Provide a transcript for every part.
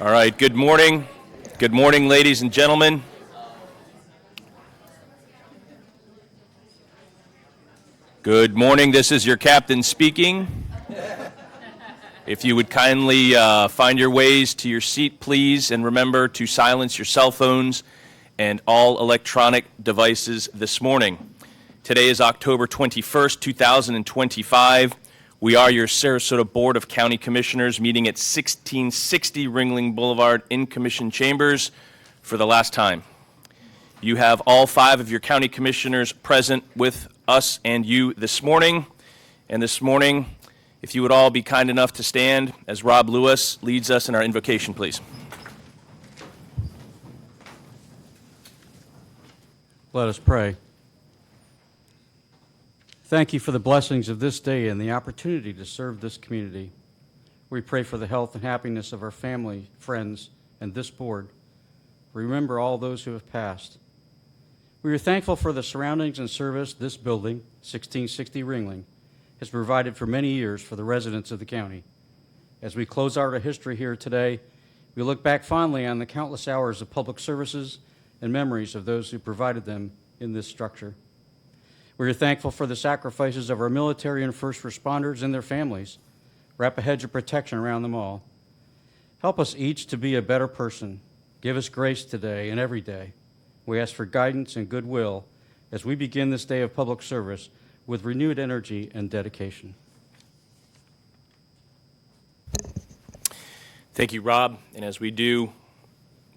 All right, good morning. Good morning, ladies and gentlemen. Good morning, this is your captain speaking. If you would kindly find your ways to your seat, please, and remember to silence your cell phones and all electronic devices this morning. Today is October 21st, 2025. We are your Sarasota Board of County Commissioners meeting at 1660 Ringling Boulevard in Commission Chambers for the last time. You have all 5 of your county commissioners present with us and you this morning. And this morning, if you would all be kind enough to stand as Rob Lewis leads us in our invocation, please. Let us pray. Thank you for the blessings of this day and the opportunity to serve this community. We pray for the health and happiness of our family, friends, and this board. Remember all those who have passed. We are thankful for the surroundings and service this building, 1660 Ringling, has provided for many years for the residents of the county. As we close out our history here today, we look back fondly on the countless hours of public services and memories of those who provided them in this structure. We are thankful for the sacrifices of our military and first responders and their families. Wrap a hedge of protection around them all. Help us each to be a better person. Give us grace today and every day. We ask for guidance and goodwill as we begin this day of public service with renewed energy and dedication. Thank you, Rob. And as we do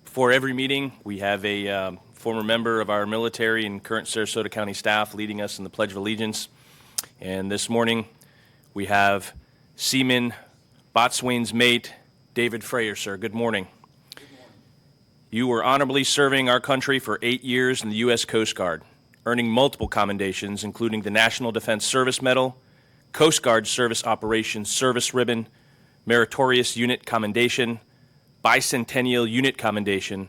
before every meeting, we have a former member of our military and current Sarasota County staff leading us in the Pledge of Allegiance. And this morning, we have Seaman Botswain's mate, David Freyer, sir. Good morning. Good morning. You were honorably serving our country for 8 years in the U.S. Coast Guard, earning multiple commendations, including the National Defense Service Medal, Coast Guard Service Operations Service Ribbon, Meritorious Unit Commendation, Bicentennial Unit Commendation,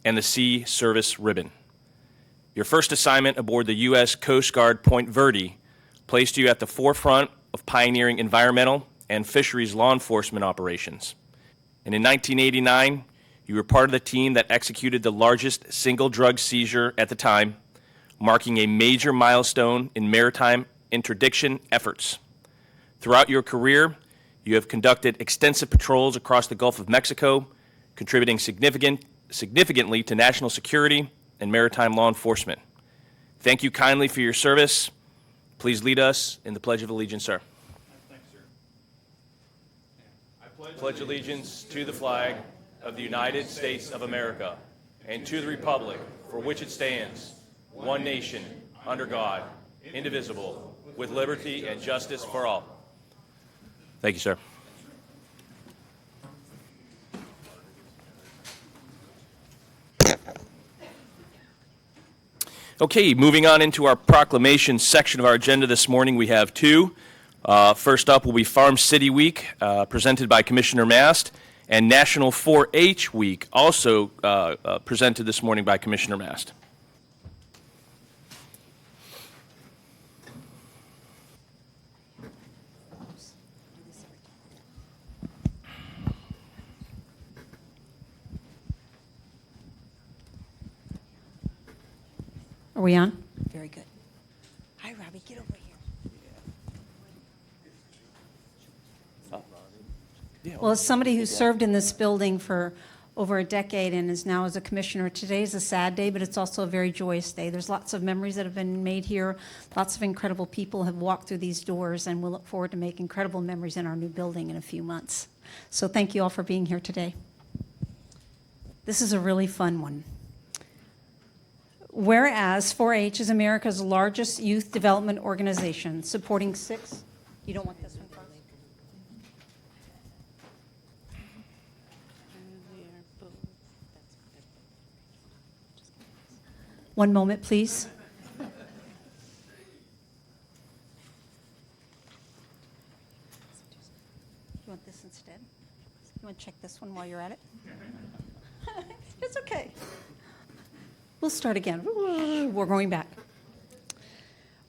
and the Sea Service Ribbon. Your first assignment aboard the U.S. Coast Guard Point Verde placed you at the forefront of pioneering environmental and fisheries law enforcement operations. And in 1989, you were part of the team that executed the largest single drug seizure at the time, marking a major milestone in maritime interdiction efforts. Throughout your career, you have conducted extensive patrols across the Gulf of Mexico, contributing significantly to national security and maritime law enforcement. Thank you kindly for your service. Please lead us in the Pledge of Allegiance, sir. Thanks, sir. I pledge allegiance to the flag of the United States of America and to the republic for which it stands, one nation, under God, indivisible, with liberty and justice for all. Thank you, sir. Okay, moving on into our proclamation section of our agenda this morning, we have 2. First up will be Farm City Week, presented by Commissioner Mast, and National 4-H Week, also presented this morning by Commissioner Mast. Are we on? Very good. Hi, Robbie. Get over here. Well, as somebody who served in this building for over a decade and is now as a commissioner, today is a sad day, but it's also a very joyous day. There's lots of memories that have been made here. Lots of incredible people have walked through these doors, and we'll look forward to make incredible memories in our new building in a few months. So thank you all for being here today. This is a really fun one. Whereas 4-H is America's largest youth development organization, supporting 6. You don't want this one first? One moment, please. You want this instead? You want to check this one while you're at it? It's okay. We'll start again. We're going back.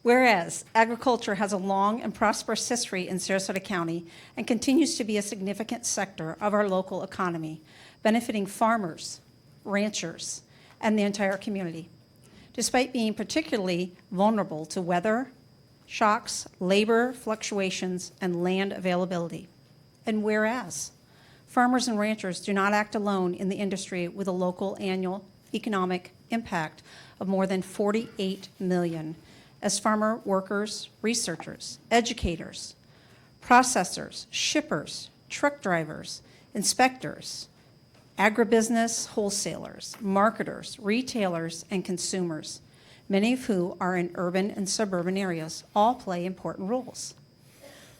Whereas agriculture has a long and prosperous history in Sarasota County and continues to be a significant sector of our local economy, benefiting farmers, ranchers, and the entire community, despite being particularly vulnerable to weather shocks, labor fluctuations, and land availability. And whereas farmers and ranchers do not act alone in the industry with a local annual economic impact of more than 48 million, as farmer workers, researchers, educators, processors, shippers, truck drivers, inspectors, agribusiness wholesalers, marketers, retailers, and consumers, many of who are in urban and suburban areas, all play important roles.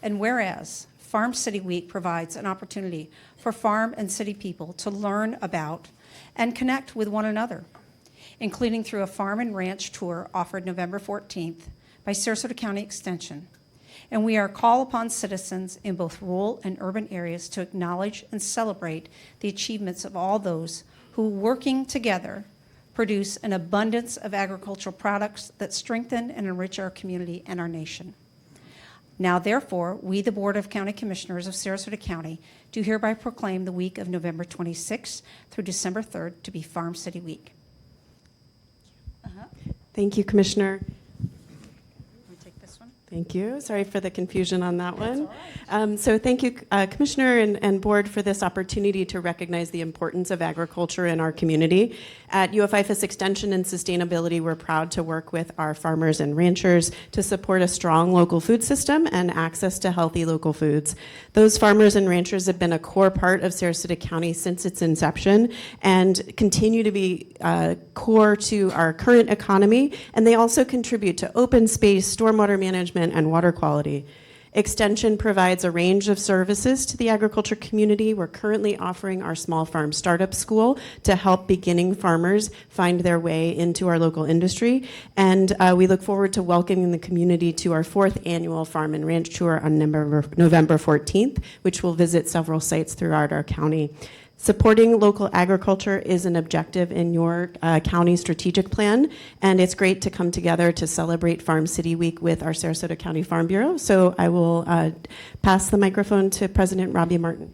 And whereas Farm City Week provides an opportunity for farm and city people to learn about and connect with one another, including through a farm and ranch tour offered November 14th by Sarasota County Extension. And we are call upon citizens in both rural and urban areas to acknowledge and celebrate the achievements of all those who, working together, produce an abundance of agricultural products that strengthen and enrich our community and our nation. Now, therefore, we, the Board of County Commissioners of Sarasota County, do hereby proclaim the week of November 26th through December 3rd to be Farm City Week. Thank you, Commissioner. Want to take this one? Thank you. Sorry for the confusion on that one. So thank you, Commissioner and Board, for this opportunity to recognize the importance of agriculture in our community. At UFIFAS Extension and Sustainability, we're proud to work with our farmers and ranchers to support a strong local food system and access to healthy local foods. Those farmers and ranchers have been a core part of Sarasota County since its inception and continue to be core to our current economy, and they also contribute to open space, stormwater management, and water quality. Extension provides a range of services to the agriculture community. We're currently offering our small farm startup school to help beginning farmers find their way into our local industry. And we look forward to welcoming the community to our 4th annual Farm and Ranch Tour on November 14th, which will visit several sites throughout our county. Supporting local agriculture is an objective in your county strategic plan, and it's great to come together to celebrate Farm City Week with our Sarasota County Farm Bureau. So I will pass the microphone to President Robbie Martin.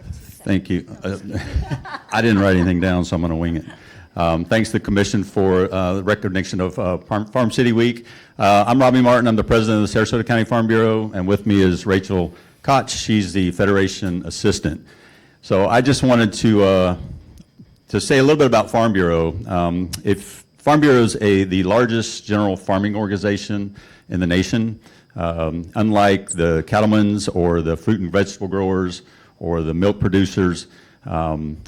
Thank you. I didn't write anything down, so I'm going to wing it. Thanks to the Commission for the recognition of Farm City Week. I'm Robbie Martin. I'm the president of the Sarasota County Farm Bureau, and with me is Rachel Koch. She's the Federation Assistant. So I just wanted to say a little bit about Farm Bureau. If Farm Bureau is the largest general farming organization in the nation, unlike the cattlemen's or the fruit and vegetable growers or the milk producers,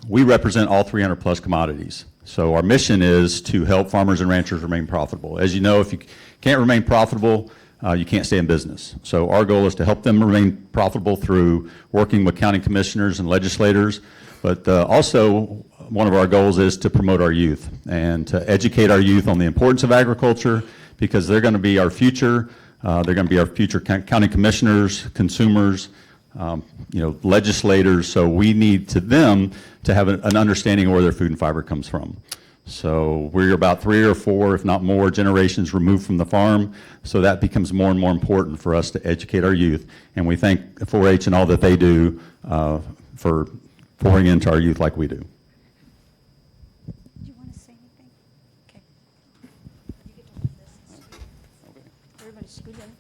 we represent all 300 plus commodities. So our mission is to help farmers and ranchers remain profitable. As you know, if you can't remain profitable, you can't stay in business. So our goal is to help them remain profitable through working with county commissioners and legislators, but also one of our goals is to promote our youth and to educate our youth on the importance of agriculture, because they're going to be our future. They're going to be our future county commissioners, consumers, legislators. So we need them to have an understanding of where their food and fiber comes from. So we're about 3 or 4, if not more, generations removed from the farm. So that becomes more and more important for us to educate our youth. And we thank 4-H and all that they do for pouring into our youth like we do. Do you want to say anything? Okay. You get to hold this. Everybody scoot in.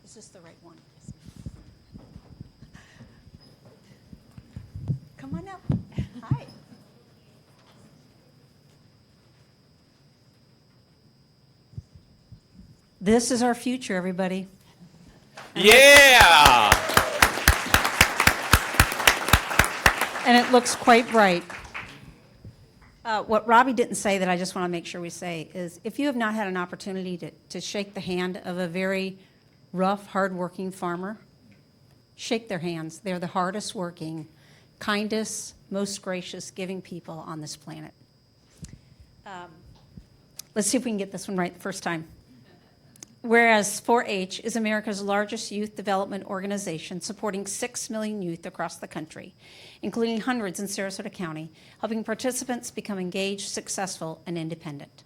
Is this the right one? Come on up. Hi. This is our future, everybody. Yeah! And it looks quite bright. What Robbie didn't say that I just want to make sure we say is, if you have not had an opportunity to shake the hand of a very rough, hardworking farmer, shake their hands. They're the hardest working, kindest, most gracious, giving people on this planet. Let's see if we can get this one right the first time. Whereas 4-H is America's largest youth development organization, supporting 6 million youth across the country, including hundreds in Sarasota County, helping participants become engaged, successful, and independent.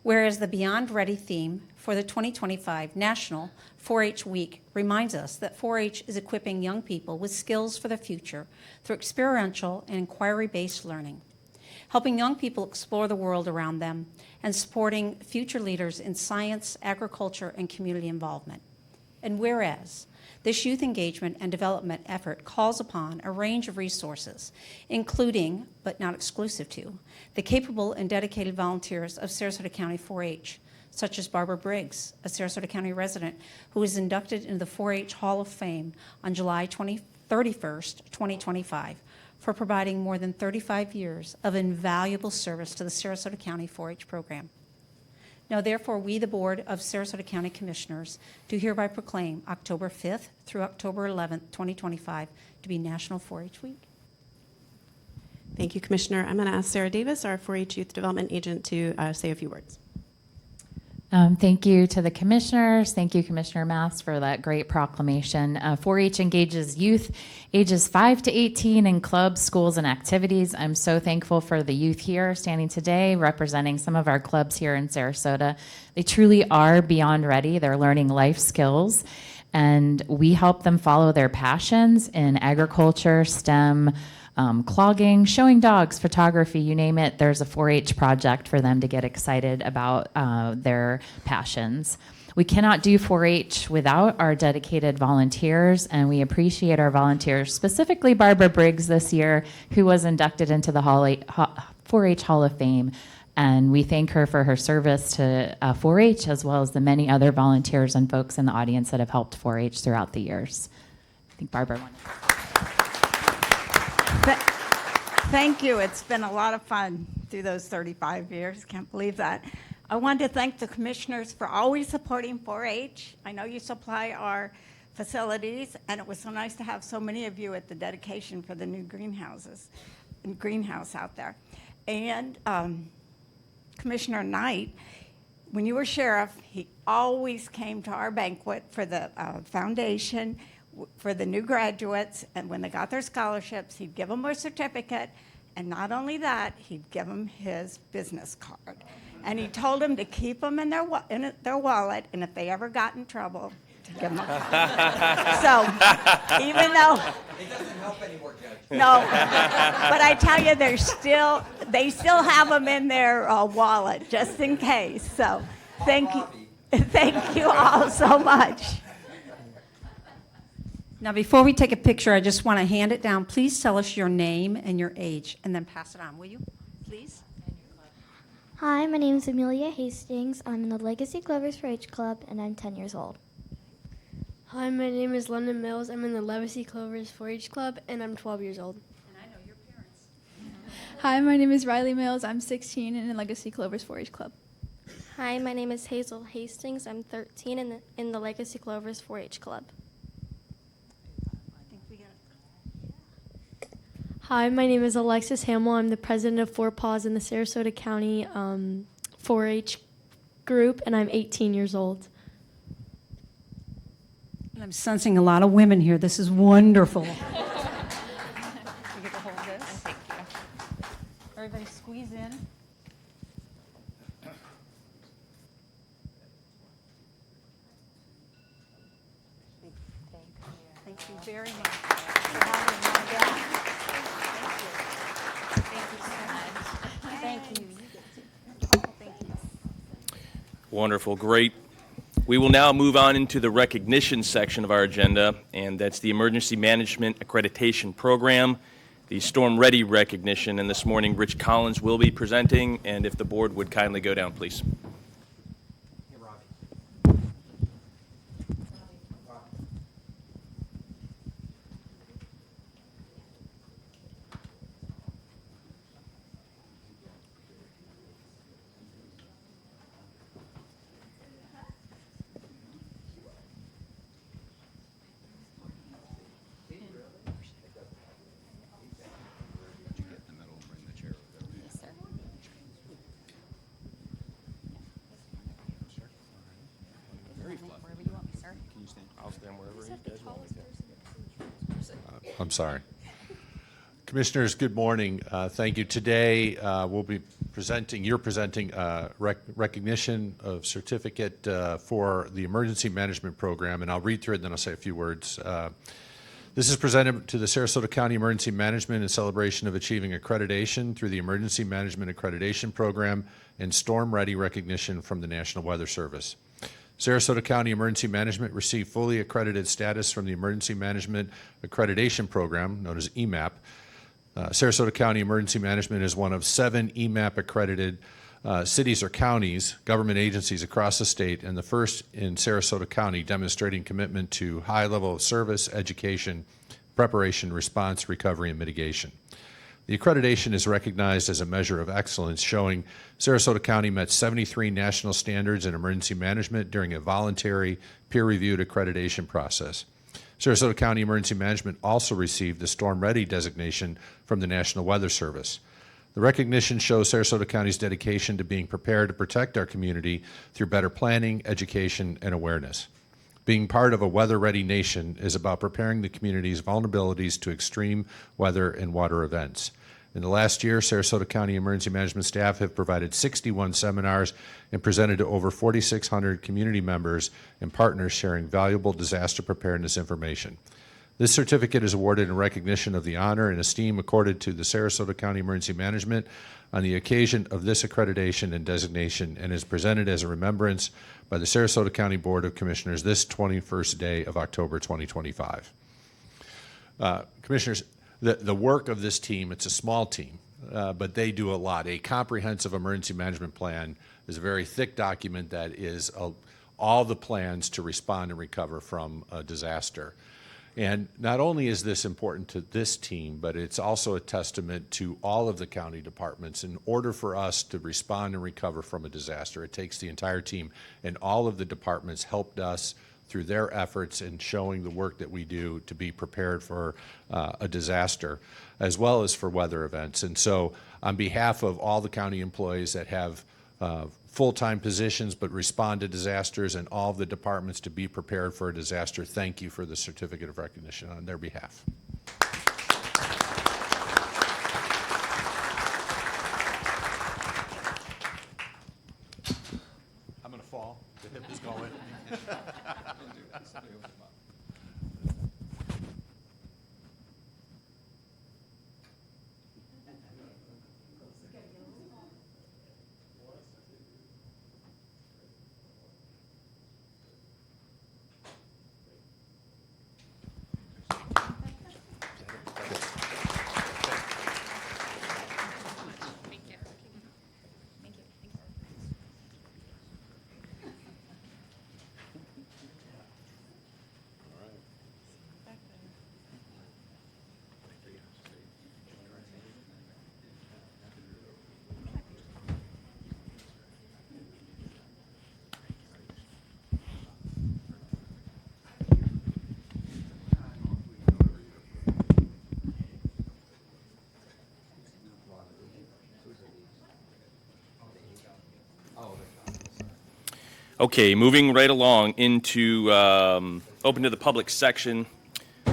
Whereas the Beyond Ready theme for the 2025 National 4-H Week reminds us that 4-H is equipping young people with skills for the future through experiential and inquiry-based learning, helping young people explore the world around them, and supporting future leaders in science, agriculture, and community involvement. And whereas this youth engagement and development effort calls upon a range of resources, including, but not exclusive to, the capable and dedicated volunteers of Sarasota County 4-H, such as Barbara Briggs, a Sarasota County resident who was inducted into the 4-H Hall of Fame on July 31st, 2025, for providing more than 35 years of invaluable service to the Sarasota County 4-H program. Now, therefore, we, the Board of Sarasota County Commissioners, do hereby proclaim October 5th through October 11th, 2025, to be National 4-H Week. Thank you, Commissioner. I'm going to ask Sarah Davis, our 4-H Youth Development Agent, to say a few words. Thank you to the commissioners. Thank you, Commissioner Maths, for that great proclamation. 4-H engages youth ages 5 to 18 in clubs, schools, and activities. I'm so thankful for the youth here standing today, representing some of our clubs here in Sarasota. They truly are beyond ready. They're learning life skills, and we help them follow their passions in agriculture, STEM, clogging, showing dogs, photography, you name it. There's a 4-H project for them to get excited about their passions. We cannot do 4-H without our dedicated volunteers, and we appreciate our volunteers, specifically Barbara Briggs this year, who was inducted into the 4-H Hall of Fame. And we thank her for her service to 4-H, as well as the many other volunteers and folks in the audience that have helped 4-H throughout the years. I think Barbara wanted to. Thank you. It's been a lot of fun through those 35 years. Can't believe that. I want to thank the commissioners for always supporting 4-H. I know you supply our facilities, and it was so nice to have so many of you at the dedication for the new greenhouse out there. And Commissioner Knight, when you were sheriff, he always came to our banquet for the foundation, for the new graduates, and when they got their scholarships, he'd give them a certificate, and not only that, he'd give them his business card. And he told them to keep them in their wallet, and if they ever got in trouble, to give them a card. So, even though... It doesn't help anymore, Judge. No, but I tell you, they still have them in their wallet, just in case. So, thank you all so much. Now, before we take a picture, I just want to hand it down. Please tell us your name and your age, and then pass it on, will you? Please. Hi, my name is Amelia Hastings. I'm in the Legacy Clovers 4-H Club, and I'm 10 years old. Hi, my name is London Mills. I'm in the Legacy Clovers 4-H Club, and I'm 12 years old. And I know your parents. Hi, my name is Riley Mills. I'm 16 and in Legacy Clovers 4-H Club. Hi, my name is Hazel Hastings. I'm 13 in the Legacy Clovers 4-H Club. Hi, my name is Alexis Hamill. I'm the president of Four Paws in the Sarasota County 4-H group, and I'm 18 years old. And I'm sensing a lot of women here. This is wonderful. You get to hold this. Thank you. Everybody squeeze in. Thank you very much for having me again. Thank you so much. Thank you. Thank you. Wonderful, great. We will now move on into the recognition section of our agenda, and that's the Emergency Management Accreditation Program, the Storm Ready recognition. And this morning, Rich Collins will be presenting, and if the board would kindly go down, please. I'm sorry. Commissioners, good morning. Thank you. Today, you're presenting recognition of certificate for the Emergency Management Program, and I'll read through it and then I'll say a few words. This is presented to the Sarasota County Emergency Management in celebration of achieving accreditation through the Emergency Management Accreditation Program and Storm Ready recognition from the National Weather Service. Sarasota County Emergency Management received fully accredited status from the Emergency Management Accreditation Program, known as EMAP. Sarasota County Emergency Management is one of 7 EMAP accredited cities or counties, government agencies across the state, and the first in Sarasota County demonstrating commitment to high level of service, education, preparation, response, recovery, and mitigation. The accreditation is recognized as a measure of excellence, showing Sarasota County met 73 national standards in emergency management during a voluntary, peer-reviewed accreditation process. Sarasota County Emergency Management also received the Storm Ready designation from the National Weather Service. The recognition shows Sarasota County's dedication to being prepared to protect our community through better planning, education, and awareness. Being part of a weather-ready nation is about preparing the community's vulnerabilities to extreme weather and water events. In the last year, Sarasota County Emergency Management staff have provided 61 seminars and presented to over 4,600 community members and partners sharing valuable disaster preparedness information. This certificate is awarded in recognition of the honor and esteem accorded to the Sarasota County Emergency Management on the occasion of this accreditation and designation, and is presented as a remembrance by the Sarasota County Board of Commissioners this 21st day of October 2025. Commissioners, the work of this team, it's a small team, but they do a lot. A comprehensive emergency management plan is a very thick document that is all the plans to respond and recover from a disaster. And not only is this important to this team, but it's also a testament to all of the county departments. In order for us to respond and recover from a disaster, it takes the entire team, and all of the departments helped us through their efforts in showing the work that we do to be prepared for a disaster, as well as for weather events. And so on behalf of all the county employees that have full-time positions but respond to disasters, and all of the departments to be prepared for a disaster, thank you for the certificate of recognition on their behalf. I'm going to fall. The hip is going. Okay, moving right along into open to the public section.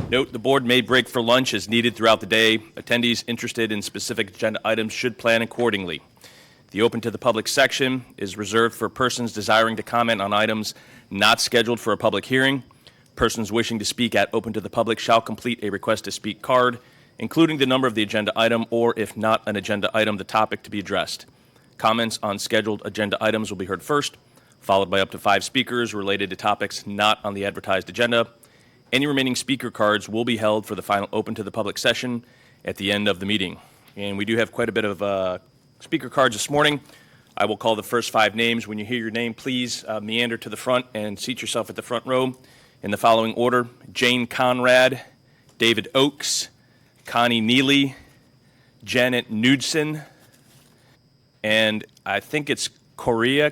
Note, the board may break for lunch as needed throughout the day. Attendees interested in specific agenda items should plan accordingly. The open to the public section is reserved for persons desiring to comment on items not scheduled for a public hearing. Persons wishing to speak at open to the public shall complete a request to speak card, including the number of the agenda item, or if not an agenda item, the topic to be addressed. Comments on scheduled agenda items will be heard first, followed by up to 5 speakers related to topics not on the advertised agenda. Any remaining speaker cards will be held for the final open to the public session at the end of the meeting. And we do have quite a bit of speaker cards this morning. I will call the first 5 names. When you hear your name, please meander to the front and seat yourself at the front row in the following order: Jane Conrad, David Oakes, Connie Neely, Janet Knudsen, and I think it's Karia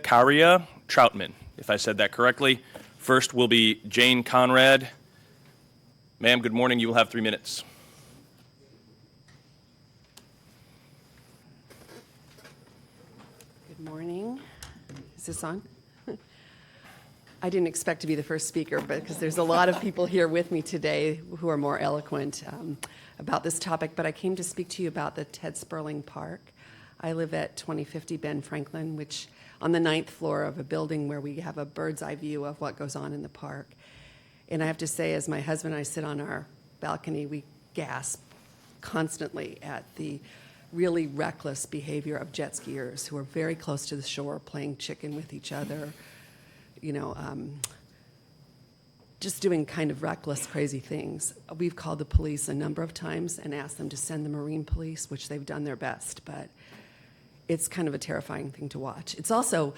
Troutman, if I said that correctly. First will be Jane Conrad. Ma'am, good morning. You will have 3 minutes. Good morning. Is this on? I didn't expect to be the first speaker, but because there's a lot of people here with me today who are more eloquent about this topic, but I came to speak to you about the Ted Sperling Park. I live at 2050 Ben Franklin, which on the 9th floor of a building where we have a bird's eye view of what goes on in the park. And I have to say, as my husband and I sit on our balcony, we gasp constantly at the really reckless behavior of jet skiers who are very close to the shore playing chicken with each other, just doing kind of reckless, crazy things. We've called the police a number of times and asked them to send the Marine Police, which they've done their best, but it's kind of a terrifying thing to watch. It's also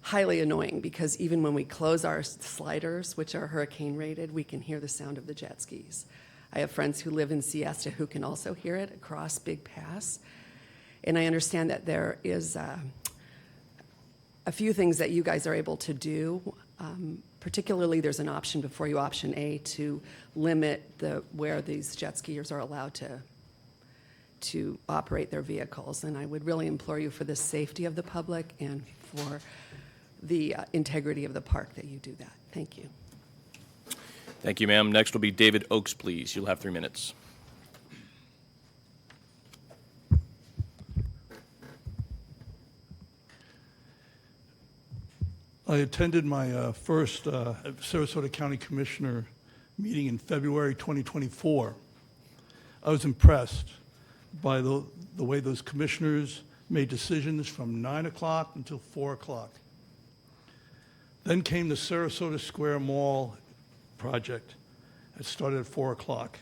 highly annoying because even when we close our sliders, which are hurricane rated, we can hear the sound of the jet skis. I have friends who live in Siesta who can also hear it across Big Pass. And I understand that there is a few things that you guys are able to do. Particularly, there's an option before you, option A, to limit where these jet skiers are allowed to operate their vehicles. And I would really implore you for the safety of the public and for the integrity of the park that you do that. Thank you. Thank you, ma'am. Next will be David Oakes, please. You'll have 3 minutes. I attended my first Sarasota County Commissioner meeting in February 2024. I was impressed by the way those commissioners made decisions from 9 o'clock until 4 o'clock. Then came the Sarasota Square Mall project. It started at 4 o'clock.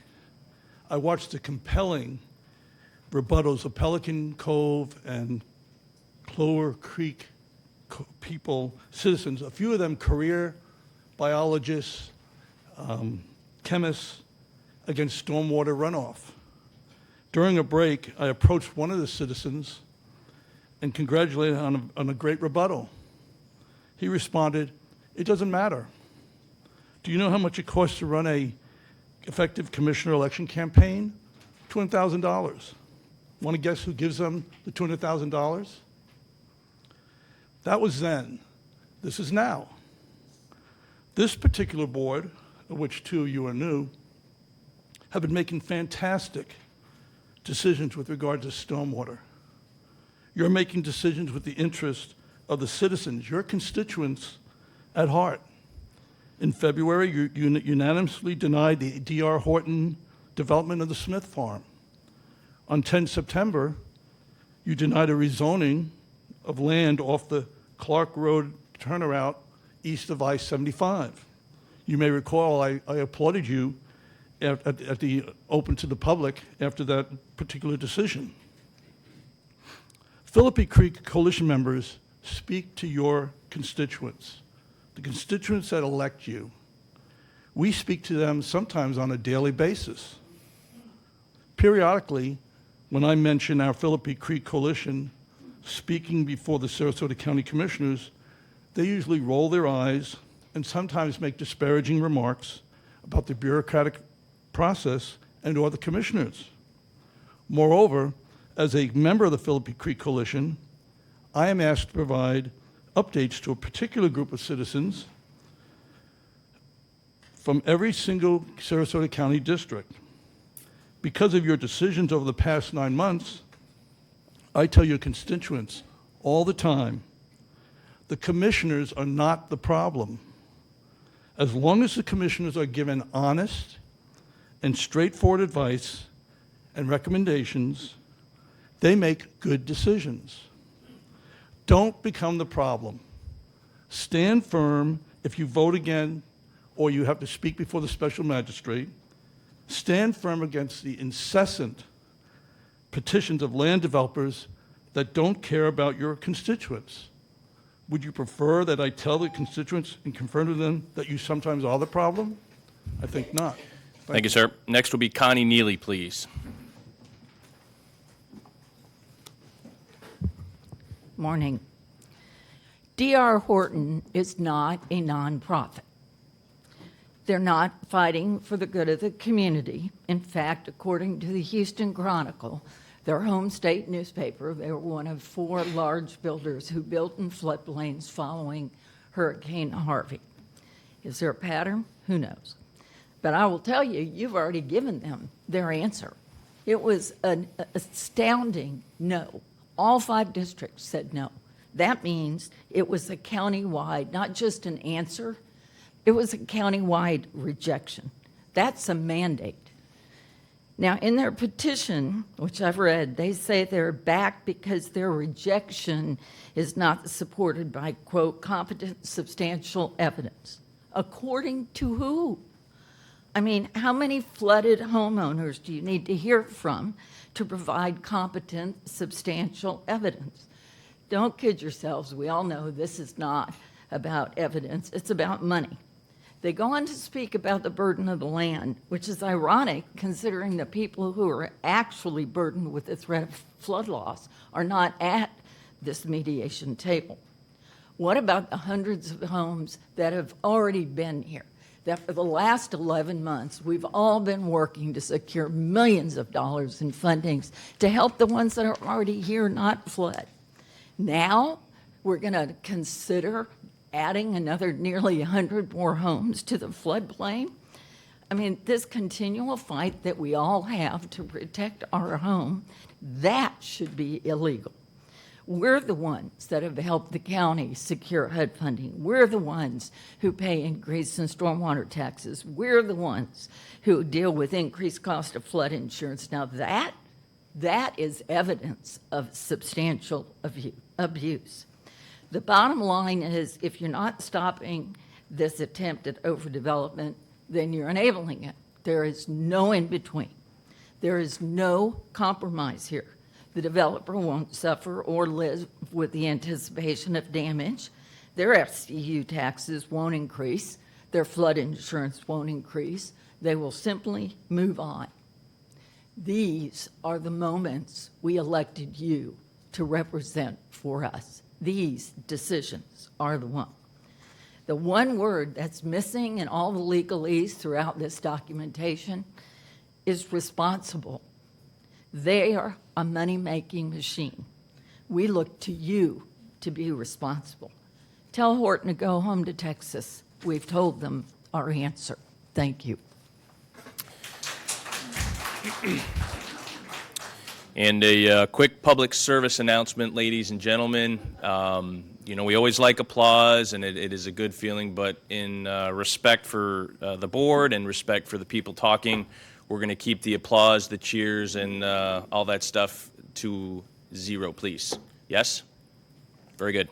I watched the compelling rebuttals of Pelican Cove and Clover Creek people, citizens, a few of them career biologists, chemists, against stormwater runoff. During a break, I approached one of the citizens and congratulated on a great rebuttal. He responded, "It doesn't matter. Do you know how much it costs to run a effective commissioner election campaign? $200,000. Want to guess who gives them the $200,000? That was then. This is now. This particular board, of which 2 of you are new, have been making fantastic decisions with regard to stormwater. You're making decisions with the interest of the citizens, your constituents, at heart. In February, you unanimously denied the D.R. Horton development of the Smith Farm. On 10 September, you denied a rezoning of land off the Clark Road turnaround east of I-75. You may recall I applauded you at the open to the public after that particular decision. Philippi Creek Coalition members speak to your constituents, the constituents that elect you. We speak to them sometimes on a daily basis. Periodically, when I mention our Philippi Creek Coalition speaking before the Sarasota County Commissioners, they usually roll their eyes and sometimes make disparaging remarks about the bureaucratic process and or the commissioners. Moreover, as a member of the Philippi Creek Coalition, I am asked to provide updates to a particular group of citizens from every single Sarasota County district. Because of your decisions over the past 9 months, I tell your constituents all the time, the commissioners are not the problem. As long as the commissioners are given honest and straightforward advice and recommendations, they make good decisions. Don't become the problem. Stand firm if you vote again or you have to speak before the special magistrate. Stand firm against the incessant petitions of land developers that don't care about your constituents. Would you prefer that I tell the constituents and confirm to them that you sometimes are the problem? I think not. Thank you, sir. Next will be Connie Neely, please. Morning. D.R. Horton is not a nonprofit. They're not fighting for the good of the community. In fact, according to the Houston Chronicle, their home state newspaper, they were one of 4 large builders who built in floodplains following Hurricane Harvey. Is there a pattern? Who knows? But I will tell you, you've already given them their answer. It was an astounding no. All 5 districts said no. That means it was a countywide, not just an answer, it was a countywide rejection. That's a mandate. Now, in their petition, which I've read, they say they're back because their rejection is not supported by, quote, competent, substantial evidence. According to who? I mean, how many flooded homeowners do you need to hear from to provide competent, substantial evidence? Don't kid yourselves. We all know this is not about evidence. It's about money. They go on to speak about the burden of the land, which is ironic considering the people who are actually burdened with the threat of flood loss are not at this mediation table. What about the hundreds of homes that have already been here? That for the last 11 months, we've all been working to secure millions of dollars in fundings to help the ones that are already here not flood. Now, we're going to consider adding another nearly 100 more homes to the floodplain. I mean, this continual fight that we all have to protect our home, that should be illegal. We're the ones that have helped the county secure HUD funding. We're the ones who pay increase in stormwater taxes. We're the ones who deal with increased cost of flood insurance. Now that is evidence of substantial abuse. The bottom line is if you're not stopping this attempt at overdevelopment, then you're enabling it. There is no in between. There is no compromise here. The developer won't suffer or live with the anticipation of damage. Their FCU taxes won't increase. Their flood insurance won't increase. They will simply move on. These are the moments we elected you to represent for us. These decisions are the one. The one word that's missing in all the legalese throughout this documentation is responsible. They are a money-making machine. We look to you to be responsible. Tell Horton to go home to Texas. We've told them our answer. Thank you. And a quick public service announcement, ladies and gentlemen. We always like applause, and it is a good feeling, but in respect for the board and respect for the people talking, we're going to keep the applause, the cheers, and all that stuff to 0, please. Yes? Very good.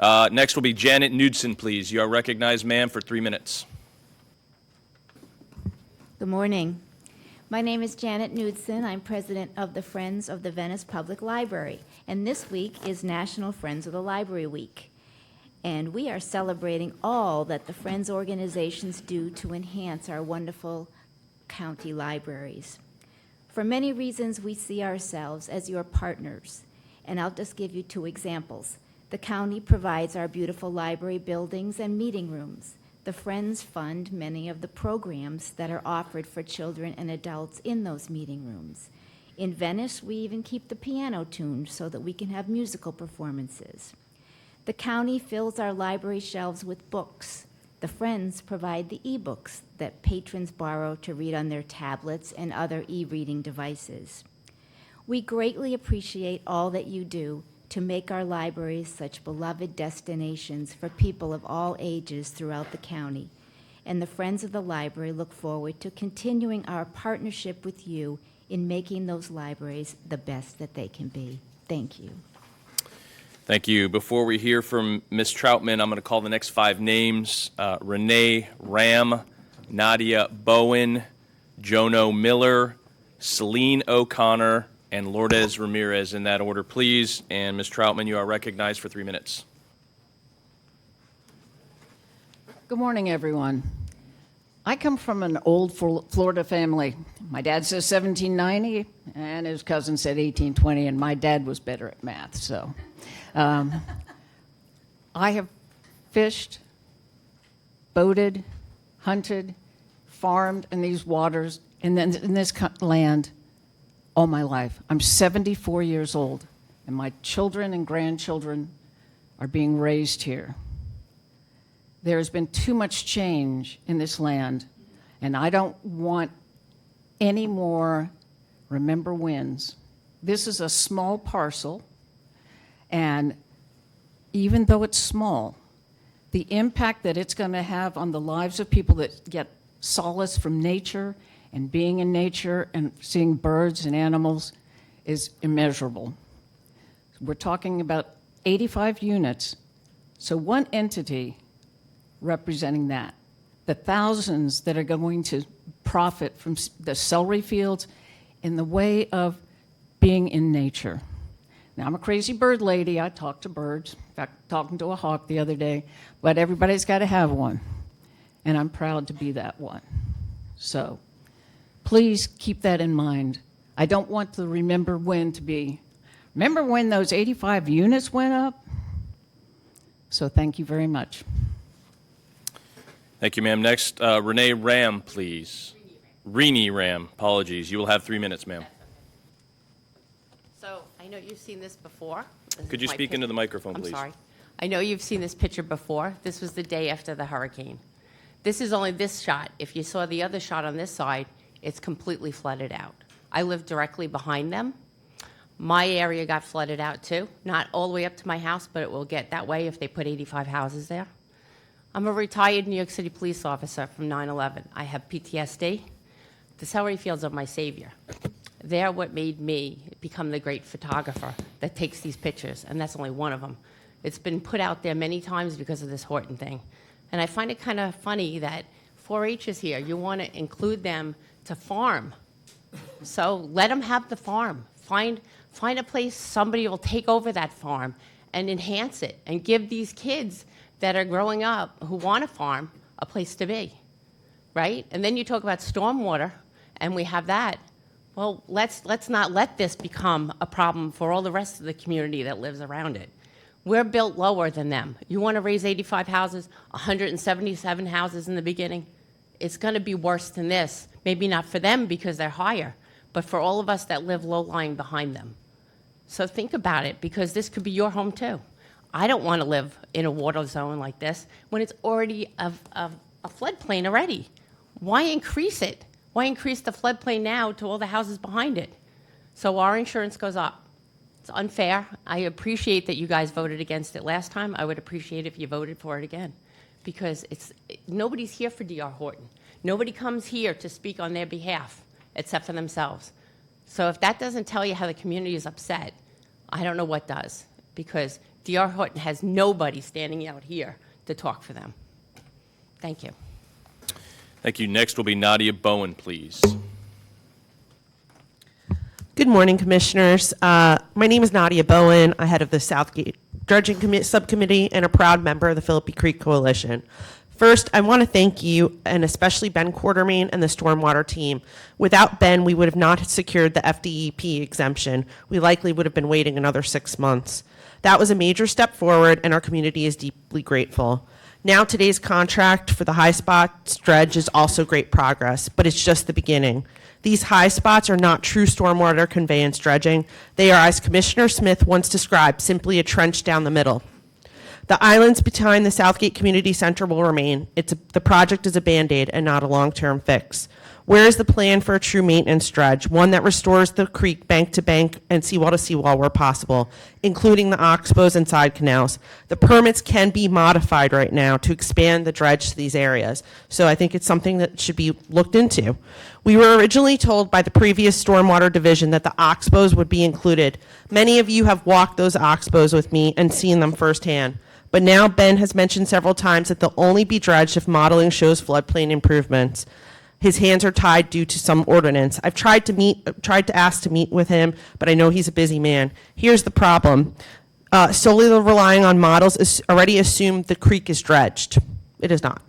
Next will be Janet Knudsen, please. You are recognized, ma'am, for 3 minutes. Good morning. My name is Janet Knudsen. I'm president of the Friends of the Venice Public Library, and this week is National Friends of the Library Week. And we are celebrating all that the Friends organizations do to enhance our wonderful county libraries. For many reasons, we see ourselves as your partners, and I'll just give you 2 examples. The county provides our beautiful library buildings and meeting rooms. The Friends fund many of the programs that are offered for children and adults in those meeting rooms. In Venice, we even keep the piano tuned so that we can have musical performances. The county fills our library shelves with books. The Friends provide the e-books that patrons borrow to read on their tablets and other e-reading devices. We greatly appreciate all that you do to make our libraries such beloved destinations for people of all ages throughout the county. And the Friends of the Library look forward to continuing our partnership with you in making those libraries the best that they can be. Thank you. Thank you. Before we hear from Ms. Troutman, I'm going to call the next 5 names. Renee Ram, Nadia Bowen, Jono Miller, Celine O'Connor, and Lourdes Ramirez, in that order, please. And Ms. Troutman, you are recognized for 3 minutes. Good morning, everyone. I come from an old Florida family. My dad says 1790, and his cousin said 1820, and my dad was better at math. So I have fished, boated, hunted, farmed in these waters, and then in this land all my life. I'm 74 years old, and my children and grandchildren are being raised here. There's been too much change in this land, and I don't want any more remember wins. This is a small parcel, and even though it's small, the impact that it's going to have on the lives of people that get solace from nature and being in nature and seeing birds and animals is immeasurable. We're talking about 85 units, so one entity representing that. The thousands that are going to profit from the celery fields in the way of being in nature. Now, I'm a crazy bird lady. I talk to birds. In fact, talking to a hawk the other day. But everybody's got to have one. And I'm proud to be that one. So please keep that in mind. I don't want the remember when to be, remember when those 85 units went up? So thank you very much. Thank you, ma'am. Next, Renee Ram, please. Renee Ram, apologies. You will have 3 minutes, ma'am. So I know you've seen this before. Could you speak into the microphone, please? I'm sorry. I know you've seen this picture before. This was the day after the hurricane. This is only this shot. If you saw the other shot on this side, it's completely flooded out. I live directly behind them. My area got flooded out too. Not all the way up to my house, but it will get that way if they put 85 houses there. I'm a retired New York City police officer from 9/11. I have PTSD. The celery fields are my savior. They're what made me become the great photographer that takes these pictures, and that's only one of them. It's been put out there many times because of this Horton thing. And I find it kind of funny that 4-H is here. You want to include them to farm. So let them have the farm. Find a place somebody will take over that farm and enhance it and give these kids that are growing up who want to farm a place to be, right? And then you talk about stormwater, and we have that. Well, let's not let this become a problem for all the rest of the community that lives around it. We're built lower than them. You want to raise 85 houses, 177 houses in the beginning? It's going to be worse than this. Maybe not for them because they're higher, but for all of us that live low-lying behind them. So think about it, because this could be your home too. I don't want to live in a water zone like this when it's already a floodplain already. Why increase it? Why increase the floodplain now to all the houses behind it? So our insurance goes up. It's unfair. I appreciate that you guys voted against it last time. I would appreciate if you voted for it again, because nobody's here for D.R. Horton. Nobody comes here to speak on their behalf except for themselves. So if that doesn't tell you how the community is upset, I don't know what does, because D.R. Horton has nobody standing out here to talk for them. Thank you. Thank you. Next will be Nadia Bowen, please. Good morning, Commissioners. My name is Nadia Bowen. I'm head of the Southgate Dredging Subcommittee and a proud member of the Philippi Creek Coalition. First, I want to thank you, and especially Ben Quartermain and the Stormwater team. Without Ben, we would have not secured the FDEP exemption. We likely would have been waiting another 6 months. That was a major step forward, and our community is deeply grateful. Now, today's contract for the high spots dredge is also great progress, but it's just the beginning. These high spots are not true stormwater conveyance dredging. They are, as Commissioner Smith once described, simply a trench down the middle. The islands behind the Southgate Community Center will remain. The project is a Band-Aid and not a long-term fix. Where is the plan for a true maintenance dredge, one that restores the creek bank to bank and seawall to seawall where possible, including the oxbows and side canals? The permits can be modified right now to expand the dredge to these areas, so I think it's something that should be looked into. We were originally told by the previous Stormwater Division that the oxbows would be included. Many of you have walked those oxbows with me and seen them firsthand. But now Ben has mentioned several times that they'll only be dredged if modeling shows floodplain improvements. His hands are tied due to some ordinance. I've tried to ask to meet with him, but I know he's a busy man. Here's the problem. Solely relying on models is already assumed the creek is dredged. It is not.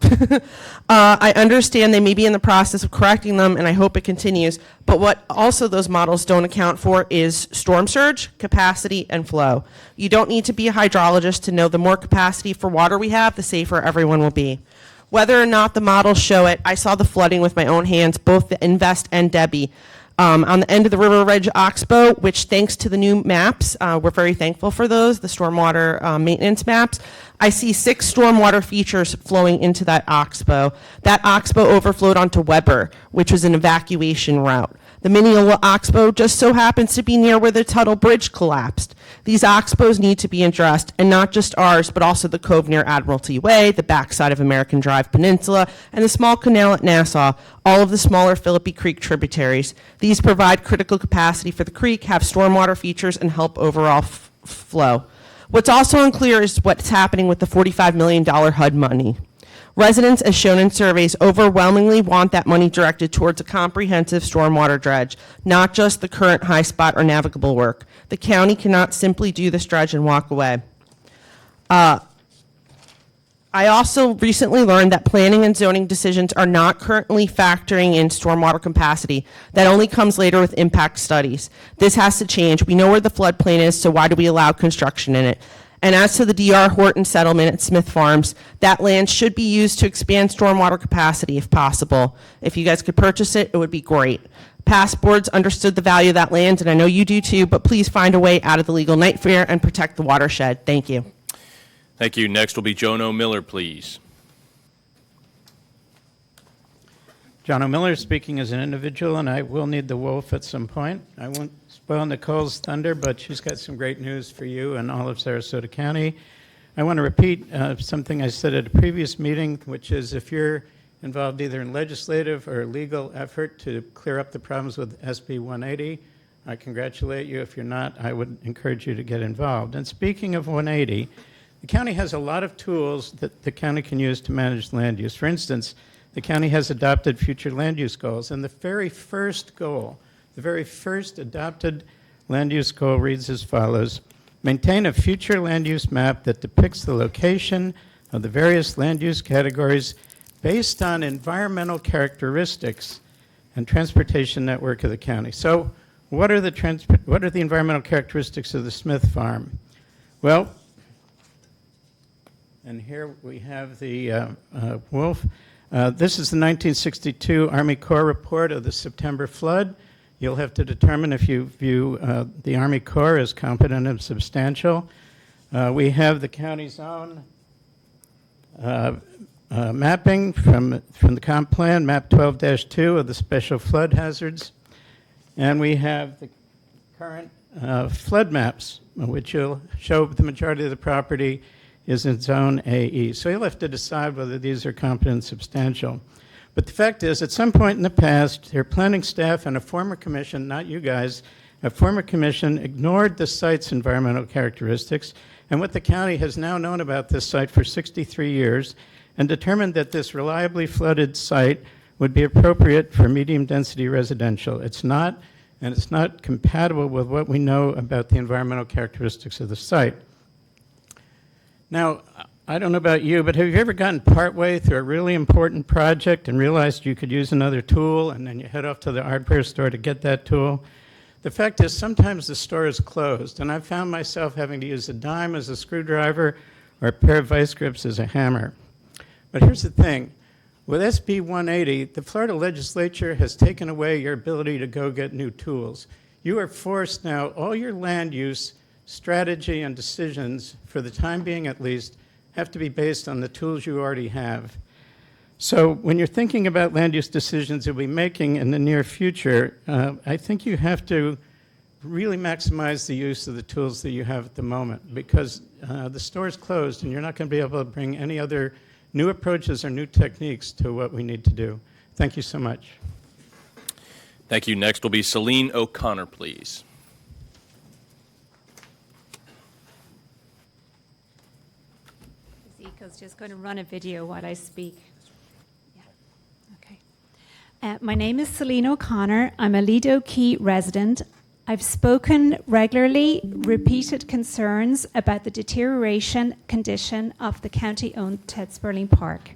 I understand they may be in the process of correcting them, and I hope it continues, but what also those models don't account for is storm surge, capacity, and flow. You don't need to be a hydrologist to know the more capacity for water we have, the safer everyone will be. Whether or not the models show it, I saw the flooding with my own hands, both the Invest and Debbie. on the end of the River Ridge Oxbow, which thanks to the new maps, we're very thankful for those, the stormwater maintenance maps. I see 6 stormwater features flowing into that Oxbow. That Oxbow overflowed onto Weber, which was an evacuation route. The Mineola Oxbow just so happens to be near where the Tuttle Bridge collapsed. These Oxbows need to be addressed, and not just ours, but also the cove near Admiralty Way, the backside of American Drive Peninsula, and the small canal at Nassau, all of the smaller Philippi Creek tributaries. These provide critical capacity for the creek, have stormwater features, and help overall flow. What's also unclear is what's happening with the $45 million HUD money. Residents, as shown in surveys, overwhelmingly want that money directed towards a comprehensive stormwater dredge, not just the current high spot or navigable work. The county cannot simply do this dredge and walk away. I also recently learned that planning and zoning decisions are not currently factoring in stormwater capacity. That only comes later with impact studies. This has to change. We know where the floodplain is, so why do we allow construction in it? And as to the D.R. Horton settlement at Smith Farms, that land should be used to expand stormwater capacity if possible. If you guys could purchase it, it would be great. Past boards understood the value of that land, and I know you do too, but please find a way out of the legal nightmare and protect the watershed. Thank you. Thank you. Next will be Joan O'Miller, please. John O'Miller speaking as an individual, and I will need the wolf at some point. I won't spoil Nicole's thunder, but she's got some great news for you and all of Sarasota County. I want to repeat something I said at a previous meeting, which is if you're involved either in legislative or legal effort to clear up the problems with SB 180, I congratulate you. If you're not, I would encourage you to get involved. And speaking of 180, the county has a lot of tools that the county can use to manage land use. For instance, the county has adopted future land use goals, and the very first goal, the very first adopted land use goal reads as follows: maintain a future land use map that depicts the location of the various land use categories based on environmental characteristics and transportation network of the county. So what are the environmental characteristics of the Smith Farm? Well, and here we have the wolf. This is the 1962 Army Corps report of the September flood. You'll have to determine if you view the Army Corps as competent and substantial. We have the county's own mapping from the comp plan, map 12-2 of the special flood hazards. And we have the current flood maps, which will show the majority of the property is in zone AE. So you'll have to decide whether these are competent and substantial. But the fact is, at some point in the past, their planning staff and a former commission, not you guys, a former commission ignored the site's environmental characteristics and what the county has now known about this site for 63 years and determined that this reliably flooded site would be appropriate for medium-density residential. It's not, and it's not compatible with what we know about the environmental characteristics of the site. Now, I don't know about you, but have you ever gotten partway through a really important project and realized you could use another tool, and then you head off to the hardware store to get that tool? The fact is, sometimes the store is closed, and I've found myself having to use a dime as a screwdriver or a pair of vice grips as a hammer. But here's the thing. With SB 180, the Florida legislature has taken away your ability to go get new tools. You are forced now, all your land use strategy and decisions, for the time being at least, have to be based on the tools you already have. So when you're thinking about land use decisions you'll be making in the near future, I think you have to really maximize the use of the tools that you have at the moment, because the store is closed and you're not going to be able to bring any other new approaches or new techniques to what we need to do. Thank you so much. Thank you. Next will be Celine O'Connor, please. Ezekiel's just going to run a video while I speak. Yeah. Okay. My name is Celine O'Connor. I'm a Lido Key resident. I've spoken regularly, repeated concerns about the deterioration condition of the county-owned Ted Sperling Park.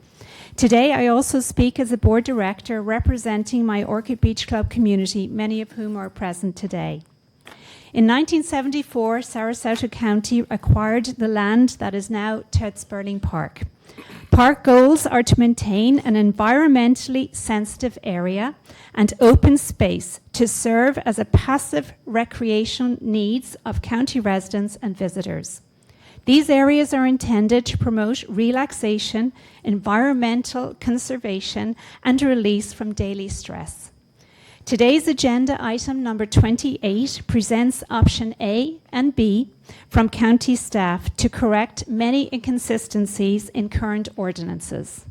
Today, I also speak as a board director representing my Orchid Beach Club community, many of whom are present today. In 1974, Sarasota County acquired the land that is now Ted Sperling Park. Park goals are to maintain an environmentally sensitive area and open space to serve as a passive recreation needs of county residents and visitors. These areas are intended to promote relaxation, environmental conservation, and release from daily stress. Today's agenda item number 28 presents option A and B from county staff to correct many inconsistencies in current ordinances.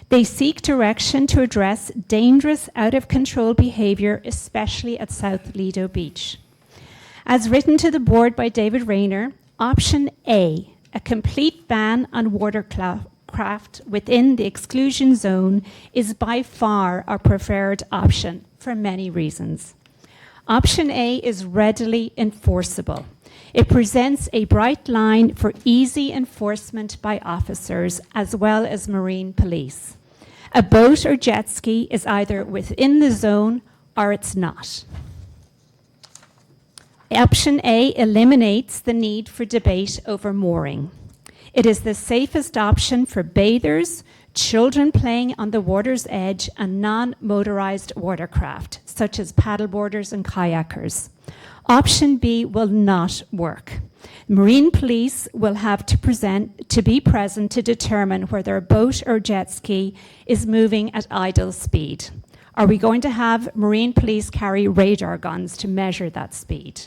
They seek direction to address dangerous, out-of-control behavior, especially at South Lido Beach. As written to the board by David Rayner, option A, a complete ban on watercraft within the exclusion zone, is by far our preferred option for many reasons. Option A is readily enforceable. It presents a bright line for easy enforcement by officers as well as marine police. A boat or jet ski is either within the zone or it's not. Option A eliminates the need for debate over mooring. It is the safest option for bathers, children playing on the water's edge, and non-motorized watercraft, such as paddleboarders and kayakers. Option B will not work. Marine police will have to be present to determine whether a boat or jet ski is moving at idle speed. Are we going to have marine police carry radar guns to measure that speed?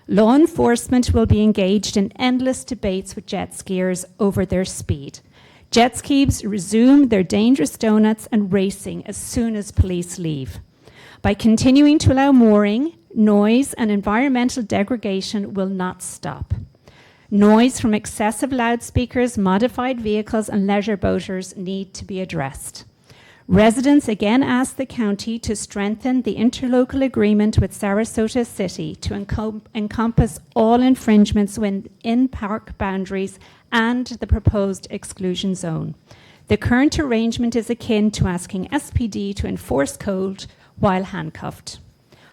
Law enforcement will be engaged in endless debates with jet skiers over their speed. Jet skis resume their dangerous donuts and racing as soon as police leave. By continuing to allow mooring, noise and environmental degradation will not stop. Noise from excessive loudspeakers, modified vehicles, and leisure boaters need to be addressed. Residents again ask the county to strengthen the interlocal agreement with Sarasota City to encompass all infringements within park boundaries and the proposed exclusion zone. The current arrangement is akin to asking SPD to enforce code while handcuffed.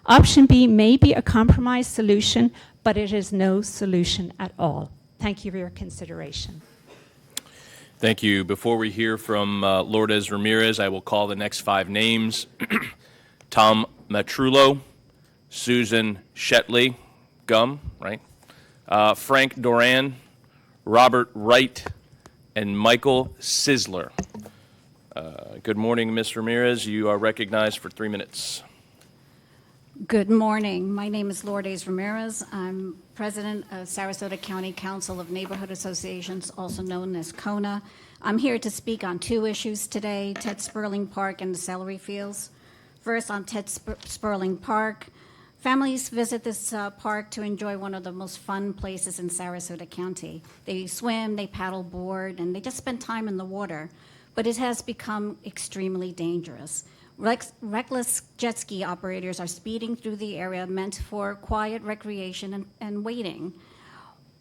Option B may be a compromise solution, but it is no solution at all. Thank you for your consideration. Thank you. Before we hear from Lourdes Ramirez, I will call the next 5 names. Tom Matrullo, Susan Shetley, right? Frank Doran, Robert Wright, and Michael Sizzler. Good morning, Ms. Ramirez. You are recognized for 3 minutes. Good morning. My name is Lourdes Ramirez. I'm president of Sarasota County Council of Neighborhood Associations, also known as CONA. I'm here to speak on 2 issues today, Ted Sperling Park and the celery fields. First, on Ted Sperling Park. Families visit this park to enjoy one of the most fun places in Sarasota County. They swim, they paddle board, and they just spend time in the water. But it has become extremely dangerous. Reckless jet ski operators are speeding through the area meant for quiet recreation and waiting.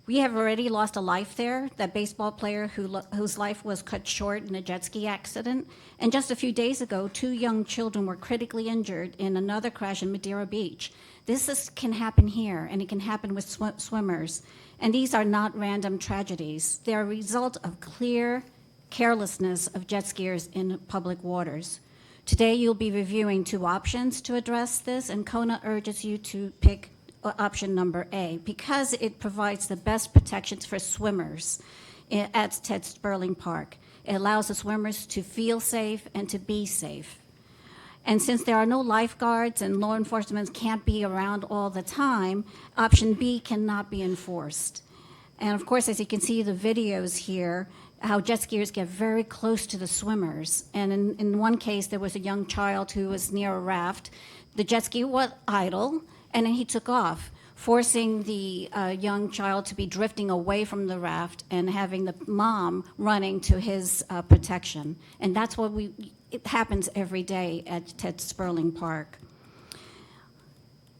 We have already lost a life there, that baseball player whose life was cut short in a jet ski accident. And just a few days ago, 2 young children were critically injured in another crash in Madeira Beach. This can happen here, and it can happen with swimmers. And these are not random tragedies. They are a result of clear carelessness of jet skiers in public waters. Today, you'll be reviewing 2 options to address this, and CONA urges you to pick option number A because it provides the best protections for swimmers at Ted Sperling Park. It allows the swimmers to feel safe and to be safe. And since there are no lifeguards and law enforcement can't be around all the time, option B cannot be enforced. And of course, as you can see the videos here, how jet skiers get very close to the swimmers. And in one case, there was a young child who was near a raft. The jet ski was idle, and then he took off, forcing the young child to be drifting away from the raft and having the mom running to his protection. And that's what it happens every day at Ted Sperling Park.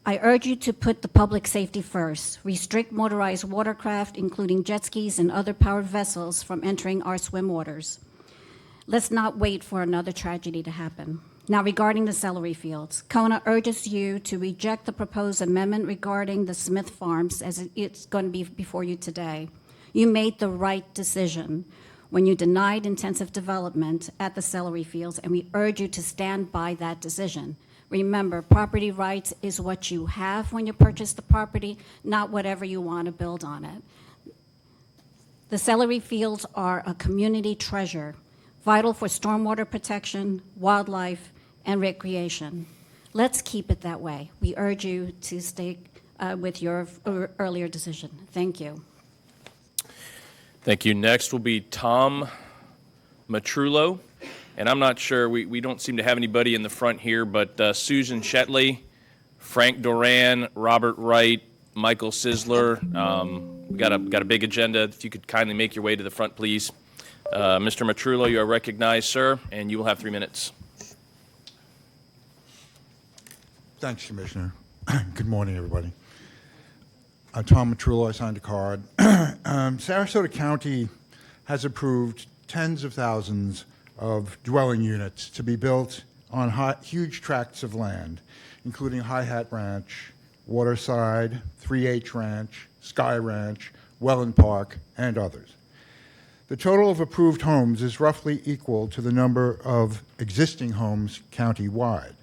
I urge you to put the public safety first. Restrict motorized watercraft, including jet skis and other powered vessels, from entering our swim waters. Let's not wait for another tragedy to happen. Now, regarding the celery fields, CONA urges you to reject the proposed amendment regarding the Smith Farms as it's going to be before you today. You made the right decision. when you denied intensive development at the celery fields, and we urge you to stand by that decision. Remember, property rights is what you have when you purchase the property, not whatever you want to build on it. The celery fields are a community treasure, vital for stormwater protection, wildlife, and recreation. Let's keep it that way. We urge you to stay with your earlier decision. Thank you. Thank you. Next will be Tom Matrullo. And I'm not sure, we don't seem to have anybody in the front here, but Susan Shetley, Frank Doran, Robert Wright, Michael Sisler. We got a big agenda. If you could kindly make your way to the front, please. Mr. Matrullo, you are recognized, sir, and you will have 3 minutes. Thanks, Commissioner. Good morning, everybody. Tom Matrullo, I signed a card. Sarasota County has approved tens of thousands of dwelling units to be built on huge tracts of land, including High Hat Ranch, Waterside, 3H Ranch, Sky Ranch, Welland Park, and others. The total of approved homes is roughly equal to the number of existing homes county-wide,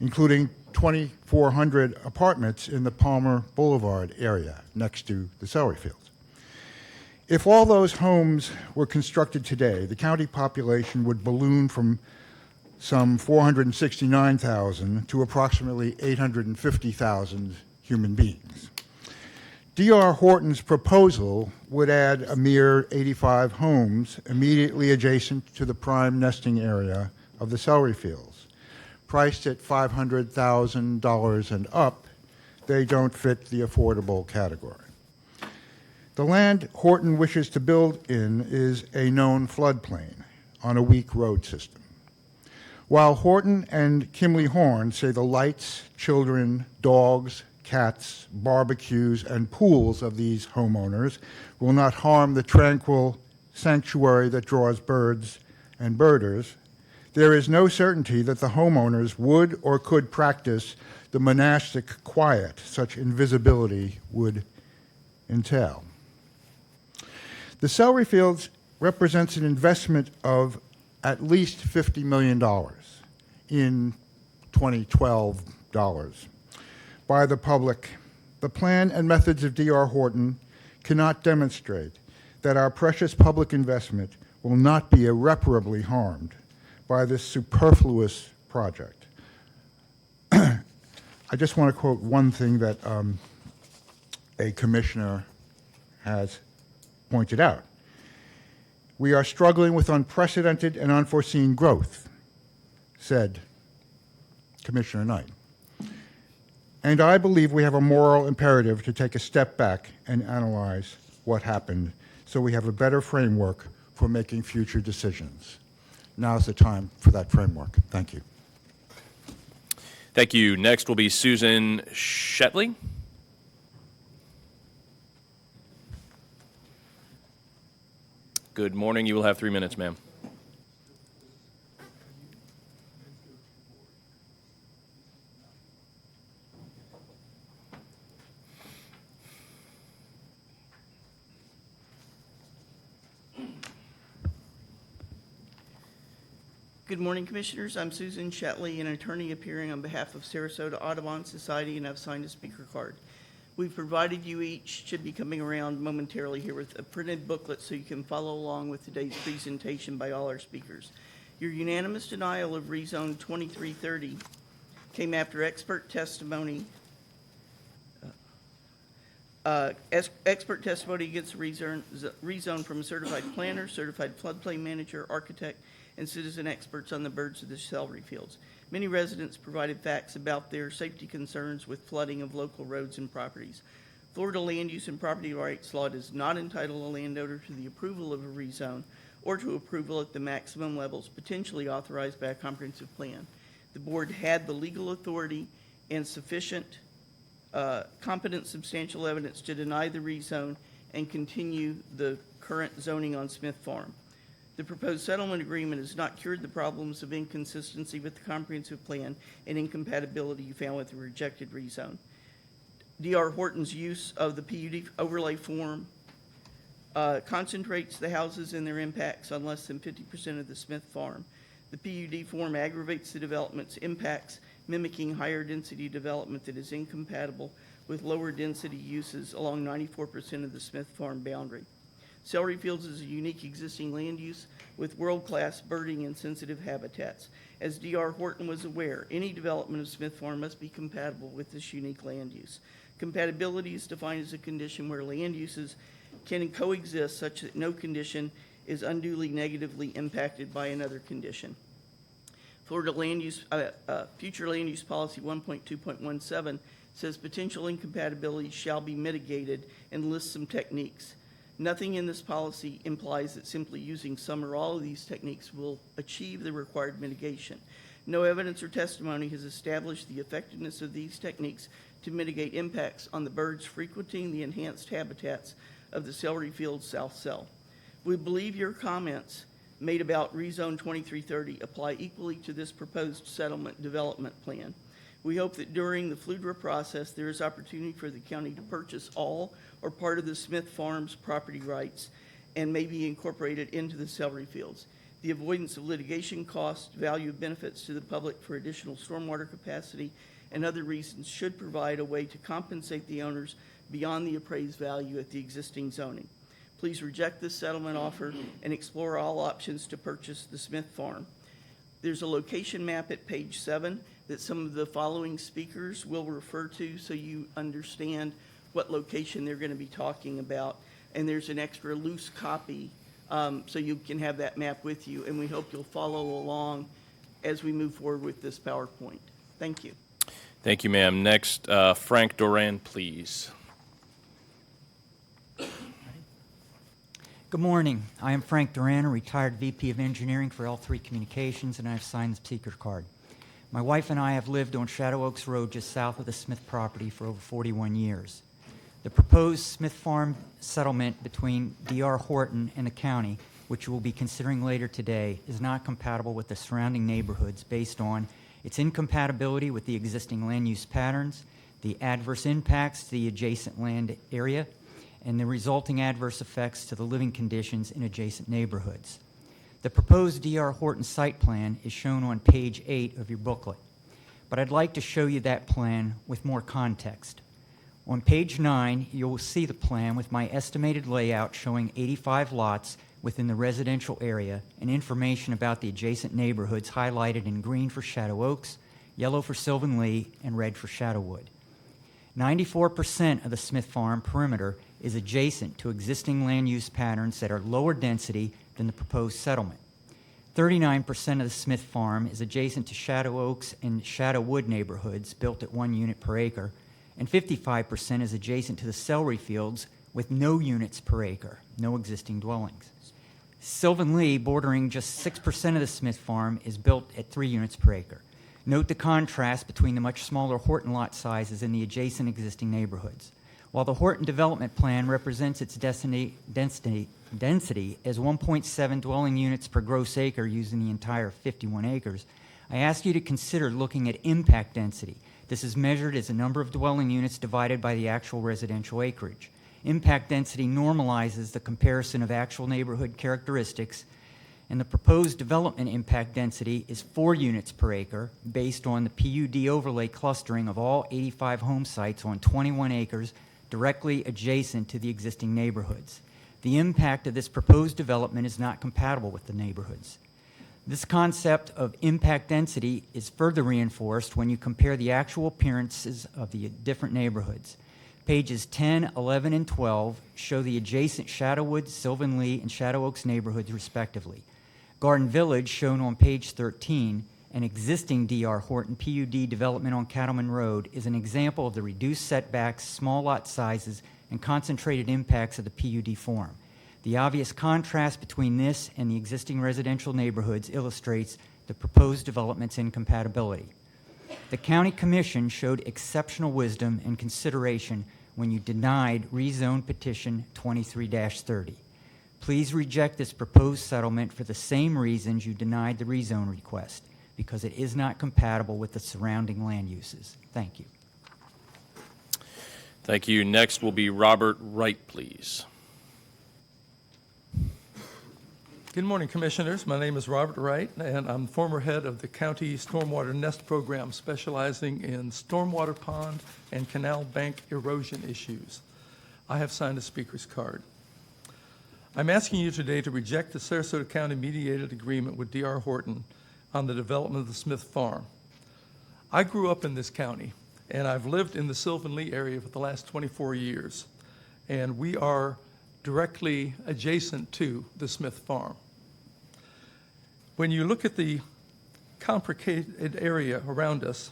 including 2,400 apartments in the Palmer Boulevard area next to the celery fields. If all those homes were constructed today, the county population would balloon from some 469,000 to approximately 850,000 human beings. D.R. Horton's proposal would add a mere 85 homes immediately adjacent to the prime nesting area of the celery fields. Priced at $500,000 and up, they don't fit the affordable category. The land Horton wishes to build in is a known floodplain on a weak road system. While Horton and Kimley Horn say the lights, children, dogs, cats, barbecues, and pools of these homeowners will not harm the tranquil sanctuary that draws birds and birders, there is no certainty that the homeowners would or could practice the monastic quiet such invisibility would entail. The celery fields represents an investment of at least $50 million in 2012 dollars by the public. The plan and methods of D.R. Horton cannot demonstrate that our precious public investment will not be irreparably harmed by this superfluous project. I just want to quote one thing that a commissioner has pointed out. We are struggling with unprecedented and unforeseen growth, said Commissioner Knight. And I believe we have a moral imperative to take a step back and analyze what happened so we have a better framework for making future decisions. Now's the time for that framework. Thank you. Thank you. Next will be Susan Shetley. Good morning. You will have 3 minutes, ma'am. Good morning, Commissioners. I'm Susan Shetley, an attorney appearing on behalf of Sarasota Audubon Society, and I've signed a speaker card. We've provided you each, should be coming around momentarily here, with a printed booklet so you can follow along with today's presentation by all our speakers. Your unanimous denial of rezone 2330 came after expert testimony. Expert testimony against rezone from a certified planner, certified floodplain manager, architect, and citizen experts on the birds of the celery fields. Many residents provided facts about their safety concerns with flooding of local roads and properties. Florida land use and property rights law does not entitle a landowner to the approval of a rezone or to approval at the maximum levels potentially authorized by a comprehensive plan. The board had the legal authority and sufficient competent substantial evidence to deny the rezone and continue the current zoning on Smith Farm. The proposed settlement agreement has not cured the problems of inconsistency with the comprehensive plan and incompatibility you found with the rejected rezone. D.R. Horton's use of the PUD overlay form concentrates the houses and their impacts on less than 50% of the Smith Farm. The PUD form aggravates the development's impacts, mimicking higher density development that is incompatible with lower density uses along 94% of the Smith Farm boundary. Celery Fields is a unique existing land use with world-class birding and sensitive habitats. As D.R. Horton was aware, any development of Smith Farm must be compatible with this unique land use. Compatibility is defined as a condition where land uses can coexist such that no condition is unduly negatively impacted by another condition. Florida Future Land Use Policy 1.2.17 says potential incompatibilities shall be mitigated and lists some techniques. Nothing in this policy implies that simply using some or all of these techniques will achieve the required mitigation. No evidence or testimony has established the effectiveness of these techniques to mitigate impacts on the birds frequenting the enhanced habitats of the Celery Fields South Cell. We believe your comments made about Rezone 2330 apply equally to this proposed settlement development plan. We hope that during the FLUDRA process, there is opportunity for the county to purchase all or part of the Smith Farms property rights and may be incorporated into the Celery Fields. The avoidance of litigation costs, value of benefits to the public for additional stormwater capacity, and other reasons should provide a way to compensate the owners beyond the appraised value at the existing zoning. Please reject this settlement offer and explore all options to purchase the Smith Farm. There's a location map at page 7 that some of the following speakers will refer to so you understand what location they're going to be talking about. And there's an extra loose copy so you can have that map with you. And we hope you'll follow along as we move forward with this PowerPoint. Thank you. Thank you, ma'am. Next, Frank Doran, please. Good morning. I am Frank Duran, a retired VP of Engineering for L3 Communications, and I have signed the speaker card. My wife and I have lived on Shadow Oaks Road just south of the Smith property for over 41 years. The proposed Smith Farm settlement between D.R. Horton and the county, which we'll be considering later today, is not compatible with the surrounding neighborhoods based on its incompatibility with the existing land use patterns, the adverse impacts to the adjacent land area, and the resulting adverse effects to the living conditions in adjacent neighborhoods. The proposed D.R. Horton site plan is shown on page 8 of your booklet, but I'd like to show you that plan with more context. On page 9, you will see the plan with my estimated layout showing 85 lots within the residential area and information about the adjacent neighborhoods highlighted in green for Shadow Oaks, yellow for Sylvan Lee, and red for Shadowwood. 94% of the Smith Farm perimeter is adjacent to existing land use patterns that are lower density than the proposed settlement. 39% of the Smith Farm is adjacent to Shadow Oaks and Shadowwood neighborhoods built at 1 unit per acre, and 55% is adjacent to the Celery Fields with no units per acre, no existing dwellings. Sylvan Lee, bordering just 6% of the Smith Farm, is built at 3 units per acre. Note the contrast between the much smaller Horton lot sizes and the adjacent existing neighborhoods. While the Horton development plan represents its density as 1.7 dwelling units per gross acre using the entire 51 acres, I ask you to consider looking at impact density. This is measured as the number of dwelling units divided by the actual residential acreage. Impact density normalizes the comparison of actual neighborhood characteristics, and the proposed development impact density is 4 units per acre based on the PUD overlay clustering of all 85 home sites on 21 acres directly adjacent to the existing neighborhoods. The impact of this proposed development is not compatible with the neighborhoods. This concept of impact density is further reinforced when you compare the actual appearances of the different neighborhoods. Pages 10, 11, and 12 show the adjacent Shadowwood, Sylvan Lee, and Shadow Oaks neighborhoods respectively. Garden Village, shown on page 13, an existing D.R. Horton PUD development on Cattleman Road, is an example of the reduced setbacks, small lot sizes, and concentrated impacts of the PUD form. The obvious contrast between this and the existing residential neighborhoods illustrates the proposed development's incompatibility. The County Commission showed exceptional wisdom and consideration when you denied Rezone Petition 23-30. Please reject this proposed settlement for the same reasons you denied the rezone request, because it is not compatible with the surrounding land uses. Thank you. Thank you. Next will be Robert Wright, please. Good morning, Commissioners. My name is Robert Wright, and I'm former head of the County Stormwater Nest Program, specializing in stormwater pond and canal bank erosion issues. I have signed a speaker's card. I'm asking you today to reject the Sarasota County mediated agreement with D.R. Horton on the development of the Smith Farm. I grew up in this county, and I've lived in the Sylvan Lee area for the last 24 years, and we are directly adjacent to the Smith Farm. When you look at the complicated area around us,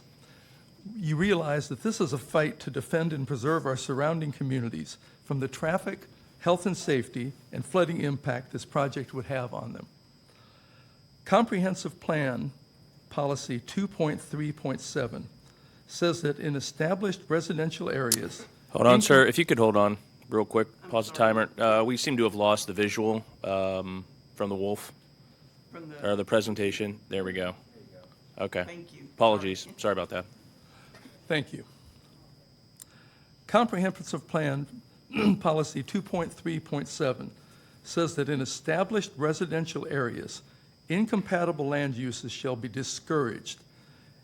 you realize that this is a fight to defend and preserve our surrounding communities from the traffic, health and safety, and flooding impact this project would have on them. Comprehensive Plan Policy 2.3.7 says that in established residential areas... Hold on, sir. If you could hold on real quick. Pause the timer. We seem to have lost the visual from the wolf. Or the presentation. There we go. Okay. Thank you. Apologies. Sorry about that. Thank you. Comprehensive Plan Policy 2.3.7 says that in established residential areas, incompatible land uses shall be discouraged,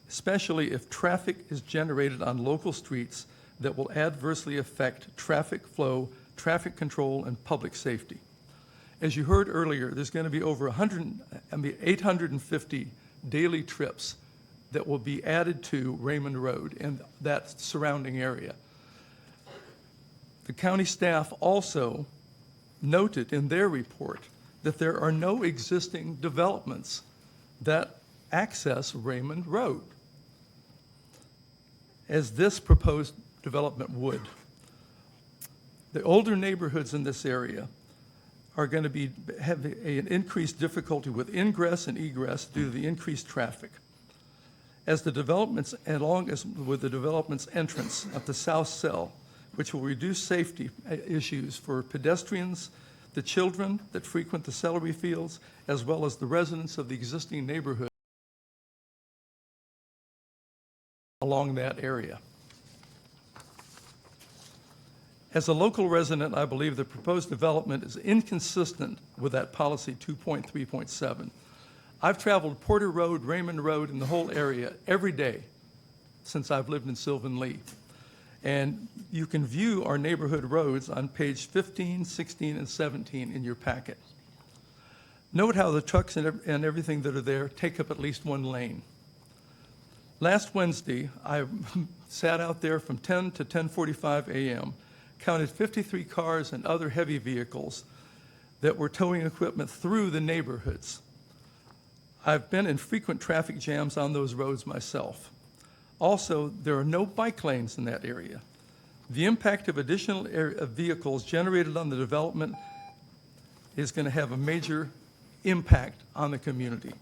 especially if traffic is generated on local streets that will adversely affect traffic flow, traffic control, and public safety. As you heard earlier, there's going to be over 850 daily trips that will be added to Raymond Road and that surrounding area. The county staff also noted in their report that there are no existing developments that access Raymond Road, as this proposed development would. The older neighborhoods in this area are going to have an increased difficulty with ingress and egress due to the increased traffic. As the developments, along as with the development's entrance of the South Cell, which will reduce safety issues for pedestrians, the children that frequent the celery fields, as well as the residents of the existing neighborhood along that area. As a local resident, I believe the proposed development is inconsistent with that policy 2.3.7. I've traveled Porter Road, Raymond Road, and the whole area every day since I've lived in Sylvan Lee. And you can view our neighborhood roads on page 15, 16, and 17 in your packet. Note how the trucks and everything that are there take up at least one lane. Last Wednesday, I sat out there from 10 to 10:45 a.m., counted 53 cars and other heavy vehicles that were towing equipment through the neighborhoods. I've been in frequent traffic jams on those roads myself. Also, there are no bike lanes in that area. The impact of additional vehicles generated on the development is going to have a major impact on the community.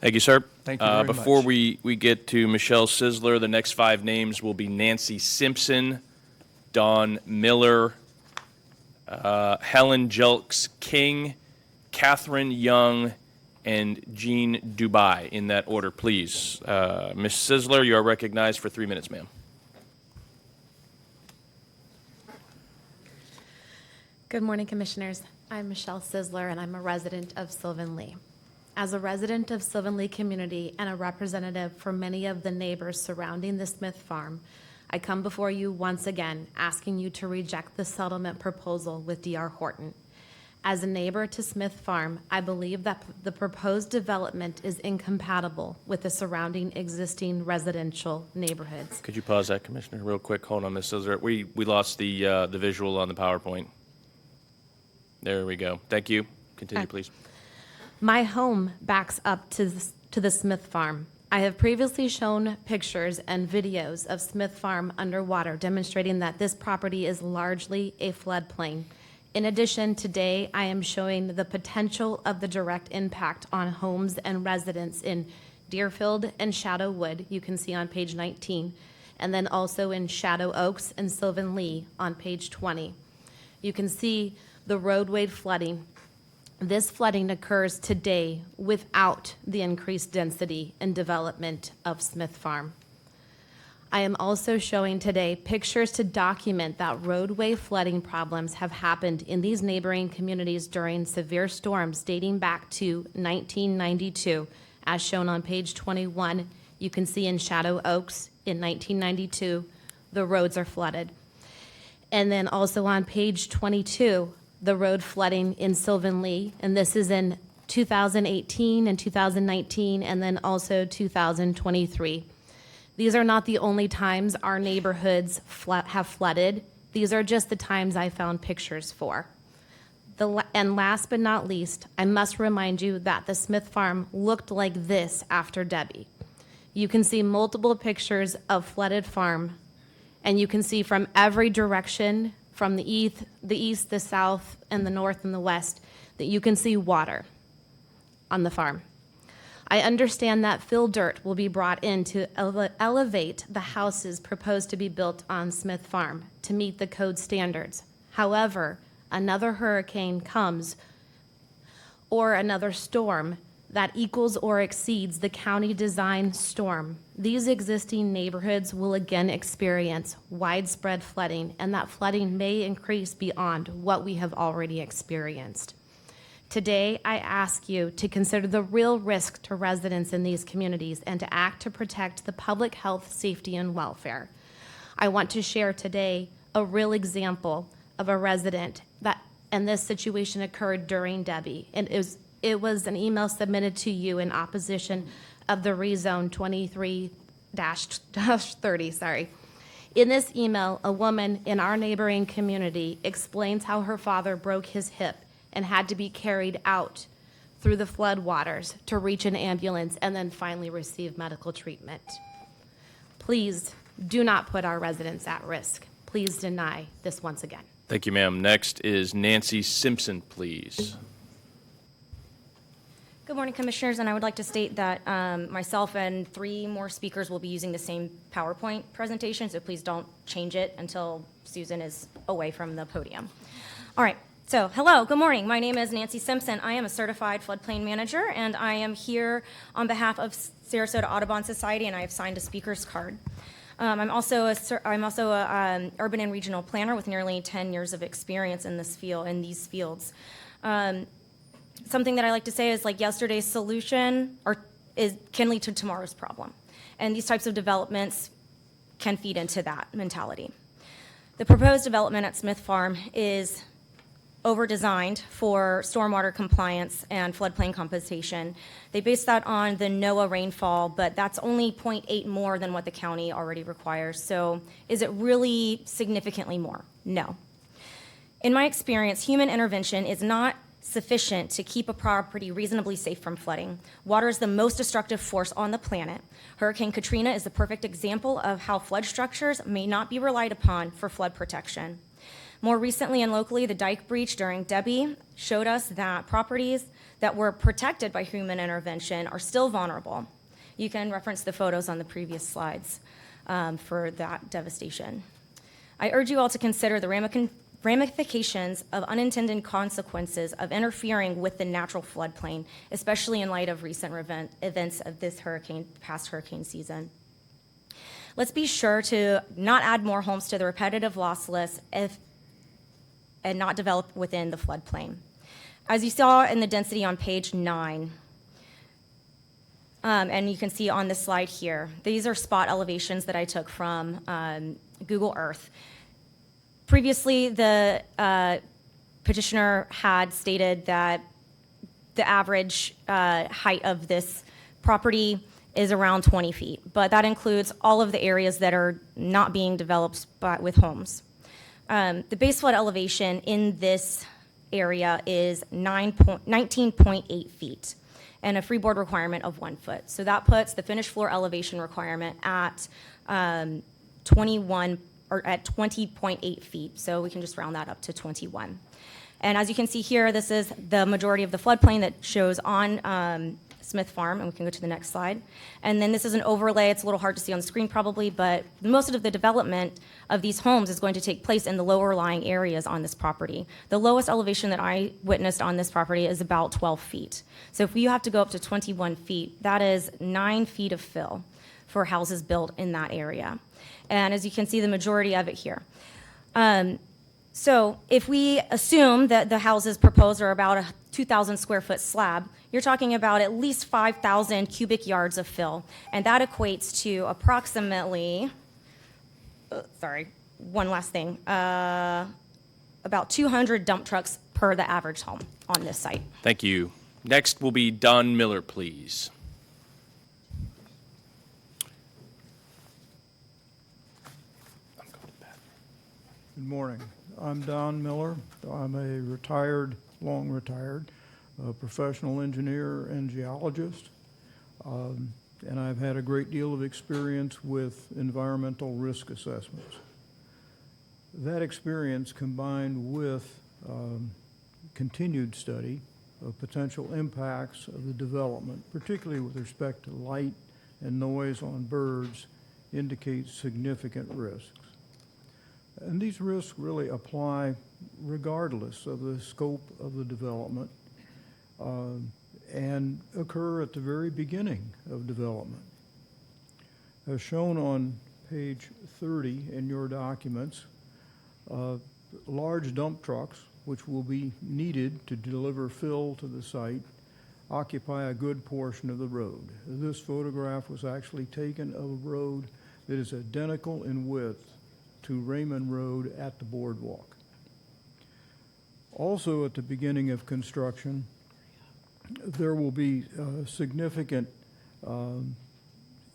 Thank you, sir. Thank you very Before much. we get to Michelle Sisler, the next 5 names will be Nancy Simpson, Dawn Miller, Helen Jelks King, Catherine Young, and Jean Dubai, in that order, please. Ms. Sisler, you are recognized for 3 minutes, ma'am. Good morning, Commissioners. I'm Michelle Sisler, and I'm a resident of Sylvan Lee. As a resident of Sylvan Lee community and a representative for many of the neighbors surrounding the Smith Farm, I come before you once again asking you to reject the settlement proposal with D.R. Horton. As a neighbor to Smith Farm, I believe that the proposed development is incompatible with the surrounding existing residential neighborhoods. Could you pause that, Commissioner, real quick? Hold on, Ms. Sisler. We lost the visual on the PowerPoint. There we go. Thank you. Continue, please. My home backs up to the Smith Farm. I have previously shown pictures and videos of Smith Farm underwater, demonstrating that this property is largely a floodplain. In addition, today I am showing the potential of the direct impact on homes and residents in Deerfield and Shadow Wood, you can see on page 19, and then also in Shadow Oaks and Sylvan Lee on page 20. You can see the roadway flooding. This flooding occurs today without the increased density and development of Smith Farm. I am also showing today pictures to document that roadway flooding problems have happened in these neighboring communities during severe storms dating back to 1992. As shown on page 21, you can see in Shadow Oaks in 1992, the roads are flooded. And then also on page 22, the road flooding in Sylvan Lee, and this is in 2018 and 2019, and then also 2023. These are not the only times our neighborhoods have flooded. These are just the times I found pictures for. And last but not least, I must remind you that the Smith Farm looked like this after Debbie. You can see multiple pictures of flooded farm, and you can see from every direction, from the east, the south, and the north and the west, that you can see water on the farm. I understand that fill dirt will be brought in to elevate the houses proposed to be built on Smith Farm to meet the code standards. However, another hurricane comes or another storm that equals or exceeds the county design storm. These existing neighborhoods will again experience widespread flooding, and that flooding may increase beyond what we have already experienced. Today, I ask you to consider the real risk to residents in these communities and to act to protect the public health, safety, and welfare. I want to share today a real example of a resident and this situation occurred during Debbie, and it was an email submitted to you in opposition of the rezone 23-30, In this email, a woman in our neighboring community explains how her father broke his hip and had to be carried out through the flood waters to reach an ambulance and then finally receive medical treatment. Please do not put our residents at risk. Please deny this once again. Thank you, ma'am. Next is Nancy Simpson, please. Good morning, Commissioners, and I would like to state that myself and 3 more speakers will be using the same PowerPoint presentation, so please don't change it until Susan is away from the podium. All right. So, hello, good morning. My name is Nancy Simpson. I am a certified floodplain manager, and I am here on behalf of Sarasota Audubon Society, and I have signed a speaker's card. I'm also a urban and regional planner with nearly 10 years of experience in this field, in these fields. Something that I like to say is like yesterday's solution can lead to tomorrow's problem, and these types of developments can feed into that mentality. The proposed development at Smith Farm is over-designed for stormwater compliance and floodplain compensation. They base that on the NOAA rainfall, but that's only 0.8 more than what the county already requires. So is it really significantly more? No. In my experience, human intervention is not sufficient to keep a property reasonably safe from flooding. Water is the most destructive force on the planet. Hurricane Katrina is the perfect example of how flood structures may not be relied upon for flood protection. More recently and locally, the dike breach during Debbie showed us that properties that were protected by human intervention are still vulnerable. You can reference the photos on the previous slides for that devastation. I urge you all to consider the ramifications of unintended consequences of interfering with the natural floodplain, especially in light of recent events of this past hurricane season. Let's be sure to not add more homes to the repetitive loss list and not develop within the floodplain. As you saw in the density on page 9, and you can see on this slide here, these are spot elevations that I took from Google Earth. Previously, the petitioner had stated that the average height of this property is around 20 feet, but that includes all of the areas that are not being developed with homes. The base flood elevation in this area is 19.8 feet and a freeboard requirement of 1 foot. So that puts the finished floor elevation requirement at 20.8 feet. So we can just round that up to 21. And as you can see here, this is the majority of the floodplain that shows on Smith Farm, and we can go to the next slide. And then this is an overlay. It's a little hard to see on the screen probably, but most of the development of these homes is going to take place in the lower lying areas on this property. The lowest elevation that I witnessed on this property is about 12 feet. So if you have to go up to 21 feet, that is 9 feet of fill for houses built in that area. And as you can see, the majority of it here. So if we assume that the houses proposed are about a 2,000 square foot slab, you're talking about at least 5,000 cubic yards of fill. And that equates to approximately, one last thing, about 200 dump trucks per the average home on this site. Thank you. Next will be Don Miller, please. Good morning. I'm Don Miller. I'm a long retired, professional engineer and geologist. And I've had a great deal of experience with environmental risk assessments. That experience combined with continued study of potential impacts of the development, particularly with respect to light and noise on birds, indicates significant risks. And these risks really apply regardless of the scope of the development and occur at the very beginning of development. As shown on page 30 in your documents, large dump trucks, which will be needed to deliver fill to the site, occupy a good portion of the road. This photograph was actually taken of a road that is identical in width to Raymond Road at the boardwalk. Also at the beginning of construction, there will be significant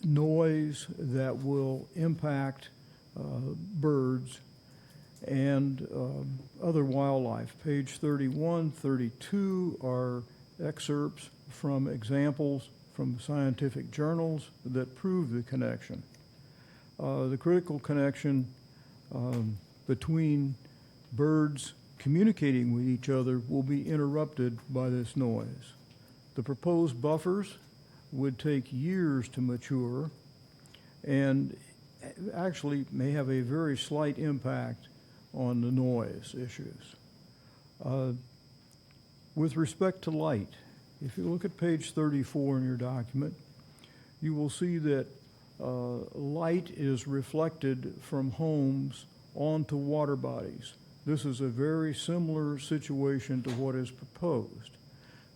noise that will impact birds and other wildlife. Page 31, 32 are excerpts from examples from scientific journals that prove the connection. The critical connection between birds communicating with each other will be interrupted by this noise. The proposed buffers would take years to mature and actually may have a very slight impact on the noise issues. With respect to light, if you look at page 34 in your document, you will see that light is reflected from homes onto water bodies. This is a very similar situation to what is proposed.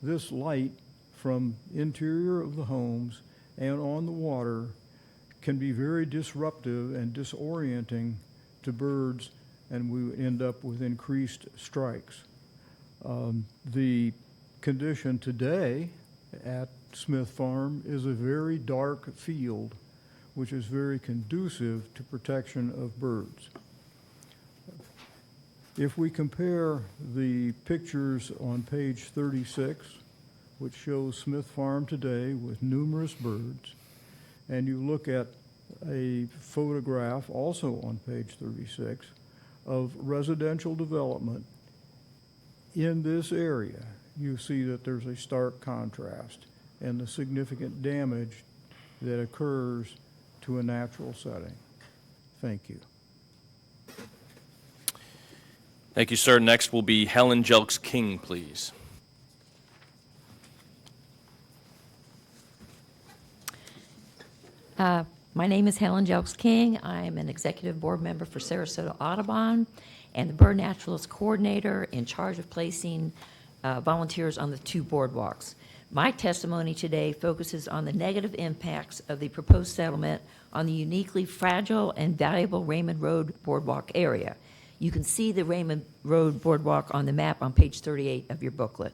This light from interior of the homes and on the water can be very disruptive and disorienting to birds, and we would end up with increased strikes. The condition today at Smith Farm is a very dark field, which is very conducive to protection of birds. If we compare the pictures on page 36, which shows Smith Farm today with numerous birds, and you look at a photograph also on page 36 of residential development in this area, you see that there's a stark contrast and the significant damage that occurs to a natural setting. Thank you. Thank you, sir. Next will be Helen Jelks King, please. My name is Helen Jelks King. I'm an executive board member for Sarasota Audubon and the bird naturalist coordinator in charge of placing volunteers on the 2 boardwalks. My testimony today focuses on the negative impacts of the proposed settlement on the uniquely fragile and valuable Raymond Road Boardwalk area. You can see the Raymond Road Boardwalk on the map on page 38 of your booklet.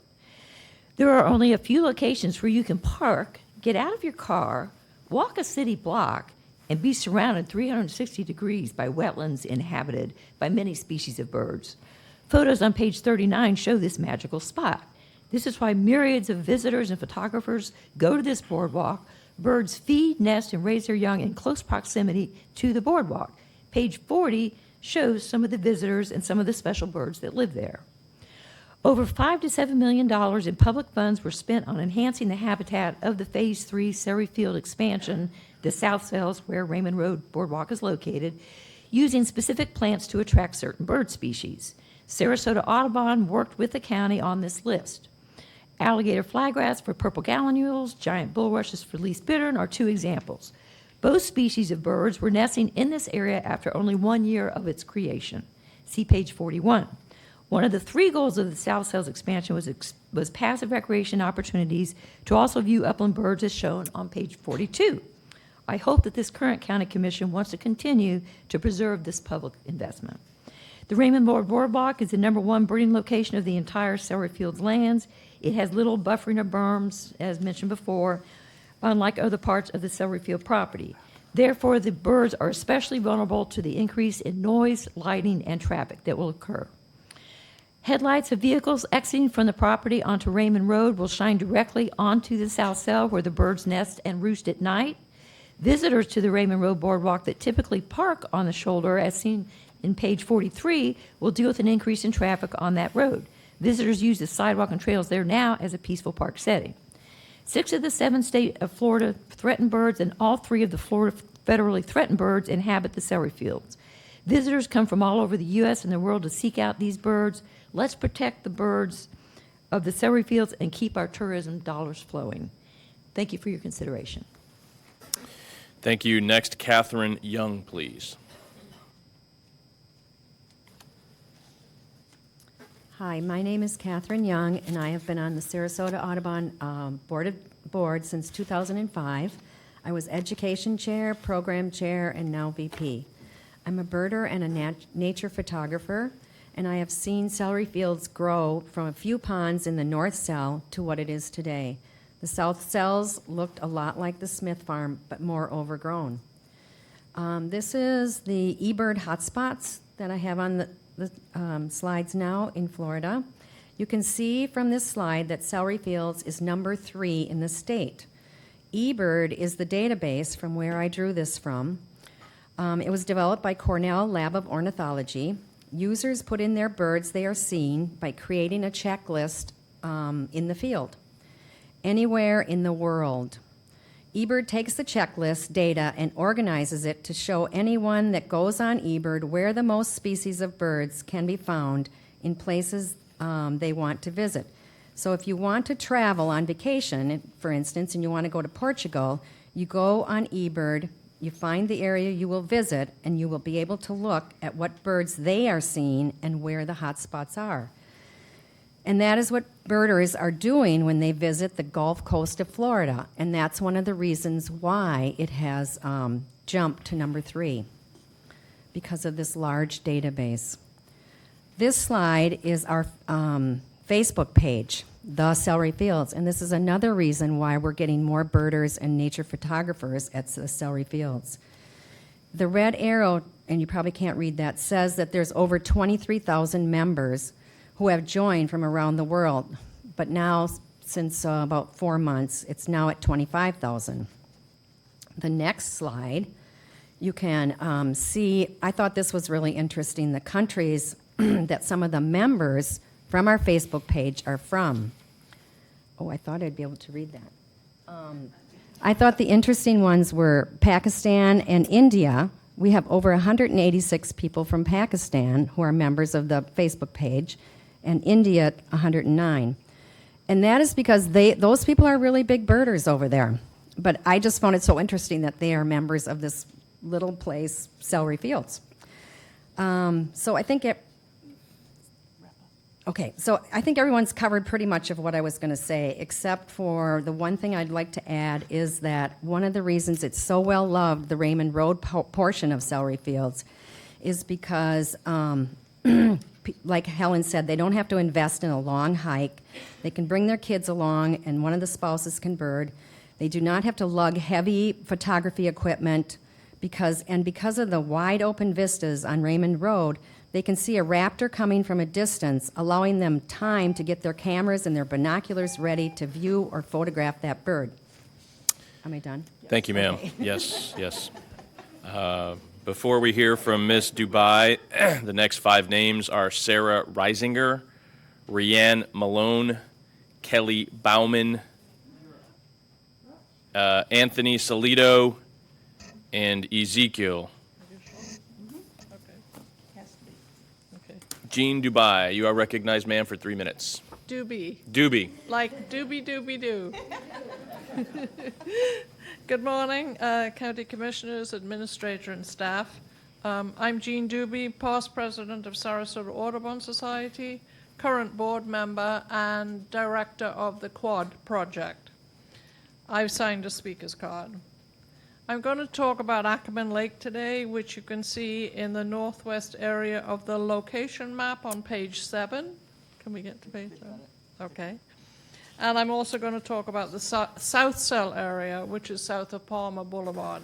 There are only a few locations where you can park, get out of your car, walk a city block, and be surrounded 360 degrees by wetlands inhabited by many species of birds. Photos on page 39 show this magical spot. This is why myriads of visitors and photographers go to this boardwalk. Birds feed, nest, and raise their young in close proximity to the boardwalk. Page 40 shows some of the visitors and some of the special birds that live there. Over $5 to $7 million in public funds were spent on enhancing the habitat of the Phase 3 Surrey Field expansion, the South Cells, where Raymond Road Boardwalk is located, using specific plants to attract certain bird species. Sarasota Audubon worked with the county on this list. Alligator flaggrass for purple gallinules, giant bulrushes for least bittern are 2 examples. Both species of birds were nesting in this area after only 1 year of its creation. See page 41. One of the 3 goals of the South Sales expansion was passive recreation opportunities to also view upland birds as shown on page 42. I hope that this current county commission wants to continue to preserve this public investment. The Raymond Road Boardwalk is the #1 birding location of the entire Celery Fields lands. It has little buffering or berms, as mentioned before, unlike other parts of the Celery Field property. Therefore, the birds are especially vulnerable to the increase in noise, lighting, and traffic that will occur. Headlights of vehicles exiting from the property onto Raymond Road will shine directly onto the South Cell where the birds nest and roost at night. Visitors to the Raymond Road Boardwalk that typically park on the shoulder, as seen in page 43, will deal with an increase in traffic on that road. Visitors use the sidewalk and trails there now as a peaceful park setting. 6 of the 7 state of Florida threatened birds and all 3 of the Florida federally threatened birds inhabit the Celery Fields. Visitors come from all over the U.S. and the world to seek out these birds. Let's protect the birds of the Celery Fields and keep our tourism dollars flowing. Thank you for your consideration. Thank you. Next, Catherine Young, please. Hi, my name is Catherine Young, and I have been on the Sarasota Audubon Board since 2005. I was Education Chair, Program Chair, and now VP. I'm a birder and a nature photographer, and I have seen Celery Fields grow from a few ponds in the North Cell to what it is today. The South Cells looked a lot like the Smith Farm, but more overgrown. This is the eBird hotspots that I have on the slides now in Florida. You can see from this slide that Celery Fields is #3 in the state. eBird is the database from where I drew this from. It was developed by Cornell Lab of Ornithology. Users put in their birds they are seeing by creating a checklist in the field. Anywhere in the world. eBird takes the checklist data and organizes it to show anyone that goes on eBird where the most species of birds can be found in places they want to visit. So if you want to travel on vacation, for instance, and you want to go to Portugal, you go on eBird, you find the area you will visit, and you will be able to look at what birds they are seeing and where the hotspots are. And that is what birders are doing when they visit the Gulf Coast of Florida. And that's one of the reasons why it has jumped to #3, because of this large database. This slide is our Facebook page, The Celery Fields. And this is another reason why we're getting more birders and nature photographers at the Celery Fields. The red arrow, and you probably can't read that, says that there's over 23,000 members who have joined from around the world. But now, since about 4 months, it's now at 25,000. The next slide, you can see, I thought this was really interesting, the countries that some of the members from our Facebook page are from. Oh, I thought I'd be able to read that. I thought the interesting ones were Pakistan and India. We have over 186 people from Pakistan who are members of the Facebook page, and India 109. And that is because those people are really big birders over there. But I just found it so interesting that they are members of this little place, Celery Fields. So I think everyone's covered pretty much of what I was going to say, except for the one thing I'd like to add is that one of the reasons it's so well loved, the Raymond Road portion of Celery Fields, is because like Helen said, they don't have to invest in a long hike. They can bring their kids along, and one of the spouses can bird. They do not have to lug heavy photography equipment because of the wide open vistas on Raymond Road, they can see a raptor coming from a distance, allowing them time to get their cameras and their binoculars ready to view or photograph that bird. Am I done? Thank you, ma'am. Okay. Yes. Before we hear from Ms. Dubai, the next 5 names are Sarah Reisinger, Rianne Malone, Kelly Bauman, Anthony Salido, and Ezekiel. Jean Dubai, you are recognized, ma'am, for 3 minutes. Doobie. Doobie. Like doobie doobie doo. Good morning, County Commissioners, Administrator, and staff. I'm Jean Doobie, past president of Sarasota Audubon Society, current board member, and director of the Quad Project. I've signed a speaker's card. I'm going to talk about Ackerman Lake today, which you can see in the northwest area of the location map on page 7. Can we get to page 7? Okay. And I'm also going to talk about the South Cell area, which is south of Palmer Boulevard.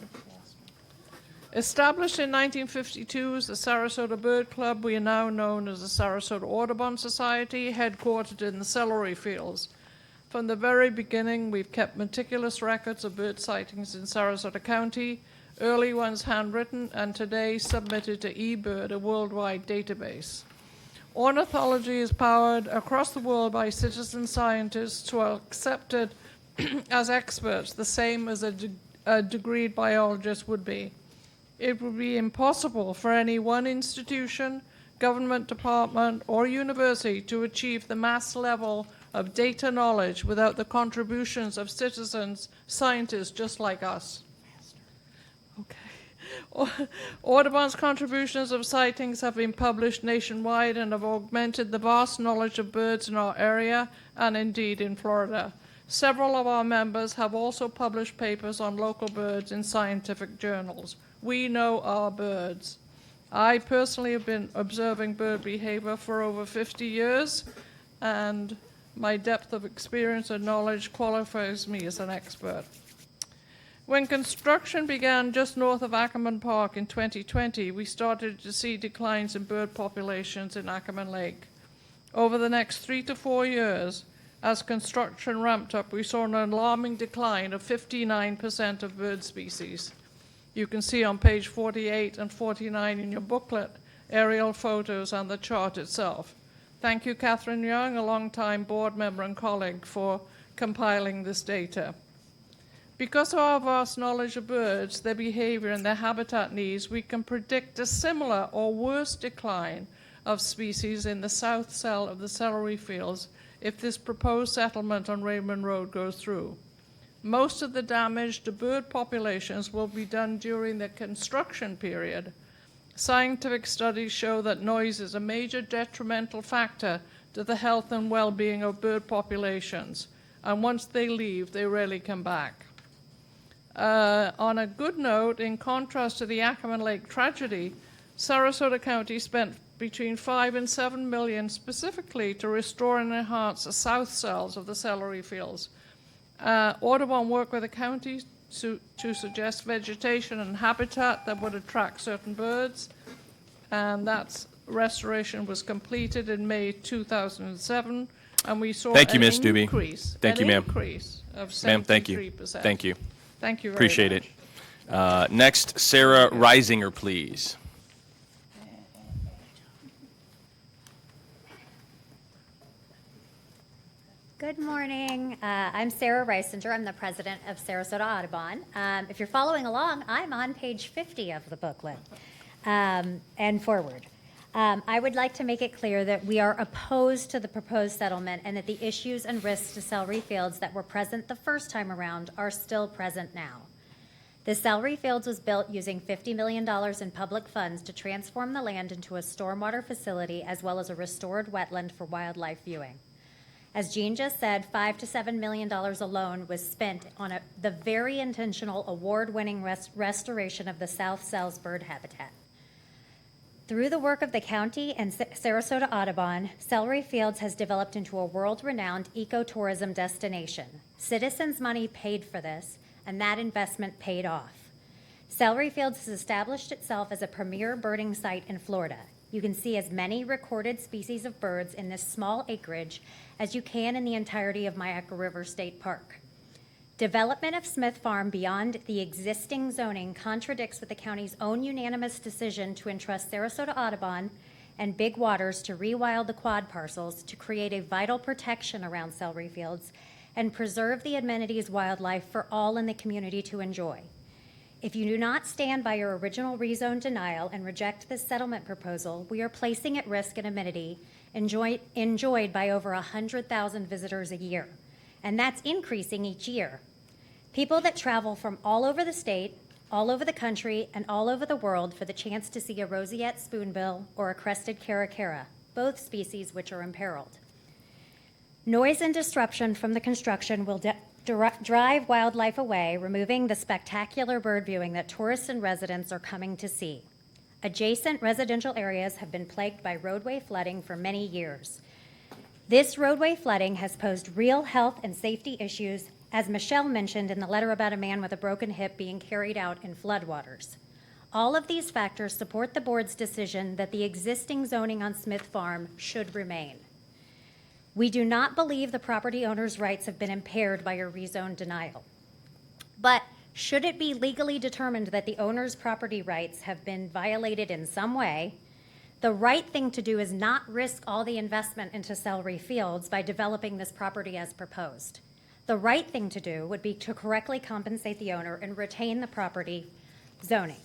Established in 1952 as the Sarasota Bird Club, we are now known as the Sarasota Audubon Society, headquartered in the Celery Fields. From the very beginning, we've kept meticulous records of bird sightings in Sarasota County, early ones handwritten, and today submitted to eBird, a worldwide database. Ornithology is powered across the world by citizen scientists who are accepted as experts, the same as a degreed biologist would be. It would be impossible for any one institution, government department, or university to achieve the mass level of data knowledge without the contributions of citizens, scientists just like us. Audubon's contributions of sightings have been published nationwide and have augmented the vast knowledge of birds in our area and indeed in Florida. Several of our members have also published papers on local birds in scientific journals. We know our birds. I personally have been observing bird behavior for over 50 years, and my depth of experience and knowledge qualifies me as an expert. When construction began just north of Ackerman Park in 2020, we started to see declines in bird populations in Ackerman Lake. Over the next 3 to 4 years, as construction ramped up, we saw an alarming decline of 59% of bird species. You can see on page 48 and 49 in your booklet aerial photos and the chart itself. Thank you, Catherine Young, a longtime board member and colleague, for compiling this data. Because of our vast knowledge of birds, their behavior, and their habitat needs, we can predict a similar or worse decline of species in the south cell of the Celery Fields if this proposed settlement on Raymond Road goes through. Most of the damage to bird populations will be done during the construction period. Scientific studies show that noise is a major detrimental factor to the health and well-being of bird populations, and once they leave, they rarely come back. On a good note, in contrast to the Ackerman Lake tragedy, Sarasota County spent between $5 and $7 million specifically to restore and enhance the south cells of the Celery Fields. Audubon worked with the county to suggest vegetation and habitat that would attract certain birds, and that restoration was completed in May 2007, and we saw Thank you, an Ms. Doobie. increase, Thank you, ma'am. increase of 73%. Ma'am, thank you. Thank you. Thank you very Appreciate much. it. Next, Sarah Reisinger, please. Good morning. I'm Sarah Reisinger. I'm the president of Sarasota Audubon. If you're following along, I'm on page 50 of the booklet and forward. I would like to make it clear that we are opposed to the proposed settlement and that the issues and risks to Celery Fields that were present the first time around are still present now. The Celery Fields was built using $50 million in public funds to transform the land into a stormwater facility as well as a restored wetland for wildlife viewing. As Jean just said, $5 to $7 million alone was spent on the very intentional award-winning restoration of the South Cells bird habitat. Through the work of the county and Sarasota Audubon, Celery Fields has developed into a world-renowned ecotourism destination. Citizens' money paid for this, and that investment paid off. Celery Fields has established itself as a premier birding site in Florida. You can see as many recorded species of birds in this small acreage as you can in the entirety of Myakka River State Park. Development of Smith Farm beyond the existing zoning contradicts with the county's own unanimous decision to entrust Sarasota Audubon and Big Waters to rewild the quad parcels to create a vital protection around Celery Fields and preserve the amenities wildlife for all in the community to enjoy. If you do not stand by your original rezone denial and reject this settlement proposal, we are placing at risk an amenity enjoyed by over 100,000 visitors a year, and that's increasing each year. People that travel from all over the state, all over the country, and all over the world for the chance to see a roseate spoonbill or a crested caracara, both species which are imperiled. Noise and disruption from the construction will drive wildlife away, removing the spectacular bird viewing that tourists and residents are coming to see. Adjacent residential areas have been plagued by roadway flooding for many years. This roadway flooding has posed real health and safety issues, as Michelle mentioned in the letter about a man with a broken hip being carried out in floodwaters. All of these factors support the board's decision that the existing zoning on Smith Farm should remain. We do not believe the property owner's rights have been impaired by a rezone denial. But should it be legally determined that the owner's property rights have been violated in some way, the right thing to do is not risk all the investment into Celery Fields by developing this property as proposed. The right thing to do would be to correctly compensate the owner and retain the property zoning.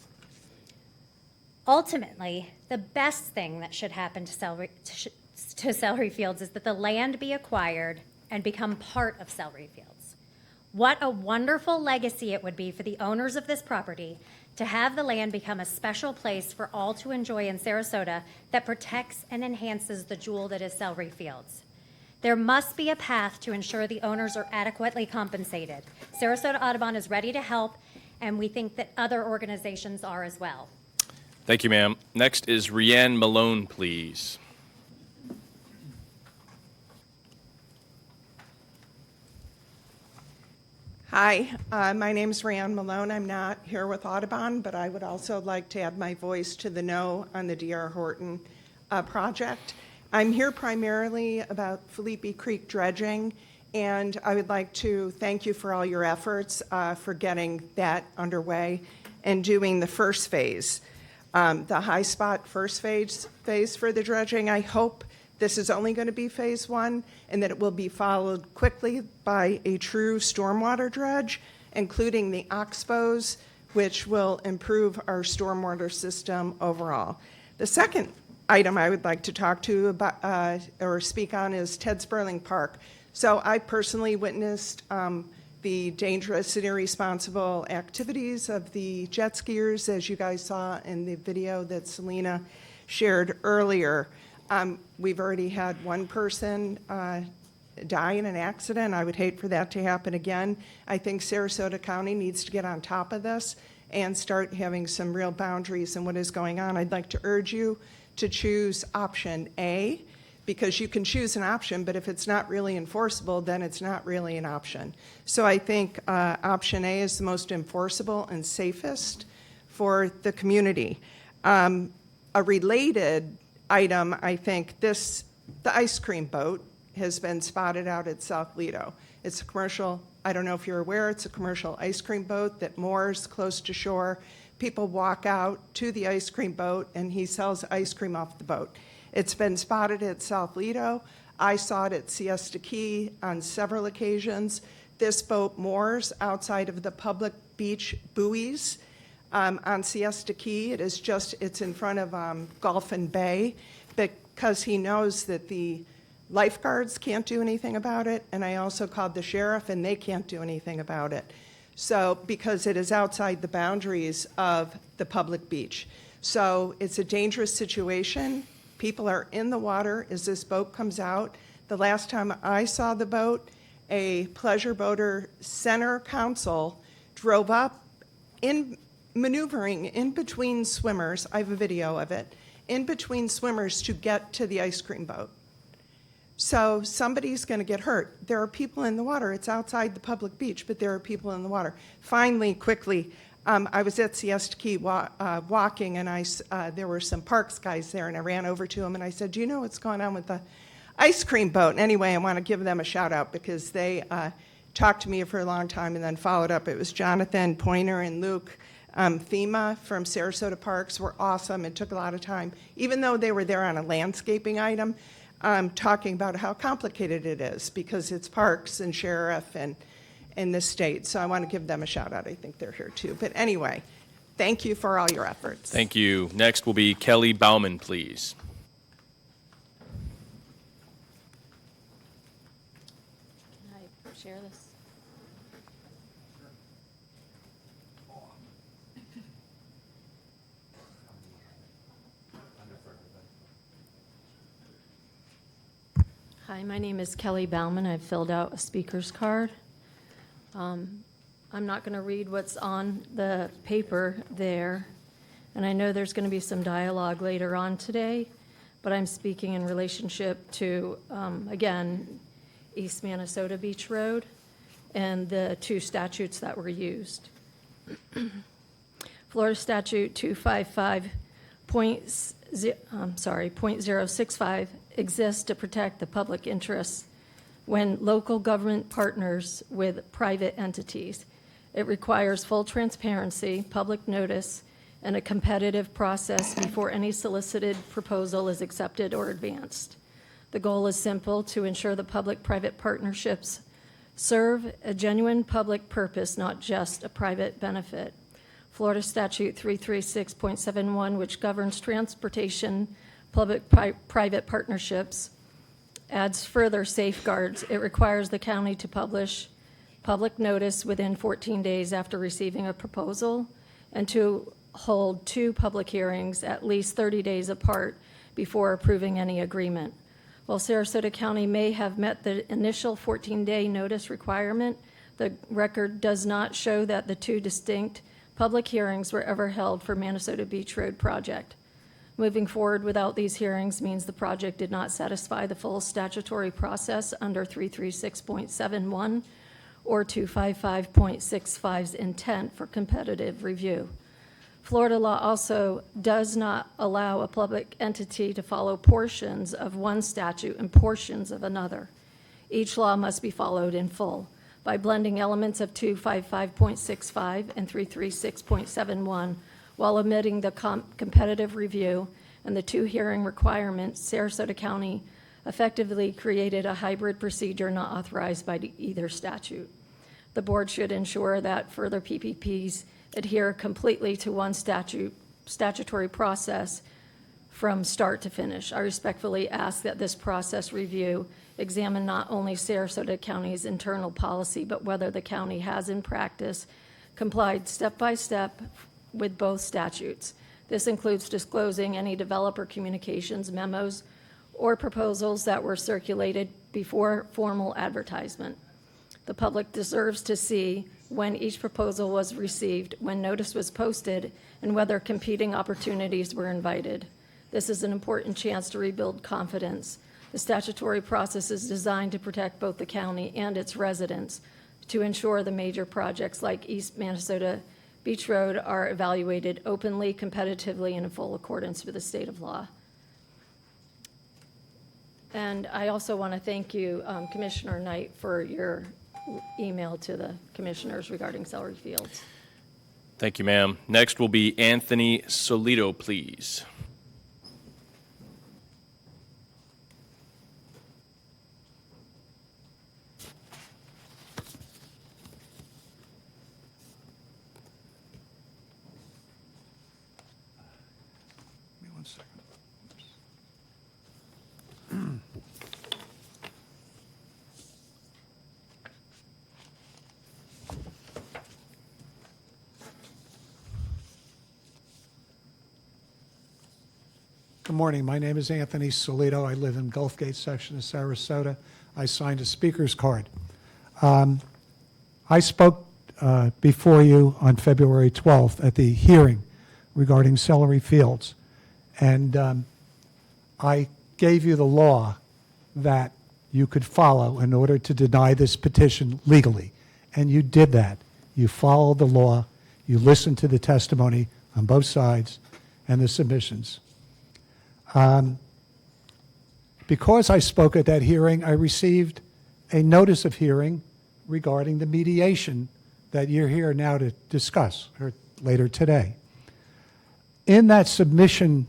Ultimately, the best thing that should happen to Celery Fields is that the land be acquired and become part of Celery Fields. What a wonderful legacy it would be for the owners of this property to have the land become a special place for all to enjoy in Sarasota that protects and enhances the jewel that is Celery Fields. There must be a path to ensure the owners are adequately compensated. Sarasota Audubon is ready to help, and we think that other organizations are as well. Thank you, ma'am. Next is Rianne Malone, please. Hi, my name is Rianne Malone. I'm not here with Audubon, but I would also like to add my voice to the no on the D.R. Horton project. I'm here primarily about Felipe Creek dredging, and I would like to thank you for all your efforts for getting that underway and doing the first phase. The high spot first phase for the dredging. I hope this is only going to be phase one and that it will be followed quickly by a true stormwater dredge, including the oxbows, which will improve our stormwater system overall. The second item I would like to talk to about or speak on is Ted Sperling Park. So I personally witnessed the dangerous and irresponsible activities of the jet skiers, as you guys saw in the video that Selena shared earlier. We've already had one person die in an accident. I would hate for that to happen again. I think Sarasota County needs to get on top of this and start having some real boundaries in what is going on. I'd like to urge you to choose option A, because you can choose an option, but if it's not really enforceable, then it's not really an option. So I think option A is the most enforceable and safest for the community. A related item, I think the ice cream boat has been spotted out at South Lido. It's a commercial, I don't know if you're aware, it's a commercial ice cream boat that moors close to shore. People walk out to the ice cream boat and he sells ice cream off the boat. It's been spotted at South Lido. I saw it at Siesta Key on several occasions. This boat moors outside of the public beach buoys on Siesta Key. It's in front of Dolphin Bay, because he knows that the lifeguards can't do anything about it, and I also called the sheriff and they can't do anything about it. So, because it is outside the boundaries of the public beach. So it's a dangerous situation. People are in the water as this boat comes out. The last time I saw the boat, a pleasure boater center council drove up maneuvering in between swimmers. I have a video of it, in between swimmers to get to the ice cream boat. So somebody's going to get hurt. There are people in the water. It's outside the public beach, but there are people in the water. Finally, quickly, I was at Siesta Key walking, and there were some parks guys there, and I ran over to them, and I said, do you know what's going on with the ice cream boat? And anyway, I want to give them a shout out because they talked to me for a long time and then followed up. It was Jonathan Pointer and Luke Thema from Sarasota Parks were awesome. It took a lot of time, even though they were there on a landscaping item, talking about how complicated it is because it's parks and sheriff and in the state. So I want to give them a shout out. I think they're here too. But anyway, thank you for all your efforts. Thank you. Next will be Kelly Bauman, please. Can I share this? Hi, my name is Kelly Bauman. I've filled out a speaker's card. I'm not going to read what's on the paper there, and I know there's going to be some dialogue later on today, but I'm speaking in relationship to, again, East Minnesota Beach Road and the two statutes that were used. Florida Statute 255.065 exists to protect the public interests when local government partners with private entities. It requires full transparency, public notice, and a competitive process before any solicited proposal is accepted or advanced. The goal is simple: to ensure the public-private partnerships serve a genuine public purpose, not just a private benefit. Florida Statute 336.71, which governs transportation public-private partnerships, adds further safeguards. It requires the county to publish public notice within 14 days after receiving a proposal and to hold 2 public hearings at least 30 days apart before approving any agreement. While Sarasota County may have met the initial 14-day notice requirement, the record does not show that the 2 distinct public hearings were ever held for Minnesota Beach Road project. Moving forward without these hearings means the project did not satisfy the full statutory process under 336.71 or 255.65's intent for competitive review. Florida law also does not allow a public entity to follow portions of one statute and portions of another. Each law must be followed in full. By blending elements of 255.65 and 336.71 while omitting the competitive review and the 2 hearing requirements, Sarasota County effectively created a hybrid procedure not authorized by either statute. The board should ensure that further PPPs adhere completely to one statutory process from start to finish. I respectfully ask that this process review examine not only Sarasota County's internal policy, but whether the county has in practice complied step by step with both statutes. This includes disclosing any developer communications, memos, or proposals that were circulated before formal advertisement. The public deserves to see when each proposal was received, when notice was posted, and whether competing opportunities were invited. This is an important chance to rebuild confidence. The statutory process is designed to protect both the county and its residents, to ensure the major projects like East Minnesota Beach Road are evaluated openly, competitively, and in full accordance with the state of law. And I also want to thank you, Commissioner Knight, for your email to the commissioners regarding Celery Fields. Thank you, ma'am. Next will be Anthony Solito, please. Give me 1 second. Good morning. My name is Anthony Solito. I live in Gulf Gate section of Sarasota. I signed a speaker's card. I spoke before you on February 12th at the hearing regarding Celery Fields, and I gave you the law that you could follow in order to deny this petition legally, and you did that. You followed the law. You listened to the testimony on both sides and the submissions. Because I spoke at that hearing, I received a notice of hearing regarding the mediation that you're here now to discuss, or later today. In that submission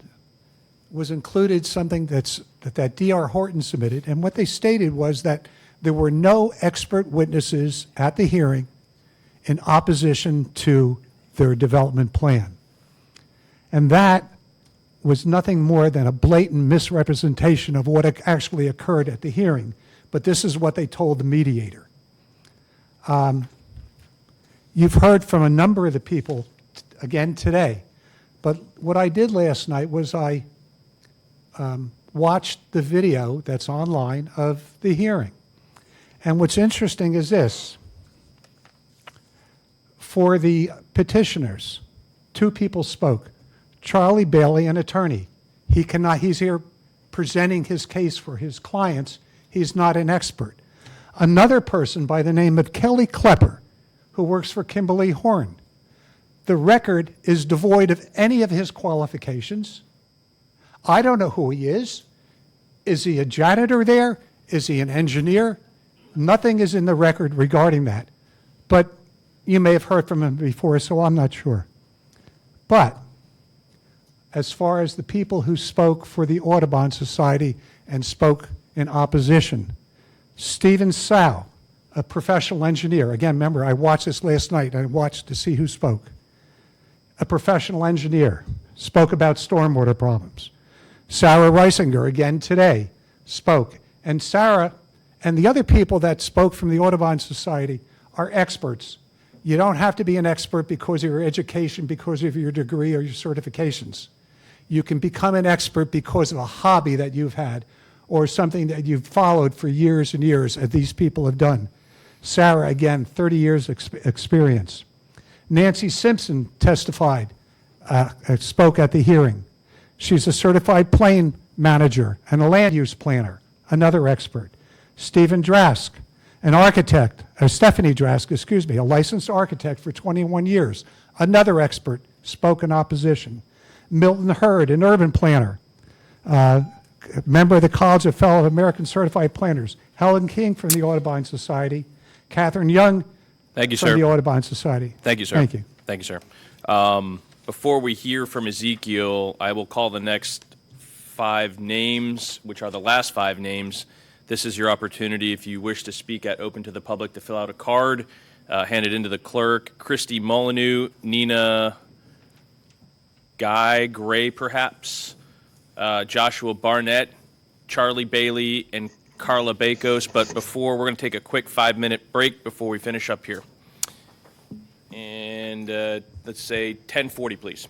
was included something that D.R. Horton submitted, and what they stated was that there were no expert witnesses at the hearing in opposition to their development plan. And that was nothing more than a blatant misrepresentation of what actually occurred at the hearing. But this is what they told the mediator. You've heard from a number of the people again today. But what I did last night was I watched the video that's online of the hearing. And what's interesting is this. For the petitioners, two people spoke. Charlie Bailey, an attorney. He's here presenting his case for his clients. He's not an expert. Another person by the name of Kelly Klepper, who works for Kimberly Horn. The record is devoid of any of his qualifications. I don't know who he is. Is he a janitor there? Is he an engineer? Nothing is in the record regarding that. But you may have heard from him before, so I'm not sure. But as far as the people who spoke for the Audubon Society and spoke in opposition, Stephen Sow, a professional engineer. Again, remember, I watched this last night. I watched to see who spoke. A professional engineer spoke about stormwater problems. Sarah Reisinger, again today, spoke. And Sarah and the other people that spoke from the Audubon Society are experts. You don't have to be an expert because of your education, because of your degree or your certifications. You can become an expert because of a hobby that you've had or something that you've followed for years and years, as these people have done. Sarah, again, 30 years experience. Nancy Simpson testified, spoke at the hearing. She's a certified plane manager and a land use planner, another expert. Stephen Drask, an architect, Stephanie Drask, excuse me, a licensed architect for 21 years, another expert, spoke in opposition. Milton Hurd, an urban planner, member of the College of Fellow American Certified Planners. Helen King from the Audubon Society. Catherine Young Thank you, from sir. the Audubon Society. Thank you, sir. Thank you. Thank you, sir. Before we hear from Ezekiel, I will call the next 5 names, which are the last 5 names. This is your opportunity, if you wish to speak at Open to the Public, to fill out a card, hand it in to the clerk. Christy Molyneux, Nina Guy Gray, perhaps, Joshua Barnett, Charlie Bailey, and Carla Bakos. But before, we're going to take a quick 5-minute break before we finish up here. And let's say 10:40, please.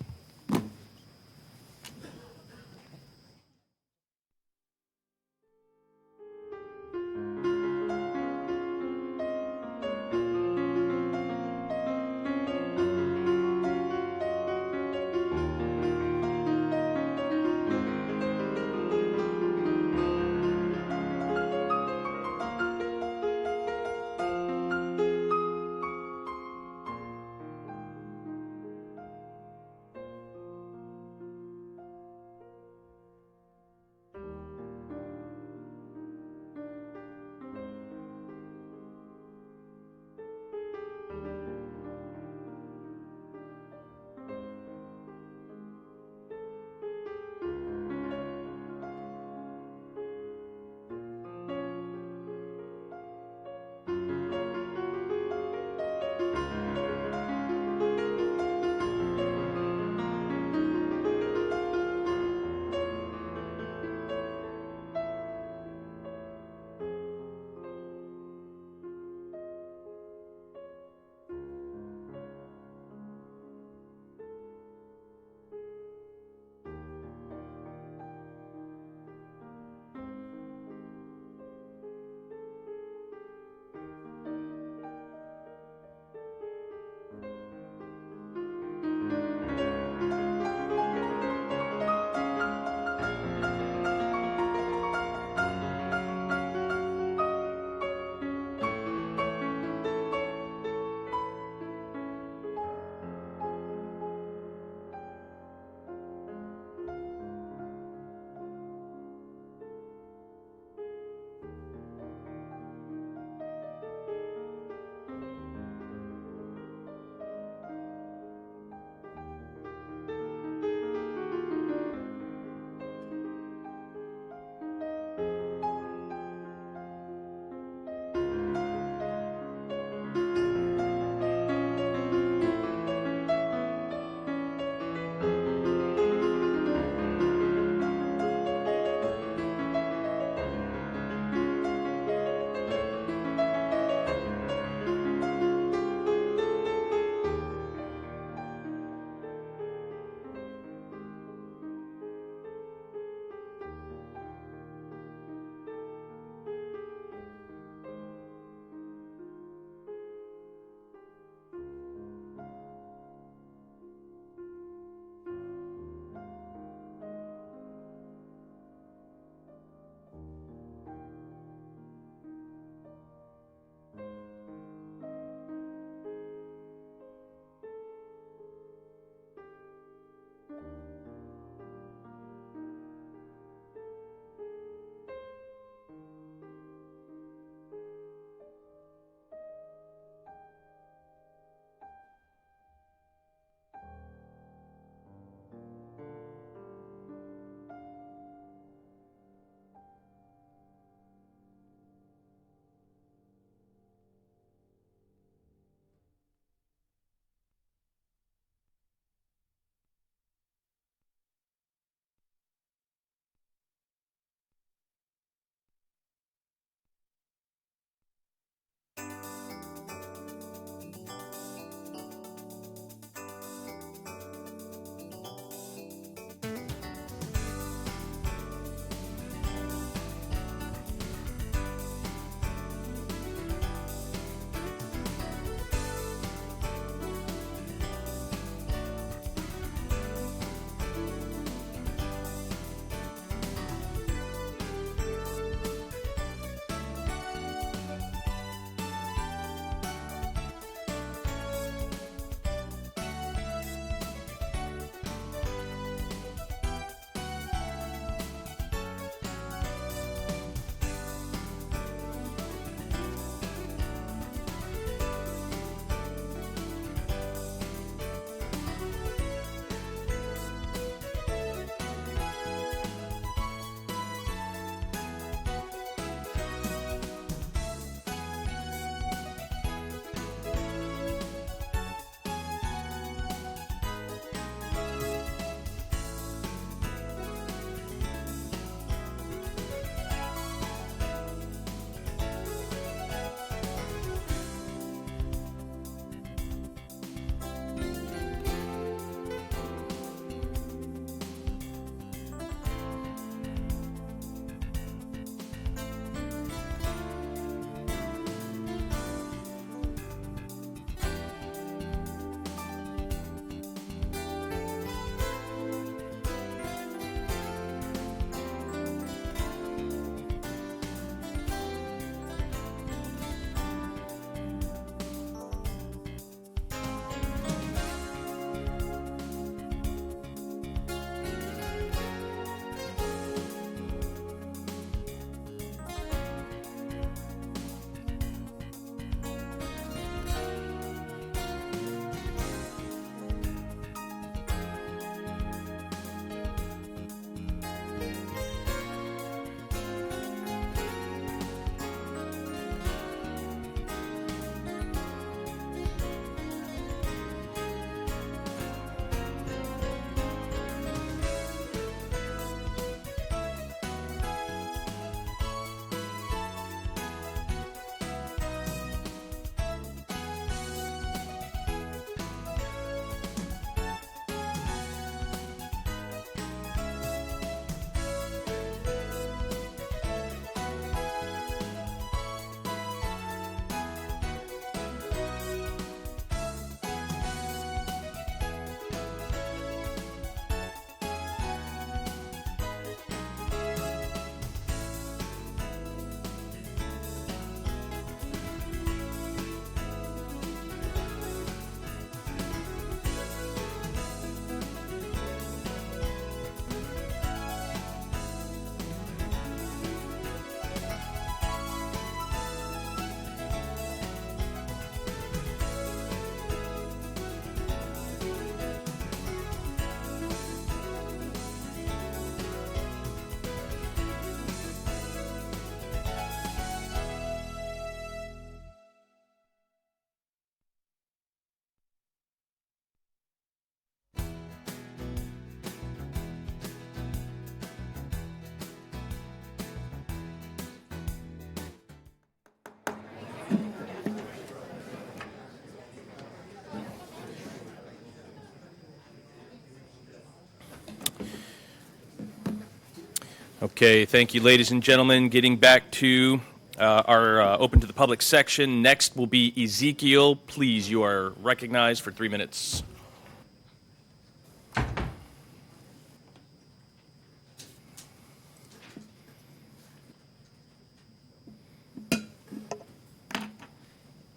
Okay, thank you, ladies and gentlemen. Getting back to our open to the public section. Next will be Ezekiel. Please, you are recognized for 3 minutes.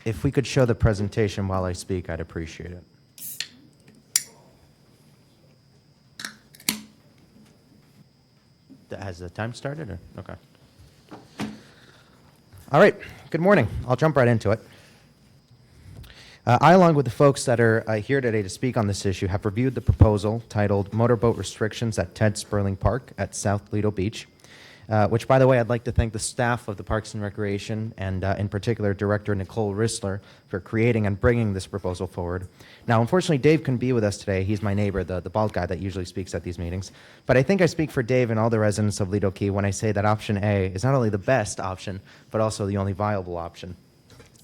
If we could show the presentation while I speak, I'd appreciate it. Has the time started? Or? Okay. All right. Good morning. I'll jump right into it. I, along with the folks that are here today to speak on this issue, have reviewed the proposal titled Motorboat Restrictions at Ted Sperling Park at South Lido Beach, which, by the way, I'd like to thank the staff of the Parks and Recreation and, in particular, Director Nicole Rissler for creating and bringing this proposal forward. Now, unfortunately, Dave couldn't be with us today. He's my neighbor, the bald guy that usually speaks at these meetings. But I think I speak for Dave and all the residents of Lido Key when I say that option A is not only the best option, but also the only viable option.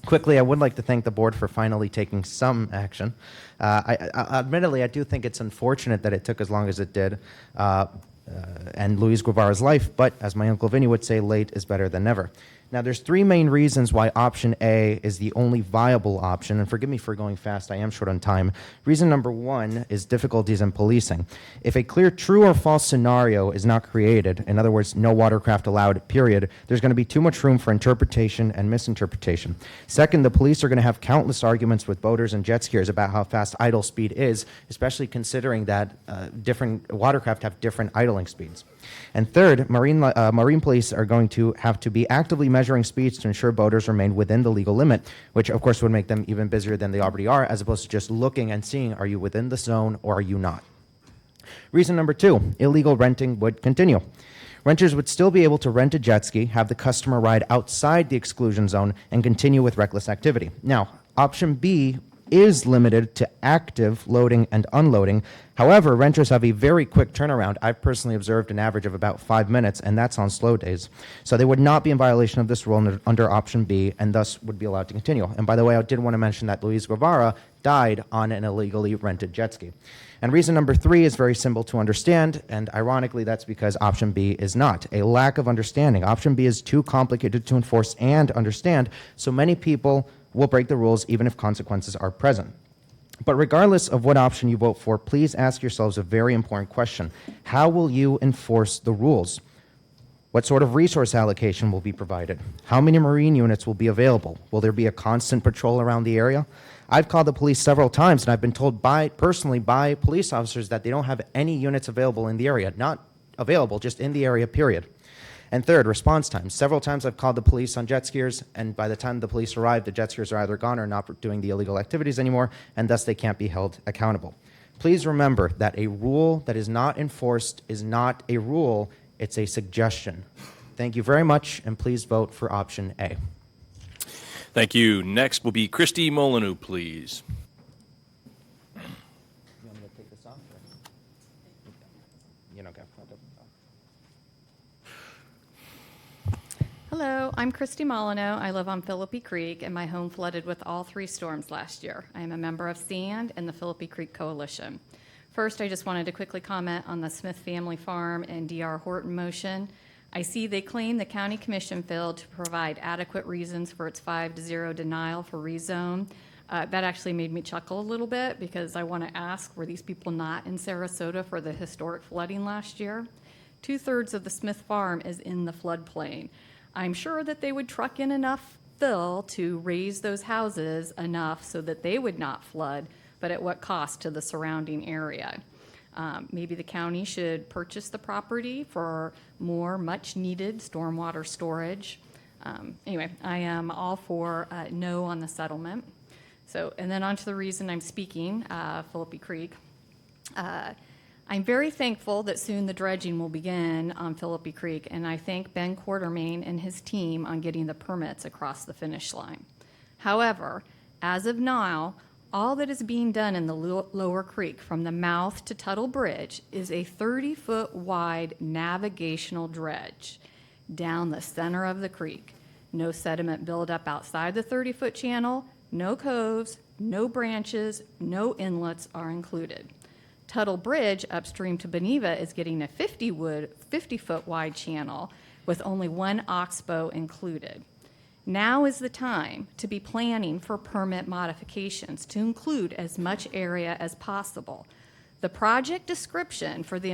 Quickly, I would like to thank the board for finally taking some action. Admittedly, I do think it's unfortunate that it took as long as it did, and Luis Guevara's life, but as my Uncle Vinny would say, late is better than never. Now, there's three main reasons why option A is the only viable option, and forgive me for going fast, I am short on time. Reason number one is difficulties in policing. If a clear true or false scenario is not created, in other words, no watercraft allowed, period, there's going to be too much room for interpretation and misinterpretation. Second, the police are going to have countless arguments with boaters and jet skiers about how fast idle speed is, especially considering that different watercraft have different idling speeds. And third, marine police are going to have to be actively measuring speeds to ensure boaters remain within the legal limit, which of course would make them even busier than they already are, as opposed to just looking and seeing, are you within the zone or are you not? Reason number two, illegal renting would continue. Renters would still be able to rent a jet ski, have the customer ride outside the exclusion zone, and continue with reckless activity. Now, option B is limited to active loading and unloading. However, renters have a very quick turnaround. I've personally observed an average of about 5 minutes, and that's on slow days. So they would not be in violation of this rule under option B, and thus would be allowed to continue. And by the way, I did want to mention that Luis Guevara died on an illegally rented jet ski. And reason number three is very simple to understand, and ironically, that's because option B is not. A lack of understanding. Option B is too complicated to enforce and understand, so many people will break the rules even if consequences are present. But regardless of what option you vote for, please ask yourselves a very important question. How will you enforce the rules? What sort of resource allocation will be provided? How many marine units will be available? Will there be a constant patrol around the area? I've called the police several times, and I've been told personally by police officers that they don't have any units available in the area. Not available, just in the area, period. And third, response time. Several times I've called the police on jet skiers, and by the time the police arrive, the jet skiers are either gone or not doing the illegal activities anymore, and thus they can't be held accountable. Please remember that a rule that is not enforced is not a rule, it's a suggestion. Thank you very much, and please vote for option A. Thank you. Next will be Christy Molyneux, please. You want me to take this off? You know, okay. Hello, I'm Christy Molyneux. I live on Philippi Creek, and my home flooded with all 3 storms last year. I am a member of SAND and the Philippi Creek Coalition. First, I just wanted to quickly comment on the Smith Family Farm and D.R. Horton motion. I see they claim the County Commission failed to provide adequate reasons for its 5-0 denial for rezone. That actually made me chuckle a little bit because I want to ask, were these people not in Sarasota for the historic flooding last year? 2/3 of the Smith Farm is in the floodplain. I'm sure that they would truck in enough fill to raise those houses enough so that they would not flood, but at what cost to the surrounding area? Maybe the county should purchase the property for more much-needed stormwater storage. Anyway, I am all for no on the settlement. So, and then on to the reason I'm speaking, Philippi Creek. I'm very thankful that soon the dredging will begin on Philippi Creek, and I thank Ben Quartermain and his team on getting the permits across the finish line. However, as of now, all that is being done in the lower creek from the mouth to Tuttle Bridge is a 30-foot wide navigational dredge down the center of the creek. No sediment buildup outside the 30-foot channel, no coves, no branches, no inlets are included. Tuttle Bridge upstream to Beneva is getting a 50-foot wide channel with only one oxbow included. Now is the time to be planning for permit modifications to include as much area as possible. The project description for the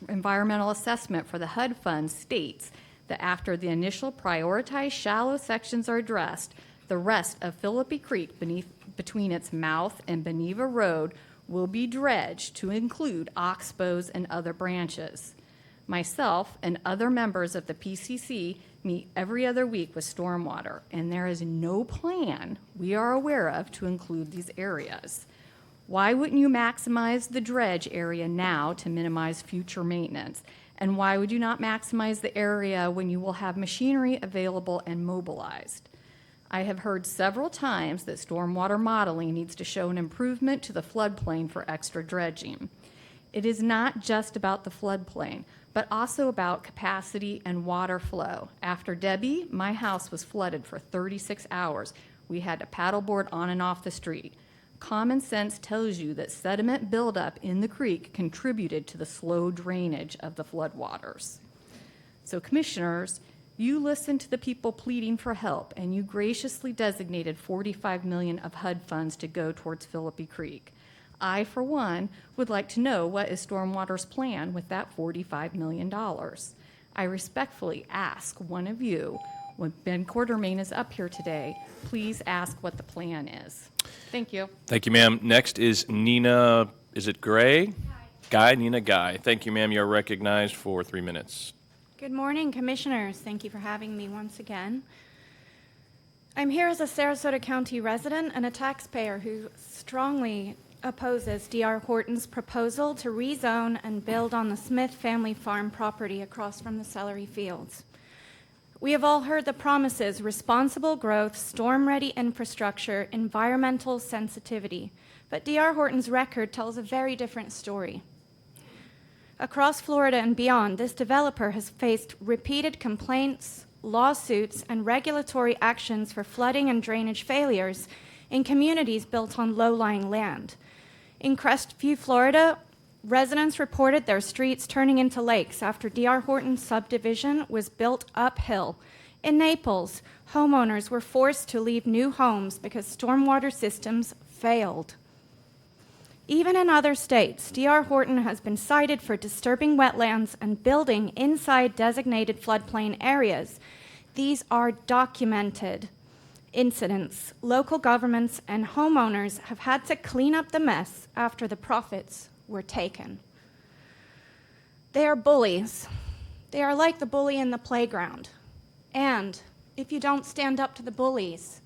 environmental assessment for the HUD fund states that after the initial prioritized shallow sections are addressed, the rest of Philippi Creek between its mouth and Beneva Road will be dredged to include oxbows and other branches. Myself and other members of the PCC meet every other week with stormwater, and there is no plan we are aware of to include these areas. Why wouldn't you maximize the dredge area now to minimize future maintenance? And why would you not maximize the area when you will have machinery available and mobilized? I have heard several times that stormwater modeling needs to show an improvement to the floodplain for extra dredging. It is not just about the floodplain, but also about capacity and water flow. After Debbie, my house was flooded for 36 hours. We had to paddleboard on and off the street. Common sense tells you that sediment buildup in the creek contributed to the slow drainage of the floodwaters. So, commissioners, you listened to the people pleading for help, and you graciously designated $45 million of HUD funds to go towards Philippi Creek. I, for one, would like to know what is Stormwater's plan with that $45 million. I respectfully ask one of you, when Ben Quartermain is up here today, please ask what the plan is. Thank you. Thank you, ma'am. Next is Nina, is it Gray? Guy, Nina Guy. Thank you, ma'am. You're recognized for 3 minutes. Good morning, Commissioners. Thank you for having me once again. I'm here as a Sarasota County resident and a taxpayer who strongly opposes D.R. Horton's proposal to rezone and build on the Smith family farm property across from the celery fields. We have all heard the promises: responsible growth, storm-ready infrastructure, environmental sensitivity. But D.R. Horton's record tells a very different story. Across Florida and beyond, this developer has faced repeated complaints, lawsuits, and regulatory actions for flooding and drainage failures in communities built on low-lying land. In Crestview, Florida, residents reported their streets turning into lakes after D.R. Horton's subdivision was built uphill. In Naples, homeowners were forced to leave new homes because stormwater systems failed. Even in other states, D.R. Horton has been cited for disturbing wetlands and building inside designated floodplain areas. These are documented incidents. Local governments and homeowners have had to clean up the mess after the profits were taken. They are bullies. They are like the bully in the playground. And if you don't stand up to the bullies,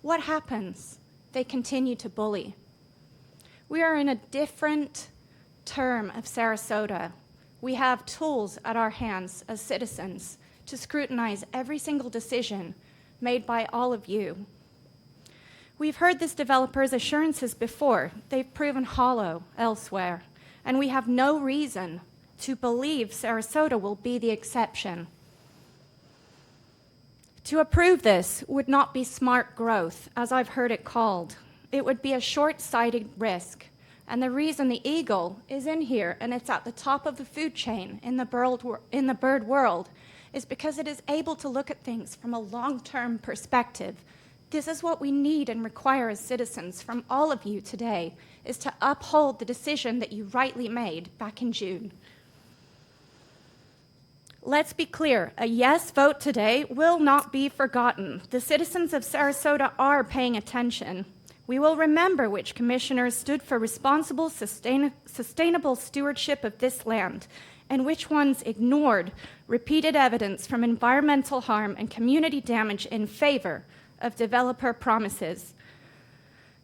what happens? They continue to bully. We are in a different term of Sarasota. We have tools at our hands as citizens to scrutinize every single decision made by all of you. We've heard this developer's assurances before. They've proven hollow elsewhere, and we have no reason to believe Sarasota will be the exception. To approve this would not be smart growth, as I've heard it called. It would be a short-sighted risk. And the reason the eagle is in here and it's at the top of the food chain in the bird world is because it is able to look at things from a long-term perspective. This is what we need and require as citizens from all of you today, is to uphold the decision that you rightly made back in June. Let's be clear, a yes vote today will not be forgotten. The citizens of Sarasota are paying attention. We will remember which commissioners stood for responsible, sustainable stewardship of this land, and which ones ignored repeated evidence from environmental harm and community damage in favor of developer promises.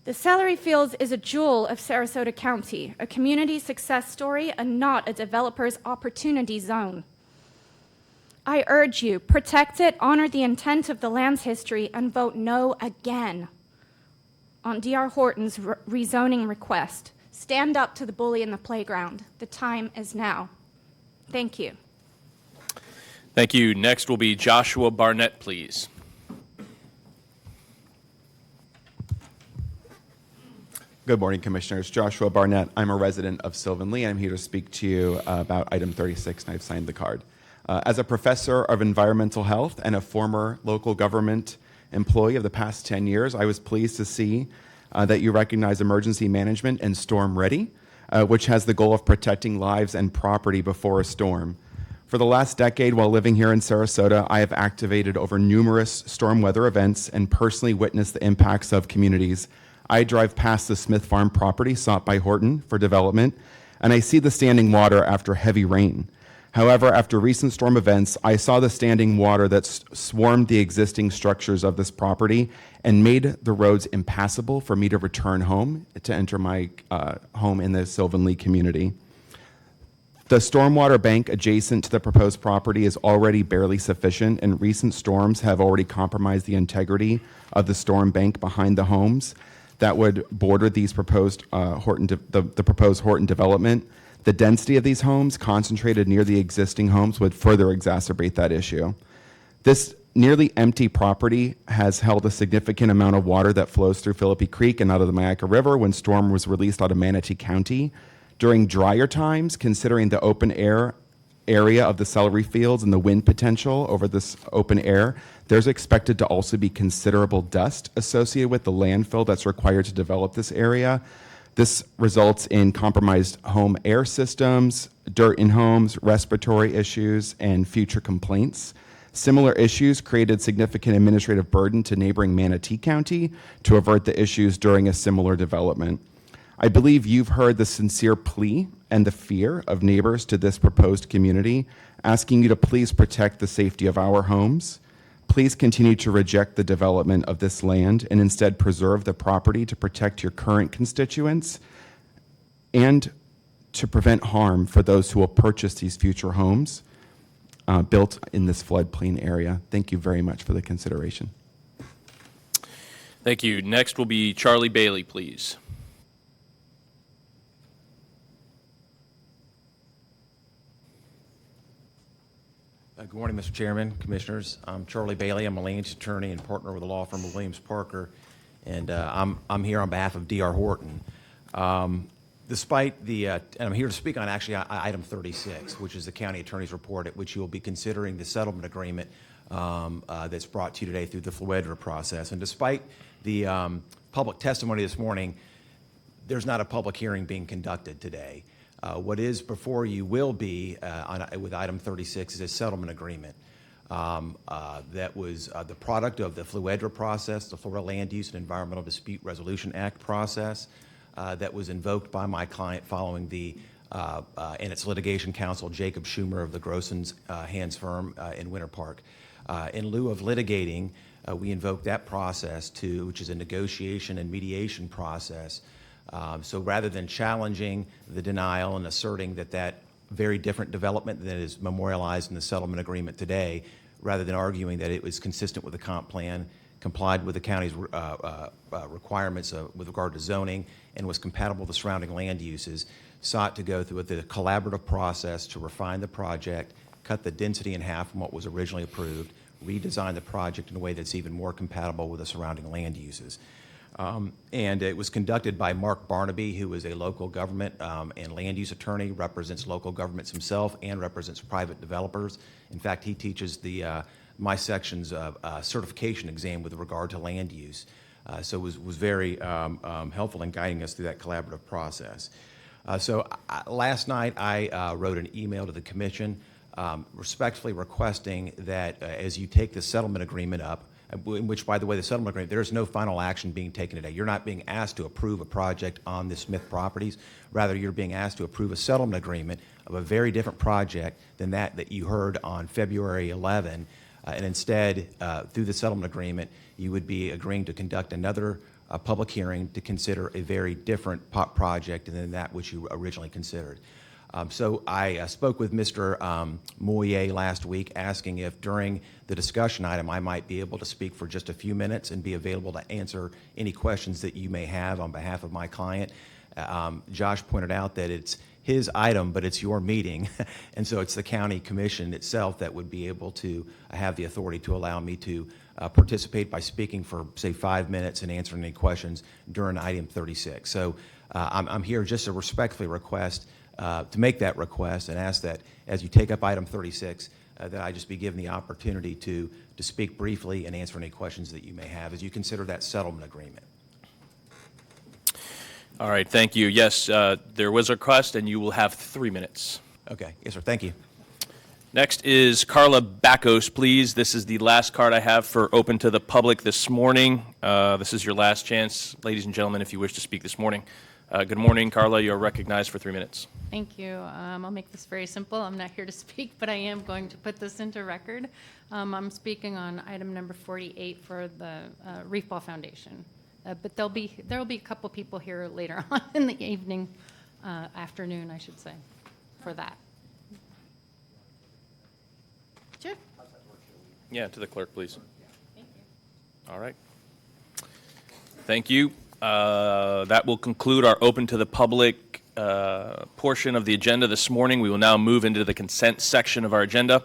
The Celery Fields is a jewel of Sarasota County, a community success story and not a developer's opportunity zone. I urge you, protect it, honor the intent of the land's history, and vote no again on D.R. Horton's rezoning request. Stand up to the bully in the playground. The time is now. Thank you. Thank you. Next will be Joshua Barnett, please. Good morning, Commissioners. Joshua Barnett. I'm a resident of Sylvan Lee. I'm here to speak to you about item 36, and I've signed the card. As a professor of environmental health and a former local government employee of the past 10 years, I was pleased to see that you recognize emergency management and Storm Ready, which has the goal of protecting lives and property before a storm. For the last decade, while living here in Sarasota, I have activated over numerous storm weather events and personally witnessed the impacts of communities. I drive past the Smith Farm property sought by Horton for development, and I see the standing water after heavy rain. However, after recent storm events, I saw the standing water that swarmed the existing structures of this property and made the roads impassable for me to return home, to enter my home in the Sylvan Lee community. The stormwater bank adjacent to the proposed property is already barely sufficient, and recent storms have already compromised the integrity of the storm bank behind the homes that would border these proposed the proposed Horton development. The density of these homes concentrated near the existing homes would further exacerbate that issue. This nearly empty property has held a significant amount of water that flows through Philippi Creek and out of the Myakka River when storm was released out of Manatee County. During drier times, considering the open air area of the celery fields and the wind potential over this open air, there's expected to also be considerable dust associated with the landfill that's required to develop this area. This results in compromised home air systems, dirt in homes, respiratory issues, and future complaints. Similar issues created significant administrative burden to neighboring Manatee County to avert the issues during a similar development. I believe you've heard the sincere plea and the fear of neighbors to this proposed community, asking you to please protect the safety of our homes. Please continue to reject the development of this land and instead preserve the property to protect your current constituents and to prevent harm for those who will purchase these future homes built in this floodplain area. Thank you very much for the consideration. Thank you. Next will be Charlie Bailey, please. Good morning, Mr. Chairman, Commissioners. I'm Charlie Bailey. I'm a land use attorney and partner with the law firm of Williams Parker, and I'm here on behalf of D.R. Horton. Despite the, and I'm here to speak on actually item 36, which is the county attorney's report at which you will be considering the settlement agreement that's brought to you today through the Fluidra process. And despite the public testimony this morning, there's not a public hearing being conducted today. What is before you will be, with item 36, is a settlement agreement that was the product of the Fluidra process, the Florida Land Use and Environmental Dispute Resolution Act process that was invoked by my client following the, and its litigation counsel, Jacob Schumer of the Grossens Hands firm in Winter Park. In lieu of litigating, we invoked that process which is a negotiation and mediation process. So rather than challenging the denial and asserting that very different development that is memorialized in the settlement agreement today, rather than arguing that it was consistent with the comp plan, complied with the county's requirements with regard to zoning, and was compatible with the surrounding land uses, sought to go through the collaborative process to refine the project, cut the density in half from what was originally approved, redesign the project in a way that's even more compatible with the surrounding land uses. And it was conducted by Mark Barnaby, who is a local government and land use attorney, represents local governments himself, and represents private developers. In fact, he teaches my section's certification exam with regard to land use. So it was very helpful in guiding us through that collaborative process. Last night, I wrote an email to the commission respectfully requesting that as you take the settlement agreement up, in which, by the way, the settlement agreement, there is no final action being taken today. You're not being asked to approve a project on the Smith properties. Rather, you're being asked to approve a settlement agreement of a very different project than that you heard on February 11. And instead, through the settlement agreement, you would be agreeing to conduct another public hearing to consider a very different project than that which you originally considered. So I spoke with Mr. Moyer last week, asking if during the discussion item I might be able to speak for just a few minutes and be available to answer any questions that you may have on behalf of my client. Josh pointed out that it's his item, but it's your meeting, and so it's the county commission itself that would be able to have the authority to allow me to participate by speaking for, say, 5 minutes and answering any questions during item 36. So I'm here just to respectfully request, to make that request and ask that as you take up item 36, that I just be given the opportunity to speak briefly and answer any questions that you may have as you consider that settlement agreement. All right, thank you. Yes, there was a request, and you will have 3 minutes. Okay. Yes, sir. Thank you. Next is Carla Backos, please. This is the last card I have for open to the public this morning. This is your last chance, ladies and gentlemen, if you wish to speak this morning. Good morning, Carla. You're recognized for 3 minutes. Thank you. I'll make this very simple. I'm not here to speak, but I am going to put this into record. I'm speaking on item number 48 for the Reef Ball Foundation. But there will be a couple people here later on in the evening, afternoon, I should say, for that. Sure. Yeah, to the clerk, please. Thank you. All right. Thank you. That will conclude our open to the public portion of the agenda this morning. We will now move into the consent section of our agenda.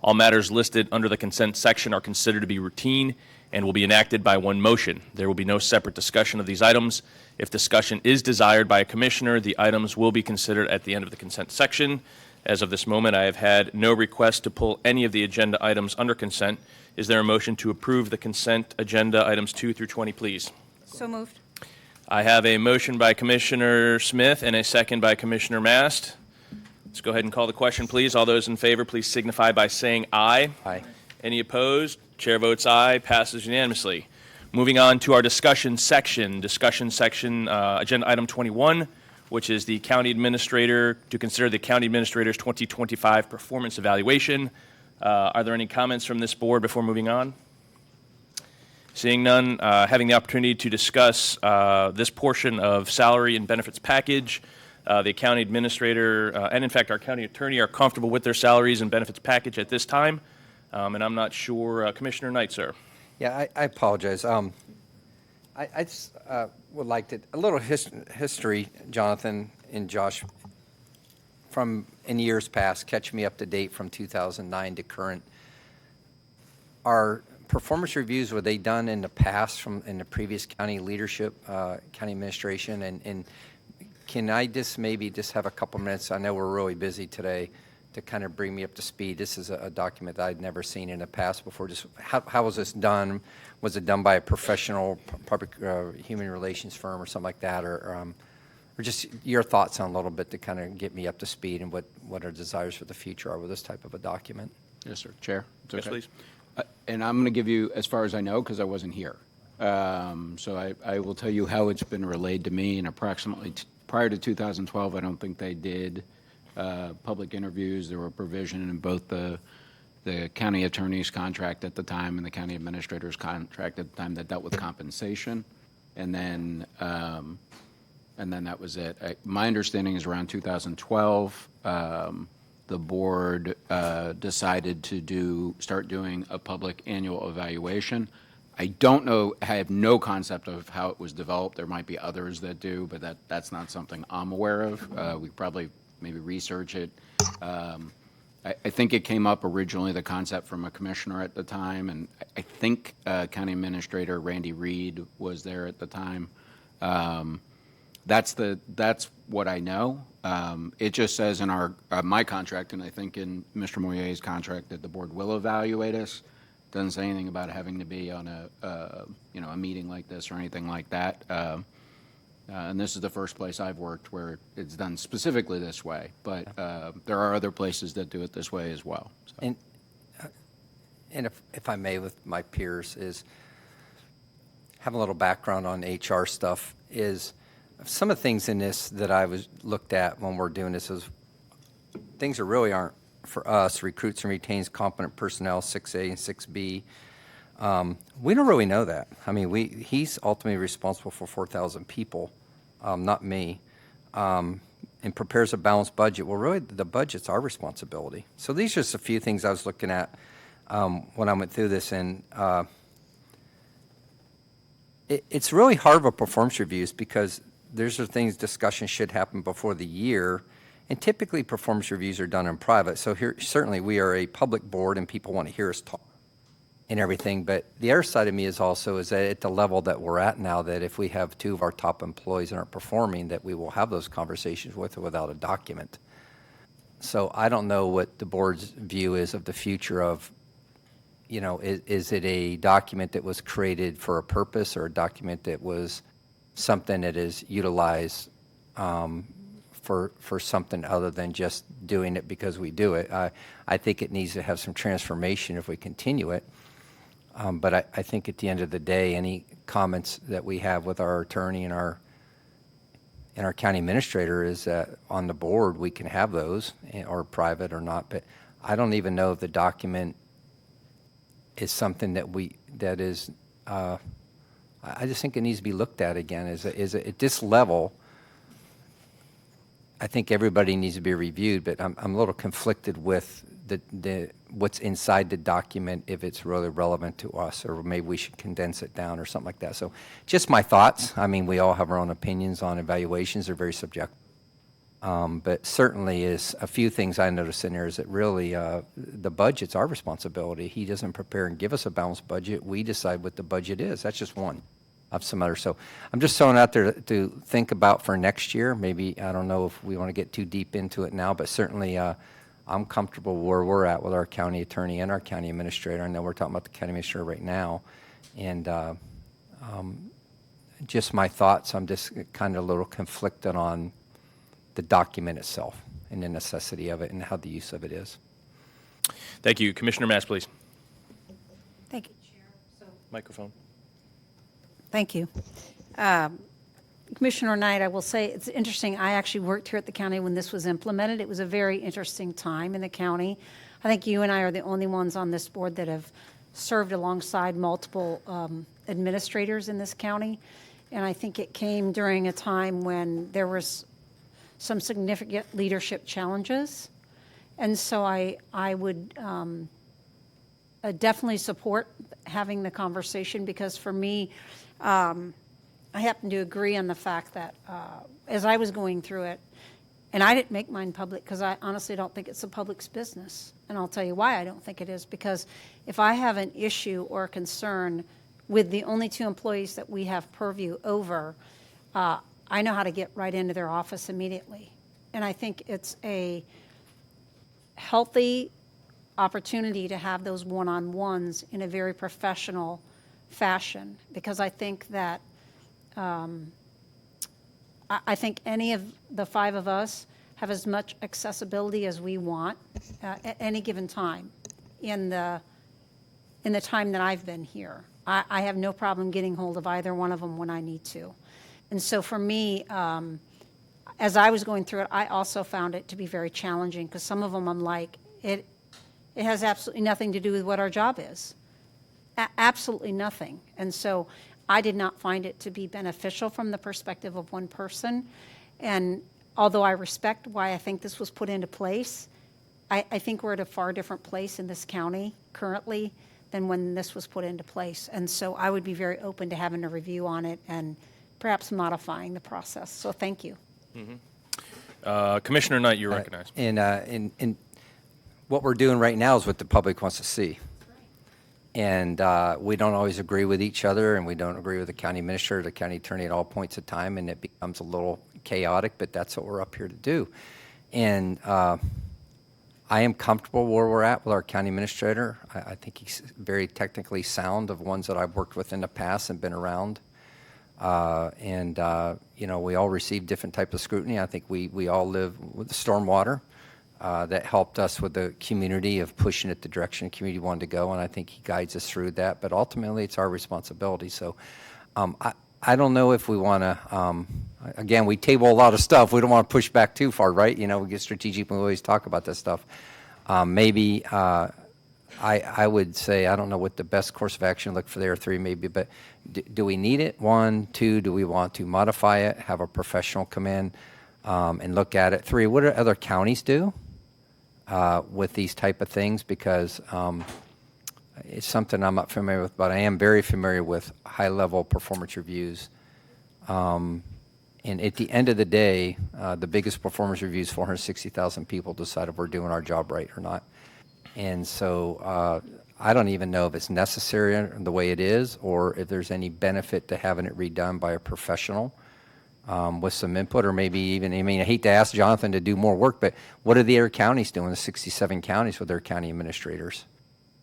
All matters listed under the consent section are considered to be routine and will be enacted by one motion. There will be no separate discussion of these items. If discussion is desired by a commissioner, the items will be considered at the end of the consent section. As of this moment, I have had no request to pull any of the agenda items under consent. Is there a motion to approve the consent agenda items 2 through 20, please? So moved. I have a motion by Commissioner Smith and a second by Commissioner Mast. Let's go ahead and call the question, please. All those in favor, please signify by saying aye. Aye. Any opposed? Chair votes aye. Passes unanimously. Moving on to our discussion section. Agenda item 21, which is the county administrator, to consider the county administrator's 2025 performance evaluation. Are there any comments from this board before moving on? Seeing none, having the opportunity to discuss this portion of salary and benefits package, the county administrator and in fact our county attorney are comfortable with their salaries and benefits package at this time. And I'm not sure, Commissioner Knight, sir. Yeah, I apologize. I just would like to, a little history, Jonathan and Josh, from in years past, catch me up to date from 2009 to current. Our performance reviews, were they done in the past in the previous county leadership, county administration? And can I maybe have a couple minutes? I know we're really busy today, to kind of bring me up to speed. This is a document that I'd never seen in the past before. Just how was this done? Was it done by a professional public human relations firm or something like that? Or just your thoughts on a little bit to kind of get me up to speed and what our desires for the future are with this type of a document? Yes, sir. Chair? It's Yes, okay. please. And I'm going to give you, as far as I know, because I wasn't here. So I will tell you how it's been relayed to me. And approximately prior to 2012, I don't think they did public interviews. There were provision in both the county attorney's contract at the time and the county administrator's contract at the time that dealt with compensation. And then that was it. My understanding is around 2012, the board decided to start doing a public annual evaluation. I don't know, I have no concept of how it was developed. There might be others that do, but that's not something I'm aware of. We probably maybe research it. I think it came up originally, the concept, from a commissioner at the time, and I think County Administrator Randy Reed was there at the time. That's what I know. It just says in my contract, and I think in Mr. Moyer's contract, that the board will evaluate us. Doesn't say anything about having to be on a meeting like this or anything like that. And this is the first place I've worked where it's done specifically this way. But there are other places that do it this way as well. So. And if I may, with my peers, is have a little background on HR stuff. Is some of the things in this that I was looked at when we're doing this is things that really aren't for us. Recruits and retains competent personnel, 6A and 6B. We don't really know that. I mean, he's ultimately responsible for 4,000 people, not me, and prepares a balanced budget. Well, really, the budget's our responsibility. So these are just a few things I was looking at when I went through this, and it's really hard with performance reviews because there's the things discussion should happen before the year, and typically performance reviews are done in private. So here, certainly, we are a public board, and people want to hear us talk. and everything. But the other side of me is also is that at the level that we're at now, that if we have two of our top employees that aren't performing, that we will have those conversations with or without a document. So I don't know what the board's view is of the future of, you know, is it a document that was created for a purpose or a document that was something that is utilized for something other than just doing it because we do it. I think it needs to have some transformation if we continue it. But I think at the end of the day, any comments that we have with our attorney and our county administrator is that on the board, we can have those, or private or not. But I don't even know if the document is something that is, I just think it needs to be looked at again. At this level, I think everybody needs to be reviewed, but I'm a little conflicted with the what's inside the document, if it's really relevant to us, or maybe we should condense it down or something like that. So just my thoughts. I mean, we all have our own opinions on evaluations. They're very subjective. But certainly is a few things I noticed in there is that really the budget's our responsibility. He doesn't prepare and give us a balanced budget. We decide what the budget is. That's just one of some others. So I'm just throwing out there to think about for next year. Maybe, I don't know if we want to get too deep into it now, but certainly I'm comfortable where we're at with our county attorney and our county administrator. I know we're talking about the county administrator right now. And just my thoughts, I'm just kind of a little conflicted on the document itself and the necessity of it and how the use of it is. Thank you. Commissioner Mass, please. Thank you, Chair. Microphone. Thank you. Commissioner Knight, I will say it's interesting. I actually worked here at the county when this was implemented. It was a very interesting time in the county. I think you and I are the only ones on this board that have served alongside multiple administrators in this county. And I think it came during a time when there was some significant leadership challenges. And so I would definitely support having the conversation, because for me, I happen to agree on the fact that as I was going through it, and I didn't make mine public because I honestly don't think it's the public's business. And I'll tell you why I don't think it is, because if I have an issue or a concern with the only two employees that we have purview over, I know how to get right into their office immediately. And I think it's a healthy opportunity to have those one-on-ones in a very professional fashion, because I think that I think any of the five of us have as much accessibility as we want at any given time in the time that I've been here. I have no problem getting hold of either one of them when I need to. And so for me, as I was going through it, I also found it to be very challenging, because some of them I'm like, it has absolutely nothing to do with what our job is. Absolutely nothing. And so I did not find it to be beneficial from the perspective of one person. And although I respect why I think this was put into place, I think we're at a far different place in this county currently than when this was put into place. And so I would be very open to having a review on it and perhaps modifying the process. So thank you. Mm-hmm. Commissioner Knight, you're recognized. And what we're doing right now is what the public wants to see. And we don't always agree with each other, and we don't agree with the county administrator, the county attorney at all points of time, and it becomes a little chaotic, but that's what we're up here to do. And I am comfortable where we're at with our county administrator. I think he's very technically sound, of ones that I've worked with in the past and been around. You know, we all receive different types of scrutiny. I think we all live with the stormwater. That helped us with the community of pushing it the direction the community wanted to go, and I think he guides us through that. But ultimately, it's our responsibility. So I don't know if we want to, again, we table a lot of stuff. We don't want to push back too far, right? You know, we get strategic when we always talk about this stuff. Maybe I would say, I don't know what the best course of action look for there, three maybe, but do we need it? One, two, do we want to modify it, have a professional come in and look at it? Three, what do other counties do with these type of things? Because it's something I'm not familiar with, but I am very familiar with high-level performance reviews. And at the end of the day, the biggest performance reviews, 460,000 people decide if we're doing our job right or not. And so I don't even know if it's necessary the way it is, or if there's any benefit to having it redone by a professional with some input, or maybe even, I mean, I hate to ask Jonathan to do more work, but what are the other counties doing, the 67 counties with their county administrators?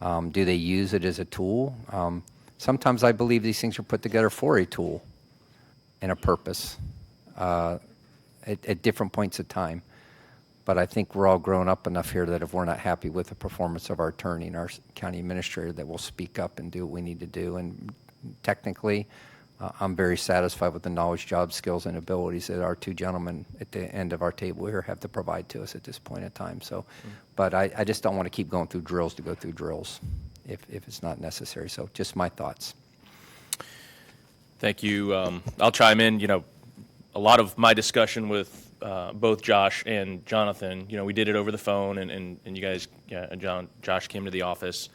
Do they use it as a tool? Sometimes I believe these things are put together for a tool and a purpose at different points of time. But I think we're all grown up enough here that if we're not happy with the performance of our attorney and our county administrator, that we'll speak up and do what we need to do. And technically, I'm very satisfied with the knowledge, job skills, and abilities that our two gentlemen at the end of our table here have to provide to us at this point in time. So, but I just don't want to keep going through drills to go through drills if it's not necessary. So just my thoughts. Thank you. I'll chime in. You know, a lot of my discussion with both Josh and Jonathan, you know, we did it over the phone, and you guys, Josh came to the office.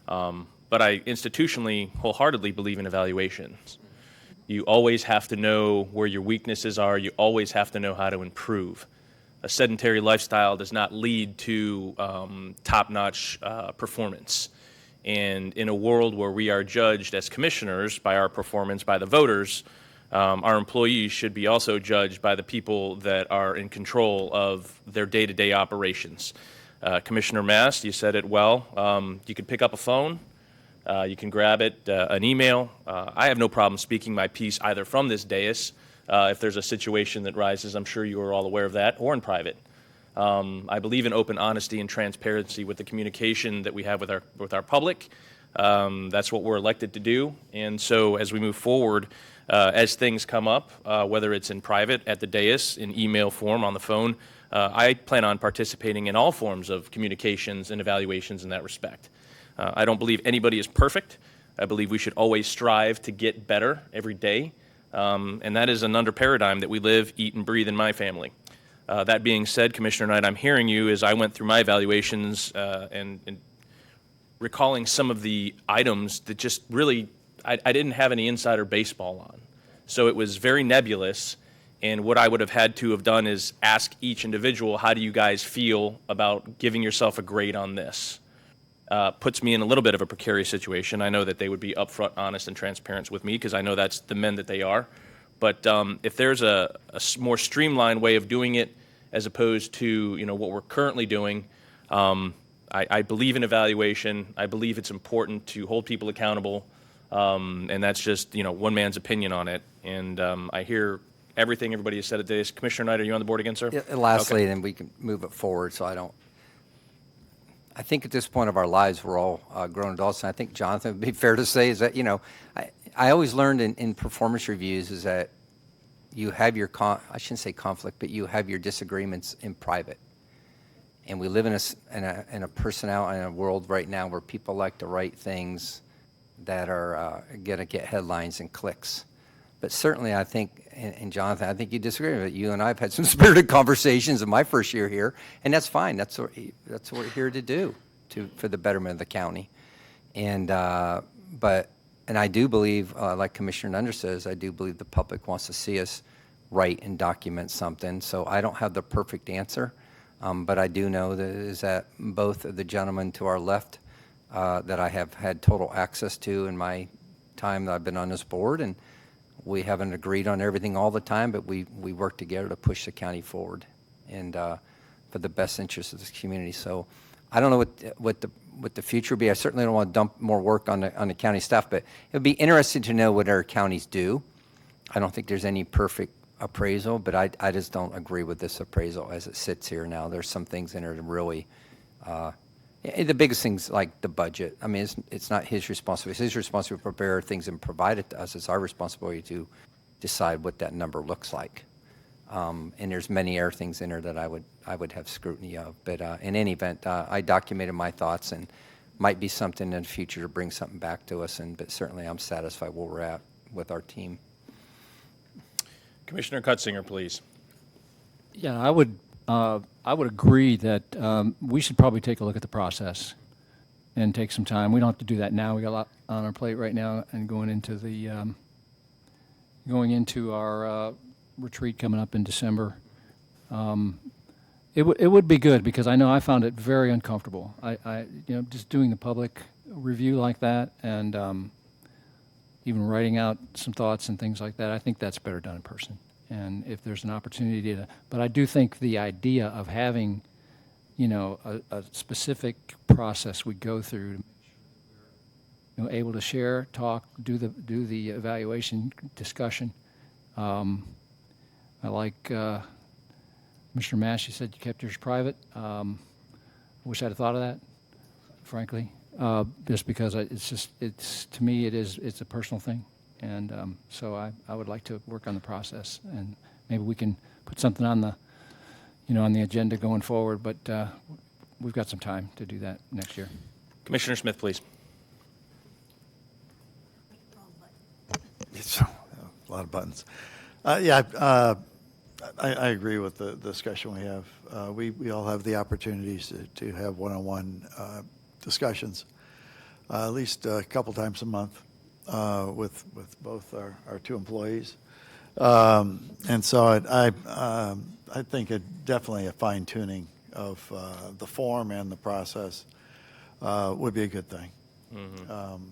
But I institutionally, wholeheartedly believe in evaluations. You always have to know where your weaknesses are. You always have to know how to improve. A sedentary lifestyle does not lead to top-notch performance. And in a world where we are judged as commissioners by our performance by the voters, our employees should be also judged by the people that are in control of their day-to-day operations. Commissioner Mast, you said it well. You can pick up a phone. You can grab it, an email. I have no problem speaking my piece either from this dais, if there's a situation that rises. I'm sure you are all aware of that, or in private. I believe in open honesty and transparency with the communication that we have with our public. That's what we're elected to do. And so as we move forward, as things come up, whether it's in private, at the dais, in email form, on the phone, I plan on participating in all forms of communications and evaluations in that respect. I don't believe anybody is perfect. I believe we should always strive to get better every day. And that is an under paradigm that we live, eat, and breathe in my family. That being said, Commissioner Knight, I'm hearing you as I went through my evaluations and recalling some of the items that just really, I didn't have any insider baseball on. So it was very nebulous. And what I would have had to have done is ask each individual, how do you guys feel about giving yourself a grade on this? Puts me in a little bit of a precarious situation. I know that they would be upfront, honest, and transparent with me because I know that's the men that they are. But if there's a more streamlined way of doing it as opposed to, you know, what we're currently doing, I believe in evaluation. I believe it's important to hold people accountable, and that's just, you know, one man's opinion on it. And I hear everything everybody has said today. Commissioner Knight, are you on the board again, sir? Yeah, lastly, Okay. then we can move it forward. So I think at this point of our lives, we're all grown adults, and I think, Jonathan, it would be fair to say is that, you know, I always learned in performance reviews is that you have your, I shouldn't say conflict, but you have your disagreements in private. And we live in a personality, in a world right now where people like to write things that are going to get headlines and clicks. But certainly, I think, and Jonathan, I think you disagree with it. You and I have had some spirited conversations in my first year here, and that's fine. That's what we're here to do, for the betterment of the county. And I do believe, like Commissioner Nunder says, I do believe the public wants to see us write and document something. So I don't have the perfect answer, but I do know that both of the gentlemen to our left that I have had total access to in my time that I've been on this board, and we haven't agreed on everything all the time, but we work together to push the county forward and for the best interest of this community. So I don't know what the future will be. I certainly don't want to dump more work on the county staff, but it would be interesting to know what our counties do. I don't think there's any perfect appraisal, but I just don't agree with this appraisal as it sits here now. There's some things in there that really the biggest things like the budget. I mean, it's not his responsibility. It's his responsibility to prepare things and provide it to us. It's our responsibility to decide what that number looks like. And there's many other things in there that I would have scrutiny of. But in any event, I documented my thoughts, and might be something in the future to bring something back to us. But certainly, I'm satisfied where we're at with our team. Commissioner Cutzinger, please. Yeah, I would agree that we should probably take a look at the process and take some time. We don't have to do that now. We got a lot on our plate right now, and going into our retreat coming up in December. it would be good, because I know I found it very uncomfortable. Just doing the public review like that, and even writing out some thoughts and things like that, I think that's better done in person. And if there's an opportunity to, but I do think the idea of having, a specific process we go through, able to share, talk, do the evaluation discussion. I like Commissioner Mash. You said you kept yours private. I wish I'd have thought of that, frankly, just because it's to me it's a personal thing, and so I would like to work on the process, and maybe we can put something on the on the agenda going forward. But we've got some time to do that next year. Commissioner Smith, please. It's a lot of buttons. I agree with the discussion we have. We all have the opportunities to have one-on-one discussions, at least a couple times a month, with both our two employees. And so I think definitely a fine-tuning of the form and the process would be a good thing. Mm-hmm.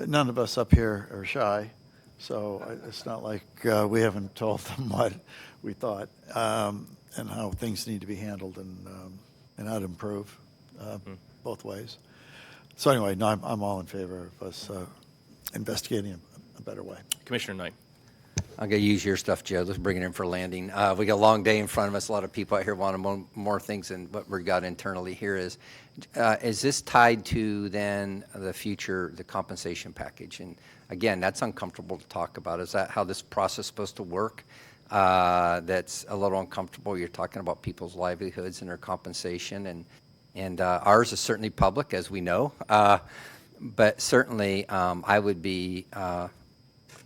None of us up here are shy, so it's not like we haven't told them what we thought and how things need to be handled and how to improve both ways. So anyway, no, I'm all in favor of us investigating a better way. Commissioner Knight. I'm going to use your stuff, Joe. Let's bring it in for landing. We got a long day in front of us. A lot of people out here want more things than what we've got internally here. Is this tied to then the future, the compensation package? And again, that's uncomfortable to talk about. Is that how this process is supposed to work? That's a little uncomfortable. You're talking about people's livelihoods and their compensation, and ours is certainly public, as we know. But certainly, I would be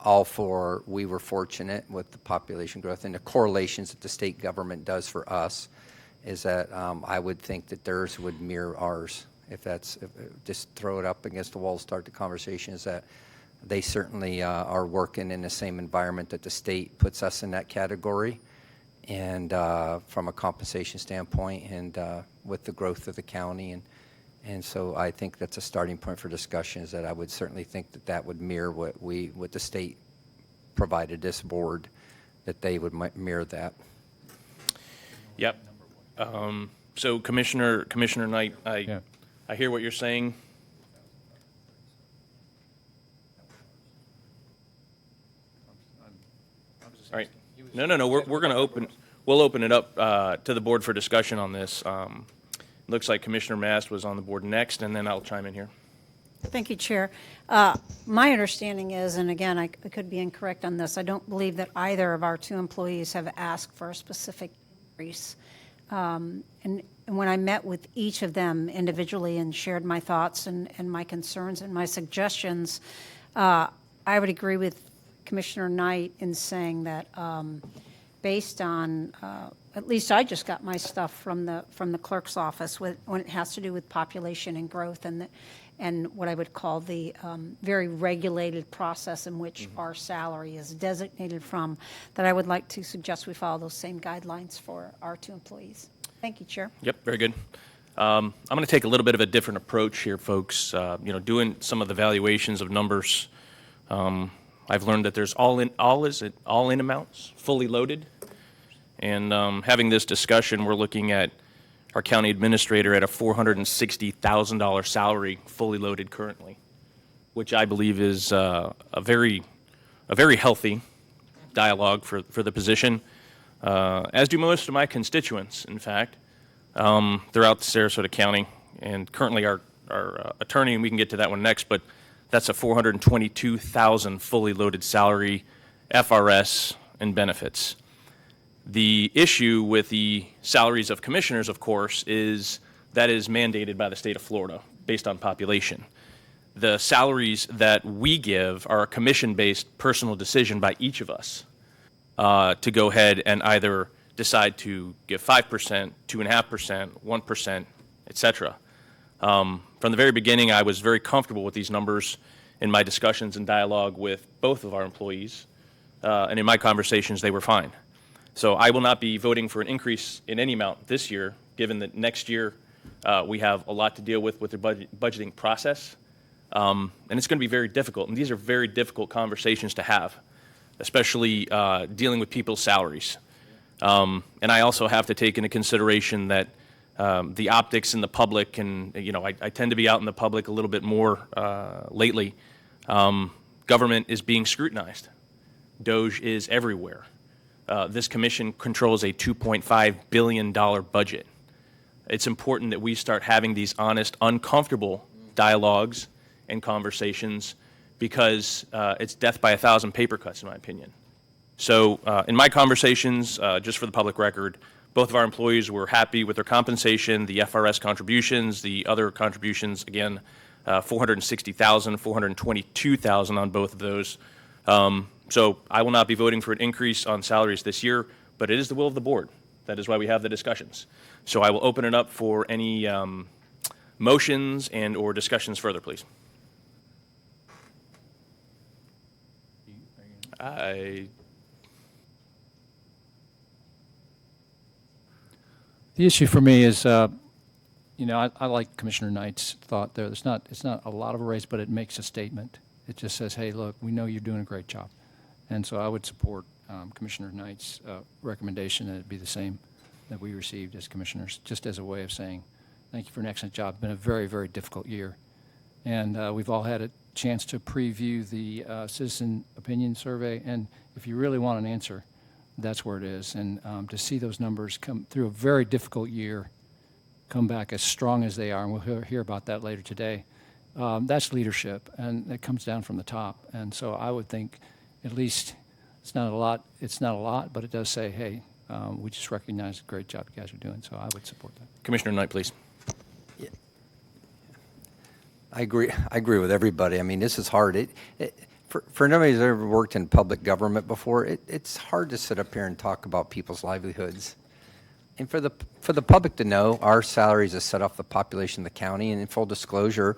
all for, we were fortunate with the population growth and the correlations that the state government does for us, is that I would think that theirs would mirror ours. If just throw it up against the wall, start the conversation, is that they certainly are working in the same environment that the state puts us in that category, and from a compensation standpoint, and with the growth of the county. And so I think that's a starting point for discussion, is that I would certainly think that would mirror what the state provided this board, that they would mirror that. Yep. So Commissioner Knight, I hear what you're saying. All right. No. We're going to we'll open it up to the board for discussion on this. Looks like Commissioner Mast was on the board next, and then I'll chime in here. Thank you, Chair. My understanding is, and again, I could be incorrect on this, I don't believe that either of our two employees have asked for a specific increase. And when I met with each of them individually and shared my thoughts and my concerns and my suggestions, I would agree with Commissioner Knight in saying that based on, at least I just got my stuff from the clerk's office when it has to do with population and growth and what I would call the very regulated process in which our salary is designated from, that I would like to suggest we follow those same guidelines for our two employees. Thank you, Chair. Yep, very good. I'm going to take a little bit of a different approach here, folks. Doing some of the valuations of numbers, I've learned that there's all-in amounts, fully loaded. And having this discussion, we're looking at our county administrator at a $460,000 salary, fully loaded currently, which I believe is a very healthy dialogue for the position, as do most of my constituents, in fact, throughout the Sarasota County. And currently our attorney, and we can get to that one next, but that's a $422,000 fully loaded salary, FRS, and benefits. The issue with the salaries of commissioners, of course, is that is mandated by the state of Florida based on population. The salaries that we give are a commission-based personal decision by each of us to go ahead and either decide to give 5%, 2.5%, 1%, et cetera. From the very beginning, I was very comfortable with these numbers in my discussions and dialogue with both of our employees, and in my conversations, they were fine. So I will not be voting for an increase in any amount this year, given that next year we have a lot to deal with the budgeting process. And it's going to be very difficult. And these are very difficult conversations to have, especially dealing with people's salaries. And I also have to take into consideration that the optics in the public, and I tend to be out in the public a little bit more lately. Government is being scrutinized. DOGE is everywhere. This commission controls a $2.5 billion budget. It's important that we start having these honest, uncomfortable dialogues and conversations, because it's death by 1,000 paper cuts, in my opinion. So in my conversations, just for the public record, both of our employees were happy with their compensation, the FRS contributions, the other contributions, again, $460,000, $422,000 on both of those. So I will not be voting for an increase on salaries this year, but it is the will of the board. That is why we have the discussions. So I will open it up for any motions and or discussions further, please. The issue for me is, I like Commissioner Knight's thought there. It's not a lot of a raise, but it makes a statement. It just says, hey, look, we know you're doing a great job. And so I would support Commissioner Knight's recommendation that it be the same that we received as commissioners, just as a way of saying, thank you for an excellent job. It's been a very, very difficult year. And we've all had a chance to preview the citizen opinion survey. And if you really want an answer, that's where it is. And to see those numbers come through a very difficult year, come back as strong as they are, and we'll hear about that later today, that's leadership, and it comes down from the top. And so I would think at least it's not a lot, but it does say, hey, we just recognize the great job you guys are doing. So I would support that. Commissioner Knight, please. I agree with everybody. I mean, this is hard. For nobody who's ever worked in public government before, it's hard to sit up here and talk about people's livelihoods. And for the public to know, our salaries are set off the population of the county. And in full disclosure,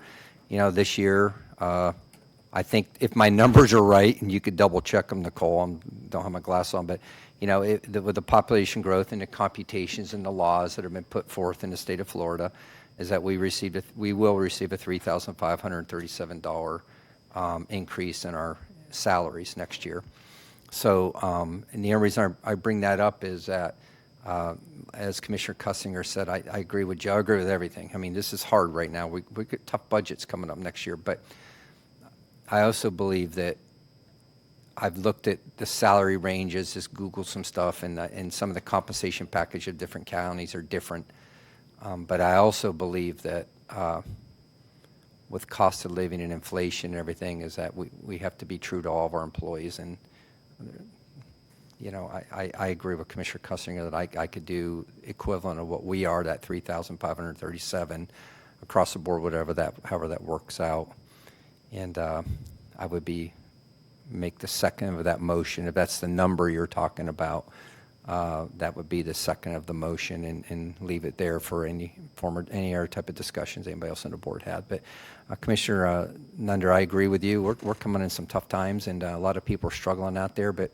this year, I think if my numbers are right, and you could double check them, Nicole, I don't have my glasses on, but with the population growth and the computations and the laws that have been put forth in the state of Florida, is that we will receive a $3,537 increase in our salaries next year. So, and the only reason I bring that up is that, as Commissioner Cussinger said, I agree with you. I agree with everything. I mean, this is hard right now. We get tough budgets coming up next year, but I also believe that I've looked at the salary ranges, just Googled some stuff, and some of the compensation package of different counties are different. But I also believe that with cost of living and inflation and everything, is that we have to be true to all of our employees. And, I agree with Commissioner Cussinger that I could do equivalent of what we are, that $3,537 across the board, however that works out. And I would make the second of that motion, if that's the number you're talking about. That would be the second of the motion, and leave it there for any other type of discussions anybody else on the board had. But Commissioner Nunder, I agree with you. We're coming in some tough times, and a lot of people are struggling out there. But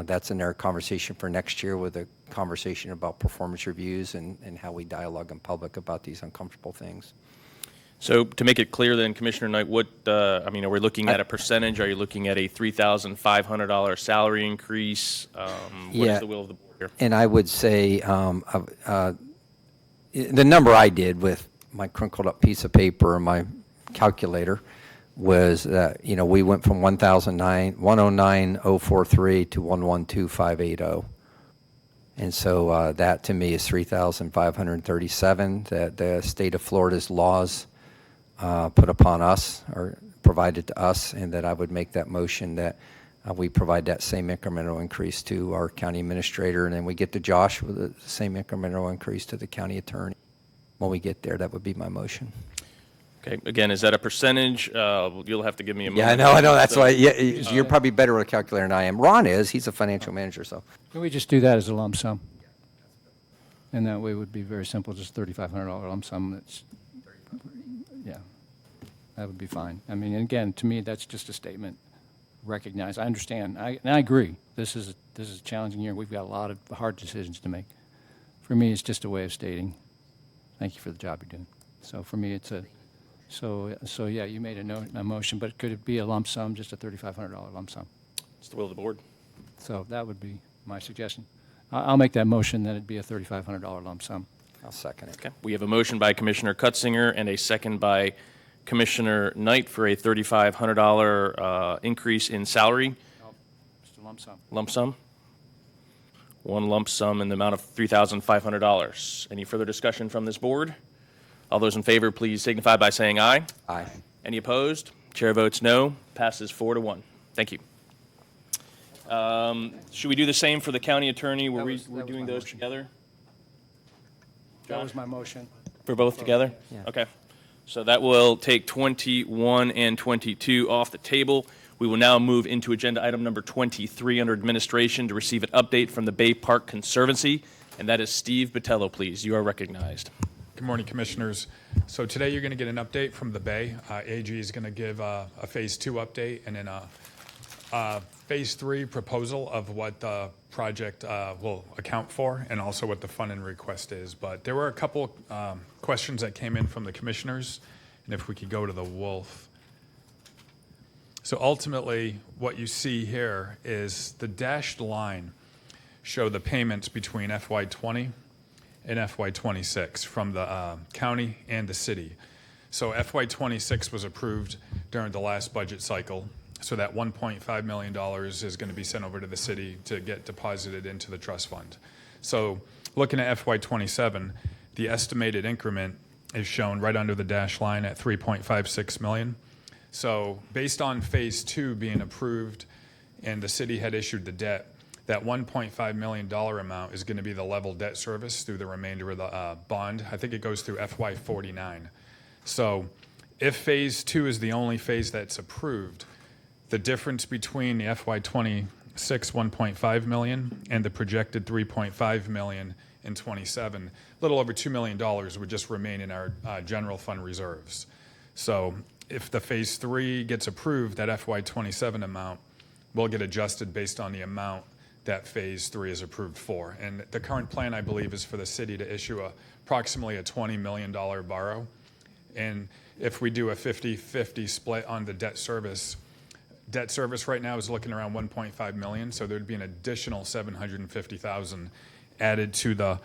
that's in our conversation for next year, with a conversation about performance reviews and how we dialogue in public about these uncomfortable things. So to make it clear then, Commissioner Knight, are we looking at a percentage? Are you looking at a $3,500 salary increase? What is the will of the board here? And I would say the number I did with my crinkled up piece of paper and my calculator was that, we went from 109,043 to 112,580. And so that to me is $3,537 that the state of Florida's laws put upon us or provided to us, and that I would make that motion that we provide that same incremental increase to our county administrator, and then we get to Josh with the same incremental increase to the county attorney. When we get there, that would be my motion. Okay. Again, is that a percentage? You'll have to give me a moment. Yeah, I know. That's why. Yeah, you're probably better with a calculator than I am. Ron is. He's a financial manager, so. Can we just do that as a lump sum? And that way it would be very simple, just $3,500 lump sum. That's, yeah, that would be fine. I mean, again, to me, that's just a statement recognize. I understand. And I agree. This is a challenging year. We've got a lot of hard decisions to make. For me, it's just a way of stating, thank you for the job you're doing. So for me, it's so yeah, you made a motion, but could it be a lump sum, just a $3,500 lump sum? It's the will of the board. So that would be my suggestion. I'll make that motion that it be a $3,500 lump sum. I'll second it. Okay. We have a motion by Commissioner Cutzinger and a second by Commissioner Knight for a $3,500 increase in salary. Just a lump sum. Lump sum? One lump sum in the amount of $3,500. Any further discussion from this board? All those in favor, please signify by saying aye. Aye. Any opposed? Chair votes no. Passes 4-1. Thank you. Should we do the same for the county attorney? We're doing those together? That was my motion. For both together? Yeah. Okay. So that will take 21 and 22 off the table. We will now move into agenda item number 23 under administration to receive an update from the Bay Park Conservancy, and that is Steve Botello, please. You are recognized. Good morning, Commissioners. So today you're going to get an update from the Bay. AG is going to give a Phase 2 update and then a Phase 3 proposal of what the project will account for and also what the funding request is. But there were a couple questions that came in from the Commissioners, and if we could go to the Wolf. So ultimately, what you see here is the dashed line show the payments between FY20 and FY26 from the county and the city. So FY26 was approved during the last budget cycle. So that $1.5 million is going to be sent over to the city to get deposited into the trust fund. So looking at FY27, the estimated increment is shown right under the dash line at $3.56 million. So based on Phase 2 being approved and the city had issued the debt, that $1.5 million amount is going to be the level debt service through the remainder of the bond. I think it goes through FY49. So if Phase 2 is the only phase that's approved, the difference between the FY26 $1.5 million and the projected $3.5 million in 27, a little over $2 million would just remain in our general fund reserves. So if the Phase 3 gets approved, that FY27 amount will get adjusted based on the amount that Phase 3 is approved for. And the current plan, I believe, is for the city to issue approximately a $20 million borrow. And if we do a 50-50 split on the debt service right now is looking around $1.5 million, so there'd be an additional $750,000 added to the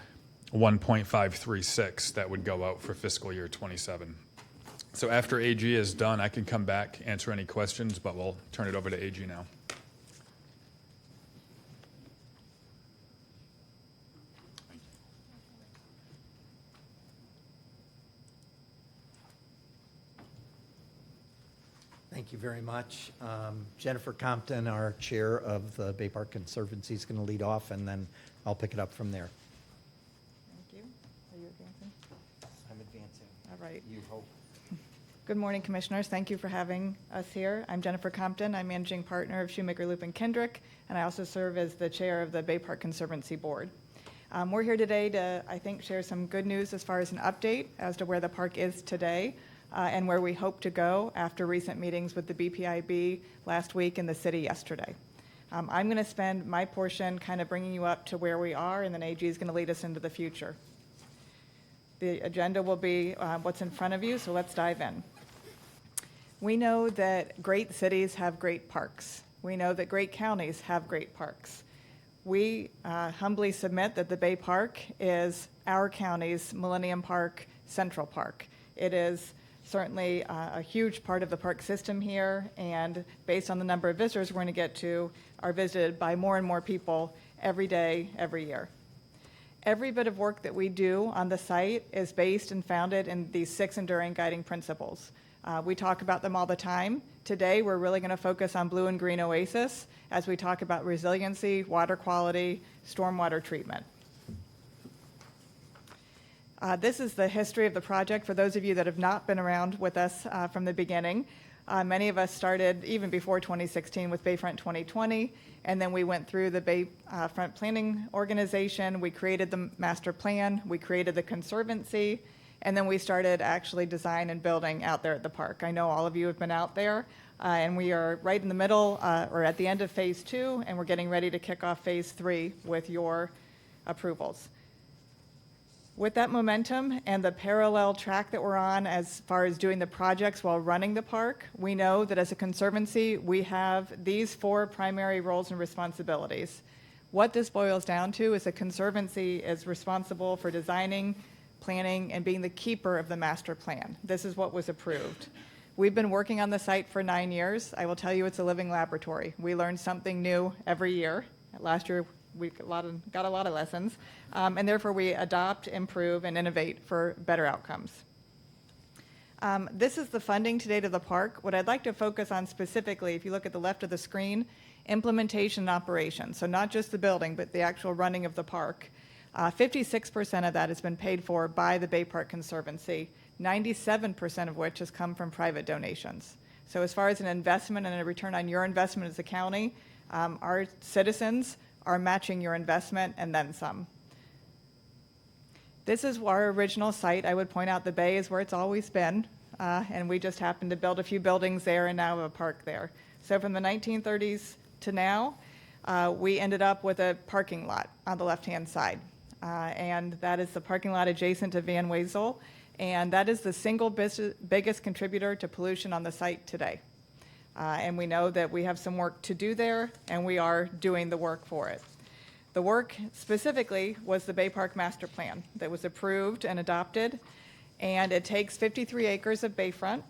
$1.536 that would go out for fiscal year 27. So after AG is done, I can come back, answer any questions, but we'll turn it over to AG now. Thank you very much. Jennifer Compton, our chair of the Bay Park Conservancy, is going to lead off, and then I'll pick it up from there. Thank you. Are you advancing? I'm advancing. All right. You hope. Good morning, Commissioners. Thank you for having us here. I'm Jennifer Compton. I'm managing partner of Shoemaker, Loop & Kendrick, and I also serve as the chair of the Bay Park Conservancy Board. We're here today to, I think, share some good news as far as an update as to where the park is today and where we hope to go after recent meetings with the BPIB last week and the city yesterday. I'm going to spend my portion kind of bringing you up to where we are, and then AG is going to lead us into the future. The agenda will be what's in front of you, so let's dive in. We know that great cities have great parks. We know that great counties have great parks. We humbly submit that the Bay Park is our county's Millennium Park Central Park. It is certainly a huge part of the park system here, and based on the number of visitors we're going to get to, are visited by more and more people every day, every year. Every bit of work that we do on the site is based and founded in these 6 enduring guiding principles. We talk about them all the time. Today, we're really going to focus on Blue and Green Oasis as we talk about resiliency, water quality, stormwater treatment. This is the history of the project for those of you that have not been around with us from the beginning. Many of us started even before 2016 with Bayfront 2020, and then we went through the Bayfront Planning Organization. We created the master plan, we created the conservancy, and then we started actually design and building out there at the park. I know all of you have been out there. And we are right in the middle, or at the end of Phase 2, and we're getting ready to kick off Phase 3 with your approvals. With that momentum and the parallel track that we're on as far as doing the projects while running the park, we know that as a conservancy, we have these 4 primary roles and responsibilities. What this boils down to is a conservancy is responsible for designing, planning, and being the keeper of the master plan. This is what was approved. We've been working on the site for 9 years. I will tell you it's a living laboratory. We learn something new every year. Last year, we got a lot of lessons, and therefore we adopt, improve, and innovate for better outcomes. This is the funding to date of the park. What I'd like to focus on specifically, if you look at the left of the screen, implementation and operations. So not just the building, but the actual running of the park. 56% of that has been paid for by the Bay Park Conservancy, 97% of which has come from private donations. So as far as an investment and a return on your investment as a county, our citizens are matching your investment and then some. This is our original site. I would point out the Bay is where it's always been, and we just happened to build a few buildings there and now have a park there. So from the 1930s to now, we ended up with a parking lot on the left-hand side, and that is the parking lot adjacent to Van Wezel, and that is the single biggest contributor to pollution on the site today. And we know that we have some work to do there, and we are doing the work for it. The work specifically was the Bay Park Master Plan that was approved and adopted, and it takes 53 acres of bayfront,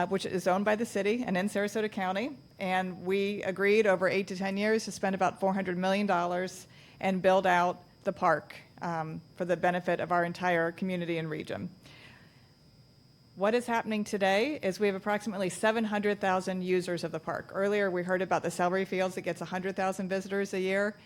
which is owned by the city and in Sarasota County, and we agreed over 8 to 10 years to spend about $400 million and build out the park for the benefit of our entire community and region. What is happening today is we have approximately 700,000 users of the park. Earlier, we heard about the Celery Fields that gets 100,000 visitors a year,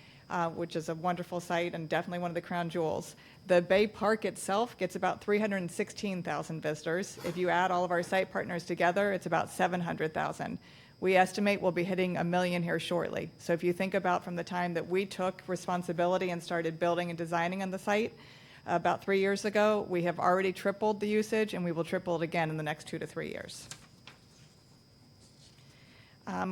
which is a wonderful site and definitely one of the crown jewels. The Bay Park itself gets about 316,000 visitors. If you add all of our site partners together, it's about 700,000. We estimate we'll be hitting 1 million here shortly. So if you think about from the time that we took responsibility and started building and designing on the site, about 3 years ago, we have already tripled the usage, and we will triple it again in the next 2 to 3 years.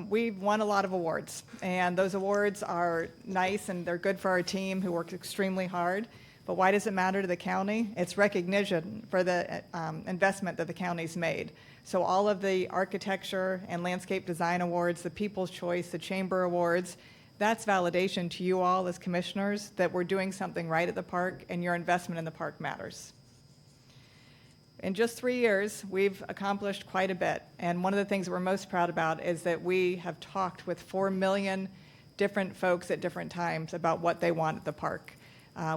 We've won a lot of awards, and those awards are nice, and they're good for our team who works extremely hard. But why does it matter to the county? It's recognition for the investment that the county's made. So all of the architecture and landscape design awards, the People's Choice, the Chamber Awards, that's validation to you all as commissioners that we're doing something right at the park and your investment in the park matters. In just 3 years, we've accomplished quite a bit. And one of the things that we're most proud about is that we have talked with 4 million different folks at different times about what they want at the park.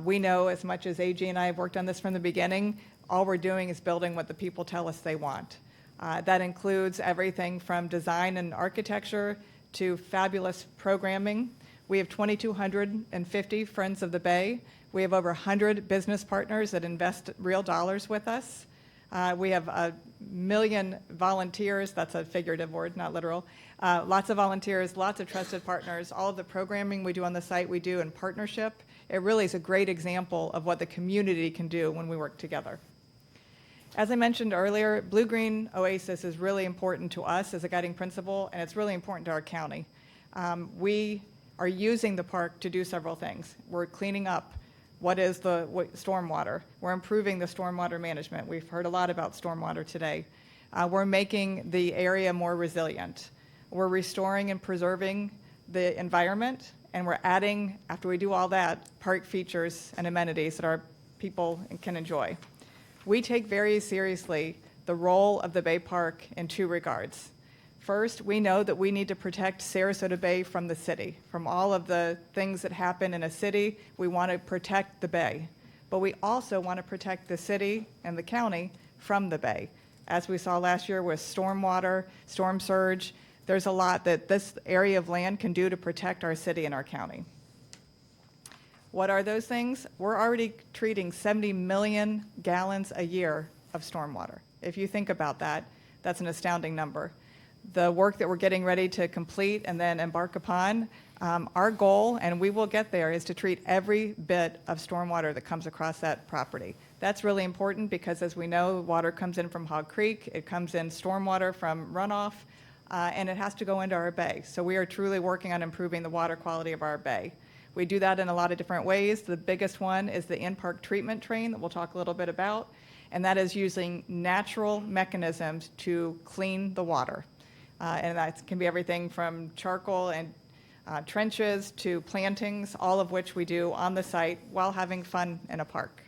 We know as much as AG and I have worked on this from the beginning, all we're doing is building what the people tell us they want. That includes everything from design and architecture to fabulous programming. We have 2,250 Friends of the Bay. We have over 100 business partners that invest real dollars with us. We have 1 million volunteers. That's a figurative word, not literal. Lots of volunteers, lots of trusted partners. All of the programming we do on the site, we do in partnership. It really is a great example of what the community can do when we work together. As I mentioned earlier, Blue-Green Oasis is really important to us as a guiding principle, and it's really important to our county. We are using the park to do several things. We're cleaning up what is the stormwater. We're improving the stormwater management. We've heard a lot about stormwater today. We're making the area more resilient. We're restoring and preserving the environment, and we're adding, after we do all that, park features and amenities that our people can enjoy. We take very seriously the role of the Bay Park in 2 regards. First, we know that we need to protect Sarasota Bay from the city. From all of the things that happen in a city, we want to protect the Bay. But we also want to protect the city and the county from the Bay. As we saw last year with stormwater, storm surge, there's a lot that this area of land can do to protect our city and our county. What are those things? We're already treating 70 million gallons a year of stormwater. If you think about that, that's an astounding number. The work that we're getting ready to complete and then embark upon, our goal, and we will get there, is to treat every bit of stormwater that comes across that property. That's really important because, as we know, water comes in from Hog Creek. It comes in stormwater from runoff. and it has to go into our bay. So we are truly working on improving the water quality of our bay. We do that in a lot of different ways. The biggest one is the in-park treatment train that we'll talk a little bit about, and that is using natural mechanisms to clean the water. And that can be everything from charcoal and trenches to plantings, all of which we do on the site while having fun in a park.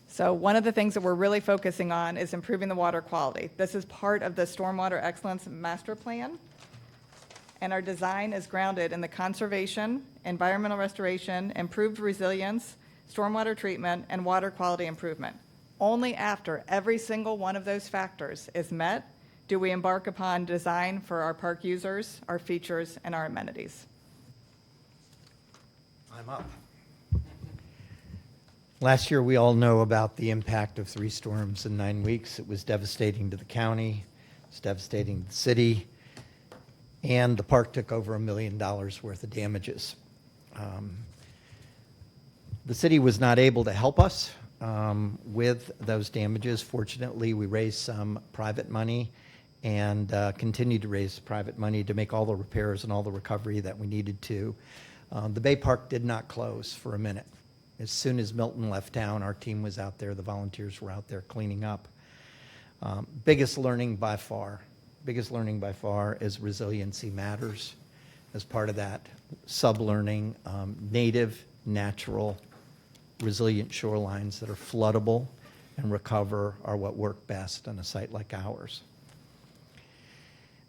So one of the things that we're really focusing on is improving the water quality. This is part of the Stormwater Excellence Master Plan, and our design is grounded in the conservation, environmental restoration, improved resilience, stormwater treatment, and water quality improvement. Only after every single one of those factors is met do we embark upon design for our park users, our features, and our amenities. I'm up. Last year, we all know about the impact of 3 storms in 9 weeks. It was devastating to the county, it was devastating to the city, and the park took over $1 million worth of damages. The city was not able to help us with those damages. Fortunately, we raised some private money and continued to raise private money to make all the repairs and all the recovery that we needed to. The Bay Park did not close for a minute. As soon as Milton left town, our team was out there, the volunteers were out there cleaning up. Biggest learning by far is resiliency matters. As part of that sub-learning, native, natural, resilient shorelines that are floodable and recover are what work best on a site like ours.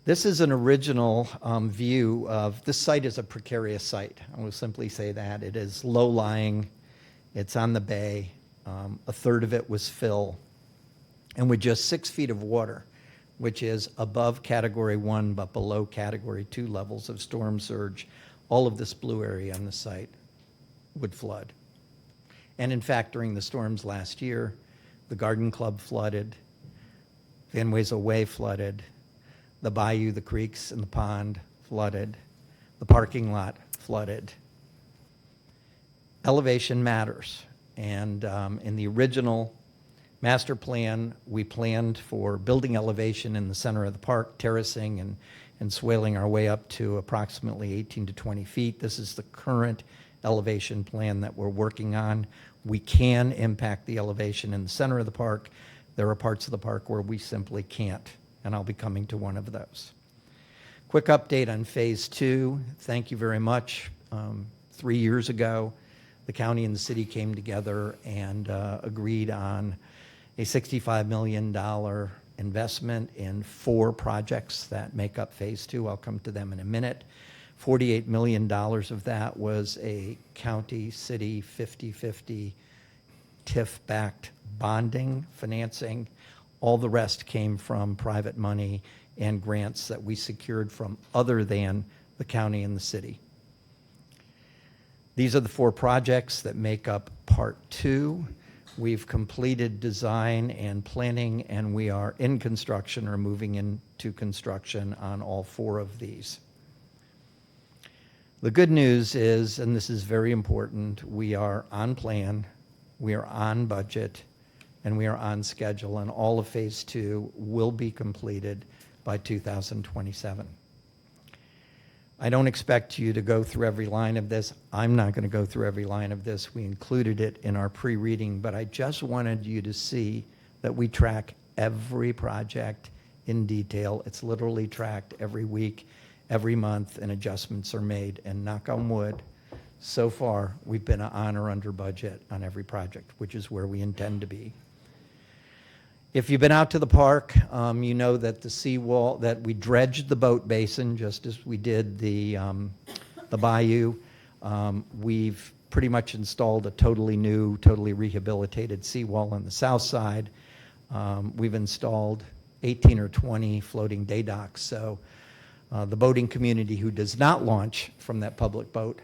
This is an original view of, this site is a precarious site. I will simply say that. It is low-lying. It's on the bay. A third of it was fill. And with just 6 feet of water, which is above Category 1 but below Category 2 levels of storm surge, all of this blue area on the site would flood. And in fact, during the storms last year, the Garden Club flooded, Van Wezel Way flooded, the bayou, the creeks, and the pond flooded, the parking lot flooded. Elevation matters, and in the original master plan, we planned for building elevation in the center of the park, terracing and swaling our way up to approximately 18 to 20 feet. This is the current elevation plan that we're working on. We can impact the elevation in the center of the park. There are parts of the park where we simply can't, and I'll be coming to one of those. Quick update on Phase 2. Thank you very much. 3 years ago, the county and the city came together and agreed on a $65 million investment in 4 projects that make up Phase 2. I'll come to them in a minute. $48 million of that was a county-city 50-50 TIF-backed bonding financing. All the rest came from private money and grants that we secured from other than the county and the city. These are the 4 projects that make up Part 2. We've completed design and planning, and we are in construction or moving into construction on all 4 of these. The good news is, and this is very important, we are on plan, we are on budget, and we are on schedule, and all of Phase 2 will be completed by 2027. I don't expect you to go through every line of this. I'm not going to go through every line of this. We included it in our pre-reading, but I just wanted you to see that we track every project in detail. It's literally tracked every week, every month, and adjustments are made. And knock on wood, so far, we've been on or under budget on every project, which is where we intend to be. If you've been out to the park, you know that the seawall, that we dredged the boat basin just as we did the bayou. We've pretty much installed a totally new, totally rehabilitated seawall on the south side. We've installed 18 or 20 floating day docks. So the boating community who does not launch from that public boat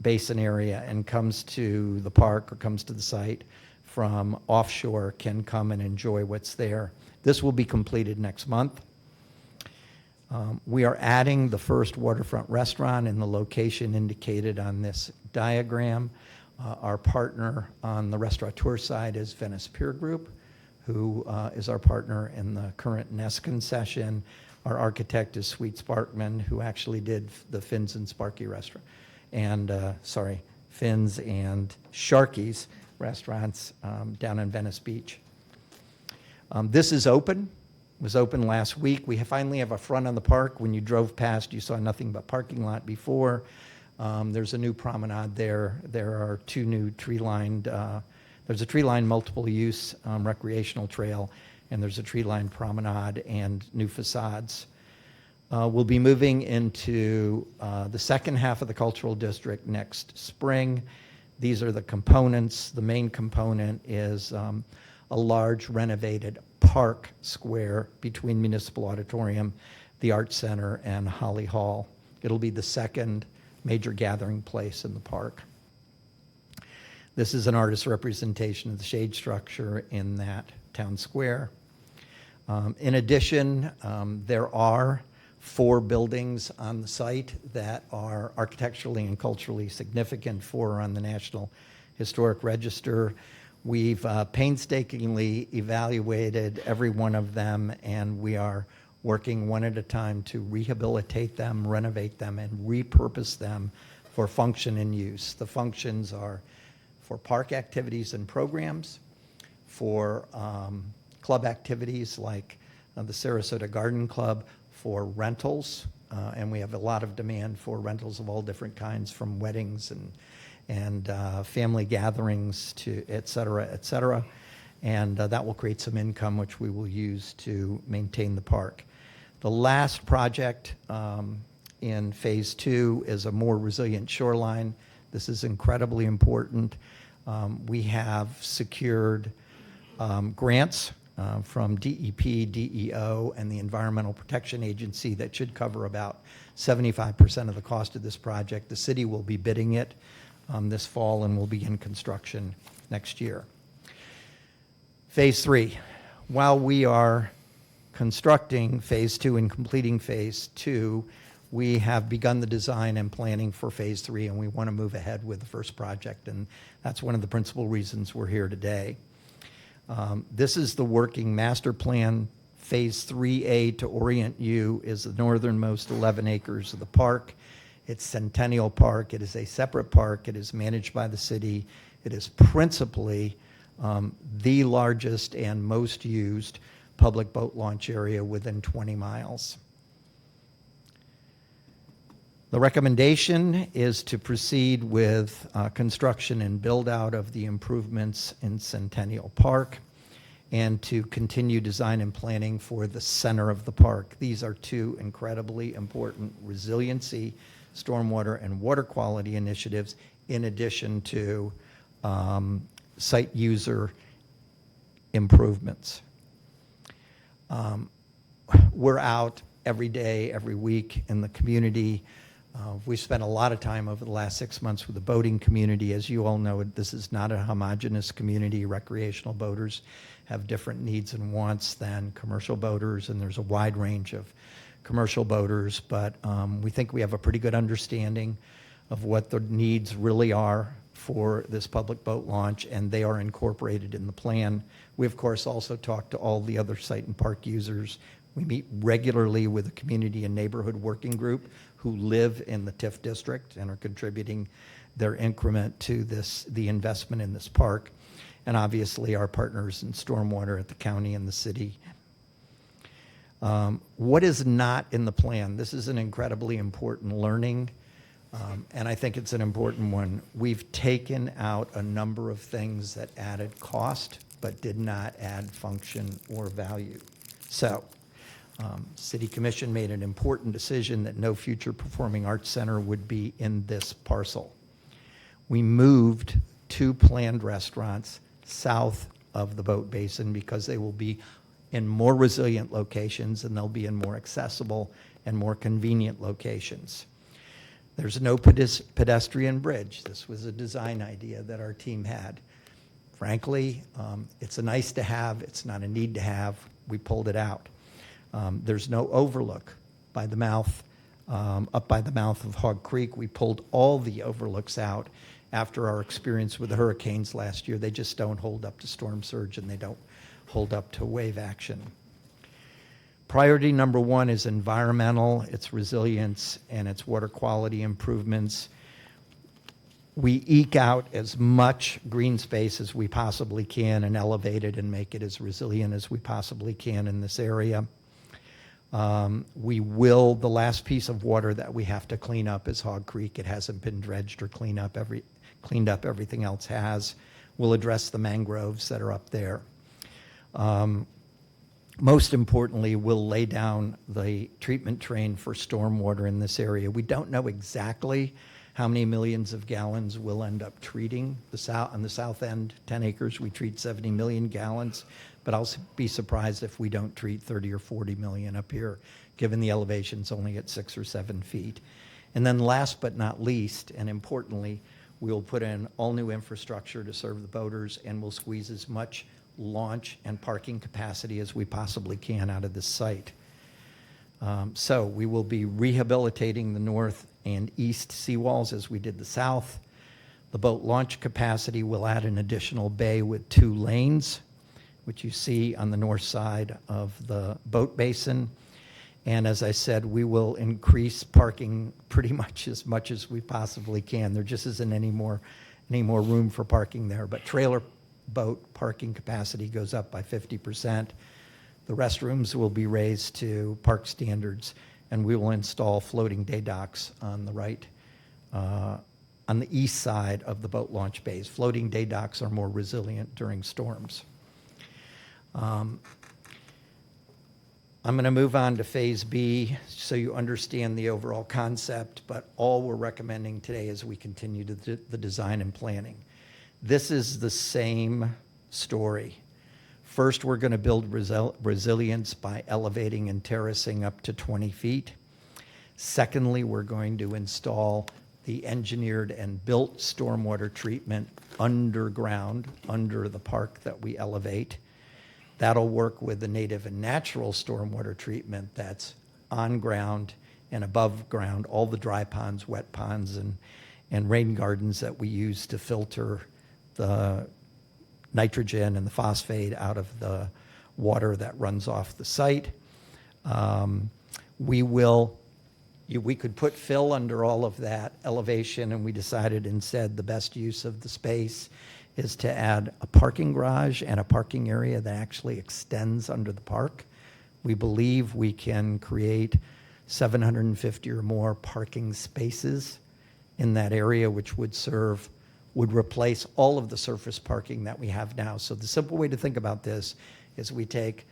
basin area and comes to the park or comes to the site from offshore can come and enjoy what's there. This will be completed next month. We are adding the first waterfront restaurant in the location indicated on this diagram. Our partner on the restaurateur side is Venice Pier Group, who is our partner in the current Nest concession. Our architect is Sweet Sparkman, who actually did the Fins and Sparky restaurant, and Fins and Sharky's restaurants down in Venice Beach. This is open. It was open last week. We finally have a front on the park. When you drove past, you saw nothing but parking lot before. There's a new promenade there. There are two new tree-lined, there's a tree-lined multiple-use recreational trail, and there's a tree-lined promenade and new facades. We'll be moving into the second half of the cultural district next spring. These are the components. The main component is a large renovated park square between Municipal Auditorium, the Art Center, and Holly Hall. It'll be the second major gathering place in the park. This is an artist's representation of the shade structure in that town square. In addition, there are 4 buildings on the site that are architecturally and culturally significant. 4 are on the National Historic Register. We've painstakingly evaluated every one of them, and we are working one at a time to rehabilitate them, renovate them, and repurpose them for function and use. The functions are for park activities and programs, for club activities like the Sarasota Garden Club, for rentals, and we have a lot of demand for rentals of all different kinds, from weddings and family gatherings to et cetera, and that will create some income which we will use to maintain the park. The last project in Phase 2 is a more resilient shoreline. This is incredibly important. We have secured grants from DEP, DEO, and the Environmental Protection Agency that should cover about 75% of the cost of this project. The city will be bidding it this fall and will begin construction next year. Phase 3. While we are constructing Phase 2 and completing Phase 2, we have begun the design and planning for Phase 3, and we want to move ahead with the first project, and that's one of the principal reasons we're here today. This is the working master plan. Phase 3A, to orient you, is the northernmost 11 acres of the park. It's Centennial Park. It is a separate park. It is managed by the city. It is principally the largest and most used public boat launch area within 20 miles. The recommendation is to proceed with construction and build-out of the improvements in Centennial Park and to continue design and planning for the center of the park. These are 2 incredibly important resiliency, stormwater, and water quality initiatives, in addition to site user improvements. We're out every day, every week in the community. We spent a lot of time over the last 6 months with the boating community. As you all know, this is not a homogeneous community. Recreational boaters have different needs and wants than commercial boaters, and there's a wide range of commercial boaters, but we think we have a pretty good understanding of what the needs really are for this public boat launch, and they are incorporated in the plan. We, of course, also talk to all the other site and park users. We meet regularly with the community and neighborhood working group who live in the TIF district and are contributing their increment to the investment in this park, and obviously our partners in stormwater at the county and the city. What is not in the plan? This is an incredibly important learning, and I think it's an important one. We've taken out a number of things that added cost but did not add function or value. So, City Commission made an important decision that no future performing arts center would be in this parcel. We moved 2 planned restaurants south of the boat basin because they will be in more resilient locations and they'll be in more accessible and more convenient locations. There's no pedestrian bridge. This was a design idea that our team had. Frankly, it's a nice to have, it's not a need to have. We pulled it out. There's no overlook by the mouth, up by the mouth of Hog Creek. We pulled all the overlooks out after our experience with the hurricanes last year. They just don't hold up to storm surge, and they don't pulled up to wave action. Priority number one is environmental, its resilience, and its water quality improvements. We eke out as much green space as we possibly can and elevate it and make it as resilient as we possibly can in this area. The last piece of water that we have to clean up is Hog Creek. It hasn't been dredged or cleaned up. Everything else has. We'll address the mangroves that are up there. Most importantly, we'll lay down the treatment train for stormwater in this area. We don't know exactly how many millions of gallons we'll end up treating. On the south end, 10 acres, we treat 70 million gallons, but I'll be surprised if we don't treat 30 or 40 million up here, given the elevation's only at 6 or 7 feet. And then last but not least, and importantly, we'll put in all new infrastructure to serve the boaters, and we'll squeeze as much launch and parking capacity as we possibly can out of this site. So we will be rehabilitating the north and east seawalls as we did the south. The boat launch capacity will add an additional bay with 2 lanes, which you see on the north side of the boat basin. And as I said, we will increase parking pretty much as we possibly can. There just isn't any more room for parking there, but trailer boat parking capacity goes up by 50%. The restrooms will be raised to park standards, and we will install floating day docks on the right, on the east side of the boat launch bays. Floating day docks are more resilient during storms. I'm going to move on to Phase B so you understand the overall concept, but all we're recommending today is we continue the design and planning. This is the same story. First, we're going to build resilience by elevating and terracing up to 20 feet. Secondly, we're going to install the engineered and built stormwater treatment underground, under the park that we elevate. That'll work with the native and natural stormwater treatment that's on ground and above ground, all the dry ponds, wet ponds, and rain gardens that we use to filter the nitrogen and the phosphate out of the water that runs off the site. We could put fill under all of that elevation, and we decided instead the best use of the space is to add a parking garage and a parking area that actually extends under the park. We believe we can create 750 or more parking spaces in that area, which would replace all of the surface parking that we have now. So the simple way to think about this is we take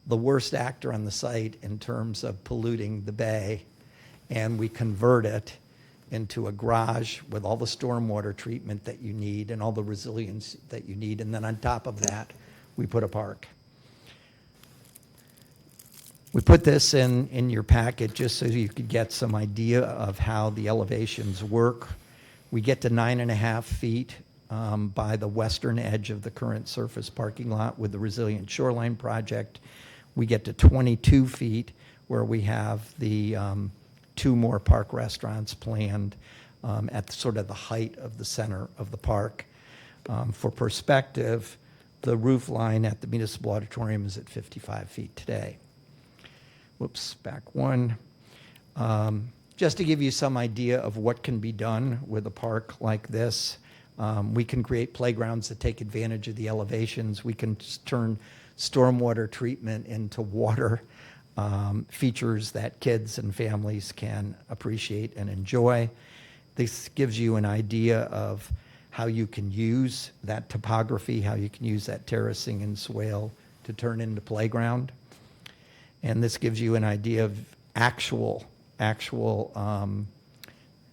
the worst actor on the site in terms of polluting the bay, and we convert it into a garage with all the stormwater treatment that you need and all the resilience that you need. And then on top of that, we put a park. We put this in your packet just so you could get some idea of how the elevations work. We get to 9.5 feet by the western edge of the current surface parking lot with the Resilient Shoreline Project. We get to 22 feet where we have the 2 more park restaurants planned at sort of the height of the center of the park. For perspective, the roof line at the Municipal Auditorium is at 55 feet today. Whoops, back one. Just to give you some idea of what can be done with a park like this, we can create playgrounds that take advantage of the elevations. We can turn stormwater treatment into water features that kids and families can appreciate and enjoy. This gives you an idea of how you can use that topography, how you can use that terracing and swale to turn into playground. And this gives you an idea of actual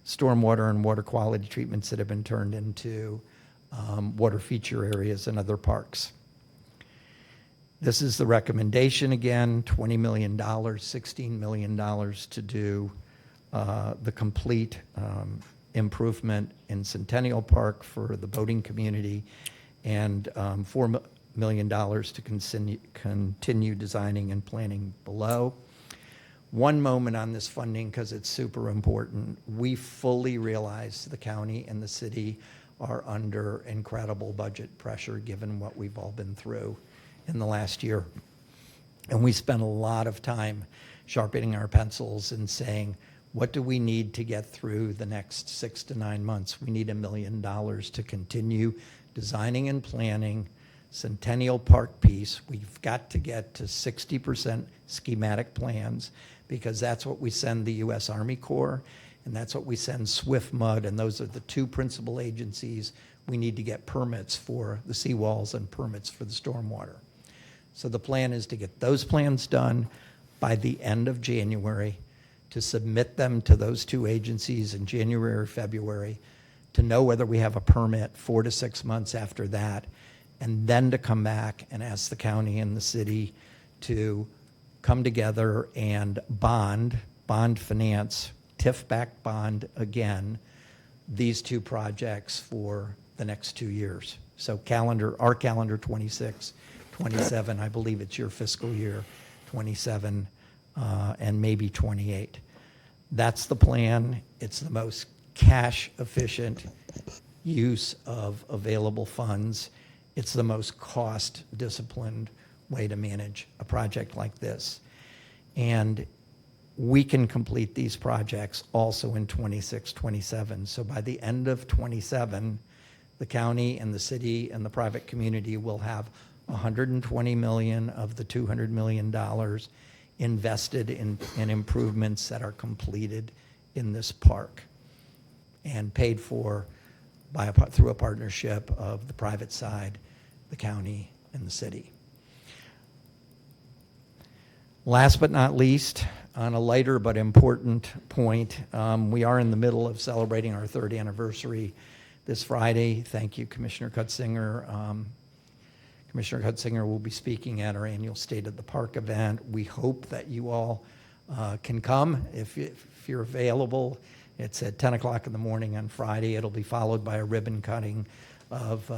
stormwater and water quality treatments that have been turned into water feature areas in other parks. This is the recommendation again, $20 million, $16 million to do the complete improvement in Centennial Park for the boating community, and $4 million to continue designing and planning below. One moment on this funding, because it's super important. We fully realize, the county and the city, are under incredible budget pressure, given what we've all been through in the last year. And we spent a lot of time sharpening our pencils and saying, what do we need to get through the next 6 to 9 months? We need $1 million to continue designing and planning Centennial Park piece. We've got to get to 60% schematic plans, because that's what we send the U.S. Army Corps, and that's what we send SWIFT-MUD, and those are the two principal agencies we need to get permits for the seawalls and permits for the stormwater. So the plan is to get those plans done by the end of January, to submit them to those two agencies in January or February, to know whether we have a permit 4 to 6 months after that, and then to come back and ask the county and the city to come together and bond finance, TIF-backed bond again, these two projects for the next 2 years. So our calendar 26, 27, I believe it's your fiscal year, 27, and maybe 28. That's the plan. It's the most cash-efficient use of available funds. It's the most cost-disciplined way to manage a project like this. And we can complete these projects also in 26, 27. So by the end of 27, the county and the city and the private community will have $120 million of the $200 million invested in improvements that are completed in this park and paid for through a partnership of the private side, the county, and the city. Last but not least, on a lighter but important point, we are in the middle of celebrating our 3rd anniversary this Friday. Thank you, Commissioner Cutzinger. Commissioner Cutzinger will be speaking at our annual State of the Park event. We hope that you all can come if you're available. It's at 10 o'clock in the morning on Friday. It'll be followed by a ribbon cutting of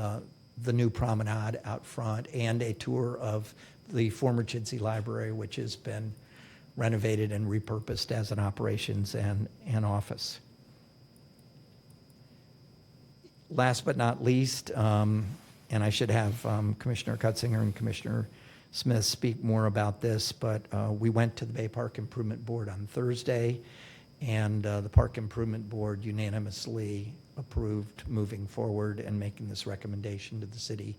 the new promenade out front and a tour of the former Chitsey Library, which has been renovated and repurposed as an operations and office. Last but not least, and I should have Commissioner Cutzinger and Commissioner Smith speak more about this, but we went to the Bay Park Improvement Board on Thursday, and the Park Improvement Board unanimously approved moving forward and making this recommendation to the City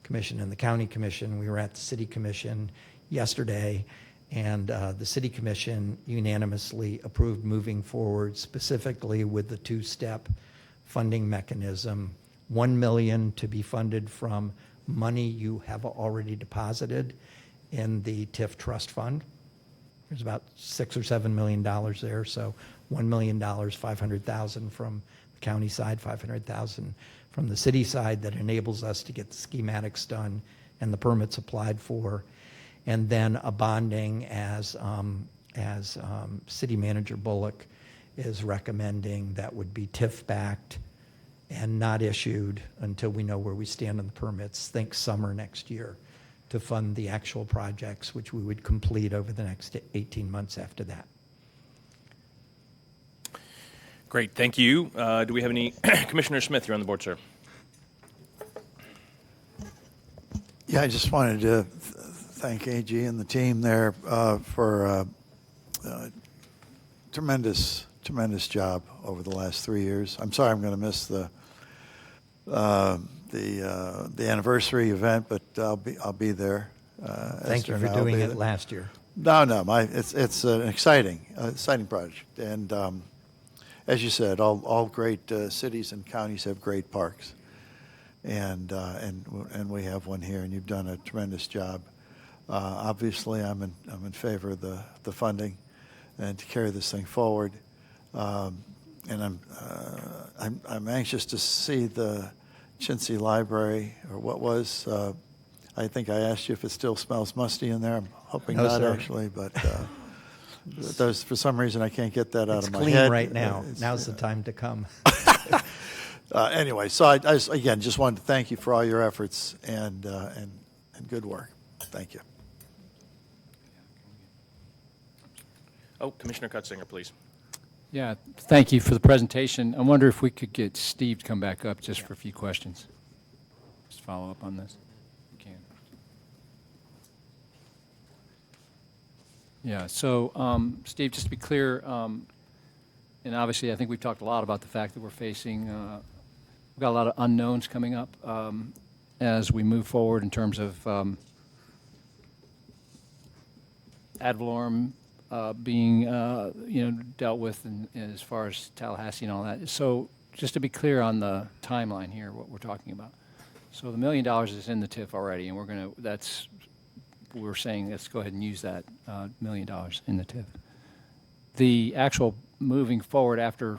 Commission and the County Commission. We were at the City Commission yesterday, and the City Commission unanimously approved moving forward, specifically with the two-step funding mechanism. $1 million to be funded from money you have already deposited in the TIF trust fund. There's about $6 or $7 million there, so $1 million, $500,000 from the county side, $500,000 from the city side, that enables us to get the schematics done and the permits applied for, and then a bonding as City Manager Bullock is recommending, that would be TIF-backed and not issued until we know where we stand on the permits, think summer next year, to fund the actual projects, which we would complete over the next 18 months after that. Great, thank you. Do we have any, Commissioner Smith, you're on the board, sir. Yeah, I just wanted to thank AG and the team there for tremendous job over the last 3 years. I'm sorry I'm going to miss the anniversary event, but I'll be there. Thank you for doing it last year. No, it's an exciting project, and as you said, all great cities and counties have great parks, and we have one here, and you've done a tremendous job. Obviously, I'm in favor of the funding and to carry this thing forward, and I'm anxious to see the Chitsey Library, or what was. I think I asked you if it still smells musty in there. I'm hoping No, not, sir. actually, but for some reason I can't get that out It's of my clean head. right now. Now's the time to come. Anyway, so I again just wanted to thank you for all your efforts and good work. Thank you. Oh, Commissioner Cutzinger, please. Yeah, thank you for the presentation. I wonder if we could get Steve to come back up just for a few questions. Just follow up on this. You can. Yeah, so, Steve, just to be clear, and obviously I think we've talked a lot about the fact that we're facing, we've got a lot of unknowns coming up as we move forward in terms of ad valorem being, dealt with as far as Tallahassee and all that. So just to be clear on the timeline here, what we're talking about. So the $1 million is in the TIF already, and we're saying let's go ahead and use that $1 million in the TIF. The actual moving forward after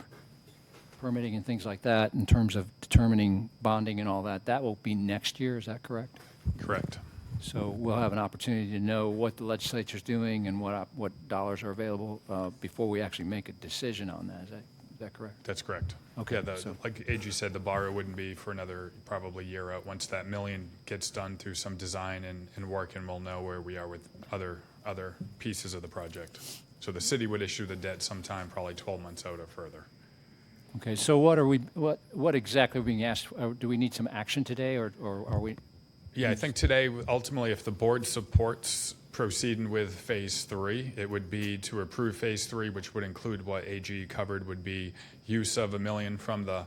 permitting and things like that, in terms of determining bonding and all that, that will be next year, is that correct? Correct. So we'll have an opportunity to know what the legislature's doing and what dollars are available before we actually make a decision on that. Is that correct? That's correct. Okay, Yeah, so- like AG said, the borrow wouldn't be for another probably year out. Once that $1 million gets done through some design and work, and we'll know where we are with other pieces of the project. So the city would issue the debt sometime probably 12 months out or further. Okay, so what exactly are we being asked? Do we need some action today, or are we? Yeah, I think today, ultimately, if the board supports proceeding with Phase 3, it would be to approve Phase 3, which would include what AG covered, would be use of $1 million from the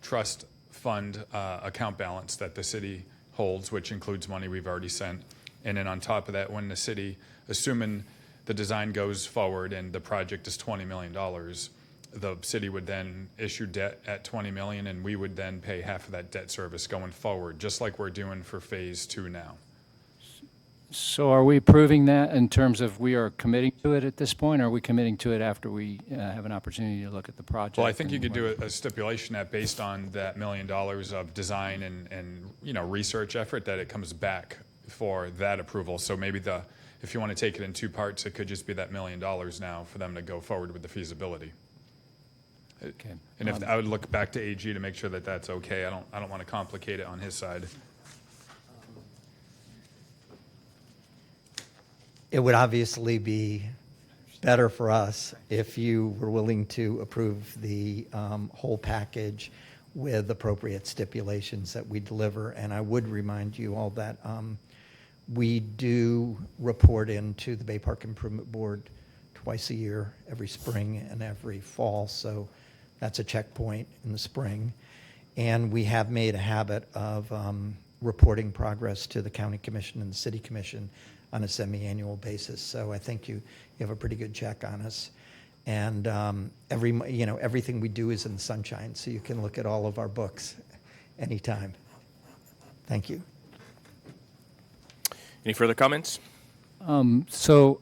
trust fund account balance that the city holds, which includes money we've already sent. And then on top of that, when the city, assuming the design goes forward and the project is $20 million, the city would then issue debt at $20 million, and we would then pay half of that debt service going forward, just like we're doing for Phase 2 now. So are we approving that in terms of we are committing to it at this point, or are we committing to it after we have an opportunity to look at the project? Well, I think you could do a stipulation that based on that $1 million of design and research effort, that it comes back for that approval. So maybe if you want to take it in two parts, it could just be that $1 million now for them to go forward with the feasibility. Okay. And if I would look back to AG to make sure that that's okay. I don't want to complicate it on his side. It would obviously be better for us if you were willing to approve the whole package with appropriate stipulations that we deliver. And I would remind you all that we do report into the Bay Park Improvement Board twice a year, every spring and every fall. So that's a checkpoint in the spring. And we have made a habit of reporting progress to the County Commission and the City Commission on a semi-annual basis. So I think you have a pretty good check on us. And everything we do is in the sunshine, so you can look at all of our books anytime. Thank you. Any further comments? So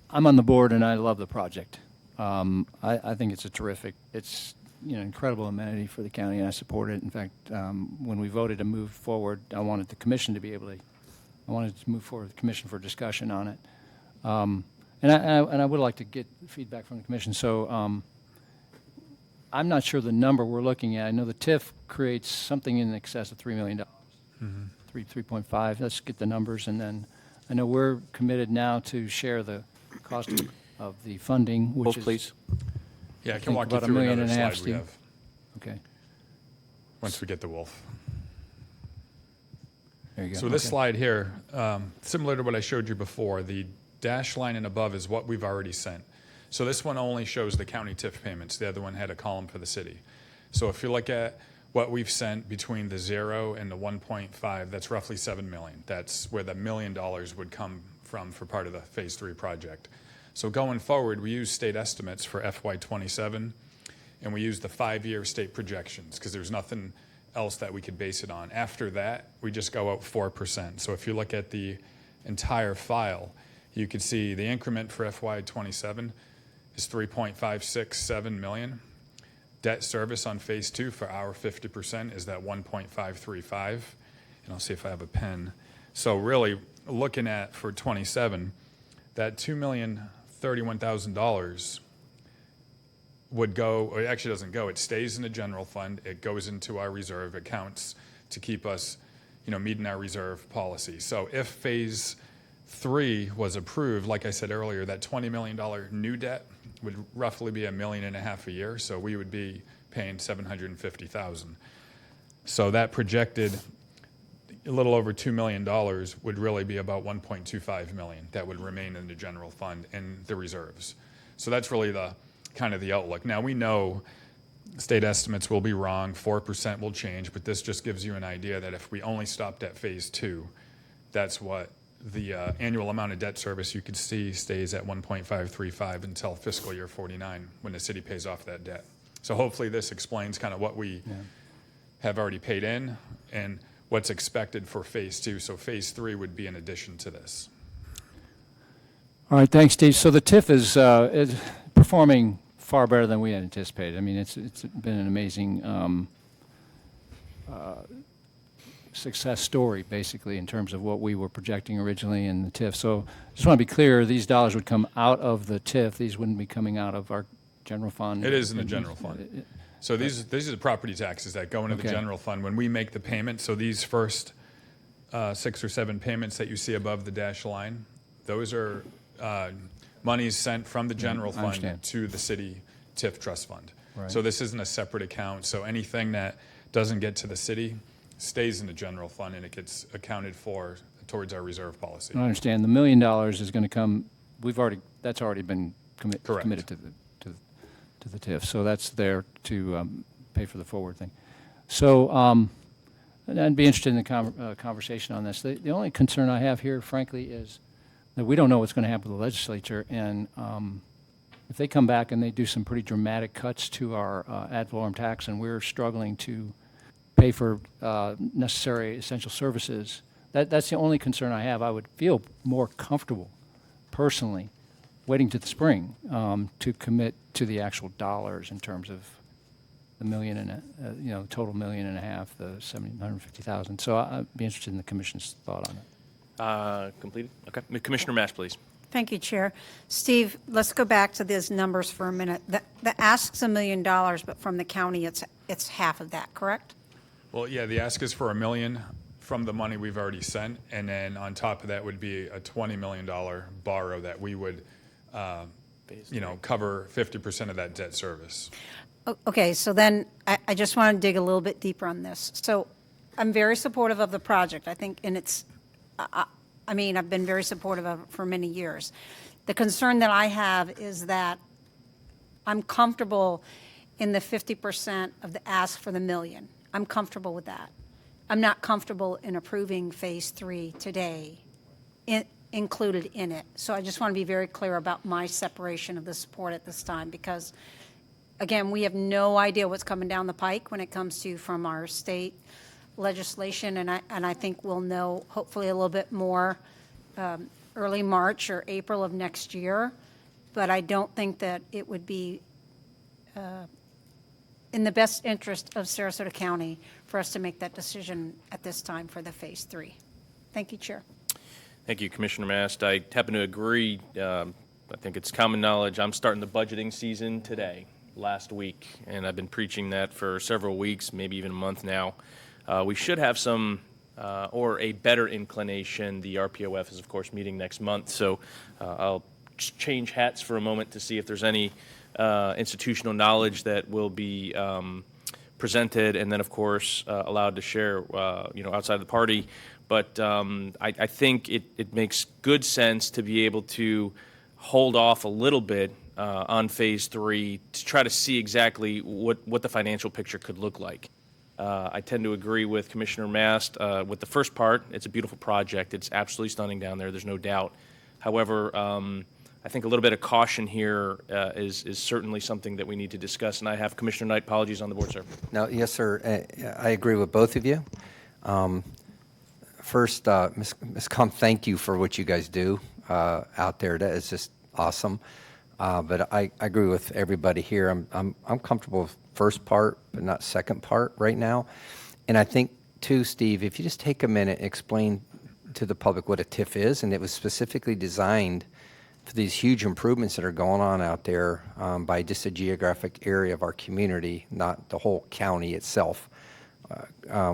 I'm on the board and I love the project. I think it's it's incredible amenity for the county, and I support it. In fact, when we voted to move forward, I wanted the commission to move forward with the commission for discussion on it. And I would like to get feedback from the commission. So I'm not sure the number we're looking at. I know the TIF creates something in excess of $3 million. Mm-hmm. 3.5. Let's get the numbers, and then I know we're committed now to share the cost of the funding, which Wolf, is, please. Yeah, I think can walk you about through $1.5 million, another slide we Steve. have Okay. once we get the wolf. There you go. So this Okay. slide here, similar to what I showed you before, the dashed line and above is what we've already sent. So this one only shows the county TIF payments. The other one had a column for the city. So if you look at what we've sent between the 0 and the 1.5, that's roughly $7 million. That's where the $1 million would come from for part of the Phase 3 project. So going forward, we use state estimates for FY27, and we use the 5-year state projections because there's nothing else that we could base it on. After that, we just go out 4%. So if you look at the entire file, you could see the increment for FY27 is $3.567 million. Debt service on Phase 2 for our 50% is that 1.535. And I'll see if I have a pen. So really looking at for 27, that $2,031,000 would go, or it actually doesn't go, it stays in the general fund, it goes into our reserve accounts to keep us, meeting our reserve policy. So if Phase 3 was approved, like I said earlier, that $20 million new debt would roughly be $1.5 million a year, so we would be paying $750,000. So that projected a little over $2 million would really be about $1.25 million that would remain in the general fund and the reserves. So that's really the kind of the outlook. Now we know state estimates will be wrong, 4% will change, but this just gives you an idea that if we only stopped at phase 2, that's what the annual amount of debt service you could see stays at 1.535 until fiscal year 49 when the city pays off that debt. So hopefully this explains kind of what we have already paid in and what's expected for phase 2. So phase 3 would be in addition to this. All right, thanks, Steve. So the TIF is performing far better than we had anticipated. I mean, it's been an amazing success story, basically, in terms of what we were projecting originally in the TIF. So just want to be clear, these dollars would come out of the TIF. These wouldn't be coming out of our general fund. It is in the general fund. So these are the property taxes that go into the general fund when we make the payment. So these first 6 or 7 payments that you see above the dashed line, those are monies sent from the general fund to the city TIF trust fund. Right. So this isn't a separate account. So anything that doesn't get to the city stays in the general fund and it gets accounted for towards our reserve policy. I understand. The $1 million is going to come. That's already been committed to the TIF. So that's there to pay for the forward thing. So I'd be interested in the conversation on this. The only concern I have here, frankly, is that we don't know what's going to happen with the legislature, and if they come back and they do some pretty dramatic cuts to our ad valorem tax, and we're struggling to pay for necessary essential services, that's the only concern I have. I would feel more comfortable, personally, waiting to the spring to commit to the actual dollars in terms of the million and total $1.5 million, the $750,000. So I'd be interested in the commission's thought on it. Completed? Okay. Commissioner Mash, please. Thank you, Chair. Steve, let's go back to these numbers for a minute. The ask's $1 million, but from the county, it's half of that, correct? Well, yeah, the ask is for $1 million from the money we've already sent, and then on top of that would be a $20 million borrow that we would, cover 50% of that debt service. Okay, so then I just want to dig a little bit deeper on this. So I'm very supportive of the project, I think, and I've been very supportive of it for many years. The concern that I have is that I'm comfortable in the 50% of the ask for the $1 million. I'm comfortable with that. I'm not comfortable in approving phase 3 today, included in it. So I just want to be very clear about my separation of the support at this time, because again, we have no idea what's coming down the pike when it comes to from our state legislation, and I think we'll know hopefully a little bit more early March or April of next year. But I don't think that it would be in the best interest of Sarasota County for us to make that decision at this time for the phase 3. Thank you, Chair. Thank you, Commissioner Mast. I happen to agree. I think it's common knowledge. I'm starting the budgeting season today, last week, and I've been preaching that for several weeks, maybe even a month now. We should have some or a better inclination. The RPOF is, of course, meeting next month, so I'll change hats for a moment to see if there's any institutional knowledge that will be presented, and then, of course, allowed to share, outside of the party. But I think it makes good sense to be able to hold off a little bit on phase 3 to try to see exactly what the financial picture could look like. I tend to agree with Commissioner Mast with the first part. It's a beautiful project. It's absolutely stunning down there. There's no doubt. However, I think a little bit of caution here is certainly something that we need to discuss. And I have Commissioner Knight. Apologies on the board, sir. No, yes, sir. I agree with both of you. First, Ms. Kump, thank you for what you guys do out there. That is just awesome. But I agree with everybody here. I'm comfortable with first part, but not second part right now. And I think, too, Steve, if you just take a minute, explain to the public what a TIF is, and it was specifically designed for these huge improvements that are going on out there by just a geographic area of our community, not the whole county itself.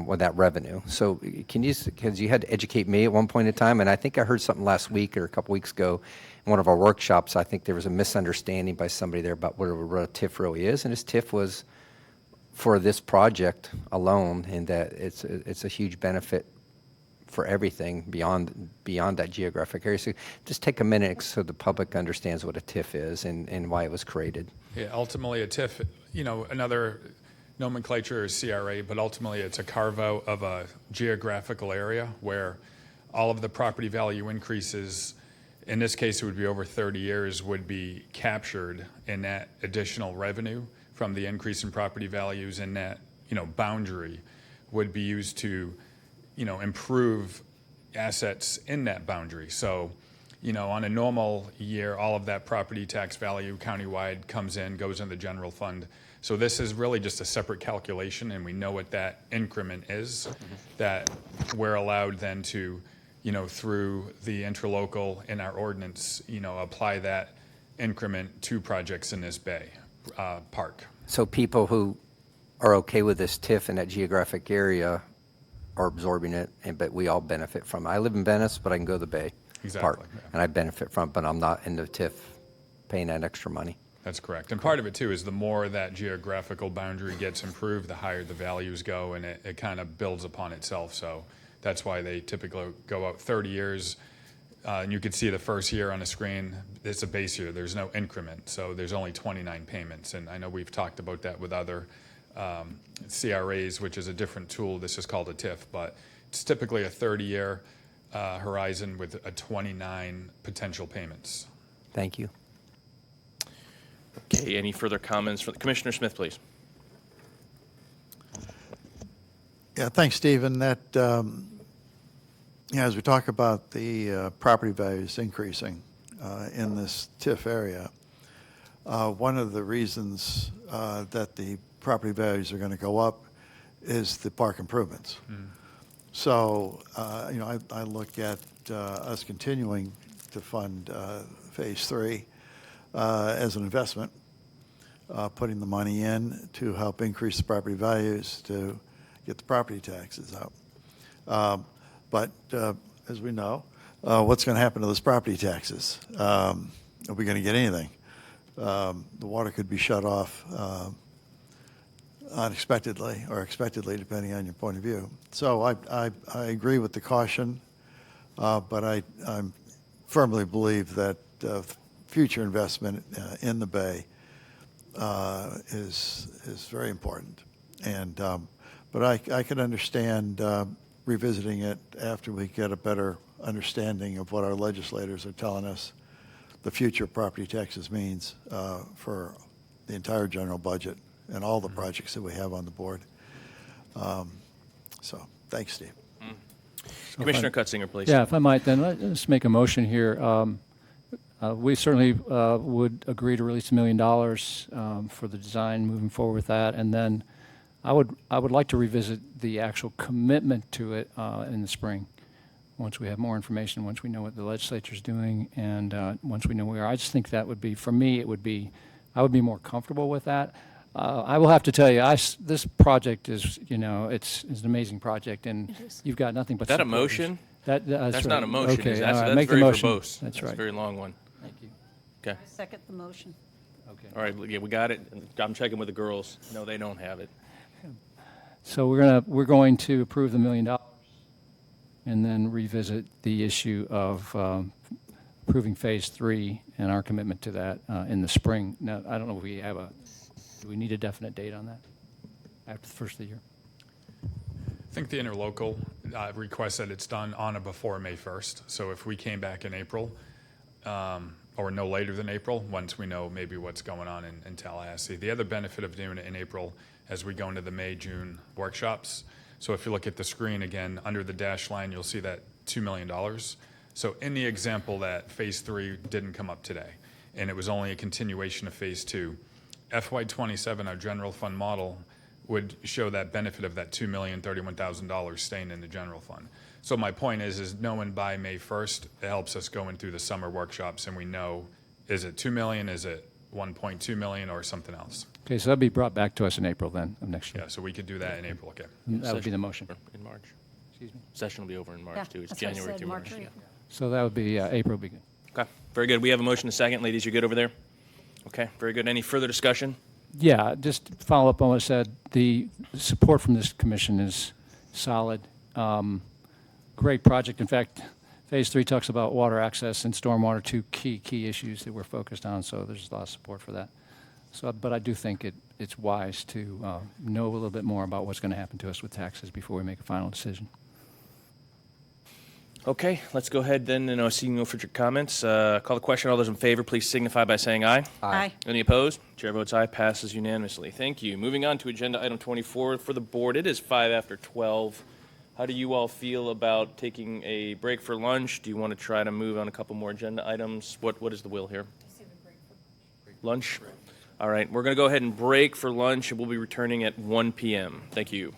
with that revenue. So can you, because you had to educate me at one point in time, and I think I heard something last week or a couple weeks ago in one of our workshops. I think there was a misunderstanding by somebody there about what a TIF really is, and this TIF was for this project alone, and that it's a huge benefit for everything beyond that geographic area. So just take a minute so the public understands what a TIF is and why it was created. Yeah, ultimately a TIF, another nomenclature is CRA, but ultimately it's a carve-out of a geographical area where all of the property value increases, in this case it would be over 30 years, would be captured in that additional revenue from the increase in property values, and that boundary would be used to improve assets in that boundary. So on a normal year, all of that property tax value countywide comes in, goes in the general fund. So this is really just a separate calculation, and we know what that increment is, that we're allowed then to, through the interlocal in our ordinance, apply that increment to projects in this bay park. So people who are okay with this TIF in that geographic area are absorbing it, but we all benefit from it. I live in Venice, but I can go to the Bay Park, and I benefit from it, but I'm not in the TIF paying that extra money. That's correct. And part of it, too, is the more that geographical boundary gets improved, the higher the values go, and it kind of builds upon itself. So that's why they typically go out 30 years. And you can see the first year on the screen, it's a base year. There's no increment, so there's only 29 payments. And I know we've talked about that with other CRAs, which is a different tool. This is called a TIF, but it's typically a 30-year horizon with 29 potential payments. Thank you. Okay, any further comments from Commissioner Smith, please? Yeah, thanks, Stephen. That, as we talk about the property values increasing in this TIF area, one of the reasons that the property values are going to go up is the park improvements. So, I look at us continuing to fund Phase 3 as an investment, putting the money in to help increase the property values to get the property taxes up. But as we know, what's going to happen to those property taxes? Are we going to get anything? The water could be shut off unexpectedly or expectedly, depending on your point of view. So I agree with the caution, but I firmly believe that future investment in the Bay is very important. And but I could understand revisiting it after we get a better understanding of what our legislators are telling us the future property taxes means for the entire general budget and all the projects that we have on the board. So thanks, Steve. Commissioner Cutzinger, please. Yeah, if I might, then let's make a motion here. We certainly would agree to release $1 million for the design, moving forward with that, and then I would like to revisit the actual commitment to it in the spring, once we have more information, once we know what the legislature's doing, and once we know where we are. I just think that would be, for me, I would be more comfortable with that. I will have to tell you, this project is, it's an amazing project, and you've got nothing but Is that a supporters. motion? That's That's right. not a motion. Okay, That's all right, make the very motion. verbose. That's a right. very long one. Thank you. Okay. I second the motion. Okay. All right, yeah, we got it. I'm checking with the girls. No, they don't have it. So we're going to approve the $1 million and then revisit the issue of approving Phase 3 and our commitment to that in the spring. Now, I don't know if we have do we need a definite date on that after the first of the year? I think the interlocal requests that it's done on or before May 1st. So if we came back in April, or no later than April, once we know maybe what's going on in Tallahassee. The other benefit of doing it in April as we go into the May, June workshops. So if you look at the screen again, under the dash line, you'll see that $2 million. So in the example that Phase 3 didn't come up today, and it was only a continuation of Phase 2, FY27, our general fund model, would show that benefit of that $2,031,000 staying in the general fund. So my point is knowing by May 1st, it helps us going through the summer workshops, and we know, is it $2 million, is it 1.2 million or something else. Okay, so that'll be brought back to us in April then of next year. Yeah, so we could do that in April, okay. That would be the motion. In March. Excuse me? Session will be over in Yeah, March, too. It's that's what I January said, through March. March or Yeah. April. So that would be April begin. Okay, very good. We have a motion and a second. Ladies, you good over there? Okay, very good. Any further discussion? Yeah, just to follow up on what I said, the support from this commission is solid. Great project. In fact, Phase 3 talks about water access and stormwater, two key issues that we're focused on, so there's a lot of support for that. So, but I do think it's wise to know a little bit more about what's going to happen to us with taxes before we make a final decision. Okay, let's go ahead then, and seeing no further comments, call the question. All those in favor, please signify by saying aye. Aye. Any opposed? Chair votes aye, passes unanimously. Thank you. Moving on to agenda item 24 for the board. It is 5 after 12. How do you all feel about taking a break for lunch? Do you want to try to move on a couple more agenda items? What is the will here? Lunch? All right, we're going to go ahead and break for lunch, and we'll be returning at 1 p.m. Thank you.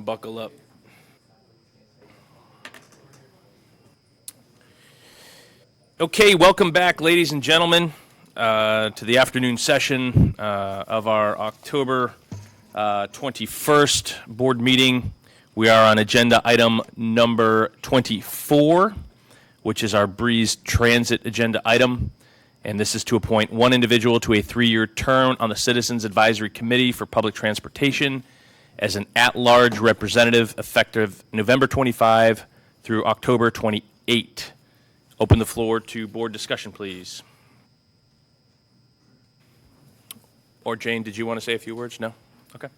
Buckle up. Okay, welcome back, ladies and gentlemen, to the afternoon session of our October 21st board meeting. We are on agenda item number 24, which is our Breeze Transit agenda item. And this is to appoint one individual to a 3-year term on the Citizens Advisory Committee for Public Transportation as an at-large representative effective November 25 through October 28. Open the floor to board discussion, please. Or Jane, did you want to say a few words? No? Okay.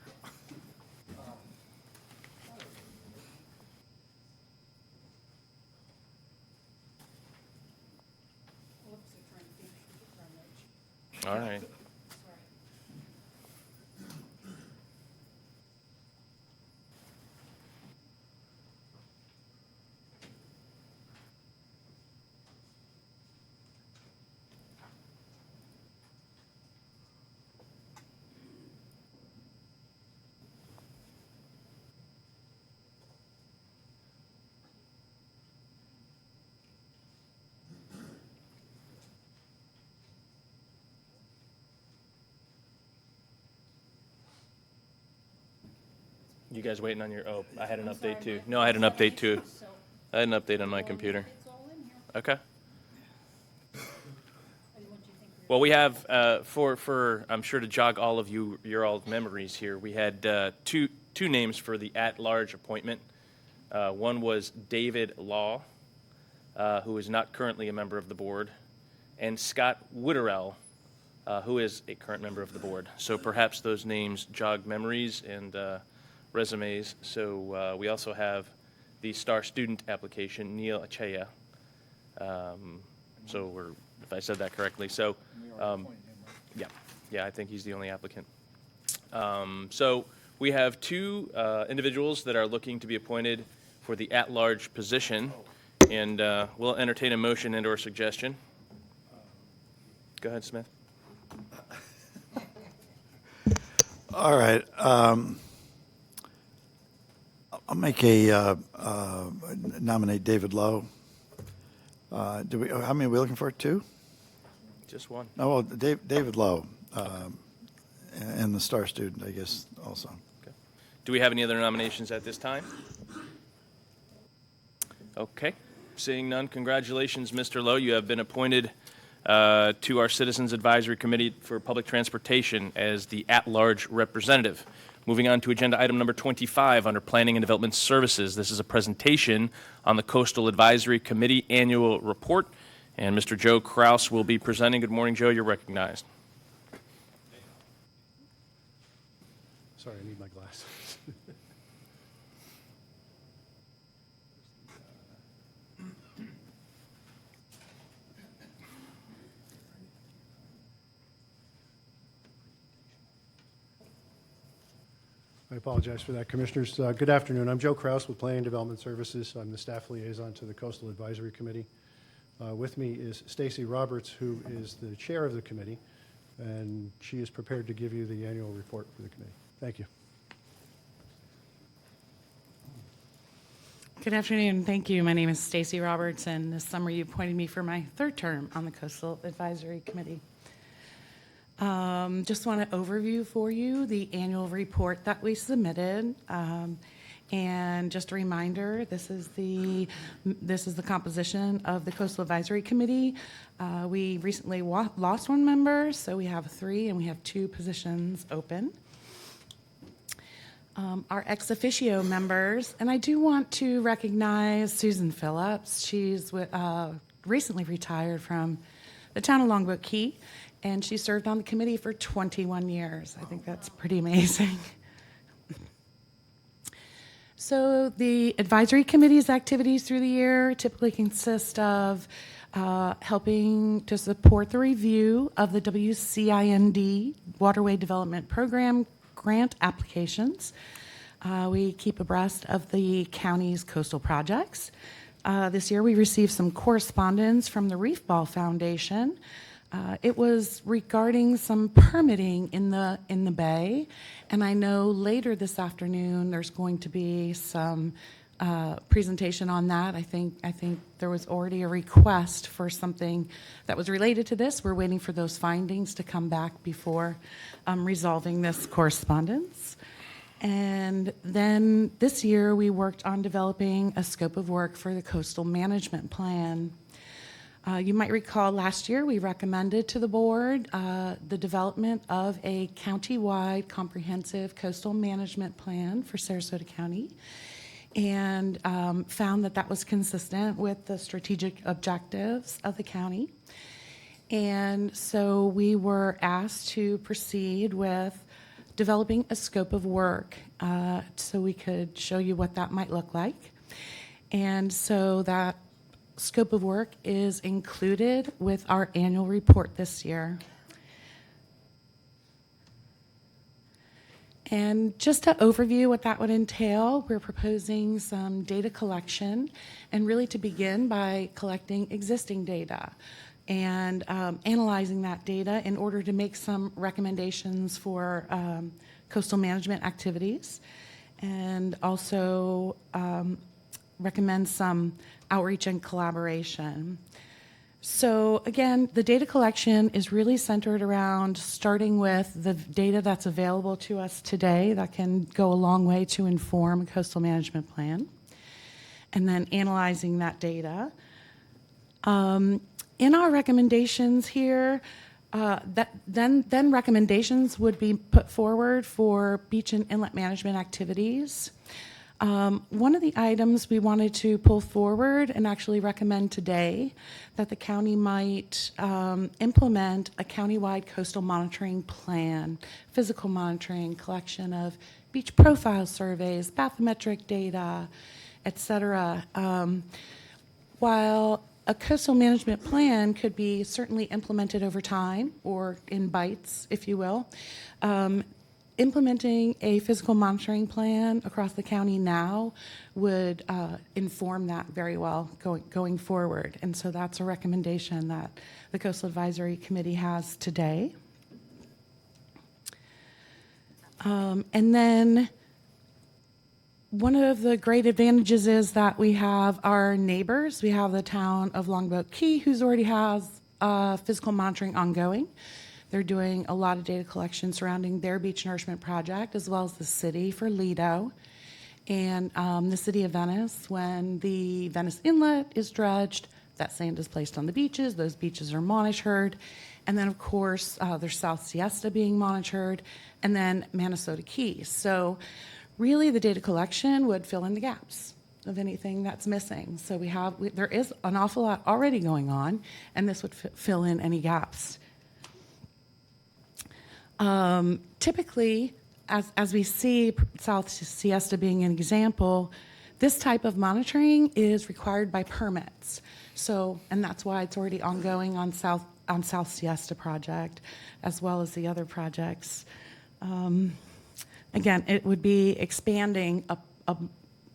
All right. You guys waiting on your, oh, I had an update too. No, I had an update too. I had an update on my computer. Okay. Well, we have, for I'm sure to jog all of your all memories here, we had two names for the at-large appointment. One was David Law, who is not currently a member of the board, and Scott Wooderell, who is a current member of the board. So perhaps those names jog memories and resumes. So we also have the star student application, Neil Achaya. So if I said that correctly. So, yeah, I think he's the only applicant. So we have two individuals that are looking to be appointed for the at-large position, and we'll entertain a motion and/or suggestion. Go ahead, Smith. All right. I'll make a nominate David Lowe. How many are we looking for? 2? Just one. No, well, David Lowe, and the star student, I guess, also. Okay. Do we have any other nominations at this time? Okay. Seeing none, congratulations, Mr. Lowe. You have been appointed to our Citizens Advisory Committee for Public Transportation as the at-large representative. Moving on to agenda item number 25 under Planning and Development Services. This is a presentation on the Coastal Advisory Committee annual report, and Mr. Joe Kraus will be presenting. Good morning, Joe. You're recognized. Sorry, I need my glasses. I apologize for that, Commissioners. Good afternoon. I'm Joe Kraus with Planning and Development Services. I'm the staff liaison to the Coastal Advisory Committee. With me is Stacy Roberts, who is the chair of the committee, and she is prepared to give you the annual report for the committee. Thank you. Good afternoon. Thank you. My name is Stacy Roberts, and this summer you appointed me for my 3rd term on the Coastal Advisory Committee. Just want to overview for you the annual report that we submitted. And just a reminder, this is the composition of the Coastal Advisory Committee. We recently lost one member, so we have 3, and we have 2 positions open. Our ex officio members, and I do want to recognize Susan Phillips. She's recently retired from the town of Longboat Key, and she served on the committee for 21 years. I think that's pretty amazing. So the advisory committee's activities through the year typically consist of helping to support the review of the WCIND Waterway Development Program grant applications. We keep abreast of the county's coastal projects. This year we received some correspondence from the Reef Ball Foundation It was regarding some permitting in the bay, and I know later this afternoon there's going to be some presentation on that. I think there was already a request for something that was related to this. We're waiting for those findings to come back before resolving this correspondence. And then this year we worked on developing a scope of work for the coastal management plan. You might recall last year we recommended to the board the development of a county-wide comprehensive coastal management plan for Sarasota County, and found that that was consistent with the strategic objectives of the county. And so we were asked to proceed with developing a scope of work so we could show you what that might look like. And so that scope of work is included with our annual report this year. And just to overview what that would entail, we're proposing some data collection, and really to begin by collecting existing data and analyzing that data in order to make some recommendations for coastal management activities, and also recommend some outreach and collaboration. So again, the data collection is really centered around starting with the data that's available to us today that can go a long way to inform a coastal management plan, and then analyzing that data. In our recommendations here, then recommendations would be put forward for beach and inlet management activities. One of the items we wanted to pull forward and actually recommend today that the county might implement a countywide coastal monitoring plan, physical monitoring, collection of beach profile surveys, bathymetric data, et cetera. While a coastal management plan could be certainly implemented over time or in bites, if you will, implementing a physical monitoring plan across the county now would inform that very well going forward. And so that's a recommendation that the Coastal Advisory Committee has today. And then one of the great advantages is that we have our neighbors. We have the town of Longboat Key, who's already has physical monitoring ongoing. They're doing a lot of data collection surrounding their beach nourishment project, as well as the city for Lido. And the city of Venice, when the Venice Inlet is dredged, that sand is placed on the beaches. Those beaches are monitored. And then, of course, there's South Siesta being monitored, and then Minnesota Keys. So really, the data collection would fill in the gaps of anything that's missing. So there is an awful lot already going on, and this would fill in any gaps. Typically, as we see South Siesta being an example, this type of monitoring is required by permits. So, and that's why it's already ongoing on South Siesta project, as well as the other projects. Again, it would be expanding a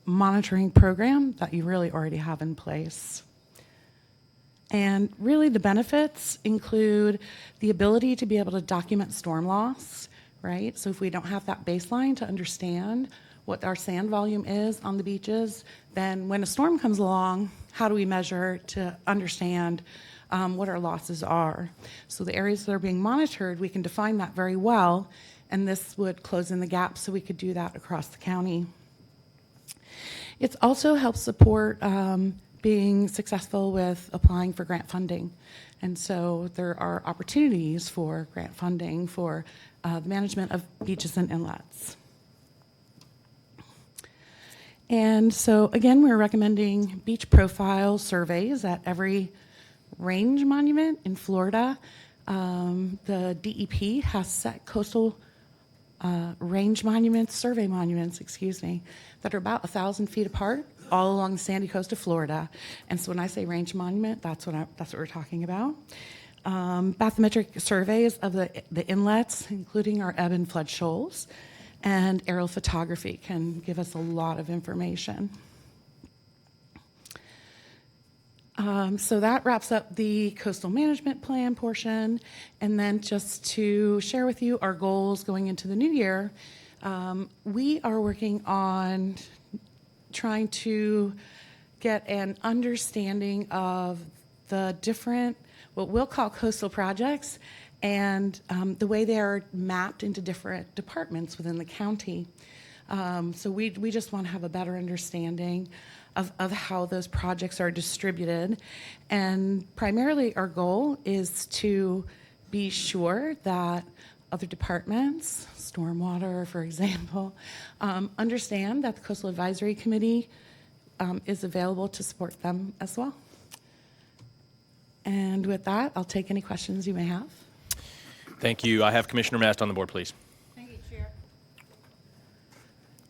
monitoring program that you really already have in place. And really the benefits include the ability to be able to document storm loss, right? So if we don't have that baseline to understand what our sand volume is on the beaches, then when a storm comes along, how do we measure to understand what our losses are? So the areas that are being monitored, we can define that very well, and this would close in the gap so we could do that across the county. It also helps support being successful with applying for grant funding. And so there are opportunities for grant funding for the management of beaches and inlets. And so again, we're recommending beach profile surveys at every range monument in Florida. The DEP has set coastal range monuments, survey monuments, that are about 1,000 feet apart all along the sandy coast of Florida. And so when I say range monument, that's what we're talking about. Bathymetric surveys of the inlets, including our ebb and flood shoals, and aerial photography can give us a lot of information. So that wraps up the coastal management plan portion. And then just to share with you our goals going into the new year, we are working on trying to get an understanding of the different, what we'll call coastal projects, and the way they are mapped into different departments within the county. So we just want to have a better understanding of how those projects are distributed. And primarily our goal is to be sure that other departments, stormwater, for example, understand that the Coastal Advisory Committee is available to support them as well. And with that, I'll take any questions you may have. Thank you. I have Commissioner Mast on the board, please. Thank you, Chair.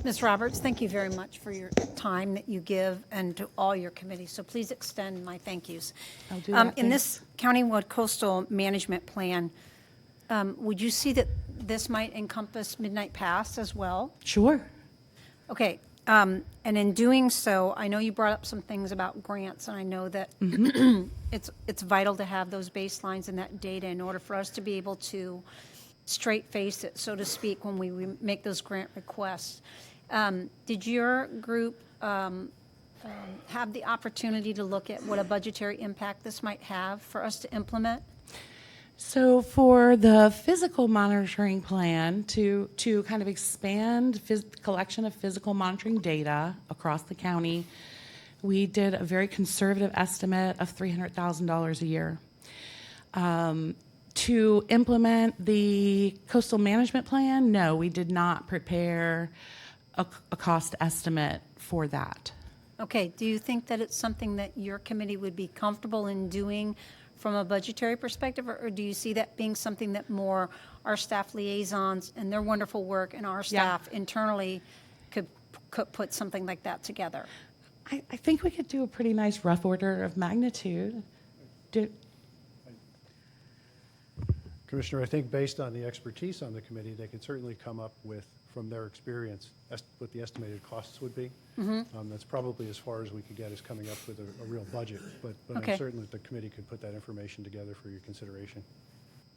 Ms. Roberts, thank you very much for your time that you give and to all your committees. So please extend my thank yous. I'll do that. In this Countywide Coastal Management Plan, would you see that this might encompass Midnight Pass as well? Sure. Okay. And in doing so, I know you brought up some things about grants, and I know that it's vital to have those baselines and that data in order for us to be able to straight face it, so to speak, when we make those grant requests. Did your group have the opportunity to look at what a budgetary impact this might have for us to implement? So for the physical monitoring plan, to kind of expand collection of physical monitoring data across the county, we did a very conservative estimate of $300,000 a year. To implement the coastal management plan, no, we did not prepare a cost estimate for that. Okay, do you think that it's something that your committee would be comfortable in doing from a budgetary perspective, or do you see that being something that more our staff liaisons and their wonderful work and our staff internally could put something like that together? I think we could do a pretty nice rough order of magnitude. Commissioner, I think based on the expertise on the committee, they could certainly come up with, from their experience, what the estimated costs would be. That's probably as far as we could get, is coming up with a real budget, but Okay. I'm certain that the committee could put that information together for your consideration.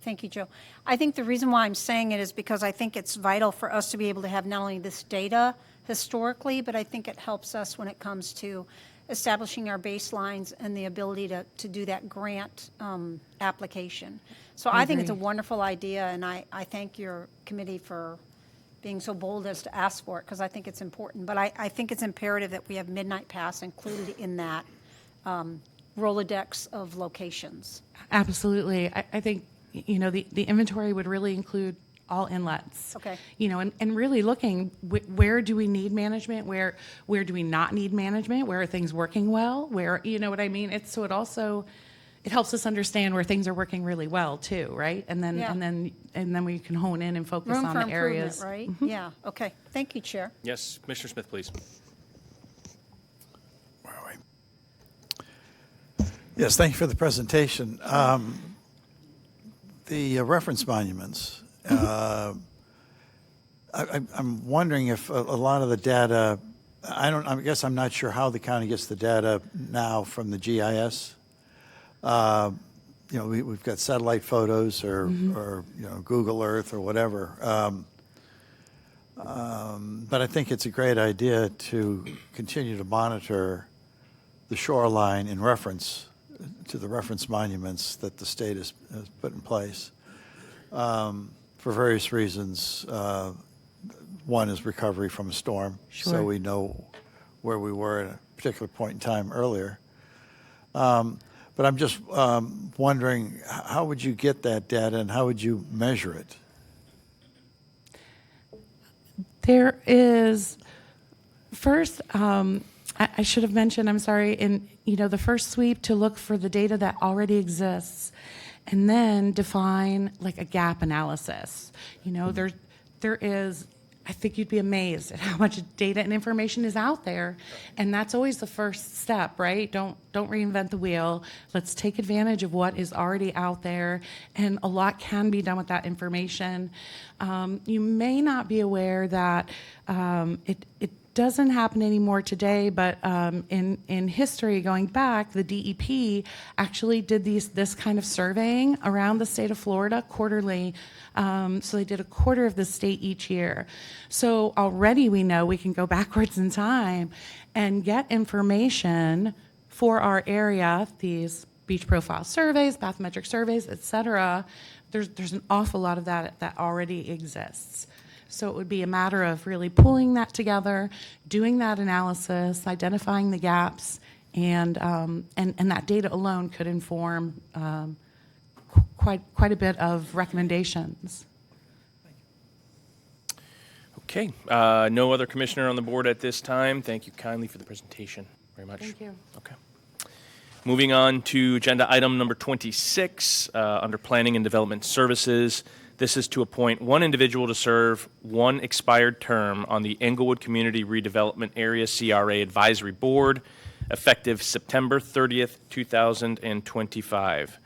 Thank you, Joe. I think the reason why I'm saying it is because I think it's vital for us to be able to have not only this data historically, but I think it helps us when it comes to establishing our baselines and the ability to do that grant application. So I think it's a wonderful idea, and I thank your committee for being so bold as to ask for it, because I think it's important. But I think it's imperative that we have Midnight Pass included in that Rolodex of locations. Absolutely. I think, you know, the inventory would really include all inlets. Okay. You know, and really looking, where do we need management? Where do we not need management? Where are things working well? Where, you know what I mean? It helps us understand where things are working really well too, right? And then Yeah. and then we can hone in and focus Room on for the improvement, areas. right? Yeah, okay. Thank you, Chair. Yes, Commissioner Smith, please. Yes, thank you for the presentation. The reference monuments, I'm wondering if a lot of the data, I guess I'm not sure how the county gets the data now from the GIS. You know, we've got satellite photos or you know, Google Earth or whatever. But I think it's a great idea to continue to monitor the shoreline in reference to the reference monuments that the state has put in place for various reasons. One is recovery from a storm, so we know where we were at a particular point in time earlier. But I'm just wondering, how would you get that data and how would you measure it? There is, first, I should have mentioned, I'm sorry, in, you know, the first sweep to look for the data that already exists and then define like a gap analysis. You know, there is, I think you'd be amazed at how much data and information is out there. And that's always the first step, right? Don't reinvent the wheel. Let's take advantage of what is already out there. And a lot can be done with that information. You may not be aware that doesn't happen anymore today, but in history, going back, the DEP actually did this kind of surveying around the state of Florida quarterly. So they did a quarter of the state each year. So already we know we can go backwards in time and get information for our area, these beach profile surveys, bathymetric surveys, et cetera. There's an awful lot of that already exists. So it would be a matter of really pulling that together, doing that analysis, identifying the gaps, and that data alone could inform quite a bit of recommendations. Okay, no other commissioner on the board at this time. Thank you kindly for the presentation. Very much. Thank you. Okay. Moving on to agenda item number 26, under Planning and Development Services. This is to appoint one individual to serve one expired term on the Englewood Community Redevelopment Area CRA Advisory Board, effective September 30th, 2025.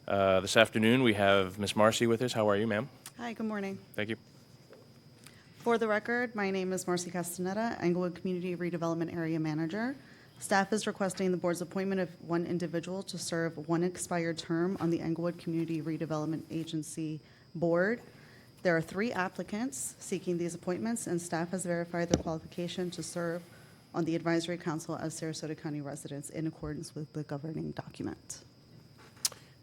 This afternoon, we have Ms. Marcy with us. How are you, ma'am? Hi, good morning. Thank you. For the record, my name is Marcy Castaneda, Englewood Community Redevelopment Area Manager. Staff is requesting the board's appointment of one individual to serve one expired term on the Englewood Community Redevelopment Agency Board. There are 3 applicants seeking these appointments, and staff has verified their qualification to serve on the Advisory Council as Sarasota County residents in accordance with the governing document.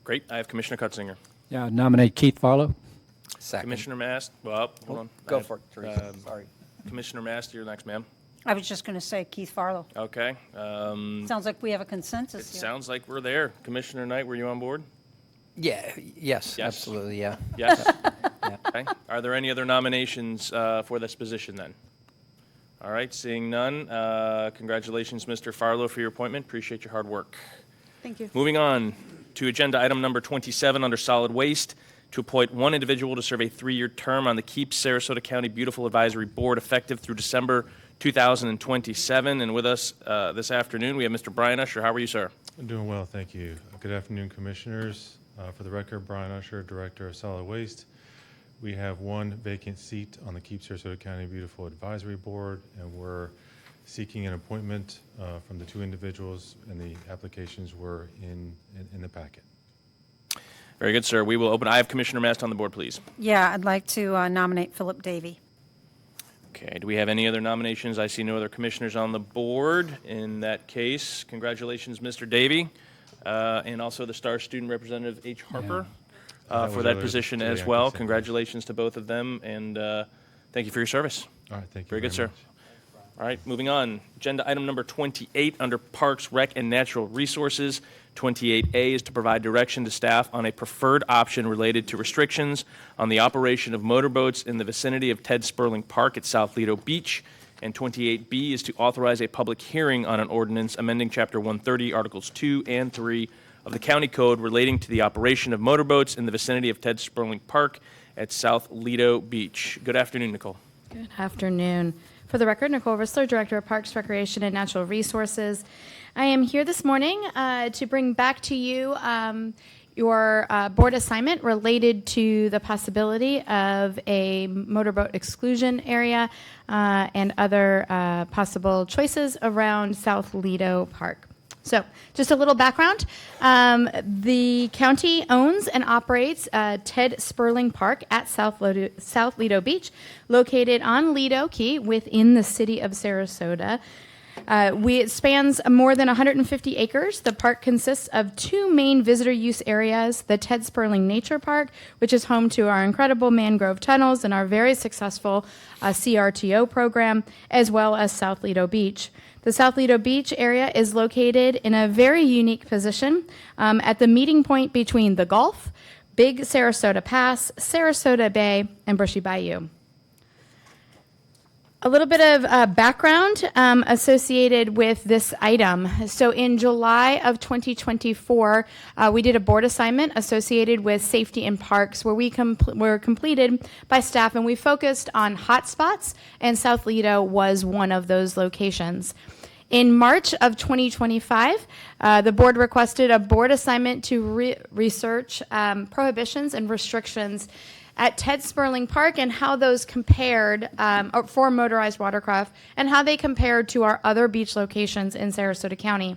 Great. I have Commissioner Cutzinger. Yeah, nominate Keith Farlow. Second. Commissioner Mast. Well, hold on. Go I have, for it, Teresa. Sorry. Commissioner Mast, you're next, ma'am. I was just going to say Keith Farlow. Okay. Sounds like we have a It consensus here. sounds like we're there. Commissioner Knight, were you on board? Yes, Yes. absolutely, yeah. Yes? Okay. Are there any other nominations for this position then? All right, seeing none, congratulations, Mr. Farlow, for your appointment. Appreciate your hard work. Thank you. Moving on to agenda item number 27 under Solid Waste, to appoint one individual to serve a 3-year term on the Keep Sarasota County Beautiful Advisory Board, effective through December 2027. And with us this afternoon, we have Mr. Brian Usher. How are you, sir? I'm doing well, thank you. Good afternoon, Commissioners. For the record, Brian Usher, Director of Solid Waste. We have one vacant seat on the Keep Sarasota County Beautiful Advisory Board, and we're seeking an appointment from the 2 individuals, and the applications were in the packet. Very good, sir. We will open. I have Commissioner Mast on the board, please. Yeah, I'd like to nominate Philip Davey. Okay, do we have any other nominations? I see no other commissioners on the board. In that case, congratulations, Mr. Davey, and also the Star Student Representative H. Harper for that position as well. Congratulations to both of them, and thank you for your service. All right, thank you. Very good, sir. All right, moving on. Agenda item number 28 under Parks, Rec, and Natural Resources. 28A is to provide direction to staff on a preferred option related to restrictions on the operation of motorboats in the vicinity of Ted Sperling Park at South Lido Beach. And 28B is to authorize a public hearing on an ordinance amending Chapter 130, Articles 2 and 3 of the County Code relating to the operation of motorboats in the vicinity of Ted Sperling Park at South Lido Beach. Good afternoon, Nicole. Good afternoon. For the record, Nicole Rissler, Director of Parks, Recreation, and Natural Resources. I am here this morning to bring back to you your board assignment related to the possibility of a motorboat exclusion area and other possible choices around South Lido Park. So, just a little background. The county owns and operates Ted Sperling Park at South Lido Beach, located on Lido Key within the city of Sarasota. It spans more than 150 acres. The park consists of 2 main visitor use areas, the Ted Sperling Nature Park, which is home to our incredible mangrove tunnels and our very successful CRTO program, as well as South Lido Beach. The South Lido Beach area is located in a very unique position at the meeting point between the Gulf, Big Sarasota Pass, Sarasota Bay, and Brushy Bayou. A little bit of background associated with this item. So in July of 2024, we did a board assignment associated with safety in parks where we were completed by staff, and we focused on hotspots, and South Lido was one of those locations. In March of 2025, the board requested a board assignment to research prohibitions and restrictions at Ted Sperling Park and how those compared for motorized watercraft and how they compared to our other beach locations in Sarasota County.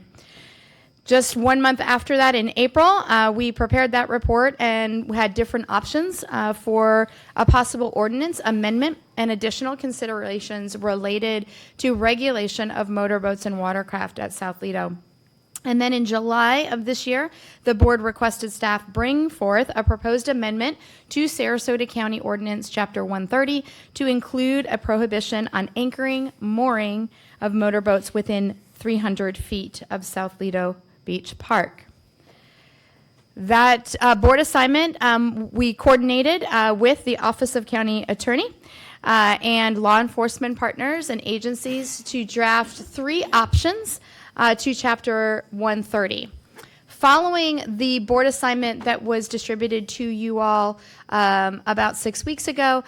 Just 1 month after that, in April, we prepared that report and had different options for a possible ordinance amendment and additional considerations related to regulation of motorboats and watercraft at South Lido. And then in July of this year, the board requested staff bring forth a proposed amendment to Sarasota County Ordinance Chapter 130 to include a prohibition on anchoring, mooring of motorboats within 300 feet of South Lido Beach Park. That board assignment we coordinated with the Office of County Attorney and law enforcement partners and agencies to draft 3 options to Chapter 130. Following the board assignment that was distributed to you all about 6 weeks ago,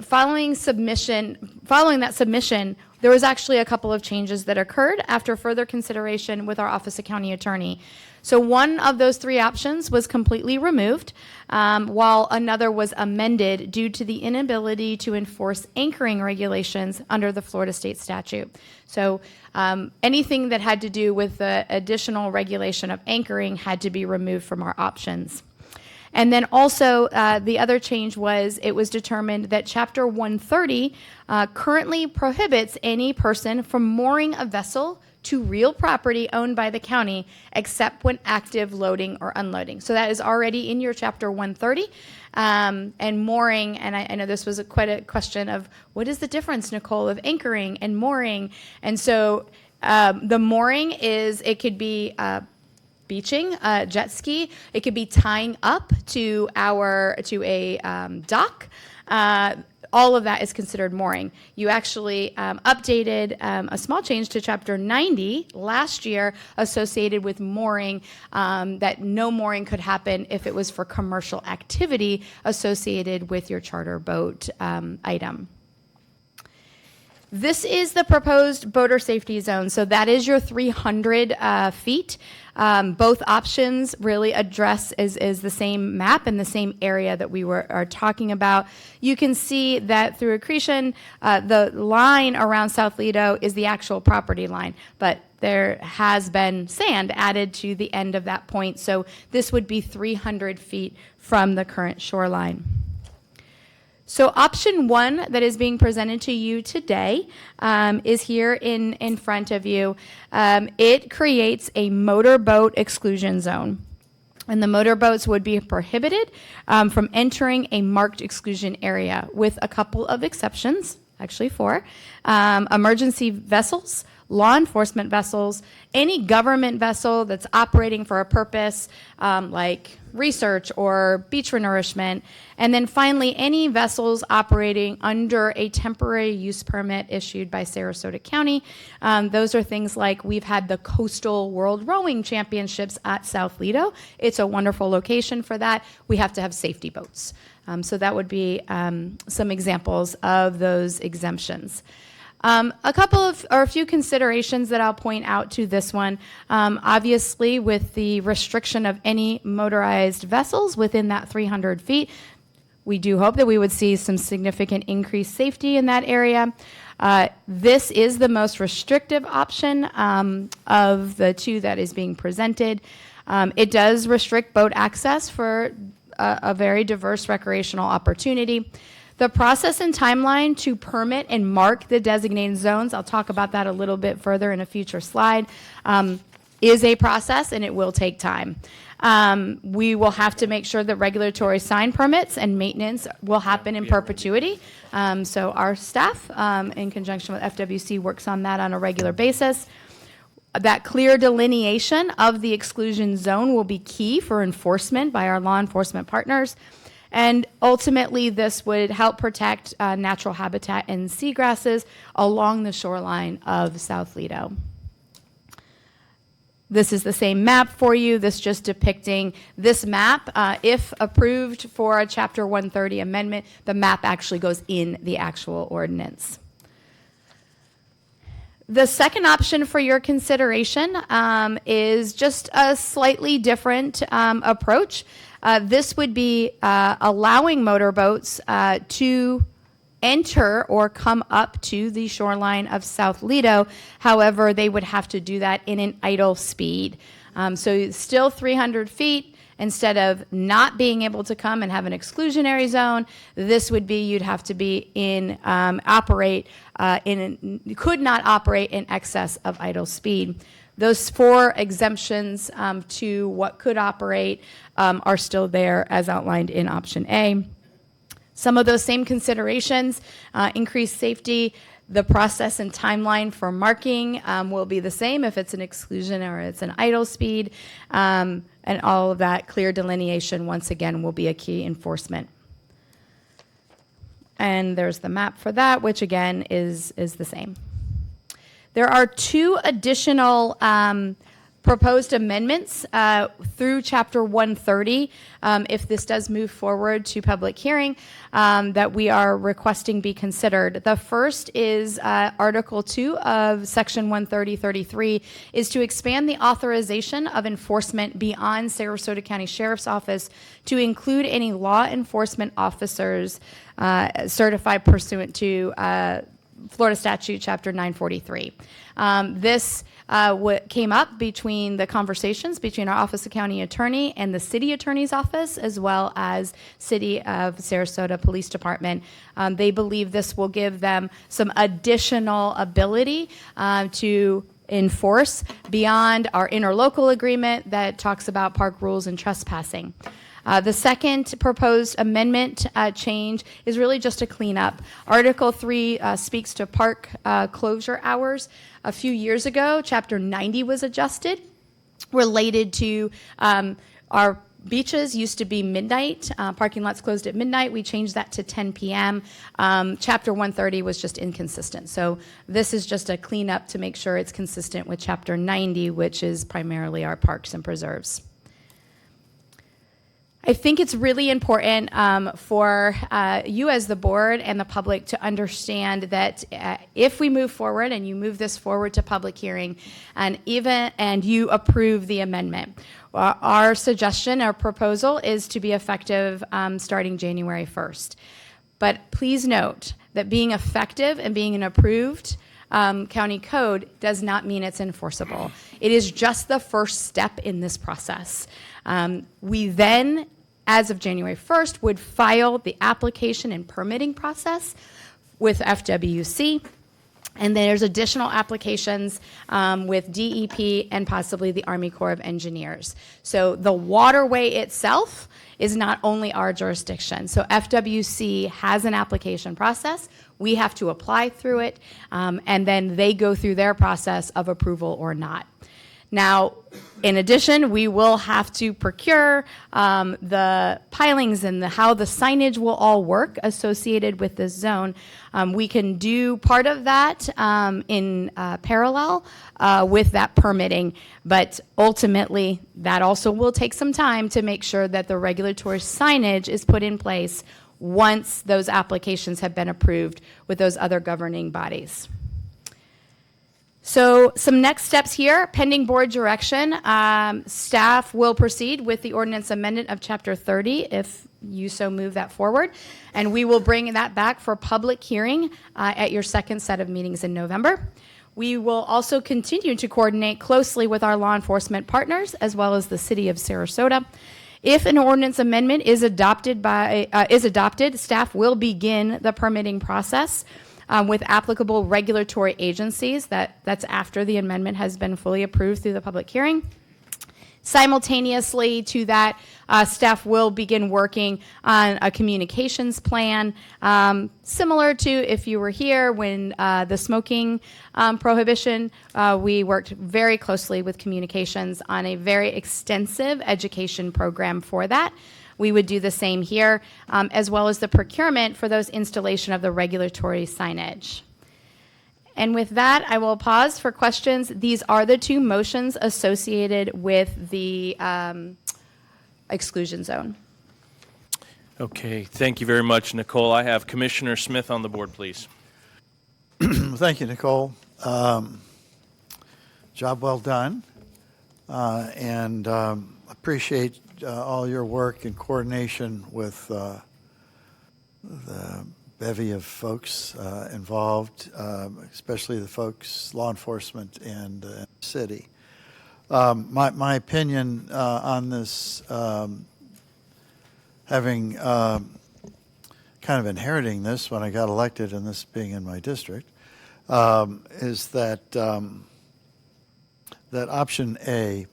following that submission, there was actually a couple of changes that occurred after further consideration with our Office of County Attorney. So one of those 3 options was completely removed, while another was amended due to the inability to enforce anchoring regulations under the Florida state statute. So anything that had to do with the additional regulation of anchoring had to be removed from our options. And then also the other change was it was determined that Chapter 130 currently prohibits any person from mooring a vessel to real property owned by the county except when active loading or unloading. So that is already in your Chapter 130. And mooring, and I know this was quite a question of what is the difference, Nicole, of anchoring and mooring? And so the mooring it could be beaching, jet ski. It could be tying up to a dock. All of that is considered mooring. You actually updated a small change to Chapter 90 last year associated with mooring, that no mooring could happen if it was for commercial activity associated with your charter boat item. This is the proposed boater safety zone. So that is your 300 feet. Both options really address is the same map and the same area that we are talking about. You can see that through accretion, the line around South Lido is the actual property line, but there has been sand added to the end of that point. So this would be 300 feet from the current shoreline. So option 1 that is being presented to you today is here in front of you. It creates a motorboat exclusion zone. And the motorboats would be prohibited from entering a marked exclusion area with a couple of exceptions, actually 4. Emergency vessels, law enforcement vessels, any government vessel that's operating for a purpose like research or beach renourishment, and then finally any vessels operating under a temporary use permit issued by Sarasota County. Those are things like we've had the Coastal World Rowing Championships at South Lido. It's a wonderful location for that. We have to have safety boats. So that would be some examples of those exemptions. A few considerations that I'll point out to this one. Obviously, with the restriction of any motorized vessels within that 300 feet, we do hope that we would see some significant increased safety in that area. This is the most restrictive option of the 2 that is being presented. It does restrict boat access for a very diverse recreational opportunity. The process and timeline to permit and mark the designated zones, I'll talk about that a little bit further in a future slide, is a process and it will take time. We will have to make sure that regulatory sign permits and maintenance will happen in perpetuity. So our staff, in conjunction with FWC, works on that on a regular basis. That clear delineation of the exclusion zone will be key for enforcement by our law enforcement partners. And ultimately, this would help protect natural habitat and seagrasses along the shoreline of South Lido. This is the same map for you. This just depicting this map. If approved for a Chapter 130 amendment, the map actually goes in the actual ordinance. The second option for your consideration is just a slightly different approach. This would be allowing motorboats to enter or come up to the shoreline of South Lido. However, they would have to do that in an idle speed. So still 300 feet. Instead of not being able to come and have an exclusionary zone, this would be you'd have to be could not operate in excess of idle speed. Those 4 exemptions to what could operate are still there as outlined in option A. Some of those same considerations, increased safety, the process and timeline for marking will be the same if it's an exclusion or it's an idle speed, and all of that clear delineation, once again, will be a key enforcement. And there's the map for that, which again is the same. There are 2 additional proposed amendments through Chapter 130, if this does move forward to public hearing, that we are requesting be considered. The first is Article 2 of Section 130.33 is to expand the authorization of enforcement beyond Sarasota County Sheriff's Office to include any law enforcement officers certified pursuant to Florida Statute Chapter 943. This came up between the conversations between our Office of County Attorney and the City Attorney's Office, as well as City of Sarasota Police Department. They believe this will give them some additional ability to enforce beyond our interlocal agreement that talks about park rules and trespassing. The second proposed amendment change is really just a cleanup. Article 3 speaks to park closure hours. A few years ago, Chapter 90 was adjusted related to our beaches used to be midnight. Parking lots closed at midnight. We changed that to 10 p.m. Chapter 130 was just inconsistent. So this is just a cleanup to make sure it's consistent with Chapter 90, which is primarily our parks and preserves. I think it's really important for you as the board and the public to understand that if we move forward and you move this forward to public hearing and you approve the amendment, our suggestion, our proposal is to be effective starting January 1st. But please note that being effective and being an approved county code does not mean it's enforceable. It is just the first step in this process. We then, as of January 1st, would file the application and permitting process with FWC. And there's additional applications with DEP and possibly the Army Corps of Engineers. So the waterway itself is not only our jurisdiction. So FWC has an application process. We have to apply through it, and then they go through their process of approval or not. Now, in addition, we will have to procure the pilings and how the signage will all work associated with this zone. We can do part of that in parallel with that permitting, but ultimately that also will take some time to make sure that the regulatory signage is put in place once those applications have been approved with those other governing bodies. So some next steps here, pending board direction, staff will proceed with the ordinance amendment of Chapter 30 if you so move that forward, and we will bring that back for public hearing at your second set of meetings in November. We will also continue to coordinate closely with our law enforcement partners as well as the City of Sarasota. If an ordinance amendment is adopted, staff will begin the permitting process with applicable regulatory agencies. That's after the amendment has been fully approved through the public hearing. Simultaneously to that, staff will begin working on a communications plan, similar to if you were here when the smoking prohibition, we worked very closely with communications on a very extensive education program for that. We would do the same here, as well as the procurement for those installation of the regulatory signage. And with that, I will pause for questions. These are the two motions associated with the exclusion zone. Okay, thank you very much, Nicole. I have Commissioner Smith on the board, please. Thank you, Nicole. Job well done, and appreciate all your work in coordination with the bevy of folks involved, especially the folks, law enforcement and city. My opinion on this, having kind of inheriting this when I got elected and this being in my district, is that that option A,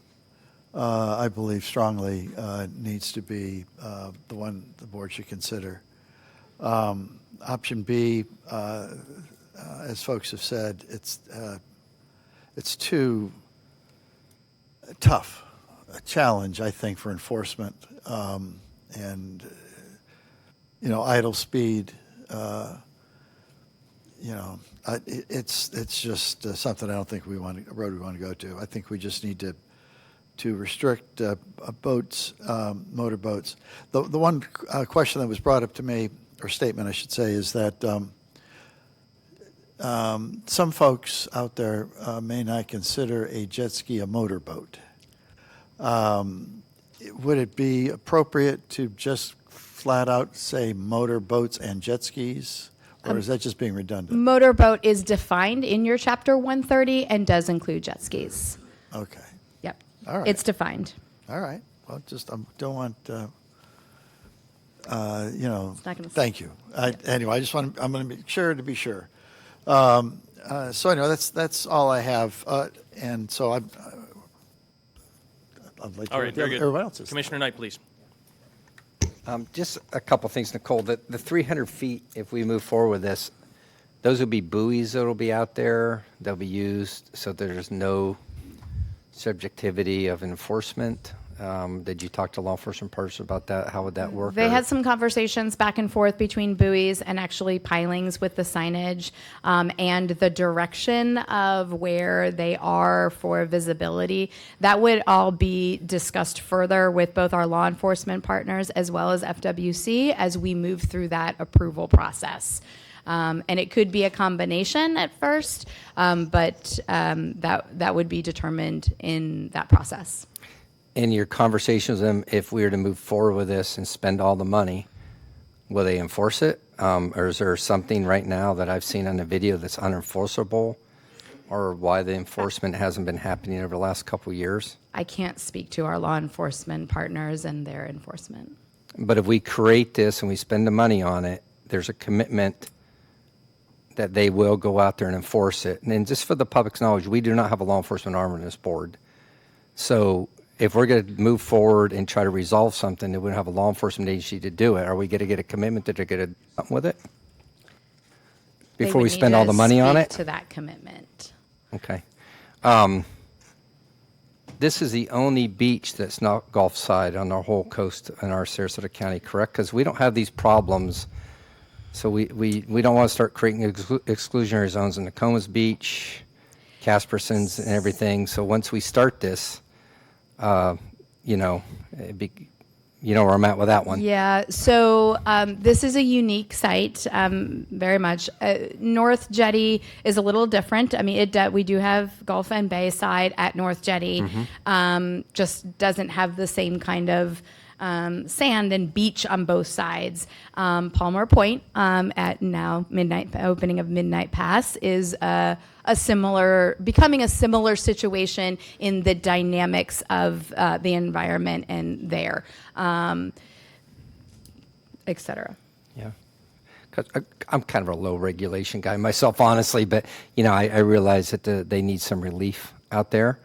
I believe strongly, needs to be the one the board should consider. Option B, as folks have said, it's too tough a challenge, I think, for enforcement, and idle speed. It's just something I don't think a road we want to go to. I think we just need to restrict boats, motorboats. The one question that was brought up to me, or statement I should say, is that some folks out there may not consider a jet ski a motorboat. Would it be appropriate to just flat out say motorboats and jet skis? Or is that just being redundant? Motorboat is defined in your Chapter 130 and does include jet skis. Okay. Yep. All right. It's defined. All right. Well, just I don't want, It's not gonna thank you. Anyway, I'm going to be sure to be sure. So anyway, that's all I have. And so I'd like to All right, very good. everyone else's. Commissioner Knight, please. Just a couple things, Nicole. The 300 feet, if we move forward with this, those will be buoys that will be out there. They'll be used so there's no subjectivity of enforcement. Did you talk to law enforcement partners about that? How would that work? They had some conversations back and forth between buoys and actually pilings with the signage, and the direction of where they are for visibility. That would all be discussed further with both our law enforcement partners as well as FWC as we move through that approval process. And it could be a combination at first, but that would be determined in that process. In your conversations with them, if we were to move forward with this and spend all the money, will they enforce it? Or is there something right now that I've seen on the video that's unenforceable, or why the enforcement hasn't been happening over the last couple of years? I can't speak to our law enforcement partners and their enforcement. But if we create this and we spend the money on it, there's a commitment that they will go out there and enforce it. And then just for the public's knowledge, we do not have a law enforcement arm on this board. So if we're going to move forward and try to resolve something, that we don't have a law enforcement agency to do it, are we going to get a commitment that they're going to do something with it They before would we need spend all to the money on speak it? to that commitment. Okay. This is the only beach that's not Gulf side on our whole coast in our Sarasota County, correct? Because we don't have these problems. So we don't want to start creating exclusionary zones in Nokomis Beach, Casperson's, and everything. So once we start this, you know where I'm at with that one. Yeah, so this is a unique site, very much. North Jetty is a little different. I mean, we do have Gulf and Bay side at North Jetty. Just doesn't have the same kind of sand and beach on both sides. Palmer Point at now opening of Midnight Pass is becoming a similar situation in the dynamics of the environment and there, et cetera. Yeah. 'Cause I'm kind of a low regulation guy myself, honestly, but I realize that they need some relief out there.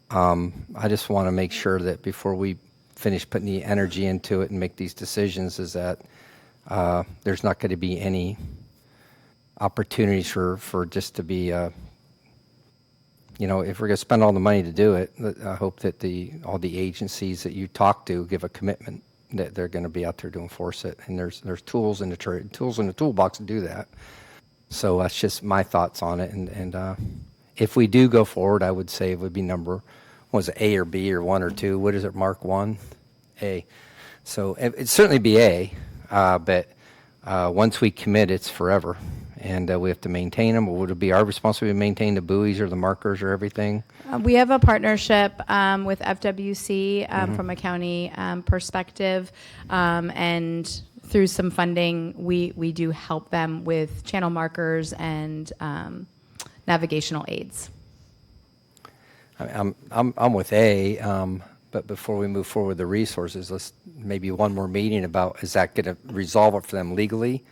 I just want to make sure that before we finish putting the energy into it and make these decisions, is that there's not going to be any opportunities for just to be, if we're going to spend all the money to do it, I hope that all the agencies that you talk to give a commitment that they're going to be out there to enforce it. And there's tools in the toolbox to do that. So that's just my thoughts on it. And if we do go forward, I would say it would be was it A or B or 1 or 2? What is it, Mark? 1? A. So it'd certainly be A, but once we commit, it's forever. and we have to maintain them, or would it be our responsibility to maintain the buoys or the markers or everything? We have a partnership with FWC from a county perspective, and through some funding, we do help them with channel markers and navigational aids. I'm with A, but before we move forward with the resources, let's maybe one more meeting about, is that going to resolve it for them legally?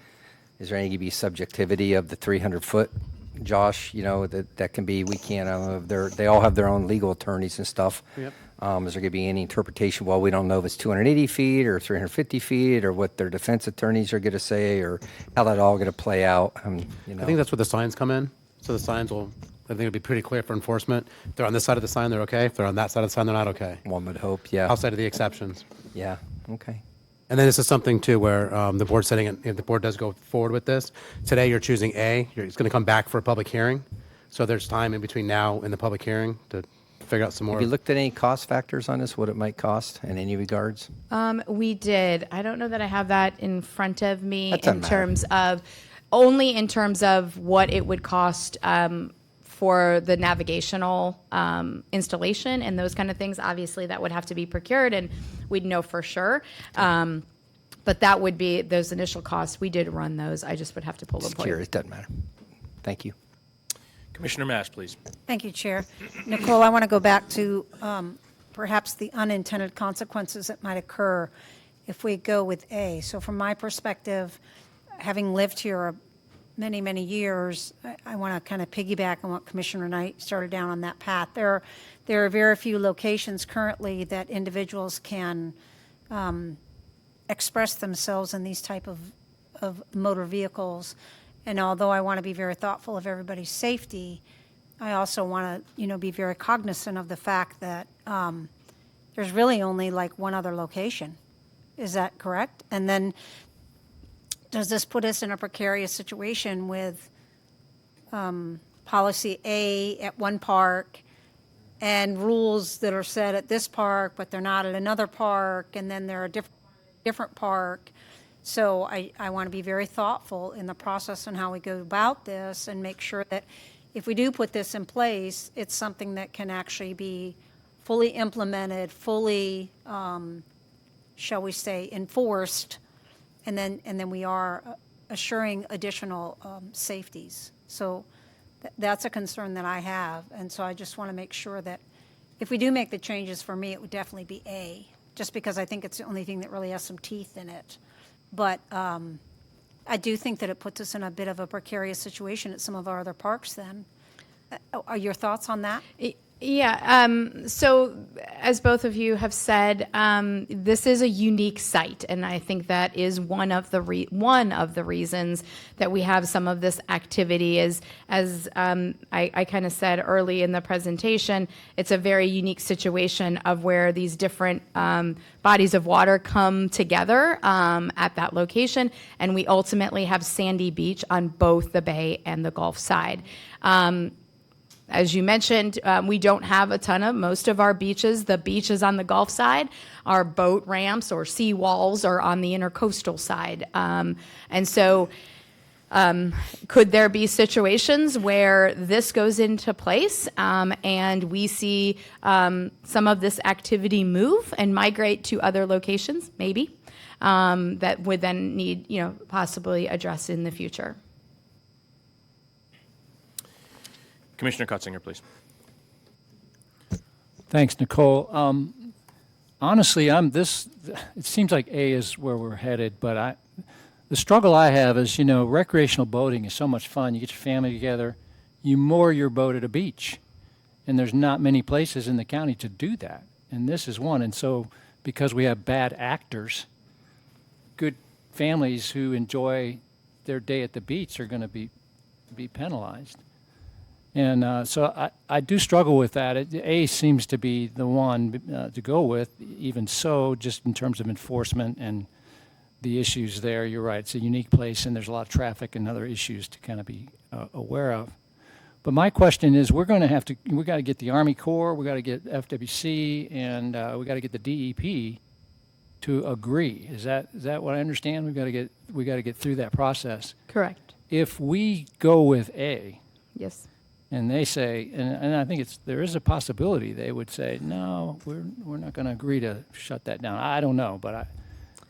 Is there any going to be subjectivity of the 300-foot, Josh? You know, that can be, we can't, they all have their own legal attorneys and stuff. Yep. Is there going to be any interpretation? Well, we don't know if it's 280 feet or 350 feet, or what their defense attorneys are going to say, or how that all going to play out. You know. I think that's where the signs come in. So the signs will, I think it'll be pretty clear for enforcement. If they're on this side of the sign, they're okay. If they're on that side of the sign, they're not okay. One would hope, yeah. Outside of the exceptions. Yeah, okay. And then this is something too where the board's setting it, if the board does go forward with this, today you're choosing A, it's going to come back for a public hearing. So there's time in between now and the public hearing to figure out some more. Have you looked at any cost factors on this, what it might cost in any regards? We did. I don't know that I have that in front of me That doesn't in matter. terms of, only in terms of what it would cost for the navigational installation and those kind of things. Obviously, that would have to be procured, and we'd know for sure. But that would be those initial costs. We did run those. I just would have to pull them Just for you. curious, doesn't matter. Thank you. Commissioner Mash, please. Thank you, Chair. Nicole, I want to go back to perhaps the unintended consequences that might occur if we go with A. So from my perspective, having lived here many, many years, I want to kind of piggyback on what Commissioner Knight started down on that path. There are very few locations currently that individuals can express themselves in these type of motor vehicles. And although I want to be very thoughtful of everybody's safety, I also want to, be very cognizant of the fact that there's really only like one other location. Is that correct? And then does this put us in a precarious situation with policy A at one park and rules that are set at this park, but they're not at another park, and then they're a different park? So I want to be very thoughtful in the process and how we go about this and make sure that if we do put this in place, it's something that can actually be fully implemented, fully, shall we say, enforced, and then we are assuring additional safeties. So that's a concern that I have, and so I just want to make sure that if we do make the changes, for me, it would definitely be A, just because I think it's the only thing that really has some teeth in it. But I do think that it puts us in a bit of a precarious situation at some of our other parks then. Are your thoughts on that? Yeah. So as both of you have said, this is a unique site, and I think that is one of the reasons that we have some of this activity. As I kind of said early in the presentation, it's a very unique situation of where these different bodies of water come together at that location, and we ultimately have sandy beach on both the bay and the Gulf side. As you mentioned, we don't have a ton of, most of our beaches, the beaches on the Gulf side, are boat ramps or sea walls are on the intercoastal side. And so could there be situations where this goes into place and we see some of this activity move and migrate to other locations, maybe, that would then need, possibly addressed in the future? Commissioner Kotzinger, please. Thanks, Nicole. Honestly, it seems like A is where we're headed, but the struggle I have is, recreational boating is so much fun. You get your family together, you moor your boat at a beach, and there's not many places in the county to do that, and this is one. And so because we have bad actors, good families who enjoy their day at the beach are going to be penalized. And so I do struggle with that. A seems to be the one to go with, even so, just in terms of enforcement and the issues there. You're right, it's a unique place, and there's a lot of traffic and other issues to kind of be aware of. But my question is, we got to get the Army Corps, we got to get FWC, and we got to get the DEP to agree. Is that what I understand? We got to get through that process. Correct. if we go with A, Yes. and they say, and I think there is a possibility they would say, no, we're not going to agree to shut that down. I don't know, but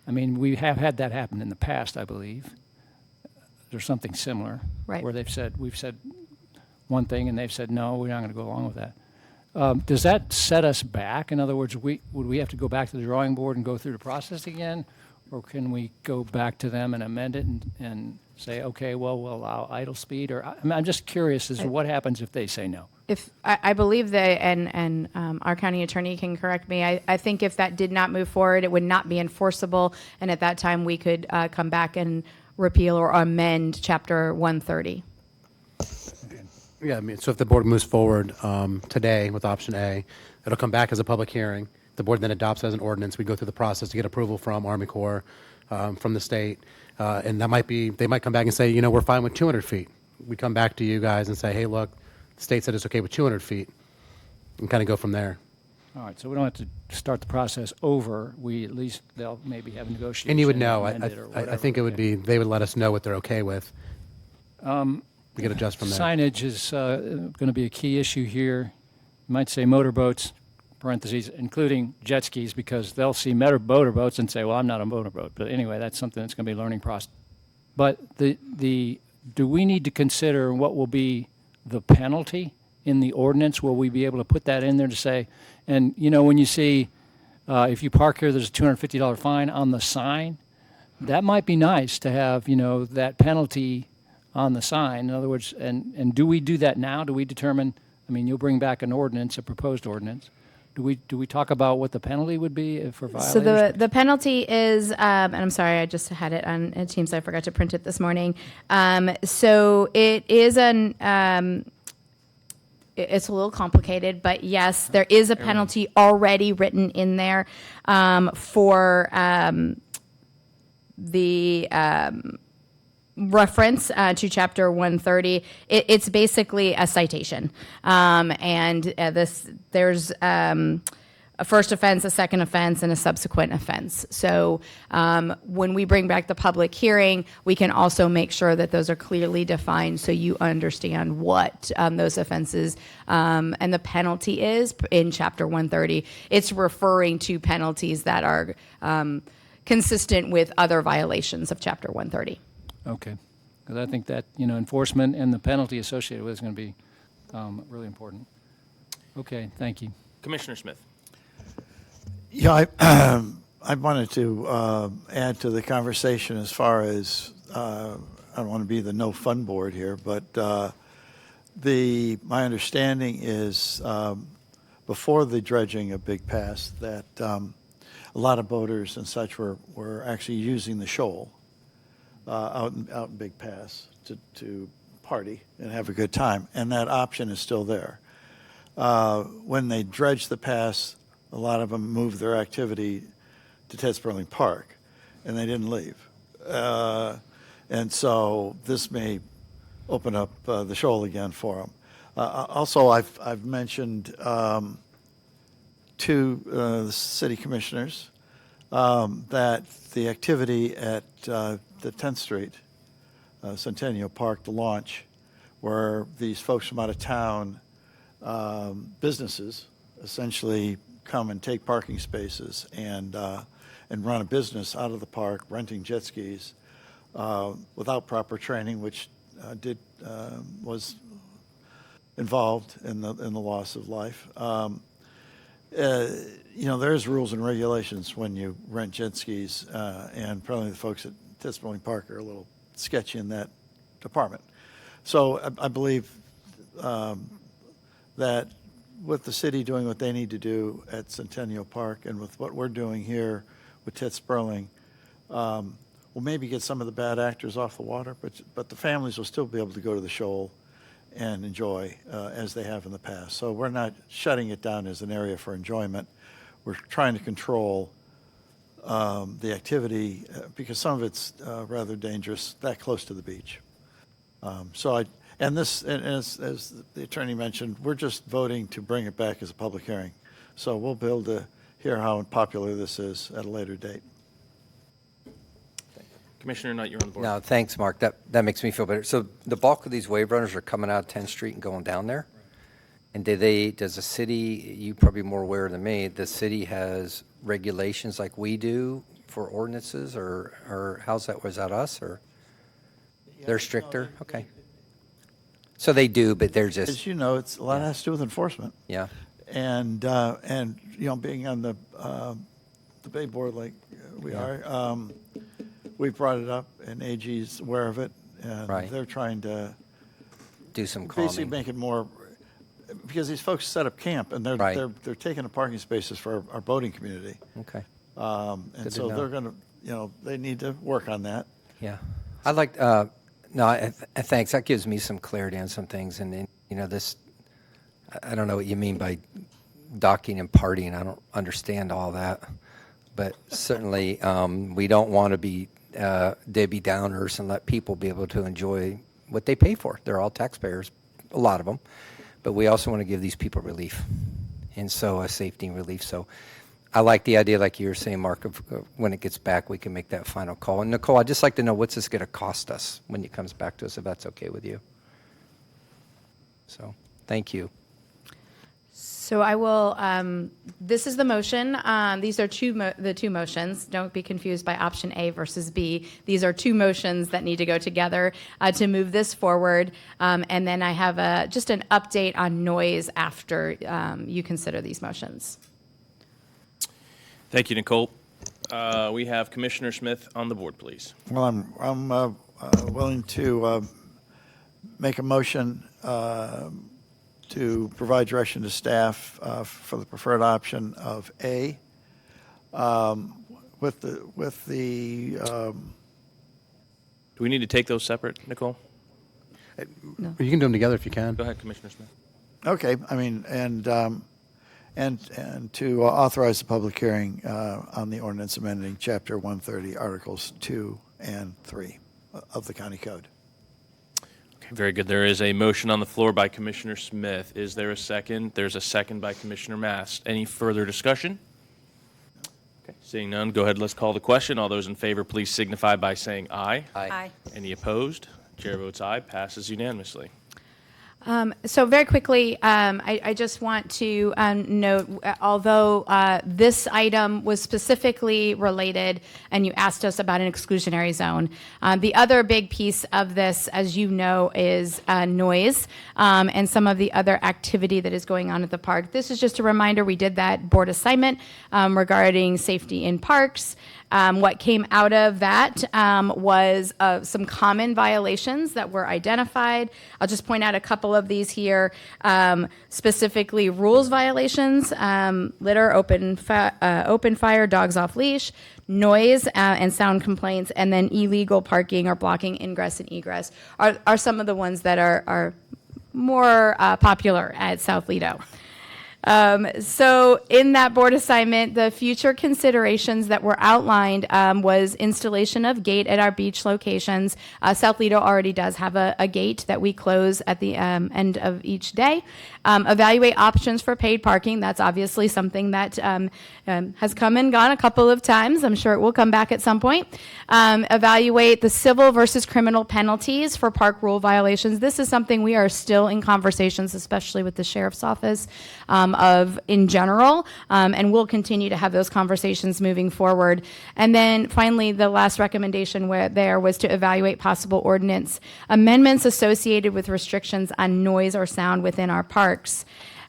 I mean, we have had that happen in the past, I believe. There's something similar. Right. Where we've said one thing and they've said, no, we're not going to go along with that. Does that set us back? In other words, would we have to go back to the drawing board and go through the process again? Or can we go back to them and amend it and say, okay, well, we'll allow idle speed? Or I'm just curious as to what happens if they say no. If I believe that, and our county attorney can correct me, I think if that did not move forward, it would not be enforceable, and at that time we could come back and repeal or amend Chapter 130. Yeah, I mean, so if the board moves forward today with option A, it'll come back as a public hearing. The board then adopts as an ordinance. We go through the process to get approval from Army Corps, from the state, and they might come back and say, you know, we're fine with 200 feet. We come back to you guys and say, hey, look, the state said it's okay with 200 feet, and kind of go from there. All right, so we don't have to start the process over. They'll maybe have a negotiation. And you would know. amend it or I whatever. think it would be, they would let us know what they're okay with. We could adjust from there. Signage is going to be a key issue here. You might say motorboats, parentheses, including jet skis, because they'll see motorboats and say, well, I'm not a motorboat. But anyway, that's something that's going to be a learning process. But do we need to consider what will be the penalty in the ordinance? Will we be able to put that in there to say, and you know, when you see, if you park here, there's a $250 fine on the sign, that might be nice to have, you know, that penalty on the sign. In other words, and do we do that now? Do we determine, I mean, you'll bring back an ordinance, a proposed ordinance. Do we talk about what the penalty would be for violators? So the penalty is, and I'm sorry, I just had it on Teams. I forgot to print it this morning. So it is it's a little complicated, but yes, there is a penalty already written in there for the reference to Chapter 130. It's basically a citation, and there's a first offense, a second offense, and a subsequent offense. So when we bring back the public hearing, we can also make sure that those are clearly defined so you understand what those offenses and the penalty is in Chapter 130. It's referring to penalties that are consistent with other violations of Chapter 130. Okay, because I think that, you know, enforcement and the penalty associated with it is going to be really important. Okay, thank you. Commissioner Smith. Yeah, I wanted to add to the conversation as far as, I don't want to be the no fun board here, but my understanding is before the dredging of Big Pass that a lot of boaters and such were actually using the shoal out in Big Pass to party and have a good time, and that option is still there. When they dredged the pass, a lot of them moved their activity to Ted Sperling Park, and they didn't leave. And so this may open up the shoal again for them. Also, I've mentioned to the city commissioners that the activity at the 10th Street, Centennial Park, the launch, where these folks from out of town, businesses, essentially come and take parking spaces and run a business out of the park, renting jet skis without proper training, which was involved in the loss of life. You know, there's rules and regulations when you rent jet skis, and probably the folks at Ted Sperling Park are a little sketchy in that department. So I believe that with the city doing what they need to do at Centennial Park and with what we're doing here with Ted Sperling, we'll maybe get some of the bad actors off the water, but the families will still be able to go to the shoal and enjoy as they have in the past. So we're not shutting it down as an area for enjoyment. We're trying to control the activity because some of it's rather dangerous that close to the beach. And as the attorney mentioned, we're just voting to bring it back as a public hearing. So we'll be able to hear how popular this is at a later date. Commissioner Knight, you're on the board. No, thanks, Mark. That makes me feel better. So the bulk of these wave runners are coming out of 10th Street and going down there? And does the city, you probably more aware than me, the city has regulations like we do for ordinances, or how's that, was that us, or? They're stricter? Okay. So they do, but they're just. As you know, it's a lot has to do with enforcement. Yeah. And being on the Bay Board like we are, we brought it up, and AG's aware of it, and Right. they're trying to do some basically calming. make it more, because these folks set up camp, and Right. they're taking the parking spaces for our boating community. Okay. And Good to so know. they're going to, they need to work on that. Yeah. I'd like, thanks. That gives me some clarity on some things. And then, this, I don't know what you mean by docking and partying. I don't understand all that. But certainly, we don't want to be Debbie Downers and let people be able to enjoy what they pay for. They're all taxpayers, a lot of them. But we also want to give these people relief, and so a safety and relief. So I like the idea, like you were saying, Mark, of when it gets back, we can make that final call. And Nicole, I'd just like to know, what's this going to cost us when it comes back to us, if that's okay with you? So, thank you. So I will, this is the motion. These are the two motions. Don't be confused by option A versus B. These are two motions that need to go together to move this forward. And then I have just an update on noise after you consider these motions. Thank you, Nicole. We have Commissioner Smith on the board, please. Well, I'm willing to make a motion to provide direction to staff for the preferred option of A, with the. Do we need to take those separate, Nicole? You can do them together if you can. Go ahead, Commissioner Smith. Okay, I mean, and to authorize the public hearing on the ordinance amending Chapter 130, Articles 2 and 3 of the County Code. Okay, very good. There is a motion on the floor by Commissioner Smith. Is there a second? There's a second by Commissioner Mast. Any further discussion? Okay, seeing none, go ahead. Let's call the question. All those in favor, please signify by saying aye. Aye. Any opposed? Chair votes aye. Passes unanimously. So very quickly, I just want to note, although this item was specifically related, and you asked us about an exclusionary zone, the other big piece of this, as you know, is noise and some of the other activity that is going on at the park. This is just a reminder, we did that board assignment regarding safety in parks. What came out of that was some common violations that were identified. I'll just point out a couple of these here, specifically rules violations, litter, open fire, dogs off leash, noise and sound complaints, and then illegal parking or blocking ingress and egress are some of the ones that are more popular at South Lido. So in that board assignment, the future considerations that were outlined was installation of gate at our beach locations. South Lido already does have a gate that we close at the end of each day. Evaluate options for paid parking. That's obviously something that has come and gone a couple of times. I'm sure it will come back at some point. Evaluate the civil versus criminal penalties for park rule violations. This is something we are still in conversations, especially with the sheriff's office, of in general, and we'll continue to have those conversations moving forward. And then finally, the last recommendation was to evaluate possible ordinance amendments associated with restrictions on noise or sound within our parks.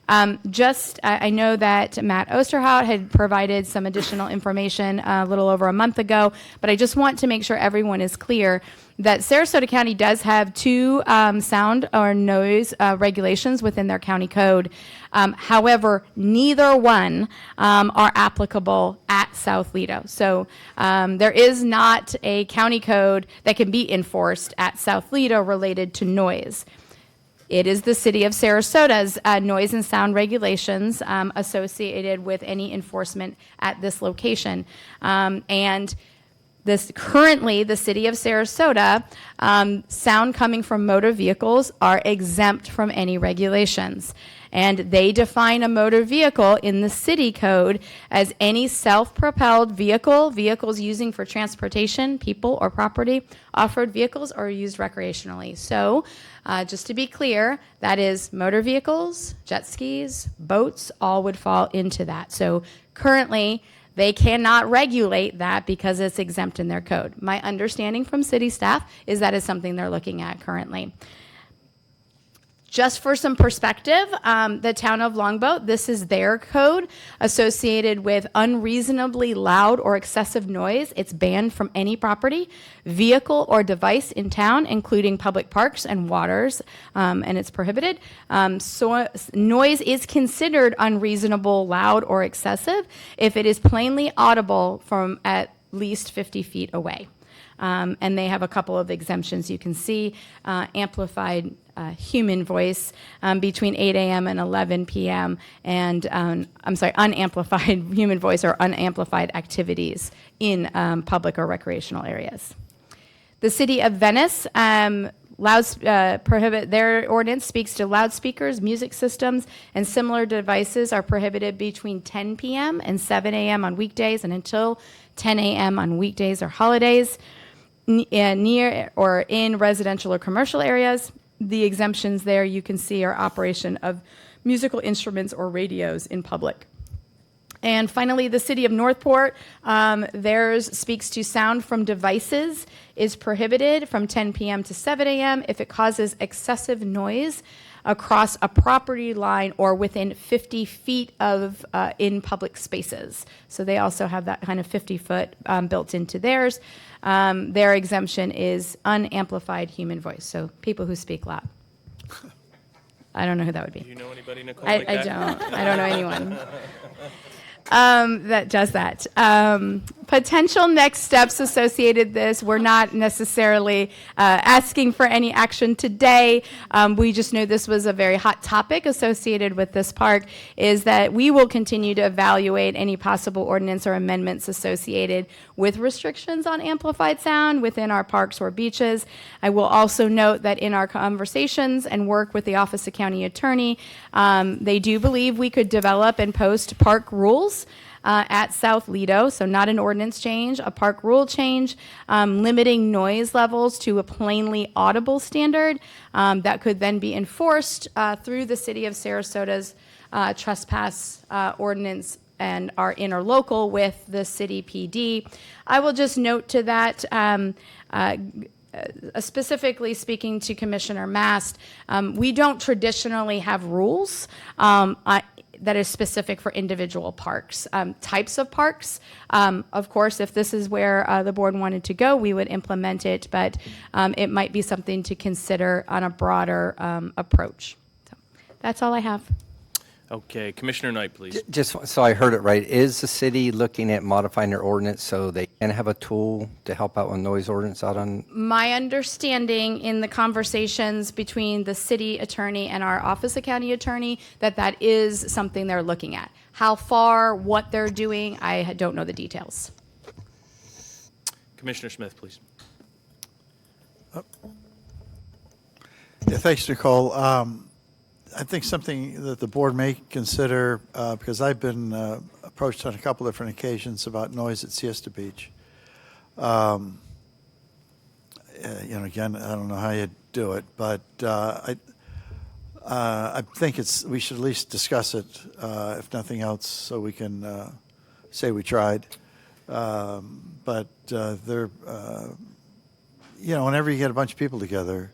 I know that Matt Osterhout had provided some additional information a little over a month ago, but I just want to make sure everyone is clear that Sarasota County does have two sound or noise regulations within their county code. However, neither one are applicable at South Lido. So there is not a county code that can be enforced at South Lido related to noise. It is the City of Sarasota's noise and sound regulations associated with any enforcement at this location. And currently, the City of Sarasota, sound coming from motor vehicles are exempt from any regulations. And they define a motor vehicle in the city code as any self-propelled vehicle, vehicles using for transportation, people or property, off-road vehicles, or used recreationally. So, just to be clear, that is motor vehicles, jet skis, boats, all would fall into that. So currently, they cannot regulate that because it's exempt in their code. My understanding from city staff is that is something they're looking at currently. Just for some perspective, the town of Longboat, this is their code associated with unreasonably loud or excessive noise. It's banned from any property, vehicle, or device in town, including public parks and waters, and it's prohibited. So noise is considered unreasonable, loud, or excessive if it is plainly audible from at least 50 feet away. And they have a couple of exemptions you can see. Amplified human voice between 8 a.m. and 11 p.m. and, unamplified human voice or unamplified activities in public or recreational areas. The city of Venice prohibit, their ordinance speaks to loudspeakers, music systems, and similar devices are prohibited between 10 p.m. and 7 a.m. on weekdays and until 10 a.m. on weekdays or holidays near or in residential or commercial areas. The exemptions there you can see are operation of musical instruments or radios in public. And finally, the city of Northport, theirs speaks to sound from devices is prohibited from 10 p.m. to 7 a.m. if it causes excessive noise across a property line or within 50 feet of in public spaces. So they also have that kind of 50-foot built into theirs. Their exemption is unamplified human voice, so people who speak loud. I don't know who that would be. Do you know anybody, Nicole? I like that? don't. I don't know anyone. That does that. Potential next steps associated with this, we're not necessarily asking for any action today. We just know this was a very hot topic associated with this park, is that we will continue to evaluate any possible ordinance or amendments associated with restrictions on amplified sound within our parks or beaches. I will also note that in our conversations and work with the Office of County Attorney, they do believe we could develop and post park rules at South Lido, so not an ordinance change, a park rule change, limiting noise levels to a plainly audible standard that could then be enforced through the City of Sarasota's trespass ordinance and our interlocal with the city PD. I will just note to that, specifically speaking to Commissioner Mast, we don't traditionally have rules that is specific for individual parks. Types of parks, of course, if this is where the board wanted to go, we would implement it, but it might be something to consider on a broader approach. So that's all I have. Okay, Commissioner Knight, please. Just so I heard it right, is the city looking at modifying their ordinance so they can have a tool to help out with noise ordinance out on? My understanding in the conversations between the city attorney and our Office of County Attorney that is something they're looking at. How far, what they're doing, I don't know the details. Commissioner Smith, please. Yeah, thanks, Nicole. I think something that the board may consider, because I've been approached on a couple different occasions about noise at Siesta Beach. Again, I don't know how you do it, but I think we should at least discuss it, if nothing else, so we can say we tried. But whenever you get a bunch of people together,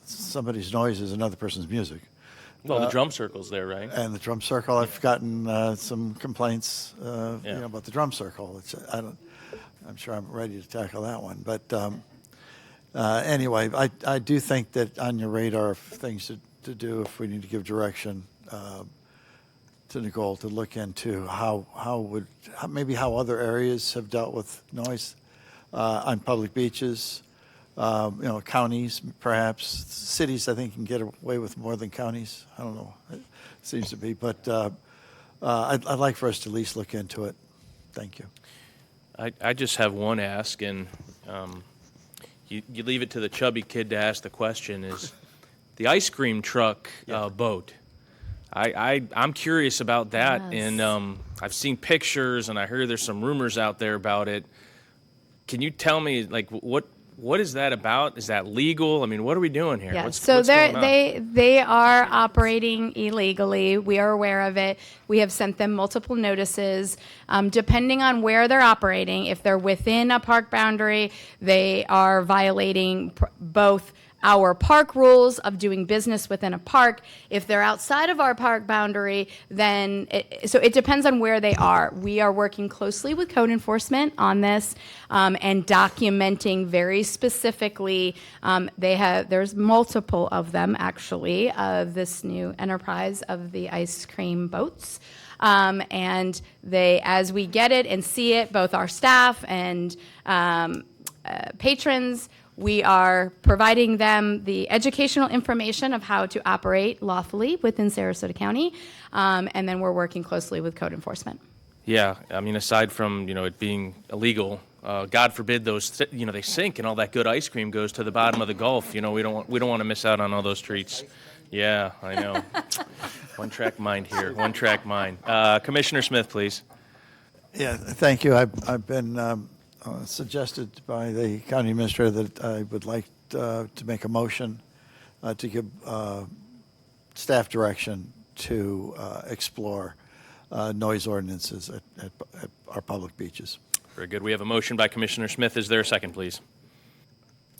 somebody's noise is another person's music. Well, the drum circle's there, right? And the drum circle, I've gotten some complaints, about the drum circle. I'm sure I'm ready to tackle that one. But anyway, I do think that on your radar of things to do, if we need to give direction to Nicole to look into how other areas have dealt with noise on public beaches. Counties, perhaps. Cities, I think, can get away with more than counties. I don't know. It seems to be. But I'd like for us to at least look into it. Thank you. I just have one ask, and you leave it to the chubby kid to ask the question, is the ice cream truck boat. I'm curious about that, Yes. and I've seen pictures, and I hear there's some rumors out there about it. Can you tell me, like, what is that about? Is that legal? I mean, what are we doing here? Yeah, What's so going on? they are operating illegally. We are aware of it. We have sent them multiple notices. Depending on where they're operating, if they're within a park boundary, they are violating both our park rules of doing business within a park. If they're outside of our park boundary, then it depends on where they are. We are working closely with code enforcement on this and documenting very specifically. There's multiple of them actually of this new enterprise of the ice cream boats. And as we get it and see it, both our staff and patrons, we are providing them the educational information of how to operate lawfully within Sarasota County, and then we're working closely with code enforcement. Yeah, I mean, aside from it being illegal, God forbid those they sink and all that good ice cream goes to the bottom of the Gulf. We don't want to miss out on all those treats. Yeah, I know. One track mind here. One track mind. Commissioner Smith, please. Yeah, thank you. I've been suggested by the county administrator that I would like to make a motion to give staff direction to explore noise ordinances at our public beaches. Very good. We have a motion by Commissioner Smith. Is there a second, please?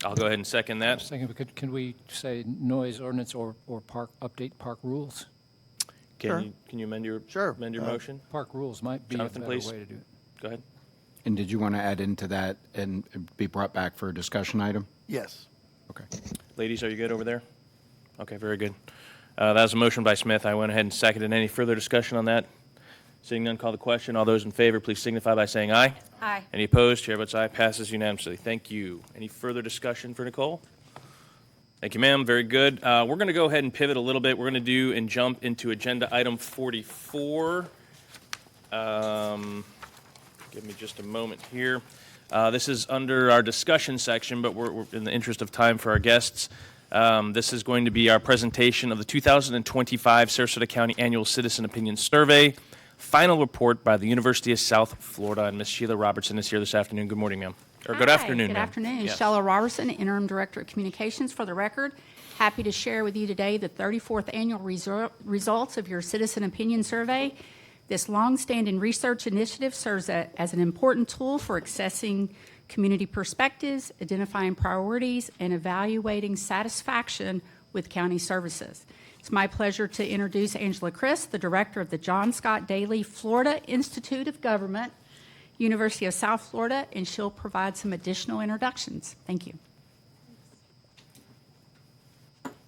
I'll go ahead and second that. Second, can we say noise ordinance or update park rules? Can you amend your motion? Park rules might be Jonathan, a better please. way to do it. Go ahead. And did you want to add into that and be brought back for a discussion item? Yes. Okay. Ladies, are you good over there? Okay, very good. That was a motion by Smith. I went ahead and seconded. Any further discussion on that? Seeing none, call the question. All those in favor, please signify by saying aye. Aye. Any opposed? Chair votes aye. Passes unanimously. Thank you. Any further discussion for Nicole? Thank you, ma'am. Very good. We're going to go ahead and pivot a little bit. We're going to do and jump into agenda item 44. Give me just a moment here. This is under our discussion section, but we're in the interest of time for our guests. This is going to be our presentation of the 2025 Sarasota County Annual Citizen Opinion Survey, final report by the University of South Florida. And Ms. Sheila Robertson is here this afternoon. Good morning, ma'am. Or good afternoon, Good ma'am. afternoon. Yes. Sheila Robertson, Interim Director of Communications. For the record, happy to share with you today the 34th annual results of your Citizen Opinion Survey. This long-standing research initiative serves as an important tool for accessing community perspectives, identifying priorities, and evaluating satisfaction with county services. It's my pleasure to introduce Angela Chris, the director of the John Scott Daly Florida Institute of Government, University of South Florida, and she'll provide some additional introductions. Thank you.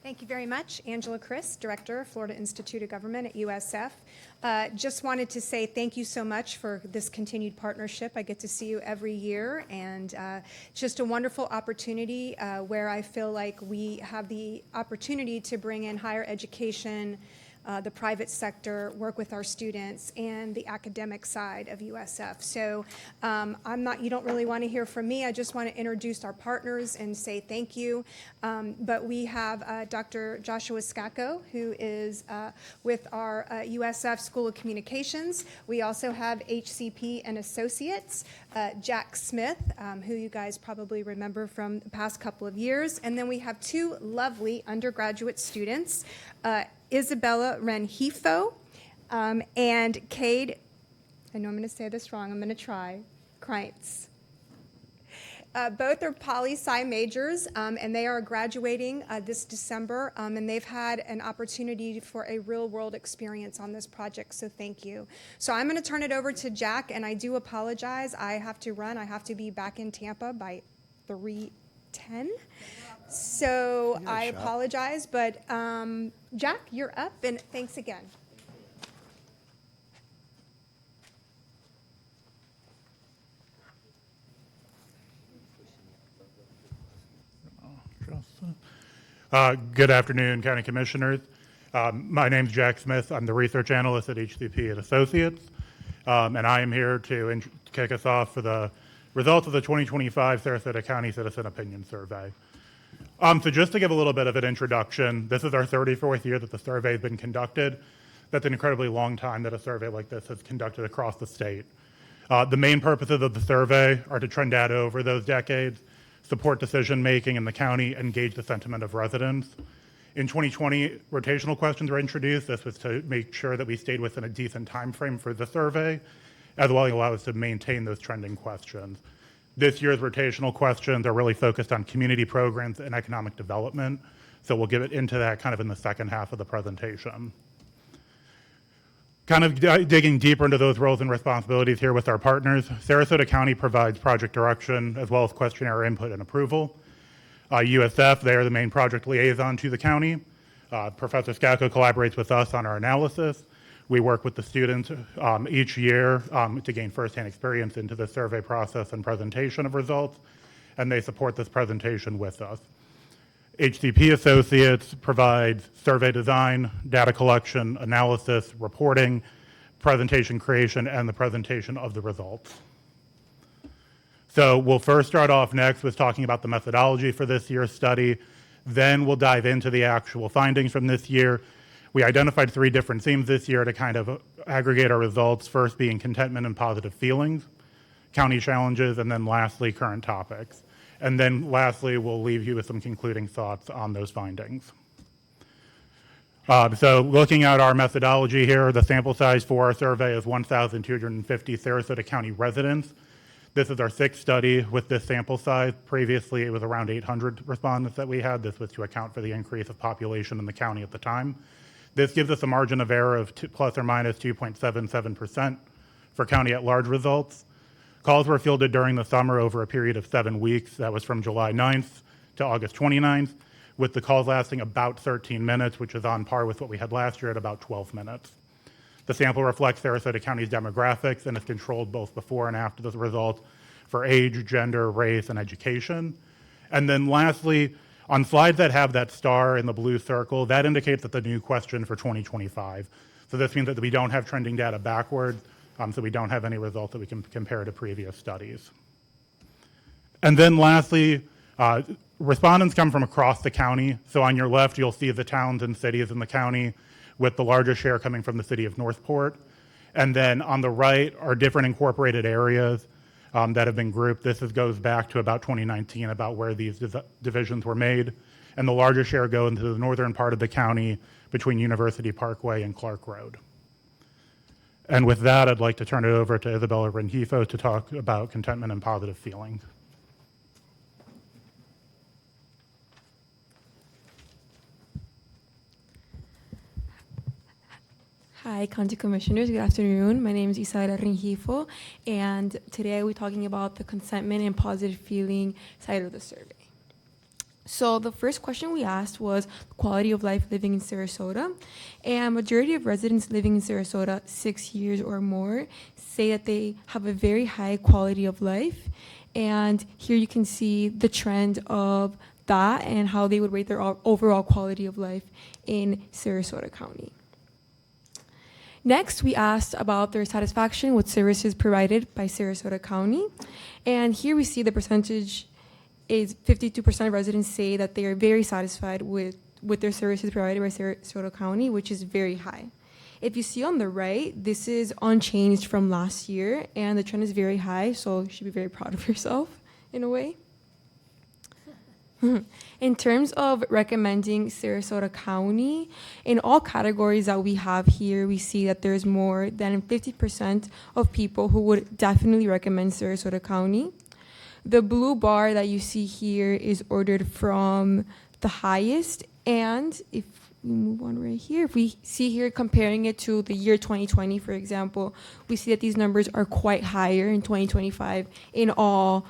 Thank you very much. Angela Chris, Director, Florida Institute of Government at USF. Just wanted to say thank you so much for this continued partnership. I get to see you every year, and it's just a wonderful opportunity where I feel like we have the opportunity to bring in higher education, the private sector, work with our students, and the academic side of USF. So you don't really want to hear from me. I just want to introduce our partners and say thank you. But we have Dr. Joshua Scacco, who is with our USF School of Communications. We also have HCP and Associates, Jack Smith, who you guys probably remember from the past couple of years. And then we have two lovely undergraduate students, Isabella Renhifo and Cade, I know I'm going to say this wrong, I'm going to try, Kreitz. Both are poli-sci majors, and they are graduating this December, and they've had an opportunity for a real-world experience on this project, so thank you. So I'm going to turn it over to Jack, and I do apologize. I have to run. I have to be back in Tampa by 3:10. So I apologize, but Jack, you're up, and thanks again. Good afternoon, County Commissioners. My name's Jack Smith. I'm the research analyst at HCP and Associates, and I am here to kick us off for the results of the 2025 Sarasota County Citizen Opinion Survey. So just to give a little bit of an introduction, this is our 34th year that the survey has been conducted. That's an incredibly long time that a survey like this is conducted across the state. The main purposes of the survey are to trend data over those decades, support decision-making in the county, and gauge the sentiment of residents. In 2020, rotational questions were introduced. This was to make sure that we stayed within a decent time frame for the survey, as well as allow us to maintain those trending questions. This year's rotational questions are really focused on community programs and economic development, so we'll get into that kind of in the second half of the presentation. Kind of digging deeper into those roles and responsibilities here with our partners, Sarasota County provides project direction as well as questionnaire input and approval. USF, they are the main project liaison to the county. Professor Scacco collaborates with us on our analysis. We work with the students each year to gain firsthand experience into the survey process and presentation of results, and they support this presentation with us. HCP Associates provides survey design, data collection, analysis, reporting, presentation creation, and the presentation of the results. So we'll first start off next with talking about the methodology for this year's study. Then we'll dive into the actual findings from this year. We identified 3 different themes this year to kind of aggregate our results, first being contentment and positive feelings, county challenges, and then lastly, current topics. And then lastly, we'll leave you with some concluding thoughts on those findings. So looking at our methodology here, the sample size for our survey is 1,250 Sarasota County residents. This is our 6th study with this sample size. Previously, it was around 800 respondents that we had. This was to account for the increase of population in the county at the time. This gives us a margin of error of plus or minus 2.77% for county at large results. Calls were fielded during the summer over a period of 7 weeks. That was from July 9th to August 29th, with the calls lasting about 13 minutes, which is on par with what we had last year at about 12 minutes. The sample reflects Sarasota County's demographics and is controlled both before and after the results for age, gender, race, and education. And then lastly, on slides that have that star in the blue circle, that indicates that the new question for 2025. So this means that we don't have trending data backwards, so we don't have any results that we can compare to previous studies. And then lastly, respondents come from across the county. So on your left, you'll see the towns and cities in the county, with the largest share coming from the city of Northport. And then on the right are different incorporated areas that have been grouped. This goes back to about 2019, about where these divisions were made. And the largest share go into the northern part of the county between University Parkway and Clark Road. And with that, I'd like to turn it over to Isabella Rengifo to talk about contentment and positive feelings. Hi, County Commissioners. Good afternoon. My name is Isabella Rengifo, and today we're talking about the contentment and positive feeling side of the survey. So the first question we asked was quality of life living in Sarasota, and majority of residents living in Sarasota 6 years or more say that they have a very high quality of life. And here you can see the trend of that and how they would rate their overall quality of life in Sarasota County. Next, we asked about their satisfaction with services provided by Sarasota County. And here we see the percentage is 52% of residents say that they are very satisfied with their services provided by Sarasota County, which is very high. If you see on the right, this is unchanged from last year, and the trend is very high, so you should be very proud of yourself in a way. In terms of recommending Sarasota County, in all categories that we have here, we see that there's more than 50% of people who would definitely recommend Sarasota County. The blue bar that you see here is ordered from the highest, and if we move on right here, if we see here comparing it to the year 2020, for example, we see that these numbers are quite higher in 2025 in all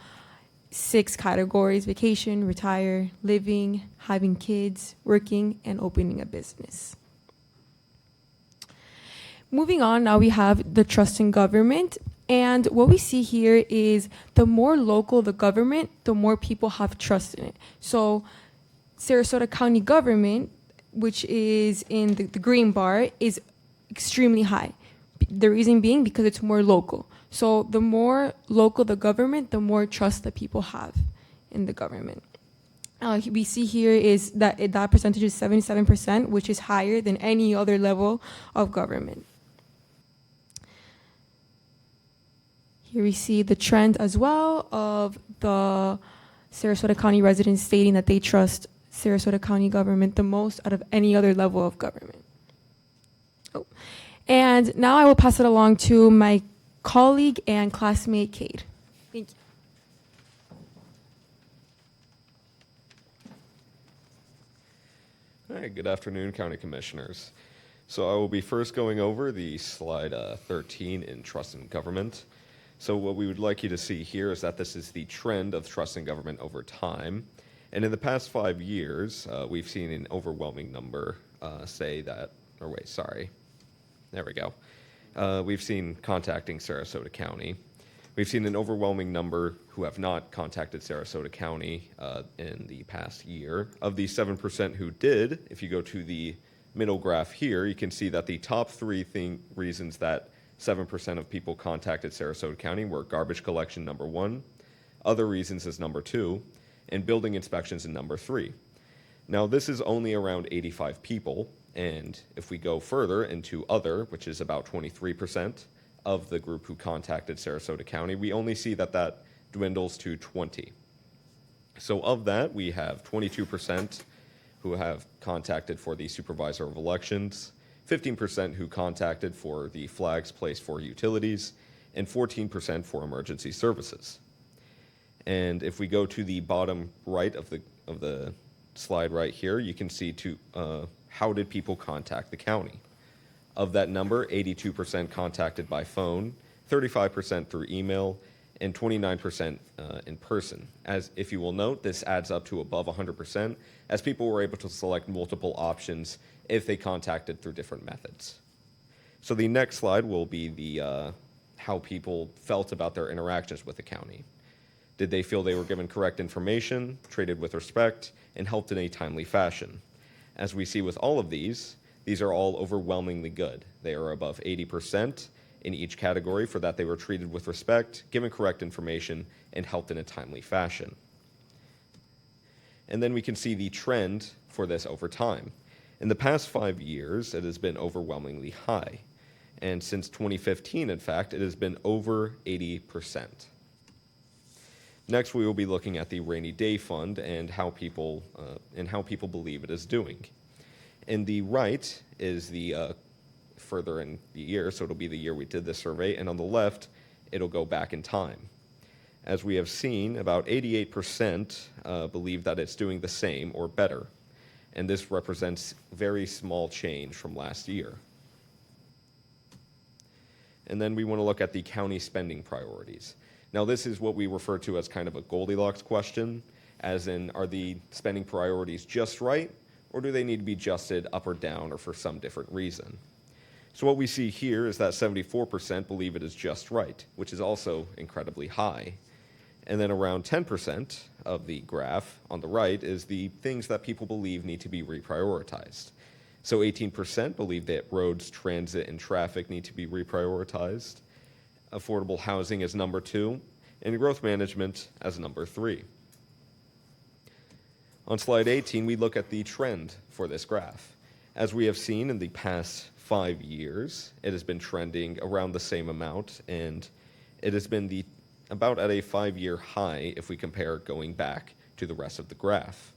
6 categories: vacation, retire, living, having kids, working, and opening a business. Moving on, now we have the trust in government. And what we see here is the more local the government, the more people have trust in it. So Sarasota County government, which is in the green bar, is extremely high. The reason being because it's more local. So the more local the government, the more trust that people have in the government. we see here is that that percentage is 77%, which is higher than any other level of government. Here we see the trend as well of the Sarasota County residents stating that they trust Sarasota County government the most out of any other level of government. Oh. And now I will pass it along to my colleague and classmate, Cade. Thank you. All right, good afternoon, County Commissioners. So I will be first going over the slide 13 in trust in government. So what we would like you to see here is that this is the trend of trust in government over time. And in the past 5 years, we've seen an overwhelming number we've seen contacting Sarasota County. We've seen an overwhelming number who have not contacted Sarasota County in the past year. Of the 7% who did, if you go to the middle graph here, you can see that the top three reasons that 7% of people contacted Sarasota County were garbage collection, number 1, other reasons is number 2, and building inspections in number 3. Now, this is only around 85 people, and if we go further into other, which is about 23% of the group who contacted Sarasota County, we only see that that dwindles to 20. So of that, we have 22% who have contacted for the supervisor of elections, 15% who contacted for the flags placed for utilities, and 14% for emergency services. And if we go to the bottom right of the slide right here, you can see how did people contact the county. Of that number, 82% contacted by phone, 35% through email, and 29% in person. As if you will note, this adds up to above 100%, as people were able to select multiple options if they contacted through different methods. So the next slide will be the how people felt about their interactions with the county. Did they feel they were given correct information, treated with respect, and helped in a timely fashion? As we see with all of these are all overwhelmingly good. They are above 80% in each category for that they were treated with respect, given correct information, and helped in a timely fashion. And then we can see the trend for this over time. In the past 5 years, it has been overwhelmingly high. And since 2015, in fact, it has been over 80%. Next, we will be looking at the rainy day fund and how people believe it is doing. In the right is the further in the year, so it'll be the year we did this survey, and on the left, it'll go back in time. As we have seen, about 88% believe that it's doing the same or better, and this represents very small change from last year. And then we want to look at the county spending priorities. Now, this is what we refer to as kind of a Goldilocks question, as in, are the spending priorities just right, or do they need to be adjusted up or down or for some different reason? So what we see here is that 74% believe it is just right, which is also incredibly high. And then around 10% of the graph on the right is the things that people believe need to be reprioritized. So 18% believe that roads, transit, and traffic need to be reprioritized. Affordable housing is number 2, and growth management as number 3. On slide 18, we look at the trend for this graph. As we have seen in the past 5 years, it has been trending around the same amount, and it has been about at a 5-year high if we compare going back to the rest of the graph.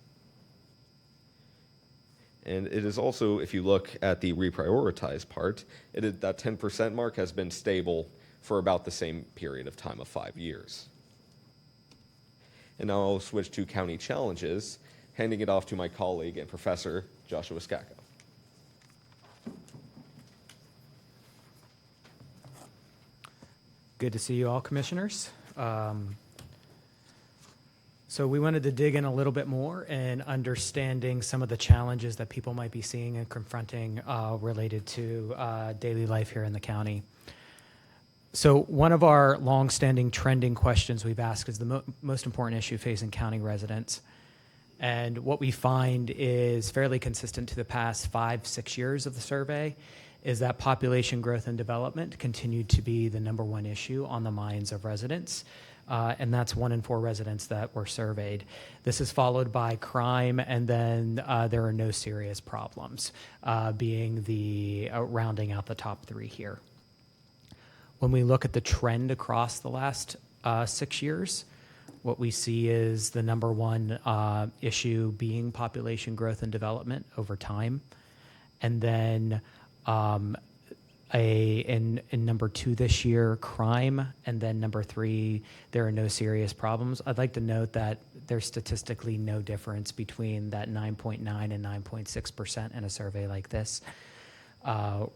And it is also, if you look at the reprioritized part, that 10% mark has been stable for about the same period of time of 5 years. And now I'll switch to county challenges, handing it off to my colleague and Professor Joshua Scacco. Good to see you all, commissioners. So we wanted to dig in a little bit more in understanding some of the challenges that people might be seeing and confronting related to daily life here in the county. So one of our longstanding trending questions we've asked is the most important issue facing county residents. And what we find is fairly consistent to the past 5-6 years of the survey is that population growth and development continued to be the #1 issue on the minds of residents. and that's 1 in 4 residents that were surveyed. This is followed by crime, and then there are no serious problems, being the rounding out the top 3 here. When we look at the trend across the last 6 years, what we see is the number 1 issue being population growth and development over time, and then in number 2 this year, crime, and then number 3, there are no serious problems. I'd like to note that there's statistically no difference between that 9.9 and 9.6% in a survey like this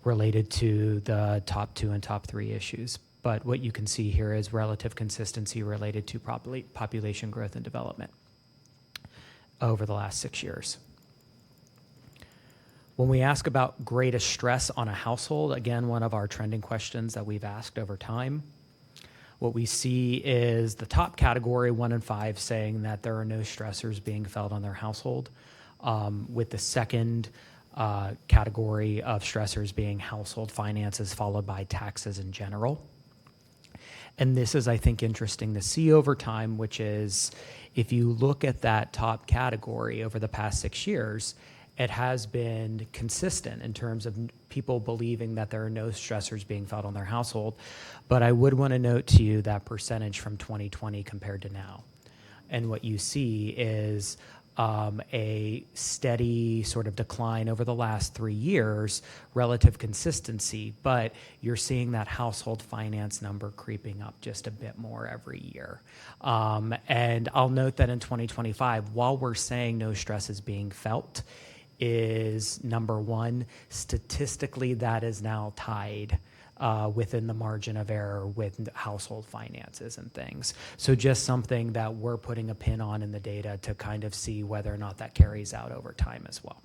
related to the top 2 and top 3 issues. But what you can see here is relative consistency related to population growth and development over the last 6 years. When we ask about greatest stress on a household, again, one of our trending questions that we've asked over time, what we see is the top category, 1 in 5, saying that there are no stressors being felt on their household, with the second category of stressors being household finances, followed by taxes in general. And this is, I think, interesting to see over time, which is if you look at that top category over the past 6 years, it has been consistent in terms of people believing that there are no stressors being felt on their household. But I would want to note to you that percentage from 2020 compared to now. And what you see is a steady sort of decline over the last 3 years, relative consistency, but you're seeing that household finance number creeping up just a bit more every year. And I'll note that in 2025, while we're saying no stress is being felt, is number 1, statistically that is now tied within the margin of error with household finances and things. So just something that we're putting a pin on in the data to kind of see whether or not that carries out over time as well.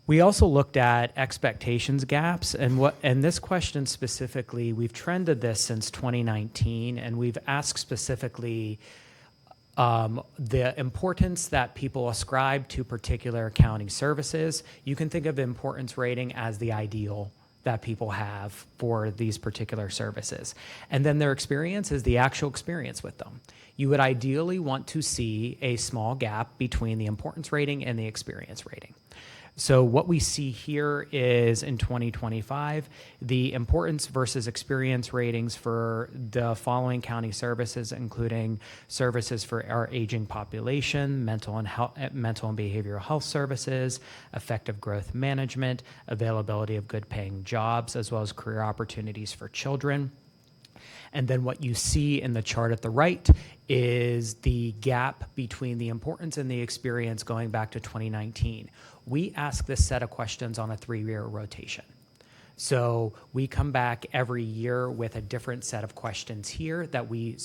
We also looked at expectations gaps, and this question specifically, we've trended this since 2019, and we've asked specifically the importance that people ascribe to particular accounting services. You can think of importance rating as the ideal that people have for these particular services. And then their experience is the actual experience with them. You would ideally want to see a small gap between the importance rating and the experience rating. So what we see here is in 2025, the importance versus experience ratings for the following county services, including services for our aging population, mental and behavioral health services, effective growth management, availability of good paying jobs, as well as career opportunities for children. And then what you see in the chart at the right is the gap between the importance and the experience going back to 2019. We ask this set of questions on a 3-year rotation. So we come back every year with a different set of questions here that we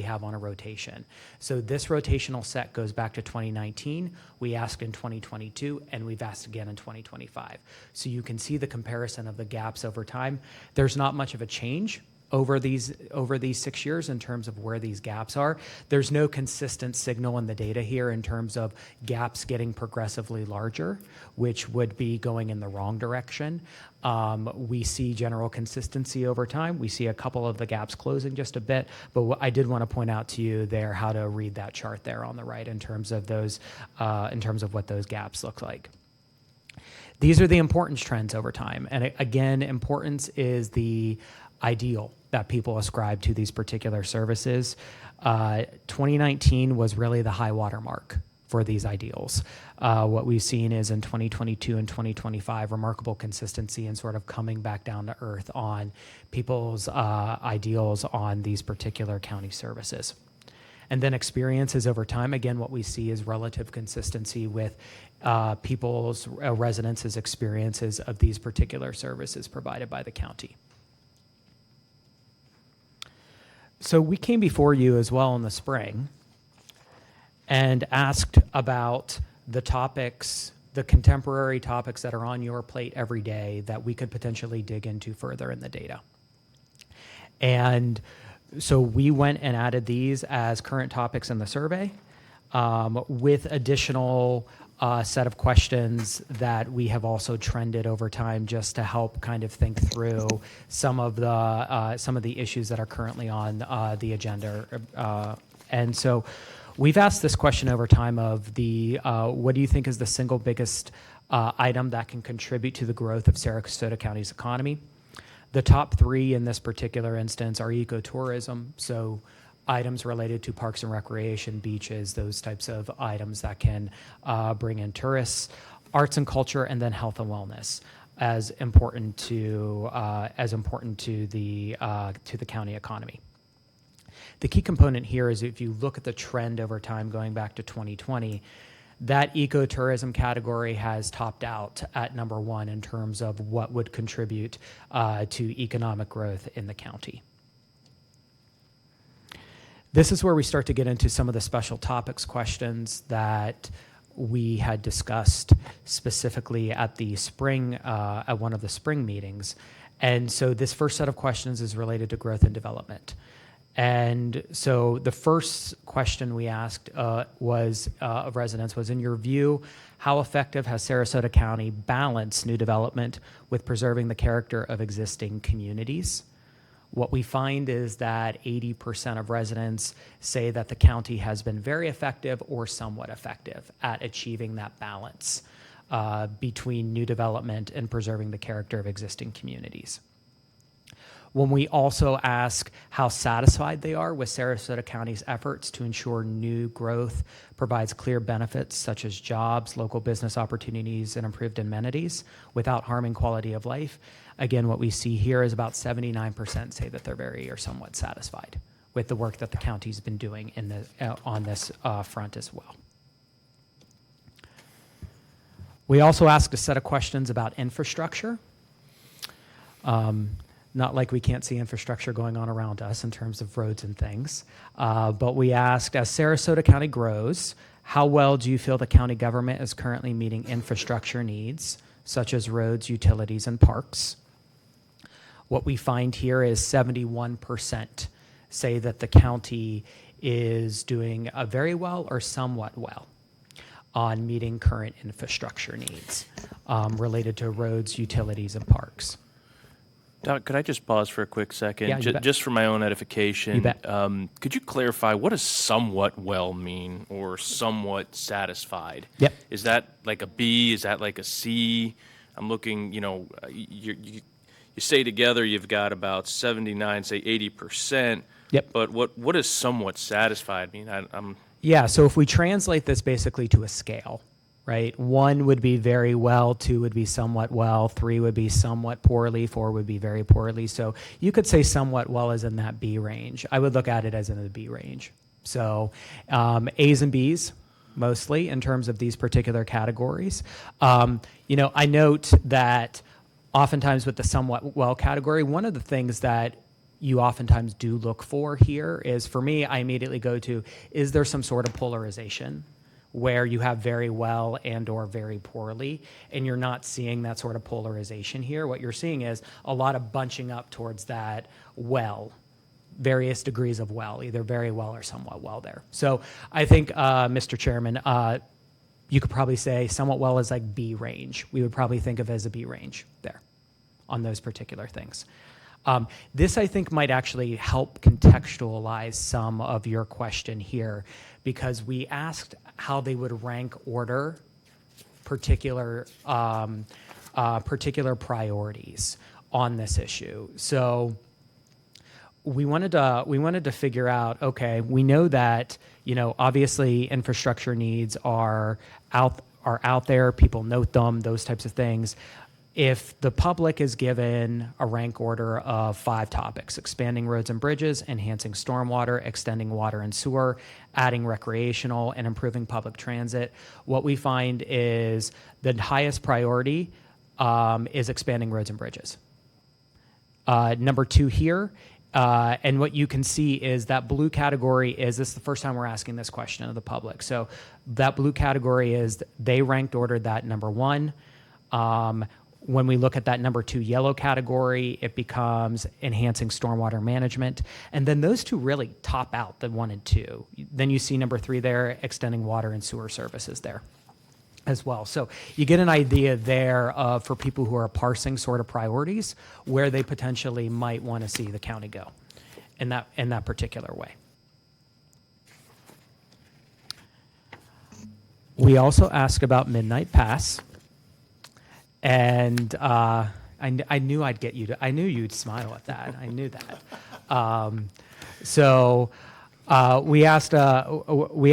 have on a rotation. So this rotational set goes back to 2019. We asked in 2022, and we've asked again in 2025. So you can see the comparison of the gaps over time. There's not much of a change over these 6 years in terms of where these gaps are. There's no consistent signal in the data here in terms of gaps getting progressively larger, which would be going in the wrong direction. We see general consistency over time. We see a couple of the gaps closing just a bit, but I did want to point out to you there how to read that chart there on the right in terms of those, in terms of what those gaps look like. These are the importance trends over time. And again, importance is the ideal that people ascribe to these particular services. 2019 was really the high water mark for these ideals. What we've seen is in 2022 and 2025, remarkable consistency and sort of coming back down to earth on people's ideals on these particular county services. And then experiences over time, again, what we see is relative consistency with people's residents' experiences of these particular services provided by the county. So we came before you as well in the spring and asked about the topics, the contemporary topics that are on your plate every day that we could potentially dig into further in the data. And so we went and added these as current topics in the survey with additional set of questions that we have also trended over time just to help kind of think through some of the issues that are currently on the agenda. And so we've asked this question over time of what do you think is the single biggest item that can contribute to the growth of Sarasota County's economy? The top three in this particular instance are ecotourism, so items related to parks and recreation, beaches, those types of items that can bring in tourists, arts and culture, and then health and wellness as important to the county economy. The key component here is if you look at the trend over time going back to 2020, that ecotourism category has topped out at number one in terms of what would contribute to economic growth in the county. This is where we start to get into some of the special topics questions that we had discussed specifically at the spring, at one of the spring meetings. And so this first set of questions is related to growth and development. And so the first question we asked of residents was, in your view, how effective has Sarasota County balanced new development with preserving the character of existing communities? What we find is that 80% of residents say that the county has been very effective or somewhat effective at achieving that balance between new development and preserving the character of existing communities. When we also ask how satisfied they are with Sarasota County's efforts to ensure new growth provides clear benefits such as jobs, local business opportunities, and improved amenities without harming quality of life, again, what we see here is about 79% say that they're very or somewhat satisfied with the work that the county's been doing on this front as well. We also asked a set of questions about infrastructure. Not like we can't see infrastructure going on around us in terms of roads and things. But we asked, as Sarasota County grows, how well do you feel the county government is currently meeting infrastructure needs, such as roads, utilities, and parks? What we find here is 71% say that the county is doing very well or somewhat well on meeting current infrastructure needs related to roads, utilities, and parks. Doc, could I just pause for a quick second? Yeah, you bet. Just for my own edification. You bet. Could you clarify, what does somewhat well mean or somewhat satisfied? Yep. Is that like a B? Is that like a C? I'm looking, you say together you've got about 79, say 80%. Yep. But what does somewhat satisfied mean? Yeah, so if we translate this basically to a scale, right? 1 would be very well, 2 would be somewhat well, 3 would be somewhat poorly, 4 would be very poorly. So you could say somewhat well is in that B range. I would look at it as in the B range. So A's and B's mostly in terms of these particular categories. I note that oftentimes with the somewhat well category, one of the things that you oftentimes do look for here is, for me, I immediately go to, is there some sort of polarization where you have very well and or very poorly, and you're not seeing that sort of polarization here. What you're seeing is a lot of bunching up towards that well, various degrees of well, either very well or somewhat well there. So I think, Mr. Chairman, you could probably say somewhat well is like B range. We would probably think of as a B range there on those particular things. This, I think, might actually help contextualize some of your question here, because we asked how they would rank order particular priorities on this issue. So we wanted to figure out, okay, we know that, obviously infrastructure needs are out there, people note them, those types of things. If the public is given a rank order of 5 topics: expanding roads and bridges, enhancing stormwater, extending water and sewer, adding recreational, and improving public transit, what we find is the highest priority is expanding roads and bridges. Number 2 here, and what you can see is that blue category this is the first time we're asking this question of the public. So that blue category is, they ranked ordered that number 1. When we look at that number 2 yellow category, it becomes enhancing stormwater management. And then those two really top out, the 1 and 2. Then you see number 3 there, extending water and sewer services there. as well. So you get an idea there of, for people who are parsing sort of priorities, where they potentially might want to see the county go in that particular way. We also asked about Midnight Pass, and I knew I'd get you to. I knew you'd smile at that. I knew that. We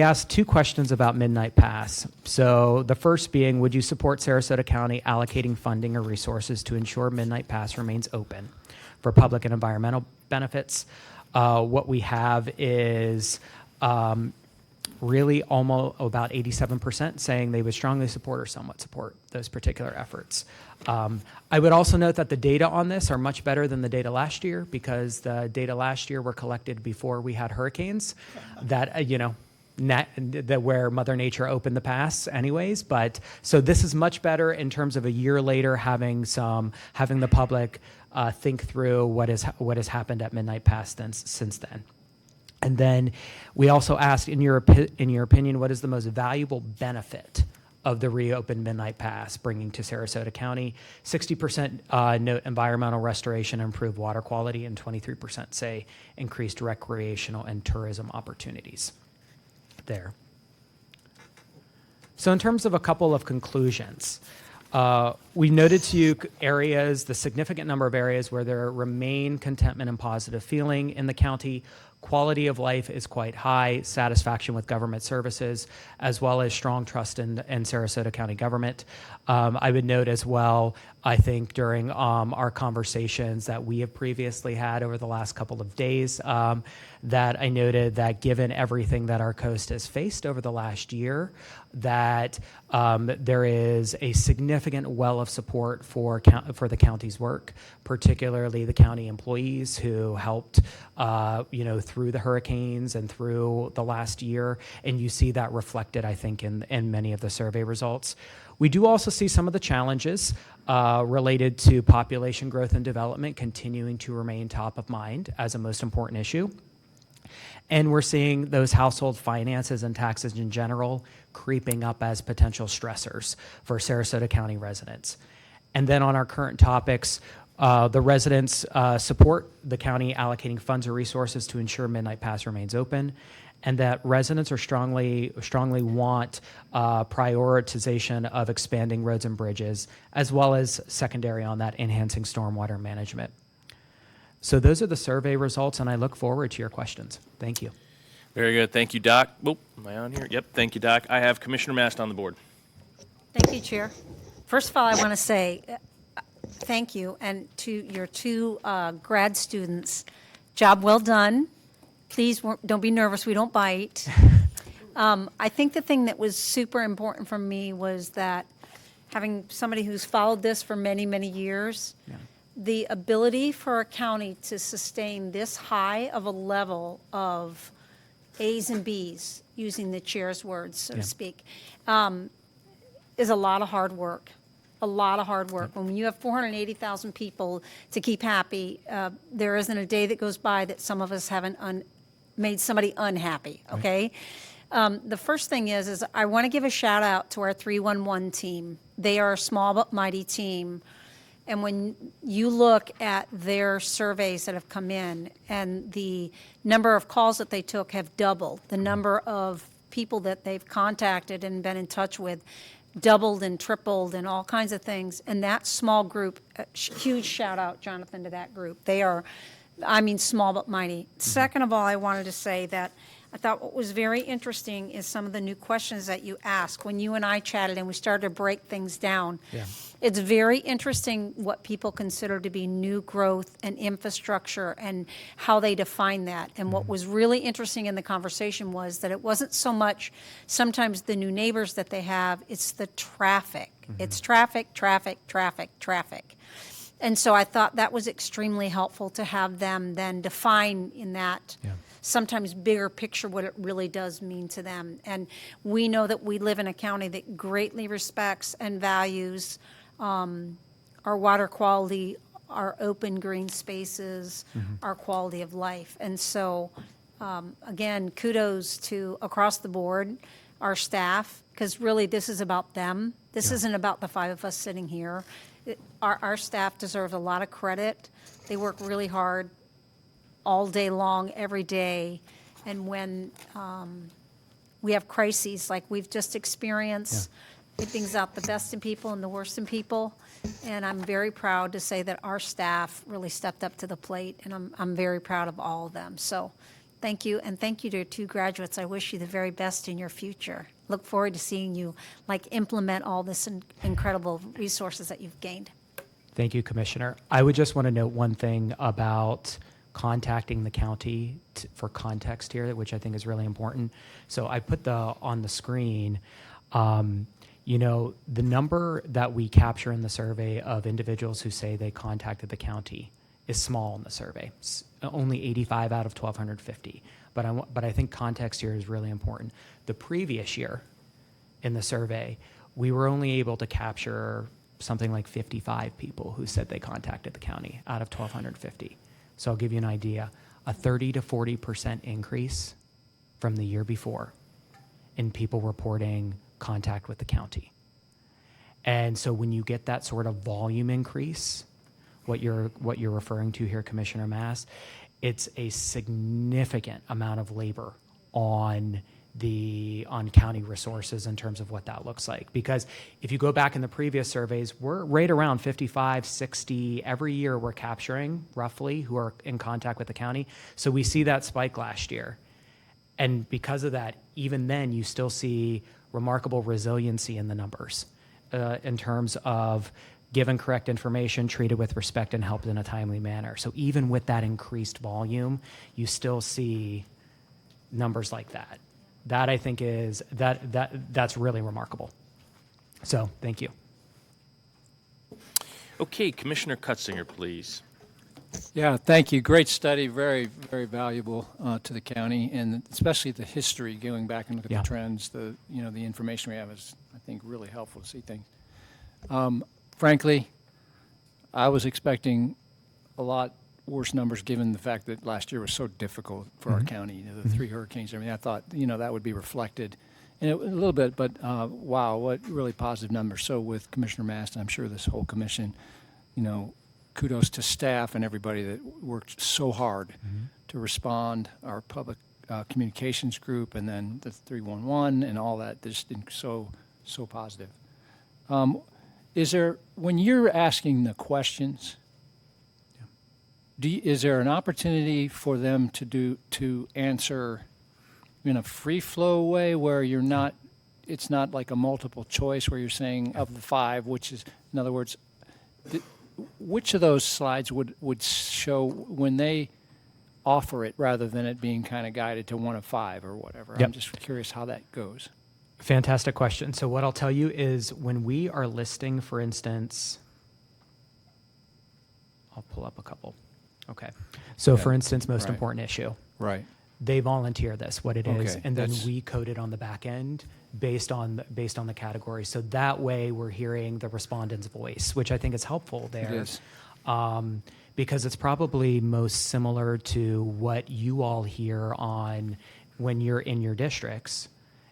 asked two questions about Midnight Pass. So the first being, would you support Sarasota County allocating funding or resources to ensure Midnight Pass remains open for public and environmental benefits? What we have is really almost about 87% saying they would strongly support or somewhat support those particular efforts. I would also note that the data on this are much better than the data last year, because the data last year were collected before we had hurricanes that, where Mother Nature opened the pass anyways. But so this is much better in terms of a year later having the public think through what has happened at Midnight Pass since then. And then we also asked, in your opinion, what is the most valuable benefit of the reopened Midnight Pass bringing to Sarasota County? 60% note environmental restoration and improved water quality, and 23% say increased recreational and tourism opportunities there. So in terms of a couple of conclusions, we noted to you the significant number of areas where there remain contentment and positive feeling in the county. Quality of life is quite high, satisfaction with government services, as well as strong trust in Sarasota County government. I would note as well, I think during our conversations that we have previously had over the last couple of days, that I noted that given everything that our coast has faced over the last year, that there is a significant well of support for the county's work, particularly the county employees who helped through the hurricanes and through the last year, and you see that reflected, I think, in many of the survey results. We do also see some of the challenges related to population growth and development continuing to remain top of mind as a most important issue. And we're seeing those household finances and taxes in general creeping up as potential stressors for Sarasota County residents. And then on our current topics, the residents support the county allocating funds or resources to ensure Midnight Pass remains open, and that residents are strongly want prioritization of expanding roads and bridges, as well as secondary on that, enhancing stormwater management. So those are the survey results, and I look forward to your questions. Thank you. Very good. Thank you, Doc. Oh, am I on here? Yep. Thank you, Doc. I have Commissioner Mast on the board. Thank you, Chair. First of all, I want to say thank you, and to your two grad students, job well done. Please don't be nervous. We don't bite. I think the thing that was super important for me was that having somebody who's followed this for many, many years, the ability for a county to sustain this high of a level of A's and B's, using the chair's words, so to speak, is a lot of hard work. A lot of hard work. When you have 480,000 people to keep happy, there isn't a day that goes by that some of us haven't made somebody unhappy, okay? The first thing is I want to give a shout out to our 311 team. They are a small but mighty team. And when you look at their surveys that have come in, and the number of calls that they took have doubled, the number of people that they've contacted and been in touch with doubled and tripled and all kinds of things. And that small group, huge shout out, Jonathan, to that group. They are, small but mighty. Second of all, I wanted to say that I thought what was very interesting is some of the new questions that you asked when you and I chatted and we started to break things down. Yeah. It's very interesting what people consider to be new growth and infrastructure and how they define that. And what was really interesting in the conversation was that it wasn't so much sometimes the new neighbors that they have, it's the traffic. It's traffic, traffic, traffic, traffic. And so I thought that was extremely helpful to have them then define in that sometimes bigger picture what it really does mean to them. And we know that we live in a county that greatly respects and values our water quality, our open green spaces, our quality of life. And so, again, kudos to across the board. our staff, because really this is about them. This isn't about the five of us sitting here. Our staff deserves a lot of credit. They work really hard all day long, every day. And when we have crises like we've just experienced, it brings out the best in people and the worst in people. And I'm very proud to say that our staff really stepped up to the plate, and I'm very proud of all of them. So thank you, and thank you to your two graduates. I wish you the very best in your future. Look forward to seeing you implement all this incredible resources that you've gained. Thank you, Commissioner. I would just want to note one thing about contacting the county for context here, which I think is really important. So I put on the screen, the number that we capture in the survey of individuals who say they contacted the county is small in the survey. It's only 85 out of 1,250. But I think context here is really important. The previous year in the survey, we were only able to capture something like 55 people who said they contacted the county out of 1,250. So I'll give you an idea, a 30 to 40% increase from the year before in people reporting contact with the county. And so when you get that sort of volume increase, what you're referring to here, Commissioner Mass, it's a significant amount of labor on county resources in terms of what that looks like. Because if you go back in the previous surveys, we're right around 55, 60 every year we're capturing roughly who are in contact with the county. So we see that spike last year. And because of that, even then you still see remarkable resiliency in the numbers in terms of given correct information, treated with respect, and helped in a timely manner. So even with that increased volume, you still see numbers like that. That I think is that's really remarkable. So thank you. Okay, Commissioner Cutzinger, please. Yeah, thank you. Great study, very, very valuable to the county, and especially the history, going back and look at the trends. The information we have is, I think, really helpful to see things. Frankly, I was expecting a lot worse numbers given the fact that last year was so difficult for our county. The three hurricanes. I mean, I thought that would be reflected in a little bit, but wow, what really positive numbers. So with Commissioner Mast, I'm sure this whole commission, kudos to staff and everybody that worked so hard to respond, our public communications group, and then the 311 and all that, just so positive. Is there, when you're asking the questions, is there an opportunity for them to answer in a free flow way where it's not like a multiple choice where you're saying of the five, which is, in other words, which of those slides would show when they offer it rather than it being kind of guided to one of five or whatever? Yep. I'm just curious how that goes. Fantastic question. So what I'll tell you is when we are listing, for instance, I'll pull up a couple. Okay. So for instance, most important issue. Right. They volunteer this, what it is, Okay, and then we code it on the back end based on the category. So that way we're hearing the respondent's voice, which I think is helpful there. It is. Because it's probably most similar to what you all hear on when you're in your districts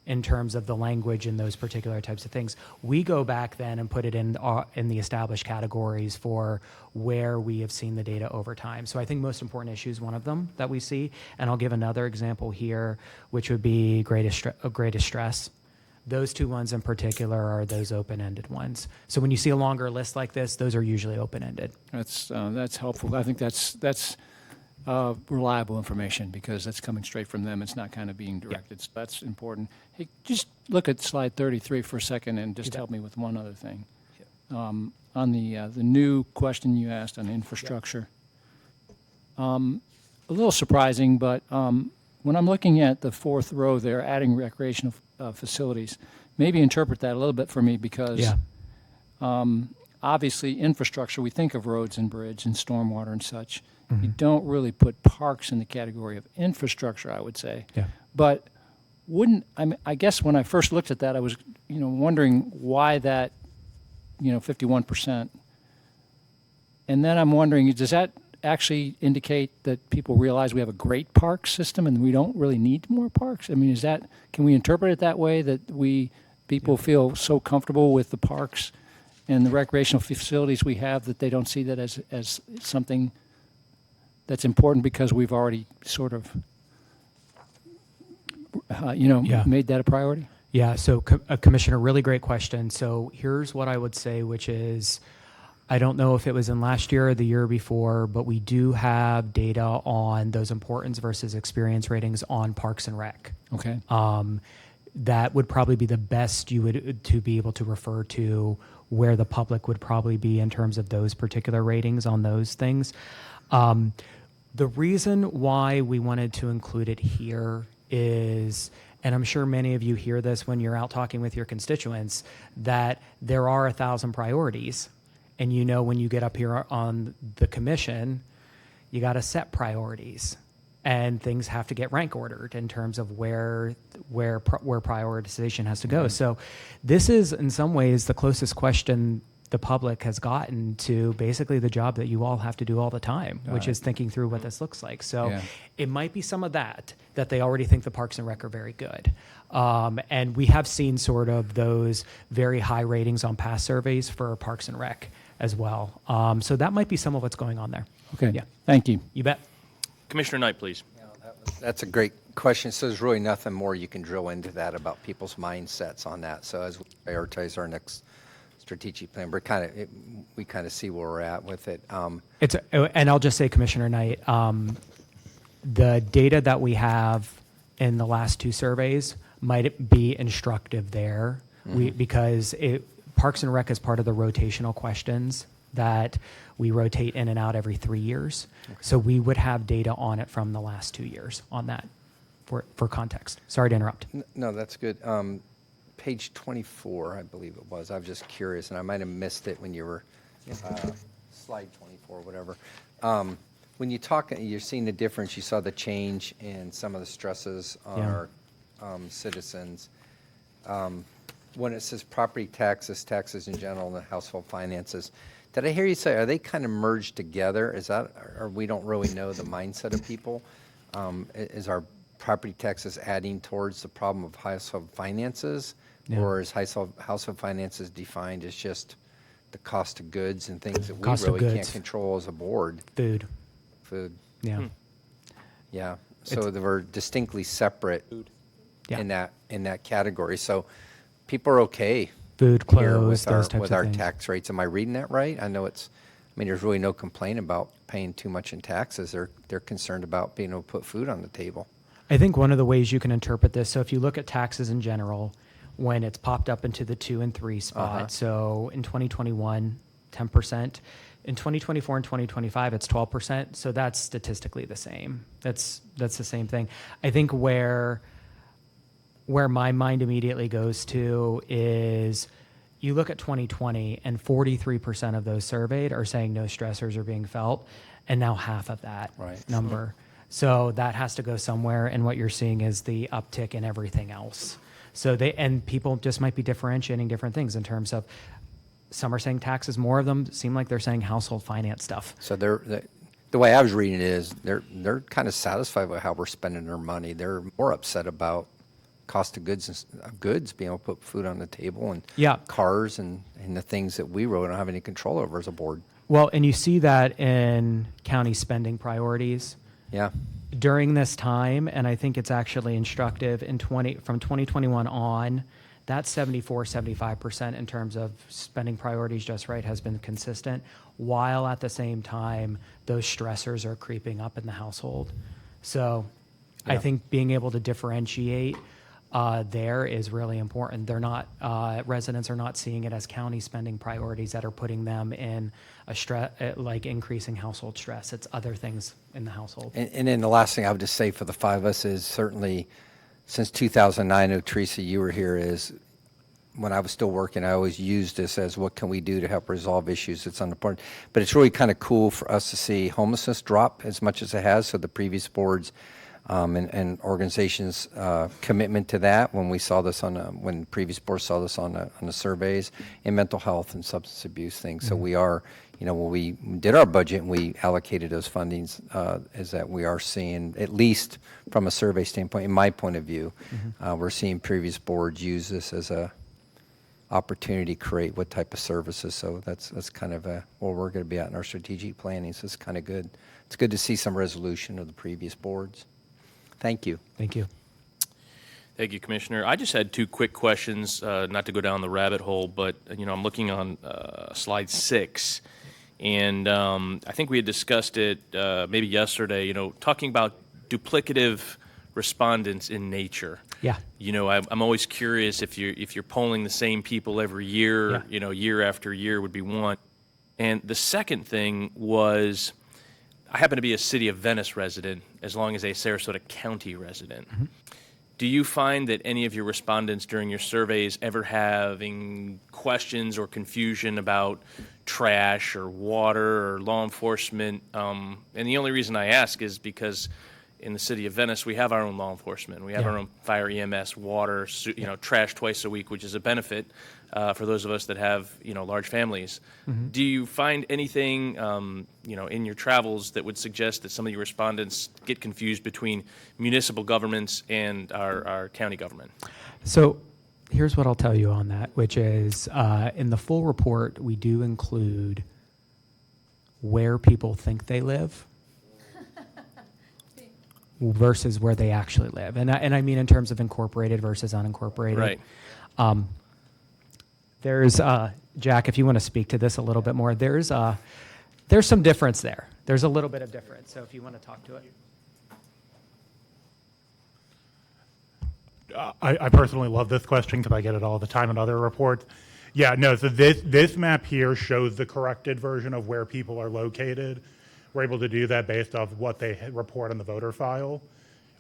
in terms of the language and those particular types of things. We go back then and put it in the established categories for where we have seen the data over time. So I think most important issue is one of them that we see. And I'll give another example here, which would be greatest stress. Those two ones in particular are those open-ended ones. So when you see a longer list like this, those are usually open-ended. That's helpful. I think that's reliable information because that's coming straight from them. It's not kind of being directed. So that's important. Hey, just look at slide 33 for a second and just help me with one other thing. On the new question you asked on infrastructure. A little surprising, but when I'm looking at the fourth row there, adding recreational facilities, maybe interpret that a little bit for me because obviously infrastructure, we think of roads and bridge and stormwater and such. You don't really put parks in the category of infrastructure, I would say. Yeah. But I guess when I first looked at that, I was, wondering why that, 51%. And then I'm wondering, does that actually indicate that people realize we have a great park system and we don't really need more parks? I mean, can we interpret it that way, that people feel so comfortable with the parks and the recreational facilities we have that they don't see that as something that's important because we've already sort of, Yeah. made that a priority? Yeah, so Commissioner, really great question. So here's what I would say, which is, I don't know if it was in last year or the year before, but we do have data on those importance versus experience ratings on Parks and Rec. Okay. That would probably be the best you would to be able to refer to where the public would probably be in terms of those particular ratings on those things. The reason why we wanted to include it here is, and I'm sure many of you hear this when you're out talking with your constituents, that there are 1,000 priorities. And when you get up here on the commission, you got to set priorities. And things have to get rank ordered in terms of where prioritization has to go. So this is, in some ways, the closest question the public has gotten to basically the job that you all have to do all the time, which is thinking through what this looks like. So it might be some of that they already think the Parks and Rec are very good. And we have seen sort of those very high ratings on past surveys for Parks and Rec as well. So that might be some of what's going on there. Okay. Yeah. Thank you. You bet. Commissioner Knight, please. That's a great question. So there's really nothing more you can drill into that about people's mindsets on that. So as we prioritize our next strategic plan, we kind of see where we're at with it. And I'll just say, Commissioner Knight, the data that we have in the last two surveys might be instructive there, because Parks and Rec is part of the rotational questions that we rotate in and out every 3 years. Okay. So we would have data on it from the last 2 years on that for context. Sorry to interrupt. No, that's good. Page 24, I believe it was. I was just curious, and I might have missed it when you were slide 24, whatever. When you talk, you're seeing the difference. You saw the change in some of the stresses on our citizens. When it says property taxes, taxes in general, and the household finances, did I hear you say, are they kind of merged together? Is that, or we don't really know the mindset of people? Is our property taxes adding towards the problem of household finances? Yeah. Or is household finances defined as just the cost of goods and things that we Cost of really can't goods. control as a board? Food. Yeah. Yeah. So they were distinctly separate in that category. So people are okay Food, here clothes, those types with of our things. tax rates. Am I reading that right? I know there's really no complaint about paying too much in taxes. They're concerned about being able to put food on the table. I think one of the ways you can interpret this, so if you look at taxes in general, when it's popped up into the 2 and 3 spot, so in 2021, 10%. In 2024 and 2025, it's 12%. So that's statistically the same. That's the same thing. I think where my mind immediately goes to is you look at 2020 and 43% of those surveyed are saying no stressors are being felt, and now half of that number. So that has to go somewhere, and what you're seeing is the uptick in everything else. So people just might be differentiating different things in terms of, some are saying taxes, more of them seem like they're saying household finance stuff. So the way I was reading it is they're kind of satisfied with how we're spending their money. They're more upset about cost of goods being able to put food on the table, and cars and the things that we really don't have any control over as a board. Well, and you see that in county spending priorities. Yeah. During this time, and I think it's actually instructive, from 2021 on, that 75% in terms of spending priorities just right has been consistent, while at the same time, those stressors are creeping up in the household. So I think being able to differentiate there is really important. They're not, residents are not seeing it as county spending priorities that are putting them in like increasing household stress. It's other things in the household. And then the last thing I would just say for the five of us is certainly since 2009, Teresa, you were here, is when I was still working, I always used this as what can we do to help resolve issues that's unimportant. But it's really kind of cool for us to see homelessness drop as much as it has. So the previous boards and organizations' commitment to that when we saw this when previous boards saw this on the surveys, and mental health and substance abuse things. So we are, when we did our budget and we allocated those fundings, is that we are seeing, at least from a survey standpoint, in my point of view, we're seeing previous boards use this as a opportunity to create what type of services. So that's kind of where we're going to be at in our strategic planning. So it's kind of good. It's good to see some resolution of the previous boards. Thank you. Thank you. Thank you, Commissioner. I just had two quick questions, not to go down the rabbit hole, but I'm looking on slide 6, and I think we had discussed it maybe yesterday. Talking about duplicative respondents in nature. Yeah. I'm always curious if you're polling the same people every year. Yeah. Year after year would be one. And the second thing was, I happen to be a City of Venice resident, as long as a Sarasota County resident. Mm-hmm. Do you find that any of your respondents during your surveys ever having questions or confusion about trash or water or law enforcement? And the only reason I ask is because in the City of Venice, we have our own law enforcement. We have our own fire, EMS, water, trash twice a week, which is a benefit for those of us that have, large families. Mm-hmm. Do you find anything, in your travels that would suggest that some of your respondents get confused between municipal governments and our county government? So here's what I'll tell you on that, which is in the full report, we do include where people think they live versus where they actually live. And I mean in terms of incorporated versus unincorporated. Right. There's, Jack, if you want to speak to this a little bit more, there's some difference there. There's a little bit of difference. So if you want to talk to it. I personally love this question because I get it all the time in other reports. Yeah, no, so this map here shows the corrected version of where people are located. We're able to do that based off what they report on the voter file.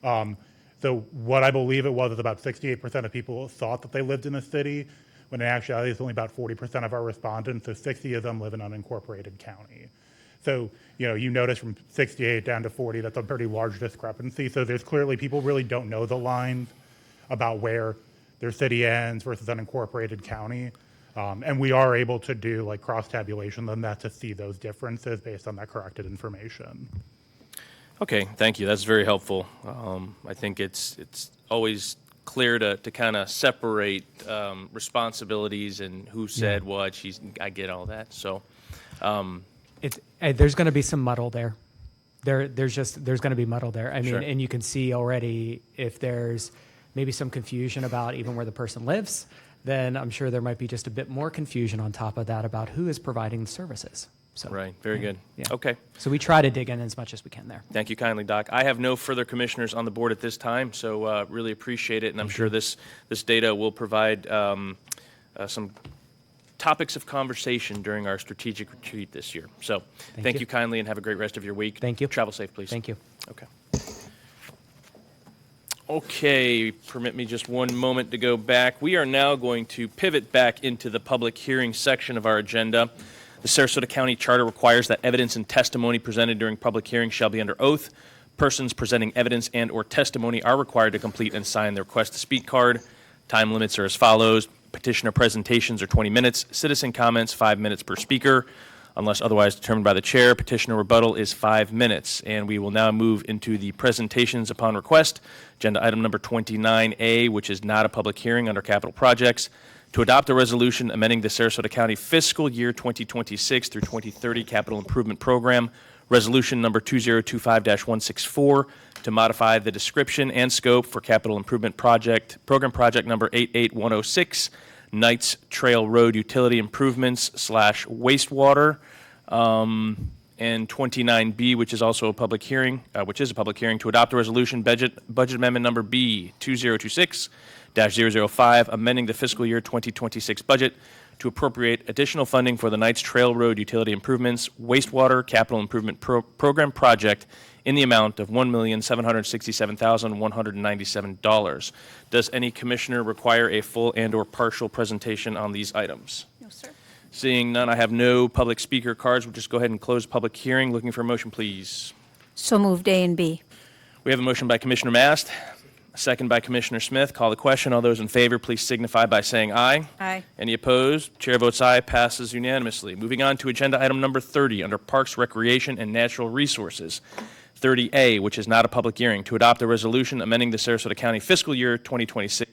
So what I believe it was is about 68% of people thought that they lived in a city, when in actuality it's only about 40% of our respondents, so 60 of them live in unincorporated county. So, you notice from 68 down to 40, that's a pretty large discrepancy. So there's clearly people really don't know the lines about where their city ends versus unincorporated county. And we are able to do like cross-tabulation on that to see those differences based on that corrected information. Okay, thank you. That's very helpful. I think it's always clear to kind of separate responsibilities and who said what. I get all that. So there's going to be some muddle there. There's going to be muddle there. I mean, Sure. And you can see already if there's maybe some confusion about even where the person lives, then I'm sure there might be just a bit more confusion on top of that about who is providing the services. So, Right, very good. Yeah. Okay. So we try to dig in as much as we can there. Thank you kindly, Doc. I have no further commissioners on the board at this time, so really appreciate it, and I'm sure this data will provide some topics of conversation during our strategic retreat this year. So thank you kindly, and have a great rest of your week. Thank you. Travel safe, please. Thank you. Okay. Okay, permit me just one moment to go back. We are now going to pivot back into the public hearing section of our agenda. The Sarasota County Charter requires that evidence and testimony presented during public hearings shall be under oath. Persons presenting evidence and/or testimony are required to complete and sign the request to speak card. Time limits are as follows. Petitioner presentations are 20 minutes. Citizen comments, 5 minutes per speaker. Unless otherwise determined by the chair, petitioner rebuttal is 5 minutes. And we will now move into the presentations upon request. Agenda item number 29A, which is not a public hearing under capital projects, to adopt a resolution amending the Sarasota County fiscal year 2026 through 2030 capital improvement program, resolution number 2025-164, to modify the description and scope for capital improvement program project number 88106, Knights Trail Road Utility Improvements / wastewater, and 29B, which is also a public hearing, to adopt a resolution budget amendment number B 2026-005, amending the fiscal year 2026 budget to appropriate additional funding for the Knights Trail Road Utility Improvements wastewater capital improvement program project in the amount of $1,767,197. Does any commissioner require a full and/or partial presentation on these items? No, sir. Seeing none, I have no public speaker cards. We'll just go ahead and close public hearing. Looking for a motion, please. So moved A and B. We have a motion by Commissioner Mast, a second by Commissioner Smith. Call the question. All those in favor, please signify by saying aye. Aye. Any opposed? Chair votes aye, passes unanimously. Moving on to agenda item number 30, under Parks, Recreation, and Natural Resources. 30A, which is not a public hearing, to adopt a resolution amending the Sarasota County fiscal year 2026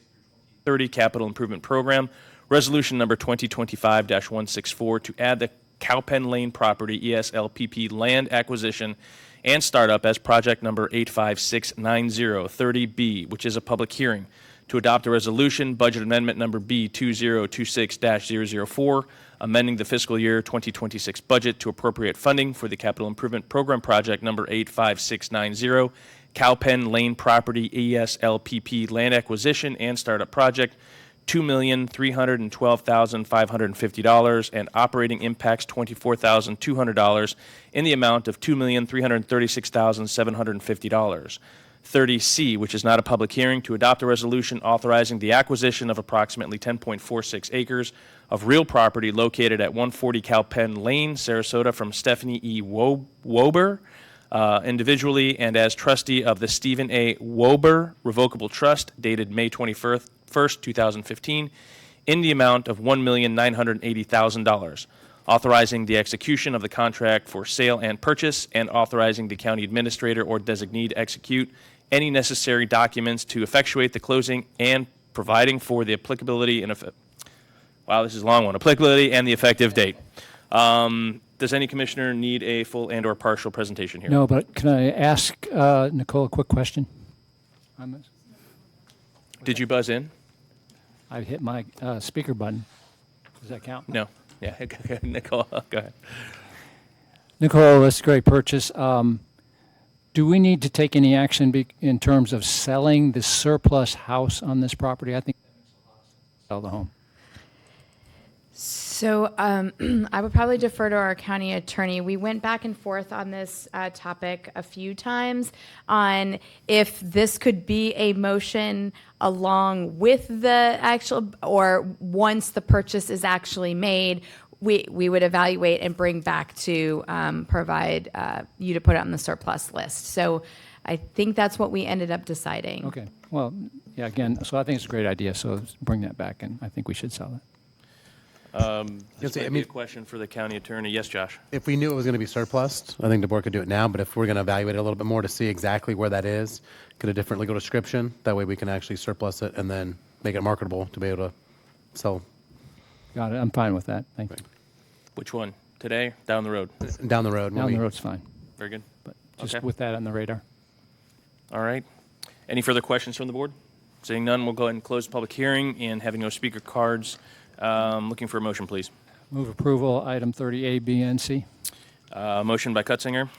30 capital improvement program, resolution number 2025-164, to add the Cowpen Lane property ESLPP land acquisition and startup as project number 85690. 30B, which is a public hearing, to adopt a resolution, budget amendment number B2026-004, amending the fiscal year 2026 budget to appropriate funding for the capital improvement program project number 85690, Cowpen Lane property ESLPP land acquisition and startup project, $2,312,550, and operating impacts $24,200 in the amount of $2,336,750. 30C, which is not a public hearing, to adopt a resolution authorizing the acquisition of approximately 10.46 acres of real property located at 140 Cowpen Lane, Sarasota, from Stephanie E. Wober, individually and as trustee of the Stephen A. Wober Revocable Trust, dated May 21st, 2015, in the amount of $1,980,000, authorizing the execution of the contract for sale and purchase, and authorizing the county administrator or designee to execute any necessary documents to effectuate the closing, and providing for the applicability and wow, this is a long one. Applicability and the effective date. Does any commissioner need a full and/or partial presentation here? No, but can I ask Nicole a quick question on this? Did you buzz in? I hit my speaker button. Does that count? No. Yeah, Nicole, go ahead. Nicole, that's a great purchase. Do we need to take any action in terms of selling the surplus house on this property? I think sell the home. So I would probably defer to our county attorney. We went back and forth on this topic a few times on if this could be a motion along with the actual, or once the purchase is actually made, we would evaluate and bring back to provide you to put it on the surplus list. So I think that's what we ended up deciding. Okay. Well, yeah, again, so I think it's a great idea, so bring that back, and I think we should sell it. This might be a question for the county attorney. Yes, Josh? If we knew it was going to be surplus, I think the board could do it now, but if we're going to evaluate it a little bit more to see exactly where that is, get a different legal description, that way we can actually surplus it and then make it marketable to be able to sell. Got it. I'm fine with that. Thank you. Which one? Today? Down the road? Down the road. Down the road's fine. Very good. But just Okay. with that on the radar. All right. Any further questions from the board? Seeing none, we'll go ahead and close the public hearing, and having no speaker cards, looking for a motion, please. Move approval, item 30A, B, and C. Motion by Cutzinger,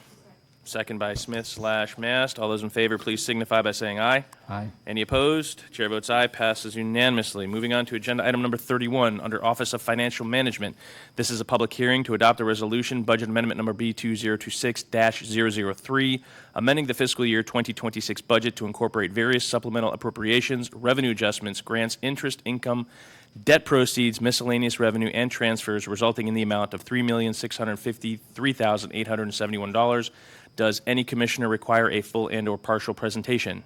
second by Smith/Mast. All those in favor, please signify by saying aye. Aye. Any opposed? Chair votes aye, passes unanimously. Moving on to agenda item number 31, under Office of Financial Management. This is a public hearing to adopt a resolution, budget amendment number B2026-003, amending the fiscal year 2026 budget to incorporate various supplemental appropriations, revenue adjustments, grants, interest, income, debt proceeds, miscellaneous revenue, and transfers resulting in the amount of $3,653,871. Does any commissioner require a full and/or partial presentation?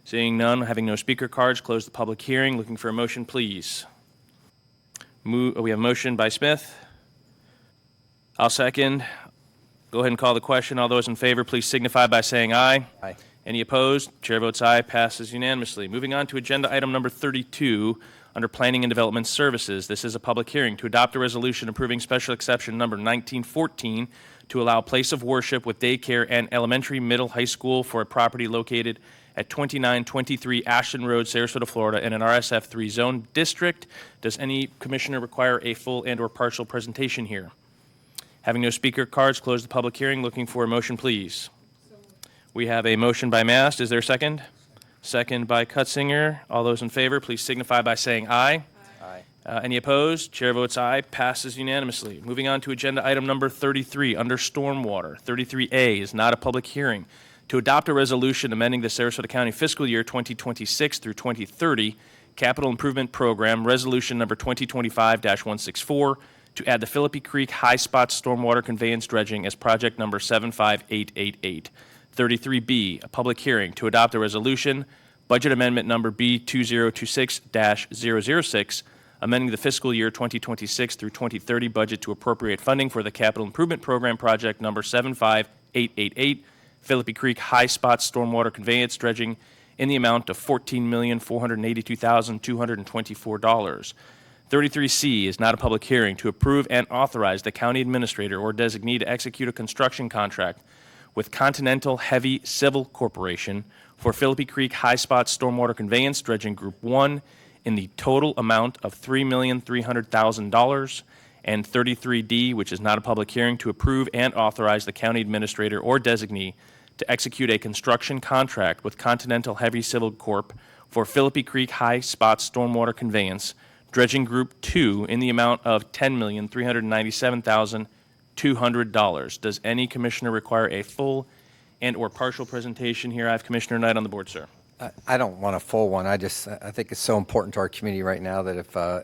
Seeing none, having no speaker cards, close the public hearing. Looking for a motion, please. We have a motion by Smith. I'll second. Go ahead and call the question. All those in favor, please signify by saying aye. Aye. Any opposed? Chair votes aye, passes unanimously. Moving on to agenda item number 32, under Planning and Development Services. This is a public hearing to adopt a resolution approving special exception number 1914 to allow place of worship with daycare and elementary, middle, high school for a property located at 2923 Ashton Road, Sarasota, Florida, in an RSF3 zone district. Does any commissioner require a full and/or partial presentation here? Having no speaker cards, close the public hearing. Looking for a motion, please. We have a motion by Mast. Is there a second? Second by Cutzinger. All those in favor, please signify by saying aye. Aye. Any opposed? Chair votes aye. Passes unanimously. Moving on to agenda item number 33, under Stormwater. 33A is not a public hearing. To adopt a resolution amending the Sarasota County fiscal year 2026 through 2030 capital improvement program, resolution number 2025-164, to add the Philippi Creek High Spot Stormwater Conveyance Dredging as project number 75888. 33B, a public hearing to adopt a resolution, budget amendment number B2026-006, amending the fiscal year 2026 through 2030 budget to appropriate funding for the Capital Improvement Program project number 75888, Philippi Creek High Spot Stormwater Conveyance Dredging in the amount of $14,482,224. 33C is not a public hearing to approve and authorize the county administrator or designee to execute a construction contract with Continental Heavy Civil Corporation for Philippi Creek High Spot Stormwater Conveyance Dredging Group 1 in the total amount of $3,300,000, and 33D, which is not a public hearing, to approve and authorize the county administrator or designee to execute a construction contract with Continental Heavy Civil Corp. For Philippi Creek High Spot Stormwater Conveyance Dredging Group 2 in the amount of $10,397,200. Does any commissioner require a full and/or partial presentation here? I have Commissioner Knight on the board, sir. I don't want a full one. I think it's so important to our community right now that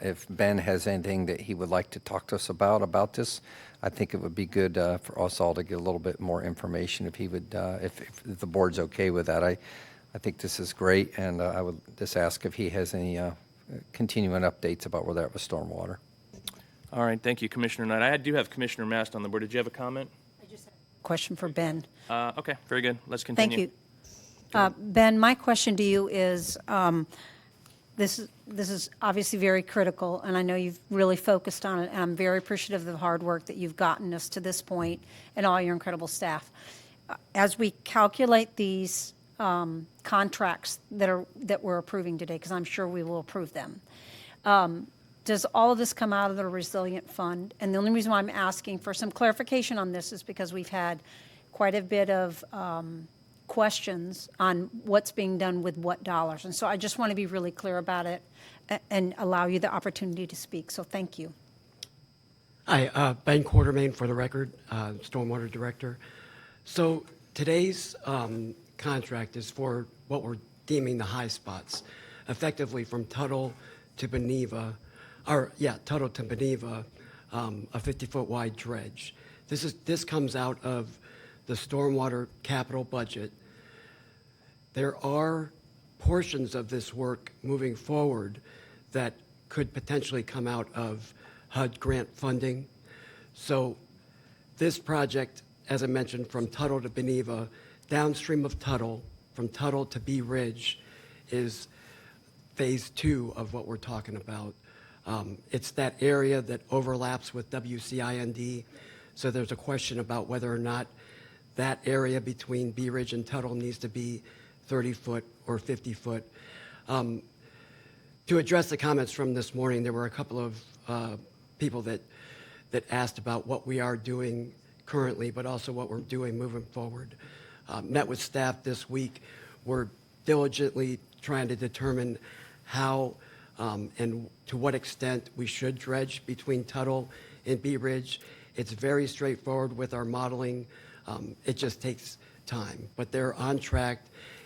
if Ben has anything that he would like to talk to us about this, I think it would be good for us all to get a little bit more information if he would, if the board's okay with that. I think this is great, and I would just ask if he has any continuing updates about where they're at with stormwater. All right, thank you, Commissioner Knight. I do have Commissioner Mast on the board. Did you have a comment? Question for Ben. Okay, very good. Let's continue. Thank you. Ben, my question to you is, this is obviously very critical, and I know you've really focused on it, and I'm very appreciative of the hard work that you've gotten us to this point and all your incredible staff. As we calculate these contracts that we're approving today, because I'm sure we will approve them, does all of this come out of the Resilient Fund? And the only reason why I'm asking for some clarification on this is because we've had quite a bit of questions on what's being done with what dollars. And so I just want to be really clear about it and allow you the opportunity to speak. So thank you. Hi, Ben Quartermain for the record, Stormwater Director. So today's contract is for what we're deeming the high spots, effectively from Tuttle to Beneva, Tuttle to Beneva, a 50-foot wide dredge. This comes out of the stormwater capital budget. There are portions of this work moving forward that could potentially come out of HUD grant funding. So this project, as I mentioned, from Tuttle to Beneva, downstream of Tuttle, from Tuttle to Bee Ridge, is phase 2 of what we're talking about. It's that area that overlaps with WCIND, so there's a question about whether or not that area between Bee Ridge and Tuttle needs to be 30-foot or 50-foot. To address the comments from this morning, there were a couple of people that asked about what we are doing currently, but also what we're doing moving forward. Met with staff this week. We're diligently trying to determine how and to what extent we should dredge between Tuttle and Bee Ridge. It's very straightforward with our modeling. It just takes time, but they're on track,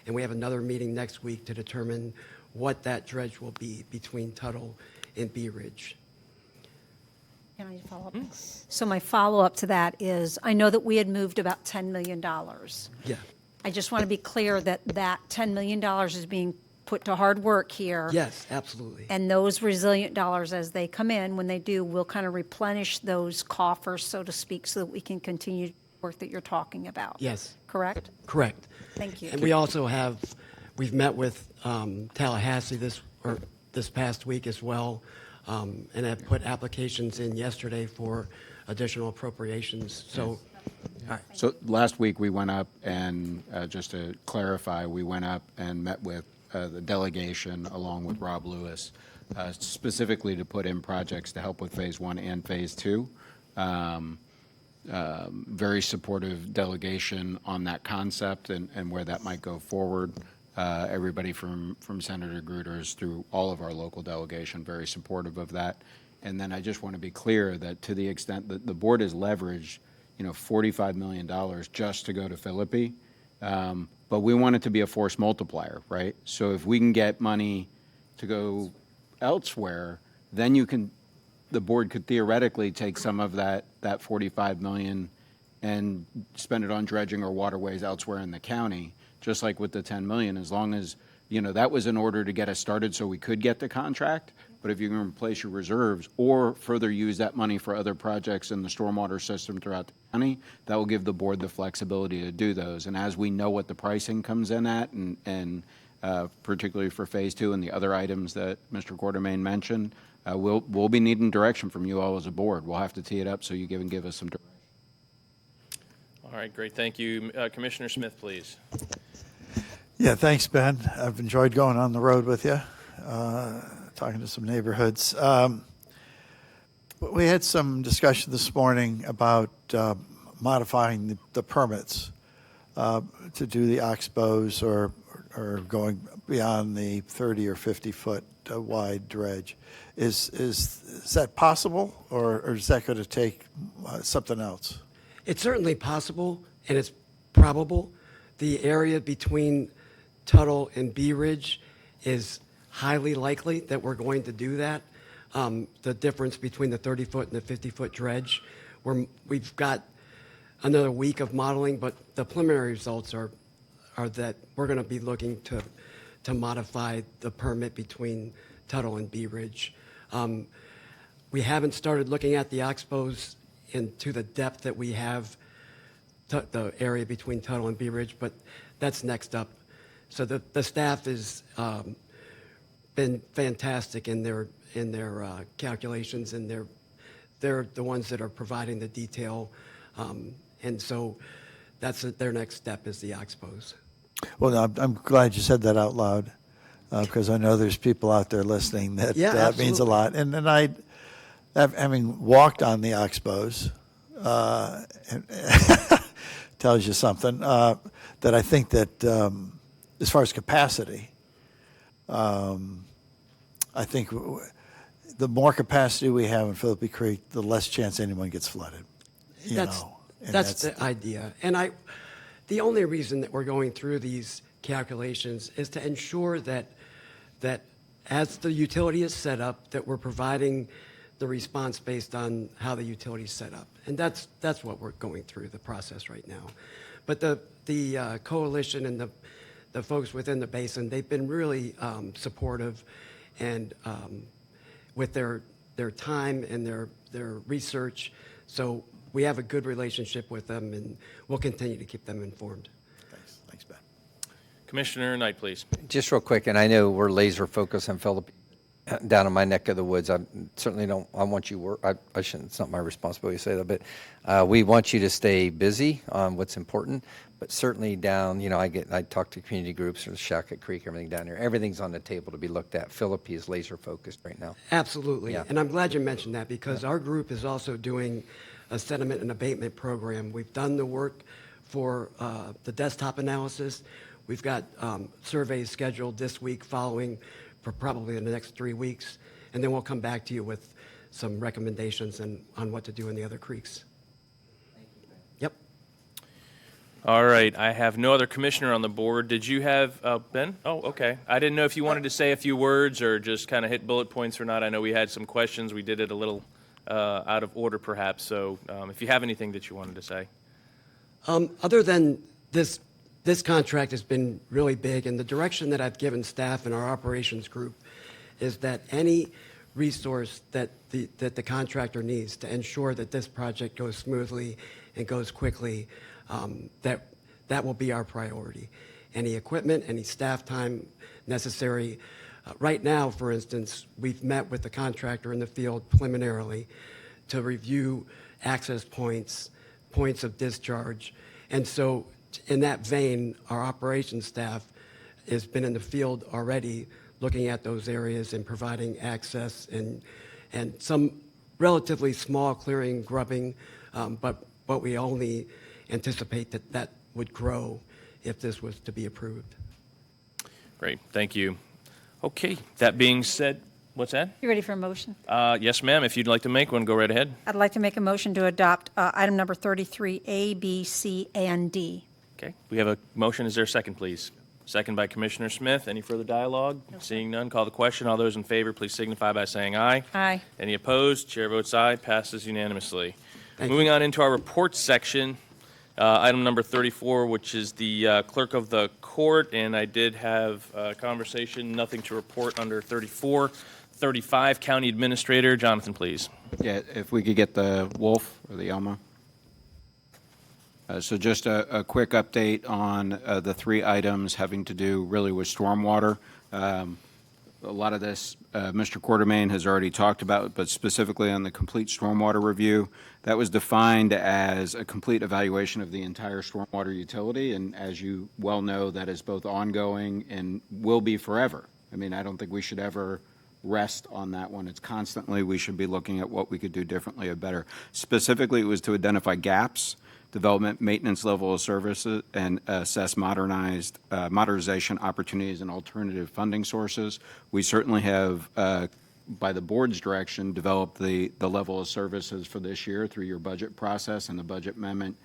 and we have another meeting next week to determine what that dredge will be between Tuttle and Bee Ridge. Can I follow up? So my follow-up to that is, I know that we had moved about $10 million. Yeah. I just want to be clear that that $10 million is being put to hard work here. Yes, absolutely. And those resilient dollars, as they come in, when they do, we'll kind of replenish those coffers, so to speak, so that we can continue the work that you're talking about. Yes. Correct? Correct. Thank you. And we also we've met with Tallahassee this past week as well, and have put applications in yesterday for additional appropriations. So, So last week we went up and, just to clarify, we went up and met with the delegation along with Rob Lewis, specifically to put in projects to help with Phase 1 and Phase 2. Very supportive delegation on that concept and where that might go forward. Everybody from Senator Gruters through all of our local delegation, very supportive of that. And then I just want to be clear that to the extent that the board has leveraged, $45 million just to go to Philippi, but we want it to be a force multiplier, right? So if we can get money to go elsewhere, then the board could theoretically take some of that $45 million and spend it on dredging or waterways elsewhere in the county, just like with the 10 million, as long as, that was in order to get us started so we could get the contract. But if you can replace your reserves or further use that money for other projects in the stormwater system throughout the county, that will give the board the flexibility to do those. And as we know what the pricing comes in at, and particularly for phase 2 and the other items that Mr. Quartermain mentioned, we'll be needing direction from you all as a board. We'll have to tee it up so you can give us some direction. All right, great. Thank you. Commissioner Smith, please. Yeah, thanks, Ben. I've enjoyed going on the road with you, talking to some neighborhoods. We had some discussion this morning about modifying the permits to do the oxbows or going beyond the 30 or 50 foot wide dredge. Is that possible, or is that going to take something else? It's certainly possible, and it's probable. The area between Tuttle and Bee Ridge is highly likely that we're going to do that. The difference between the 30-foot and the 50-foot dredge, we've got another week of modeling, but the preliminary results are that we're going to be looking to modify the permit between Tuttle and Bee Ridge. We haven't started looking at the oxbows into the depth that we have the area between Tuttle and Bee Ridge, but that's next up. So the staff has been fantastic in their calculations, and they're the ones that are providing the detail, and so that's their next step is the oxbows. Well, I'm glad you said that out loud, because I know there's people out there listening that that means a lot. And I, having walked on the oxbows, tells you something, that I think that as far as capacity, I think the more capacity we have in Philippi Creek, the less chance anyone gets flooded. That's the idea. And the only reason that we're going through these calculations is to ensure that as the utility is set up, that we're providing the response based on how the utility is set up. And that's what we're going through the process right now. But the coalition and the folks within the basin, they've been really supportive, and with their time and their research. So we have a good relationship with them, and we'll continue to keep them informed. Thanks, Ben. Commissioner Knight, please. Just real quick, and I know we're laser focused on Philippi down in my neck of the woods. I certainly don't. I want you. I shouldn't. It's not my responsibility to say that, but we want you to stay busy on what's important. But certainly down, I talk to community groups, or Shaka Creek, everything down there. Everything's on the table to be looked at. Philippi is laser focused right now. Absolutely, Yeah. and I'm glad you mentioned that, because our group is also doing a sediment and abatement program. We've done the work for the desktop analysis. We've got surveys scheduled this week, following for probably in the next 3 weeks, and then we'll come back to you with some recommendations on what to do in the other creeks. Yep. All right, I have no other commissioner on the board. Did you have, Ben? Oh, okay. I didn't know if you wanted to say a few words or just kind of hit bullet points or not. I know we had some questions. We did it a little out of order, perhaps. So if you have anything that you wanted to say. Other than this contract has been really big, and the direction that I've given staff and our operations group is that any resource that the contractor needs to ensure that this project goes smoothly and goes quickly, that will be our priority. Any equipment, any staff time necessary. Right now, for instance, we've met with the contractor in the field preliminarily to review access points of discharge. And so in that vein, our operations staff has been in the field already looking at those areas and providing access and some relatively small clearing, grubbing, but we only anticipate that would grow if this was to be approved. Great, thank you. Okay, that being said, what's that? You ready for a motion? Yes, ma'am. If you'd like to make one, go right ahead. I'd like to make a motion to adopt item number 33, A, B, C, and D. Okay, we have a motion. Is there a second, please? Second by Commissioner Smith. Any further dialogue? Seeing none, call the question. All those in favor, please signify by saying aye. Aye. Any opposed? Chair votes aye. Passes unanimously. Thank Moving on into our reports section. Item number 34, which is the clerk of the court, and I did have a conversation, nothing to report under 34. 35, county administrator. Jonathan, please. Yeah, if we could get the Wolf or the Elmo. So just a quick update on the three items having to do really with stormwater. A lot of this, Mr. Quartermain has already talked about, but specifically on the complete stormwater review, that was defined as a complete evaluation of the entire stormwater utility. And as you well know, that is both ongoing and will be forever. I mean, I don't think we should ever rest on that one. It's constantly, we should be looking at what we could do differently or better. Specifically, it was to identify gaps, development, maintenance level of services, and assess modernization opportunities and alternative funding sources. We certainly have, by the board's direction, developed the level of services for this year through your budget process and the budget amendment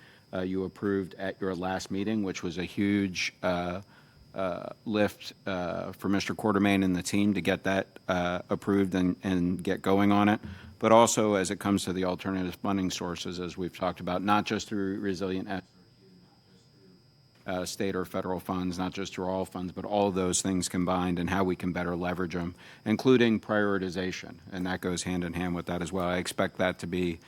you approved at your last meeting, which was a huge lift for Mr. Quartermain and the team to get that approved and get going on it. But also as it comes to the alternative funding sources, as we've talked about, not just through Resilient state or federal funds, not just through all funds, but all of those things combined and how we can better leverage them, including prioritization. And that goes hand in hand with that as well. I expect that to be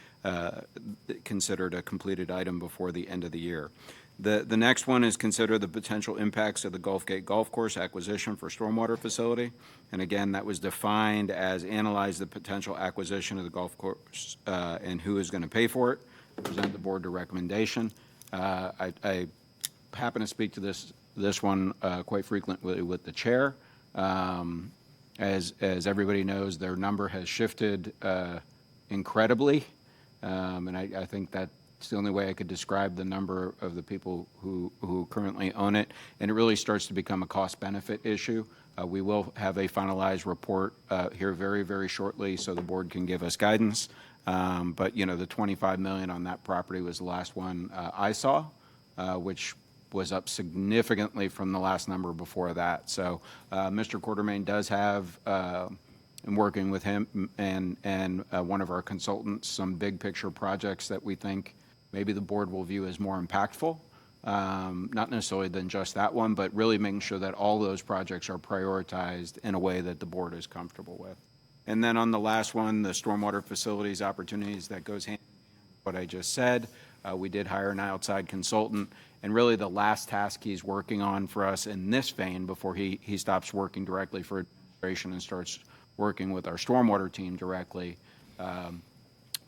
considered a completed item before the end of the year. The next one is consider the potential impacts of the Gulfgate Golf Course acquisition for stormwater facility. And again, that was defined as analyze the potential acquisition of the golf course and who is going to pay for it. Present the board the recommendation. I happen to speak to this one quite frequently with the chair. As everybody knows, their number has shifted incredibly, and I think that it's the only way I could describe the number of the people who currently own it, and it really starts to become a cost-benefit issue. We will have a finalized report here very, very shortly, so the board can give us guidance. But you know, the $25 million on that property was the last one I saw, which was up significantly from the last number before that. So Mr. Quartermain does have, in working with him and one of our consultants, some big picture projects that we think maybe the board will view as more impactful, not necessarily than just that one, but really making sure that all those projects are prioritized in a way that the board is comfortable with. And then on the last one, the stormwater facilities opportunities, that goes hand in hand with what I just said. We did hire an outside consultant, and really the last task he's working on for us in this vein before he stops working directly for administration and starts working with our stormwater team directly,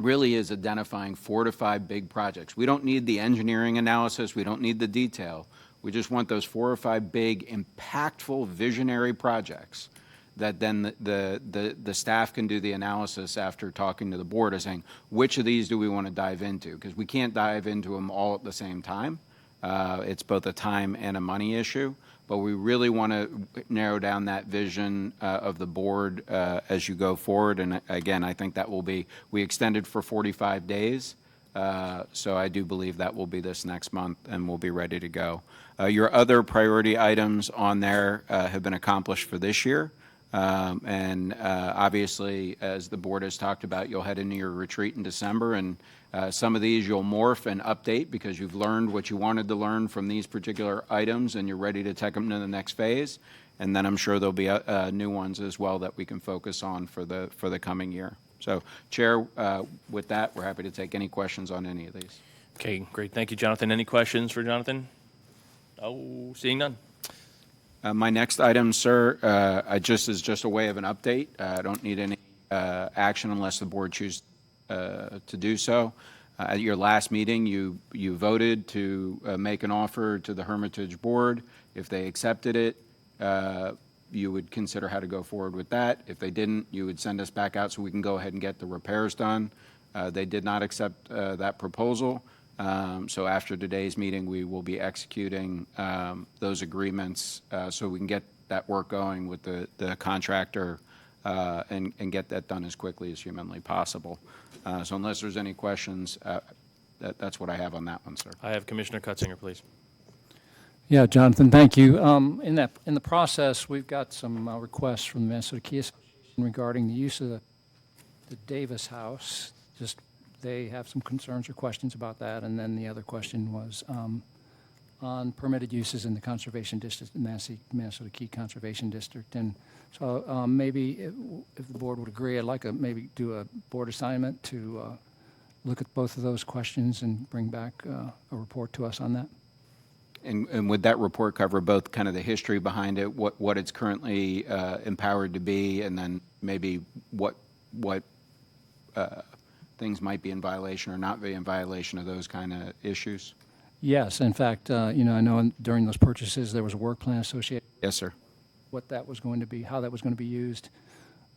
really is identifying 4 to 5 big projects. We don't need the engineering analysis. We don't need the detail. We just want those 4 or 5 big, impactful, visionary projects that then the staff can do the analysis after talking to the board of saying, which of these do we want to dive into? Because we can't dive into them all at the same time. It's both a time and a money issue. But we really want to narrow down that vision of the board as you go forward. And again, I think that will be, we extended for 45 days. So I do believe that will be this next month and we'll be ready to go. Your other priority items on there have been accomplished for this year. And obviously, as the board has talked about, you'll head into your retreat in December, and some of these you'll morph and update because you've learned what you wanted to learn from these particular items and you're ready to take them to the next phase. And then I'm sure there'll be new ones as well that we can focus on for the coming year. So, Chair, with that, we're happy to take any questions on any of these. Okay, great. Thank you, Jonathan. Any questions for Jonathan? Oh, seeing none. My next item, sir, is just a way of an update. I don't need any action unless the board chooses to do so. At your last meeting, you voted to make an offer to the Hermitage Board. If they accepted it, you would consider how to go forward with that. If they didn't, you would send us back out so we can go ahead and get the repairs done. They did not accept that proposal. So after today's meeting, we will be executing those agreements so we can get that work going with the contractor and get that done as quickly as humanly possible. So unless there's any questions, that's what I have on that one, sir. I have Commissioner Cutzinger, please. Yeah, Jonathan, thank you. In the process, we've got some requests from the Minnesota Key Association regarding the use of the Davis House, just they have some concerns or questions about that. And then the other question was on permitted uses in the Conservation District, Minnesota Key Conservation District. And so maybe if the board would agree, I'd like to maybe do a board assignment to look at both of those questions and bring back a report to us on that. And would that report cover both kind of the history behind it, what it's currently empowered to be, and then maybe what things might be in violation or not be in violation of those kind of issues? Yes, in fact, I know during those purchases, there was a work plan associated. Yes, sir. What that was going to be, how that was going to be used.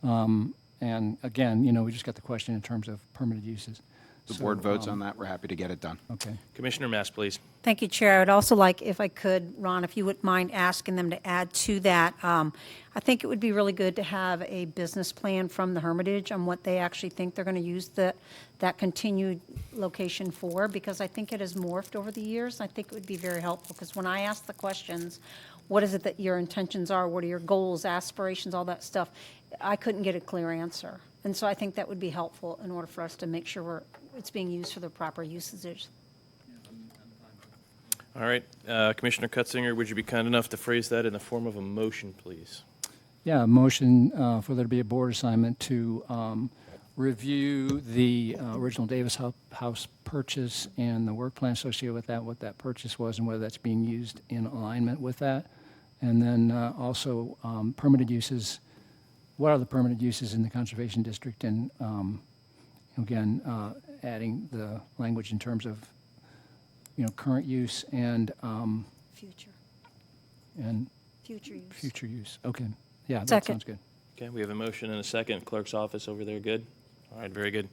And again, we just got the question in terms of permitted uses. The board votes on that, we're happy to get it done. Okay. Commissioner Mast, please. Thank you, Chair. I would also like, if I could, Ron, if you wouldn't mind asking them to add to that. I think it would be really good to have a business plan from the Hermitage on what they actually think they're going to use that continued location for, because I think it has morphed over the years. I think it would be very helpful, because when I ask the questions, what is it that your intentions are, what are your goals, aspirations, all that stuff, I couldn't get a clear answer. And so I think that would be helpful in order for us to make sure it's being used for the proper usage. All right. Commissioner Cutzinger, would you be kind enough to phrase that in the form of a motion, please? Yeah, a motion for there to be a board assignment to review the original Davis House purchase and the work plan associated with that, what that purchase was and whether that's being used in alignment with that. And then also permitted uses. What are the permitted uses in the Conservation District? And again, adding the language in terms of, current use and Future. And Future use. future use. Okay. Yeah, that Second. sounds good. Okay, we have a motion and a second. Clerk's office over there, good? All right, very good.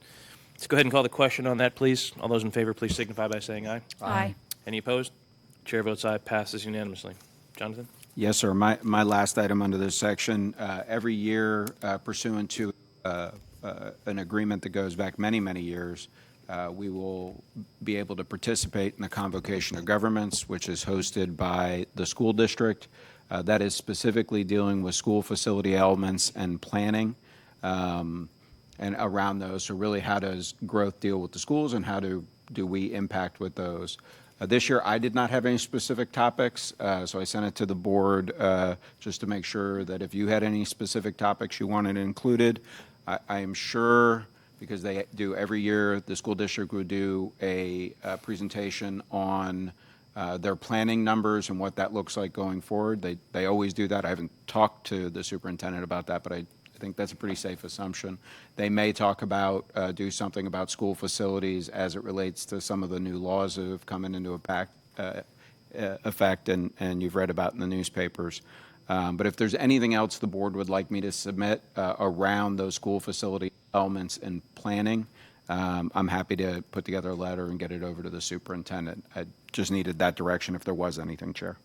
Let's go ahead and call the question on that, please. All those in favor, please signify by saying aye. Aye. Any opposed? Chair votes aye, passes unanimously. Jonathan? Yes, sir. My last item under this section, every year pursuant to an agreement that goes back many, many years, we will be able to participate in the Convocation of Governments, which is hosted by the school district. That is specifically dealing with school facility elements and planning and around those. So really, how does growth deal with the schools and how do we impact with those? This year, I did not have any specific topics, so I sent it to the board just to make sure that if you had any specific topics you wanted included, I am sure, because they do every year, the school district would do a presentation on their planning numbers and what that looks like going forward. They always do that. I haven't talked to the superintendent about that, but I think that's a pretty safe assumption. They may talk about, do something about school facilities as it relates to some of the new laws that have come into effect and you've read about in the newspapers. But if there's anything else the board would like me to submit around those school facility elements and planning, I'm happy to put together a letter and get it over to the superintendent. I just needed that direction if there was anything, Chair.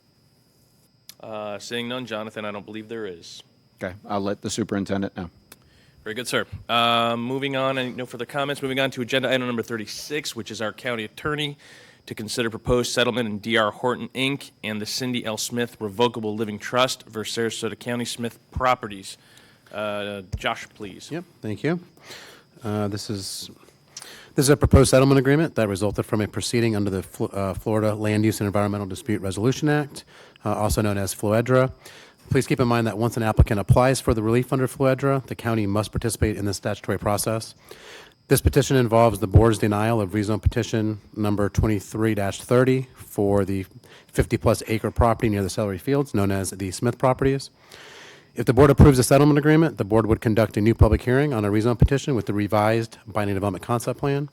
Seeing none, Jonathan, I don't believe there is. Okay, I'll let the superintendent know. Very good, sir. Moving on, and no further comments. Moving on to agenda item number 36, which is our county attorney to consider proposed settlement in D.R. Horton, Inc. and the Cindy L. Smith Revocable Living Trust versus Sarasota County Smith Properties. Josh, please. Yep, thank you. This is a proposed settlement agreement that resulted from a proceeding under the Florida Land Use and Environmental Dispute Resolution Act, also known as FLUEDRA. Please keep in mind that once an applicant applies for the relief under FLUEDRA, the county must participate in the statutory process. This petition involves the board's denial of rezone petition number 23-30 for the 50-plus acre property near the Celery Fields, known as the Smith Properties. If the board approves the settlement agreement, the board would conduct a new public hearing on a rezone petition with the revised binding development concept plan.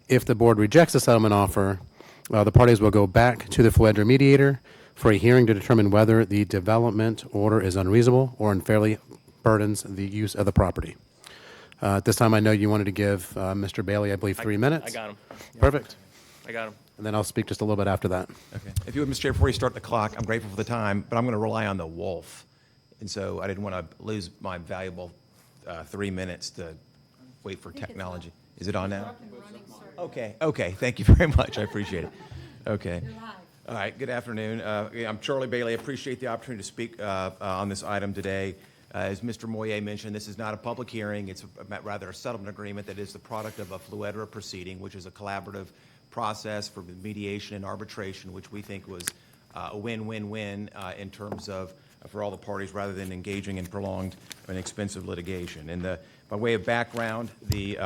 If the board rejects the settlement offer, the parties will go back to the FLUEDRA mediator for a hearing to determine whether the development order is unreasonable or unfairly burdens the use of the property. At this time, I know you wanted to give Mr. Bailey, I believe, 3 minutes. I got him. Perfect. I got him. And then I'll speak just a little bit after that. Okay. If you would, Mr. Chair, before you start the clock, I'm grateful for the time, but I'm going to rely on the wolf. And so I didn't want to lose my valuable 3 minutes to wait for technology. Is it on now? Okay. Okay. Thank you very much. I appreciate it. Okay. All right. Good afternoon. I'm Charlie Bailey. I appreciate the opportunity to speak on this item today. As Mr. Moyer mentioned, this is not a public hearing. It's rather a settlement agreement that is the product of a Fluidra proceeding, which is a collaborative process for mediation and arbitration, which we think was a win-win-win in terms of for all the parties, rather than engaging in prolonged and expensive litigation. And by way of background, the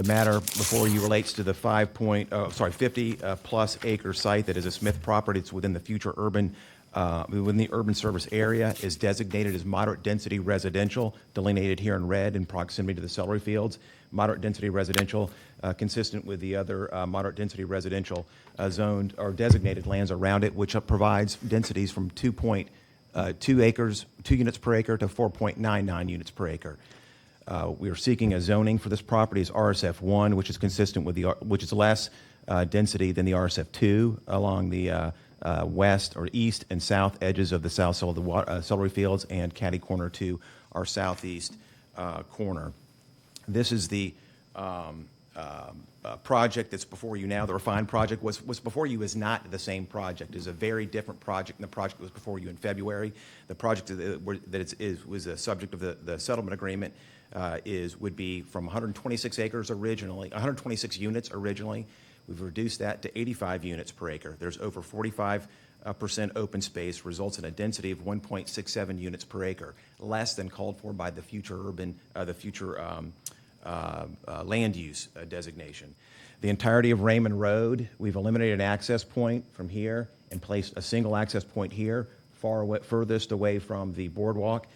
matter before you relates to the 50 plus acre site that is a Smith property. It's within the future urban service area, is designated as moderate density residential, delineated here in red in proximity to the celery fields. Moderate density residential, consistent with the other moderate density residential zoned or designated lands around it, which provides densities from 2 units per acre to 4.99 units per acre. We are seeking a zoning for this property as RSF1, which is consistent with which is less density than the RSF2 along the west or east and south edges of the south side of the celery fields and catty corner to our southeast corner. This is the project that's before you now. The refined project was before you is not the same project. It's a very different project than the project that was before you in February. The project that was the subject of the settlement agreement would be from 126 acres originally, 126 units originally. We've reduced that to 85 units per acre. There's over 45% open space, results in a density of 1.67 units per acre, less than called for by the future land use designation. The entirety of Raymond Road, we've eliminated an access point from here and placed a single access point here, furthest away from the boardwalk.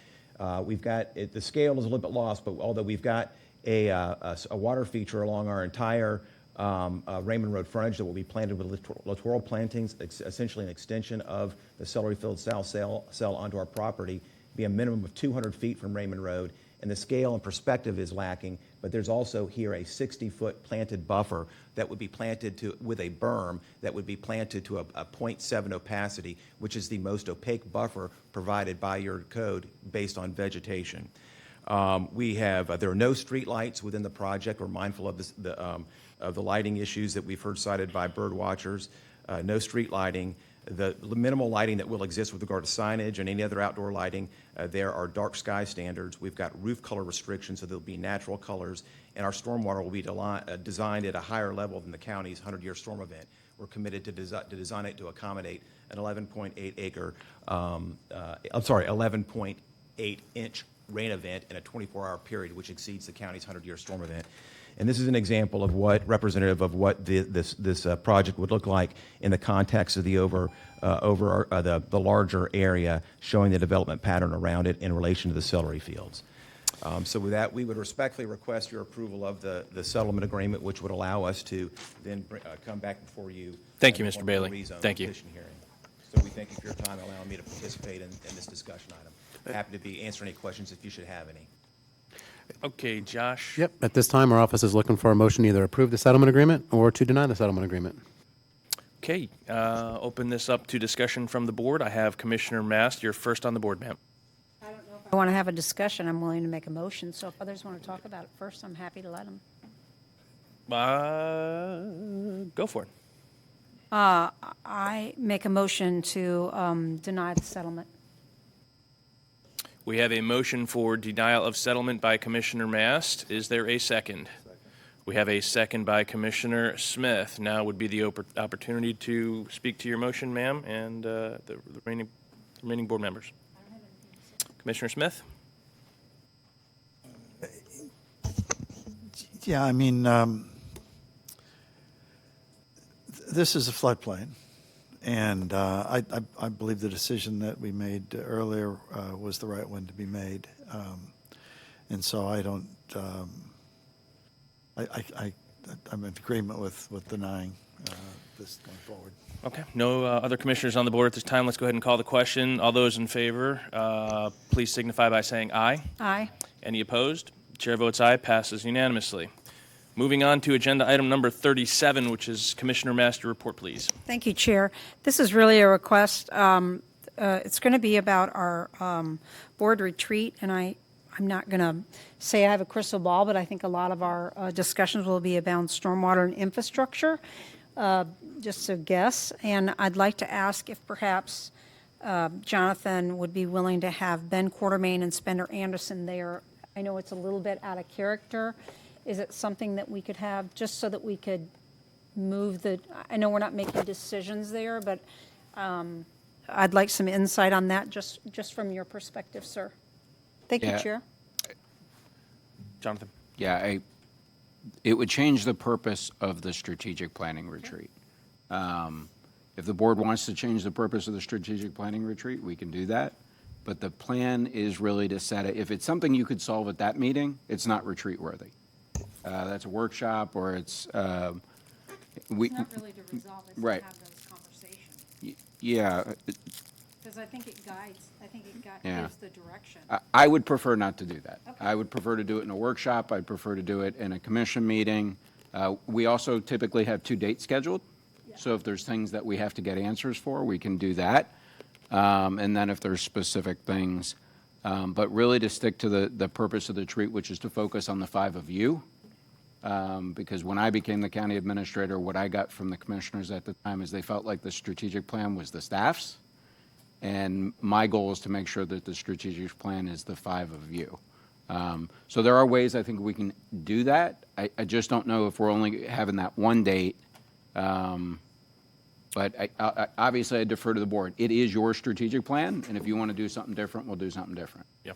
We've got, the scale is a little bit lost, but although we've got a water feature along our entire Raymond Road frontage that will be planted with littoral plantings, essentially an extension of the celery field south cell onto our property, be a minimum of 200 feet from Raymond Road. And the scale and perspective is lacking, but there's also here a 60-foot planted buffer that would be planted with a berm that would be planted to a 0.7 opacity, which is the most opaque buffer provided by your code based on vegetation. There are no street lights within the project. We're mindful of the lighting issues that we've heard cited by bird watchers. No street lighting. The minimal lighting that will exist with regard to signage and any other outdoor lighting, there are dark sky standards. We've got roof color restrictions, so there'll be natural colors, and our stormwater will be designed at a higher level than the county's 100-year storm event. We're committed to design it to accommodate an 11.8 inch rain event in a 24-hour period, which exceeds the county's 100-year storm event. And this is an example of representative of what this project would look like in the context of the larger area, showing the development pattern around it in relation to the celery fields. So with that, we would respectfully request your approval of the settlement agreement, which would allow us to then come back before you. Thank you, Mr. Bailey. Thank you. Hearing. So we thank you for your time allowing me to participate in this discussion item. Happy to answer any questions if you should have any. Okay, Josh. Yep. At this time, our office is looking for a motion to either approve the settlement agreement or to deny the settlement agreement. Okay, open this up to discussion from the board. I have Commissioner Mast. You're first on the board, ma'am. I want to have a discussion. I'm willing to make a motion. So if others want to talk about it first, I'm happy to let them. Go for it. I make a motion to deny the settlement. We have a motion for denial of settlement by Commissioner Mast. Is there a second? We have a second by Commissioner Smith. Now would be the opportunity to speak to your motion, ma'am, and the remaining board members. Commissioner Smith? Yeah, I mean, this is a floodplain. And I believe the decision that we made earlier was the right one to be made. And so I don't, I'm in agreement with denying this going forward. Okay. No other commissioners on the board at this time. Let's go ahead and call the question. All those in favor, please signify by saying aye. Aye. Any opposed? Chair votes aye. Passes unanimously. Moving on to agenda item number 37, which is Commissioner Mast, report, please. Thank you, Chair. This is really a request. It's going to be about our board retreat, and I'm not going to say I have a crystal ball, but I think a lot of our discussions will be about stormwater and infrastructure, just a guess. And I'd like to ask if perhaps Jonathan would be willing to have Ben Quartermain and Spender Anderson there. I know it's a little bit out of character. Is it something that we could have, just so that we could move I know we're not making decisions there, but I'd like some insight on that, just from your perspective, sir. Thank you, Yeah. Chair. Jonathan? Yeah, it would change the purpose of the strategic planning retreat. If the board wants to change the purpose of the strategic planning retreat, we can do that. But the plan is really to set it, if it's something you could solve at that meeting, it's not retreat worthy. That's a workshop, or it's, It's not really to resolve, it's to right. have those conversations. Yeah, Because I think it guides, Yeah. gives the direction. I would prefer not to do that. Okay. I would prefer to do it in a workshop. I'd prefer to do it in a commission meeting. We also typically have 2 dates scheduled. So if there's things that we have to get answers for, we can do that. And then if there's specific things, but really to stick to the purpose of the retreat, which is to focus on the 5 of you. Because when I became the county administrator, what I got from the commissioners at the time is they felt like the strategic plan was the staff's. And my goal is to make sure that the strategic plan is the 5 of you. So there are ways I think we can do that. I just don't know if we're only having that one date. But obviously I defer to the board. It is your strategic plan, and if you want to do something different, we'll do something different. Yeah.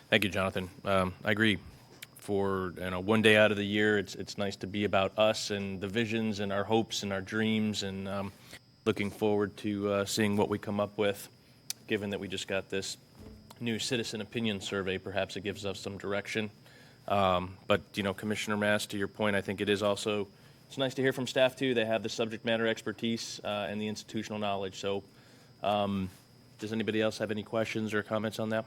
Thank you, Jonathan. I agree. For one day out of the year, it's nice to be about us and the visions and our hopes and our dreams, and looking forward to seeing what we come up with. Given that we just got this new citizen opinion survey, perhaps it gives us some direction. But Commissioner Mass, to your point, I think it is also, it's nice to hear from staff too. They have the subject matter expertise and the institutional knowledge. So does anybody else have any questions or comments on that?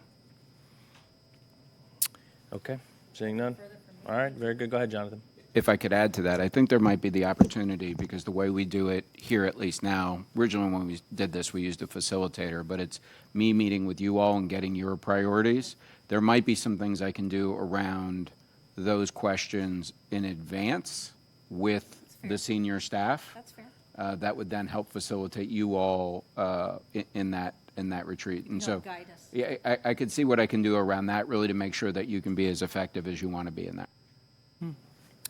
Okay, seeing none. All right, very good. Go ahead, Jonathan. If I could add to that, I think there might be the opportunity, because the way we do it here, at least now, originally when we did this, we used a facilitator, but it's me meeting with you all and getting your priorities. There might be some things I can do around those questions in advance with the senior staff. That's fair. That would then help facilitate you all in that retreat. And so, guide us. yeah, I could see what I can do around that, really, to make sure that you can be as effective as you want to be in that.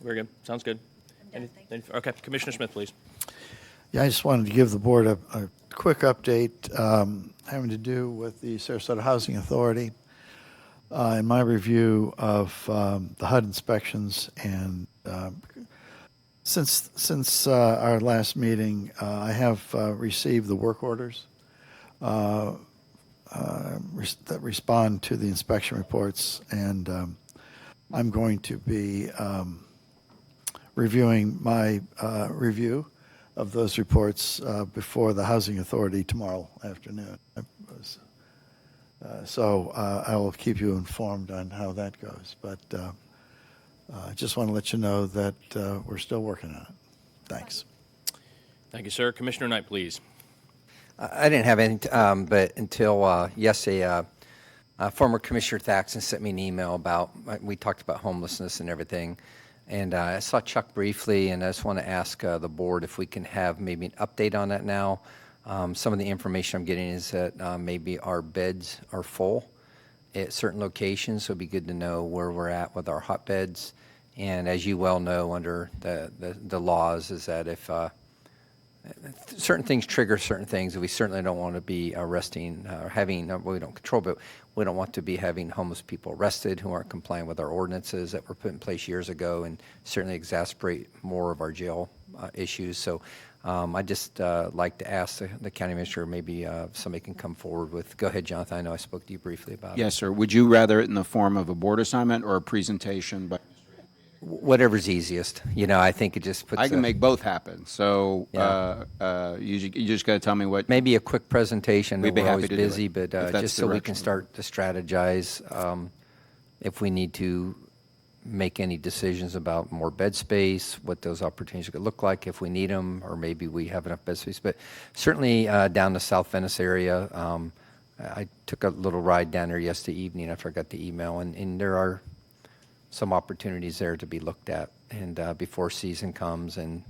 Very good. Sounds good. Okay, Commissioner Smith, please. Yeah, I just wanted to give the board a quick update having to do with the Sarasota Housing Authority. In my review of the HUD inspections, and since our last meeting, I have received the work orders that respond to the inspection reports, and I'm going to be reviewing my review of those reports before the Housing Authority tomorrow afternoon. So I will keep you informed on how that goes. But I just want to let you know that we're still working on it. Thanks. Thank you, sir. Commissioner Knight, please. I didn't have any, but until yesterday, former Commissioner Thaxton sent me an email about, we talked about homelessness and everything, and I saw Chuck briefly, and I just want to ask the board if we can have maybe an update on that now. Some of the information I'm getting is that maybe our beds are full at certain locations, so it'd be good to know where we're at with our hot beds. And as you well know, under the laws, is that if certain things trigger certain things, we certainly don't want to be arresting or having, we don't control, but we don't want to be having homeless people arrested who aren't complying with our ordinances that were put in place years ago, and certainly exacerbate more of our jail issues. So I just like to ask the county administrator, maybe somebody can come forward with, go ahead, Jonathan, I know I spoke to you briefly about it. Yes, sir. Would you rather it in the form of a board assignment or a presentation? But whatever's easiest. I think it just puts. I can make both happen. So Yeah. you just got to tell me what. Maybe a quick presentation. We'd be We're happy always to do busy, it, but if that's just the so we direction. can start to strategize if we need to make any decisions about more bed space, what those opportunities could look like if we need them, or maybe we have enough bed space. But certainly down the South Venice area, I took a little ride down there yesterday evening after I got the email, and there are some opportunities there to be looked at, and before season comes, and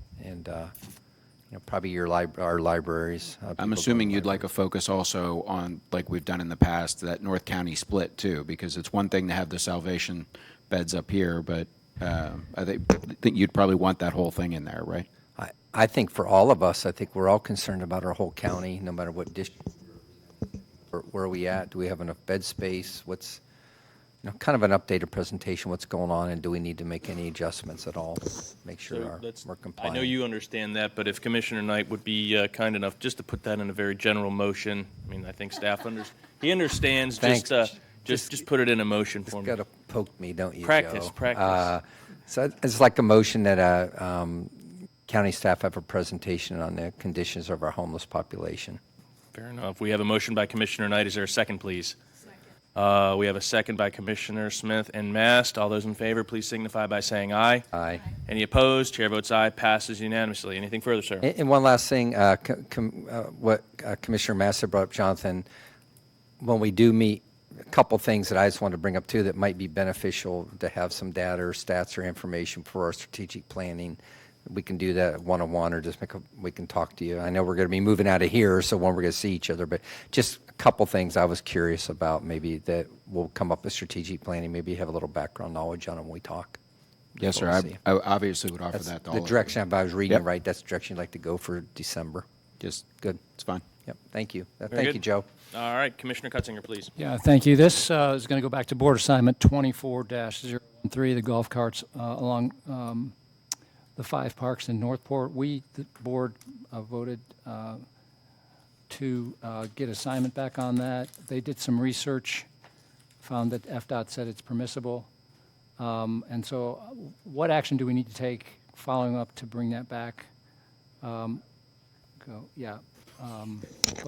probably our libraries. I'm people assuming going you'd like a focus also on, like we've done in the past, that North County split too, because it's one thing to have the Salvation beds up here, but I think you'd probably want that whole thing in there, right? I think for all of us, I think we're all concerned about our whole county, no matter what district. Where are we at? Do we have enough bed space? What's, kind of an updated presentation, what's going on, and do we need to make any adjustments at all? Make sure we're I compliant. know you understand that, but if Commissioner Knight would be kind enough just to put that in a very general motion. I mean, I think staff he understands. Thanks. Just put it in a motion for me. Got to poke me, don't you, Practice, Joe? practice. So it's like a motion that county staff have a presentation on the conditions of our homeless population. Fair enough. We have a motion by Commissioner Knight. Is there a second, please? We have a second by Commissioner Smith and Mast. All those in favor, please signify by saying aye. Aye. Any opposed? Chair votes aye. Passes unanimously. Anything further, sir? And one last thing, what Commissioner Massa brought up, Jonathan, when we do meet, a couple things that I just wanted to bring up too that might be beneficial to have some data or stats or information for our strategic planning. We can do that one-on-one or just we can talk to you. I know we're going to be moving out of here, so when we're going to see each other, but just a couple things I was curious about maybe that will come up with strategic planning. Maybe you have a little background knowledge on it when we talk. Yes, sir. I obviously would offer That's that to all the of you. direction, if I was reading Yep. right, that's the direction you'd like to go for December. Just Good. It's fine. Yep, thank you. Very Thank good. you, Joe. All right, Commissioner Cutzinger, please. Yeah, thank you. This is going to go back to board assignment 24-013, the golf carts along the 5 parks in Northport. We, the board, voted to get assignment back on that. They did some research, found that FDOT said it's permissible. And so what action do we need to take following up to bring that back? Well,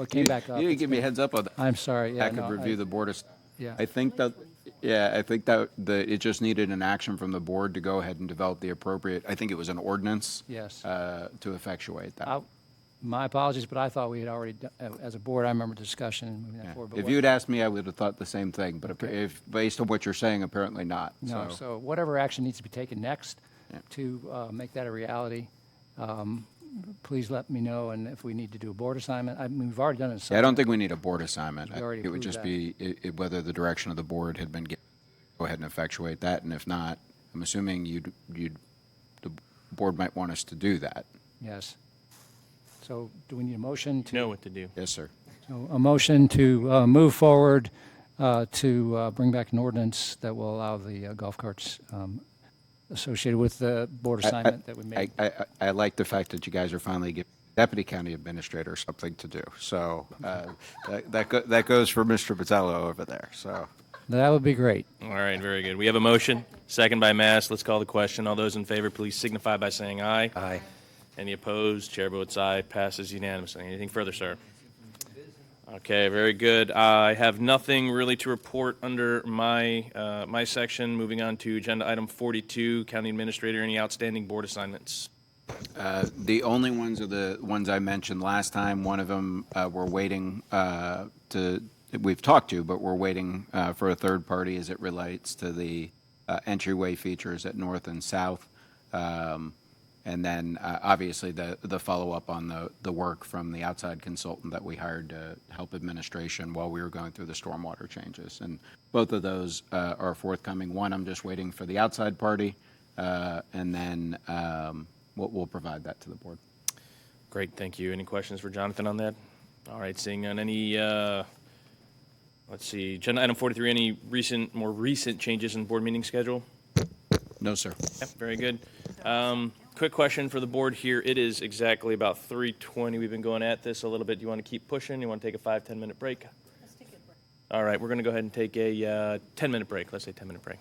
it came back up. You didn't give me a heads up on that. I'm sorry. Yeah, I could review the board of. Yeah. I think that it just needed an action from the board to go ahead and develop the appropriate, I think it was an ordinance. Yes. To effectuate that. My apologies, but I thought we had already, as a board, I remember discussion and moving that forward. but If what- you had asked me, I would have thought the same thing, but if, based on what you're saying, apparently not. No, so whatever action needs to be taken next to make that a reality, please let me know, and if we need to do a board assignment, I mean, we've already done it. Yeah, I don't think we need a board assignment. We already It would approved just that. be whether the direction of the board had been given, go ahead and effectuate that, and if not, I'm assuming the board might want us to do that. Yes. So do we need a motion to? Know what to do. Yes, sir. So a motion to move forward to bring back an ordinance that will allow the golf carts associated with the board assignment that we made. I like the fact that you guys are finally giving deputy county administrator something to do. So that goes for Mr. Patello over there. So That would be great. All right, very good. We have a motion, second by Mass. Let's call the question. All those in favor, please signify by saying aye. Aye. Any opposed? Chair votes aye. Passes unanimously. Anything further, sir? Okay, very good. I have nothing really to report under my section. Moving on to agenda item 42, County Administrator, any outstanding board assignments? the only ones are the ones I mentioned last time. One of them we're waiting we've talked to, but we're waiting for a third party as it relates to the entryway features at North and South. And then obviously the follow-up on the work from the outside consultant that we hired to help administration while we were going through the stormwater changes. And both of those are forthcoming. One, I'm just waiting for the outside party, and then we'll provide that to the board. Great, thank you. Any questions for Jonathan on that? All right, seeing none. Any, let's see, agenda item 43, any more recent changes in board meeting schedule? No, sir. Yep, very good. Quick question for the board here. It is exactly about 3:20. We've been going at this a little bit. Do you want to keep pushing? You want to take a 5-10 minute break? Let's take a break. All right, we're going to go ahead and take a 10-minute break. Let's say 10-minute break.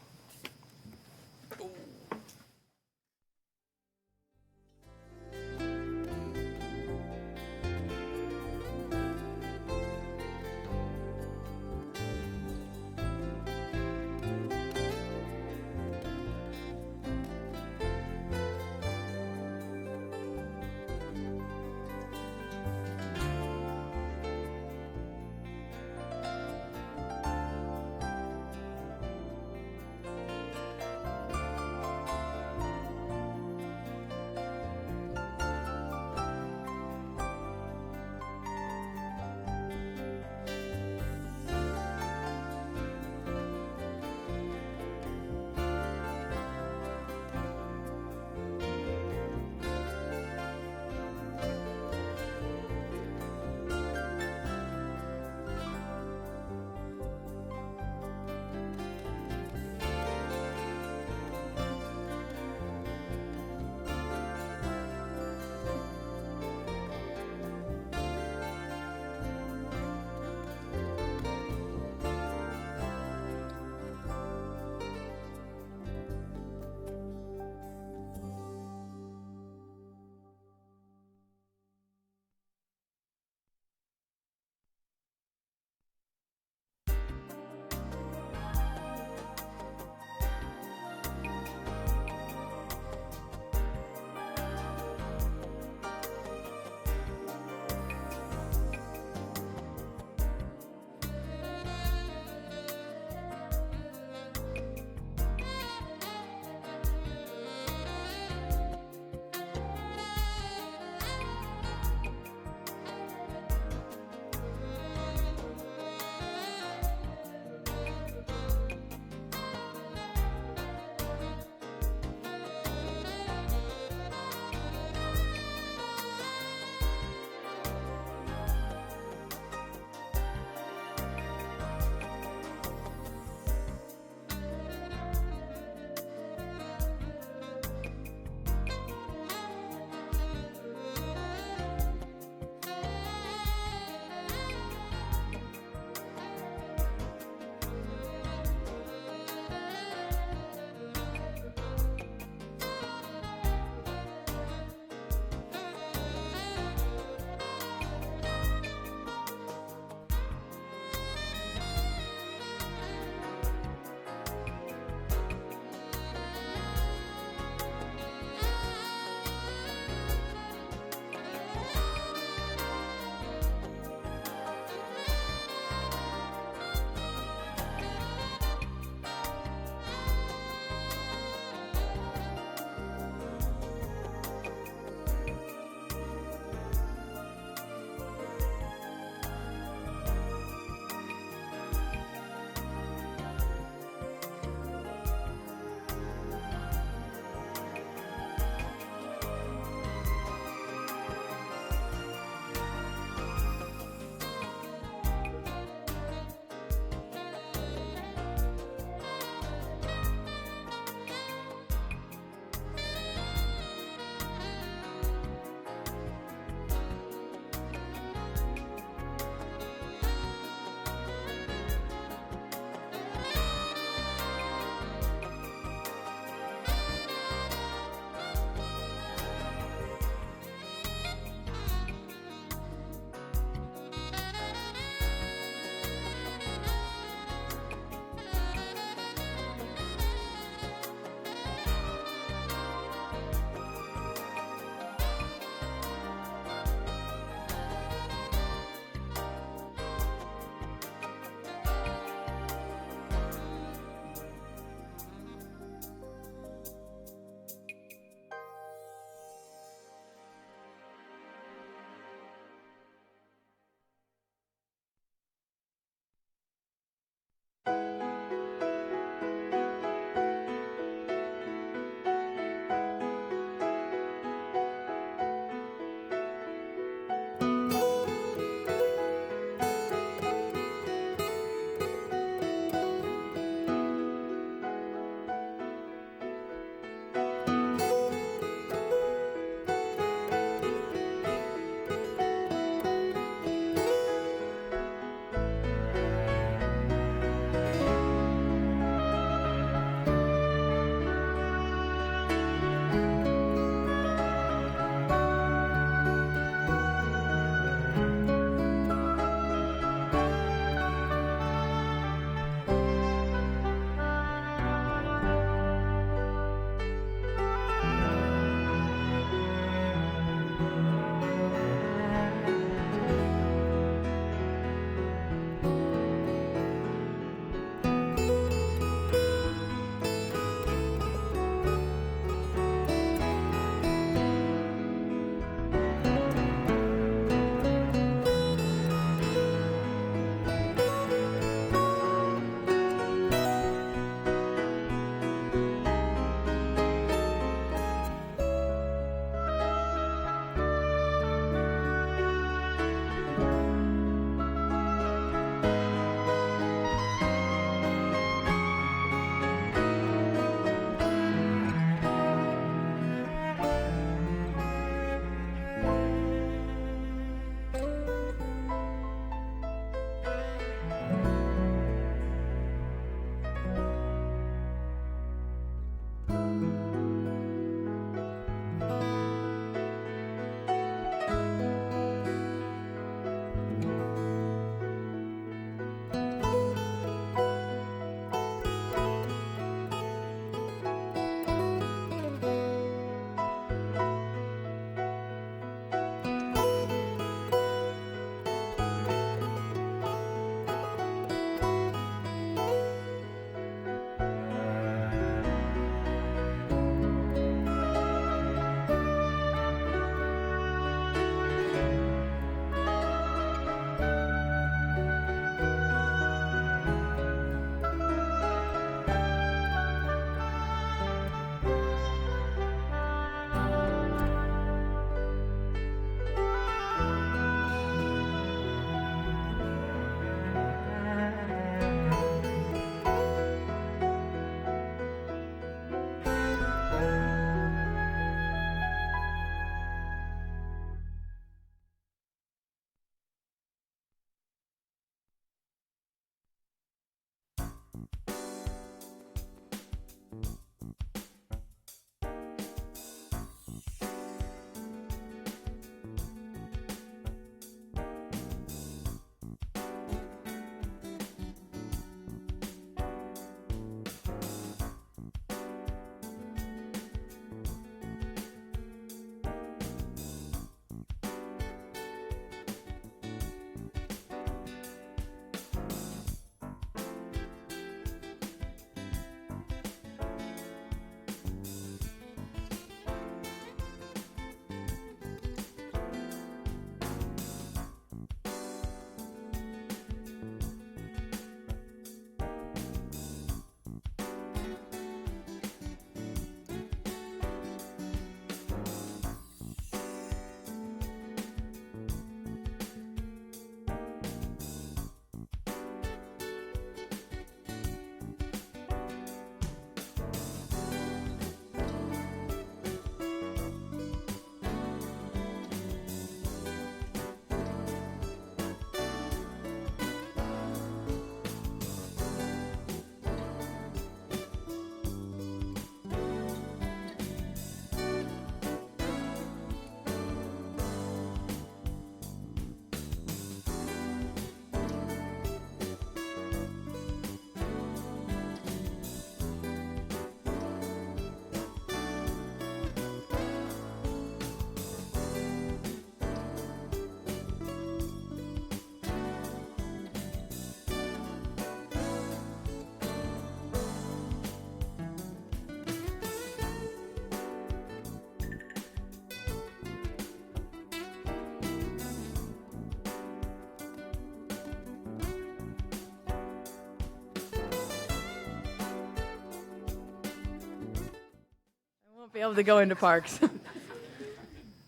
be able to go into parks. Can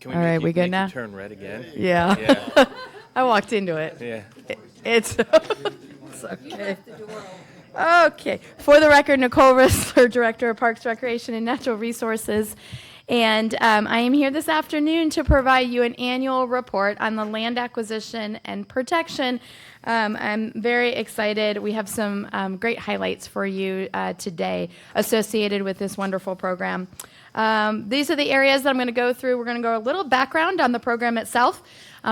we All make right, you, we good make now? you turn red again? Yeah. Yeah. I walked into it. Yeah. It's okay. Okay. For the record, Nicole Rissler, Director of Parks, Recreation, and Natural Resources. And I am here this afternoon to provide you an annual report on the land acquisition and protection. I'm very excited. We have some great highlights for you today associated with this wonderful program. These are the areas that I'm going to go through. We're going to go a little background on the program itself.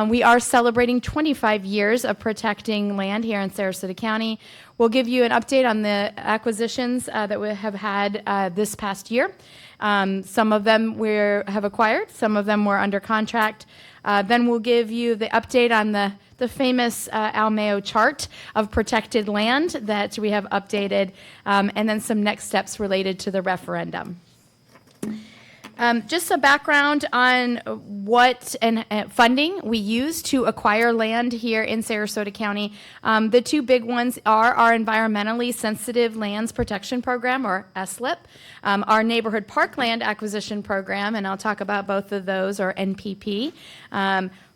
We are celebrating 25 years of protecting land here in Sarasota County. We'll give you an update on the acquisitions that we have had this past year. Some of them we have acquired, some of them were under contract. Then we'll give you the update on the famous Al Mayo chart of protected land that we have updated, and then some next steps related to the referendum. Just some background on what and funding we use to acquire land here in Sarasota County. The two big ones are our Environmentally Sensitive Lands Protection Program, or SLIP, our Neighborhood Parkland Acquisition Program, and I'll talk about both of those, or NPP.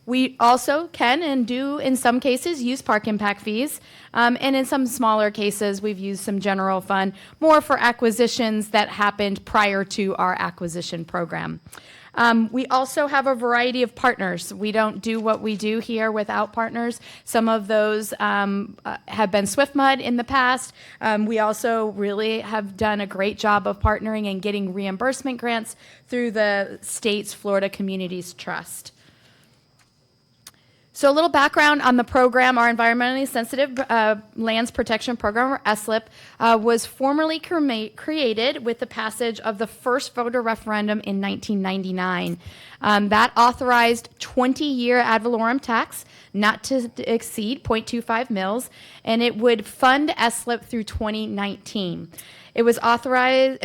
We also can and do, in some cases, use park impact fees. And in some smaller cases, we've used some general fund, more for acquisitions that happened prior to our acquisition program. We also have a variety of partners. We don't do what we do here without partners. Some of those have been SwiftMud in the past. We also really have done a great job of partnering and getting reimbursement grants through the state's Florida Communities Trust. So a little background on the program. Our Environmentally Sensitive Lands Protection Program, or SLIP, was formally created with the passage of the first voter referendum in 1999. That authorized 20-year ad valorem tax, not to exceed 0.25 mils, and it would fund SLIP through 2019. It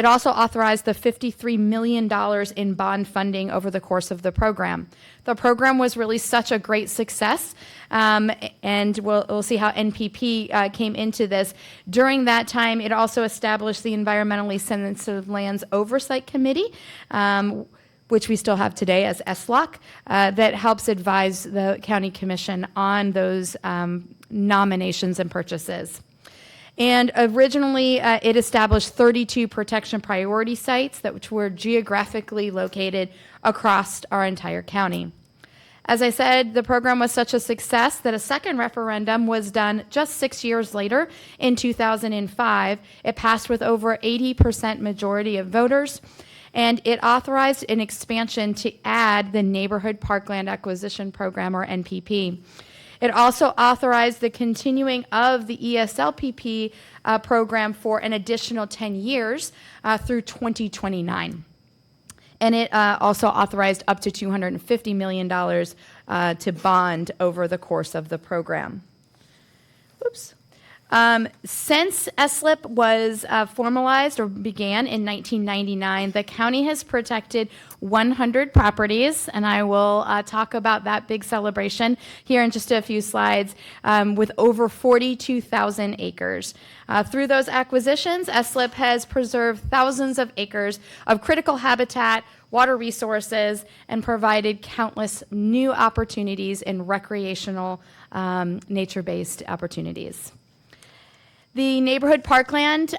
also authorized the $53 million in bond funding over the course of the program. The program was really such a great success, and we'll see how NPP came into this. During that time, it also established the Environmentally Sensitive Lands Oversight Committee, which we still have today as SLOC, that helps advise the County Commission on those nominations and purchases. And originally, it established 32 protection priority sites which were geographically located across our entire county. As I said, the program was such a success that a second referendum was done just 6 years later in 2005. It passed with over 80% majority of voters, and it authorized an expansion to add the Neighborhood Parkland Acquisition Program, or NPP. It also authorized the continuing of the ESLPP program for an additional 10 years through 2029. And it also authorized up to $250 million to bond over the course of the program. Oops. Since SLIP was formalized or began in 1999, the county has protected 100 properties, and I will talk about that big celebration here in just a few slides, with over 42,000 acres. Through those acquisitions, SLIP has preserved thousands of acres of critical habitat, water resources, and provided countless new opportunities in recreational, nature-based opportunities. The Neighborhood Parkland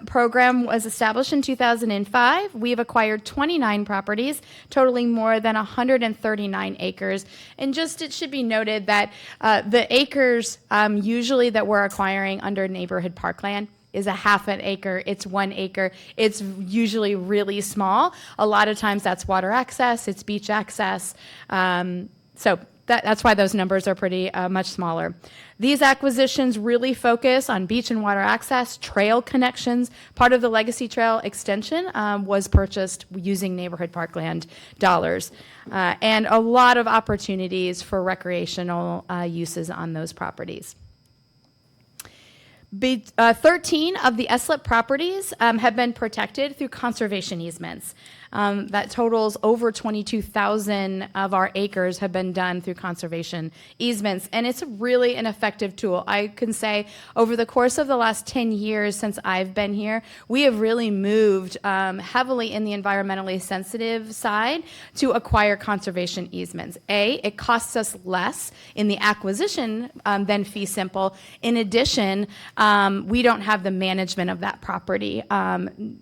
program was established in 2005. We've acquired 29 properties, totaling more than 139 acres. And just it should be noted that the acres usually that we're acquiring under Neighborhood Parkland is a half an acre, it's 1 acre. It's usually really small. A lot of times that's water access, it's beach access. So that's why those numbers are pretty much smaller. These acquisitions really focus on beach and water access, trail connections. Part of the Legacy Trail extension was purchased using Neighborhood Parkland dollars, and a lot of opportunities for recreational uses on those properties. 13 of the SLIP properties have been protected through conservation easements. that totals over 22,000 of our acres have been done through conservation easements. And it's really an effective tool. I can say over the course of the last 10 years since I've been here, we have really moved heavily in the environmentally sensitive side to acquire conservation easements. It costs us less in the acquisition than fee simple. In addition, we don't have the management of that property.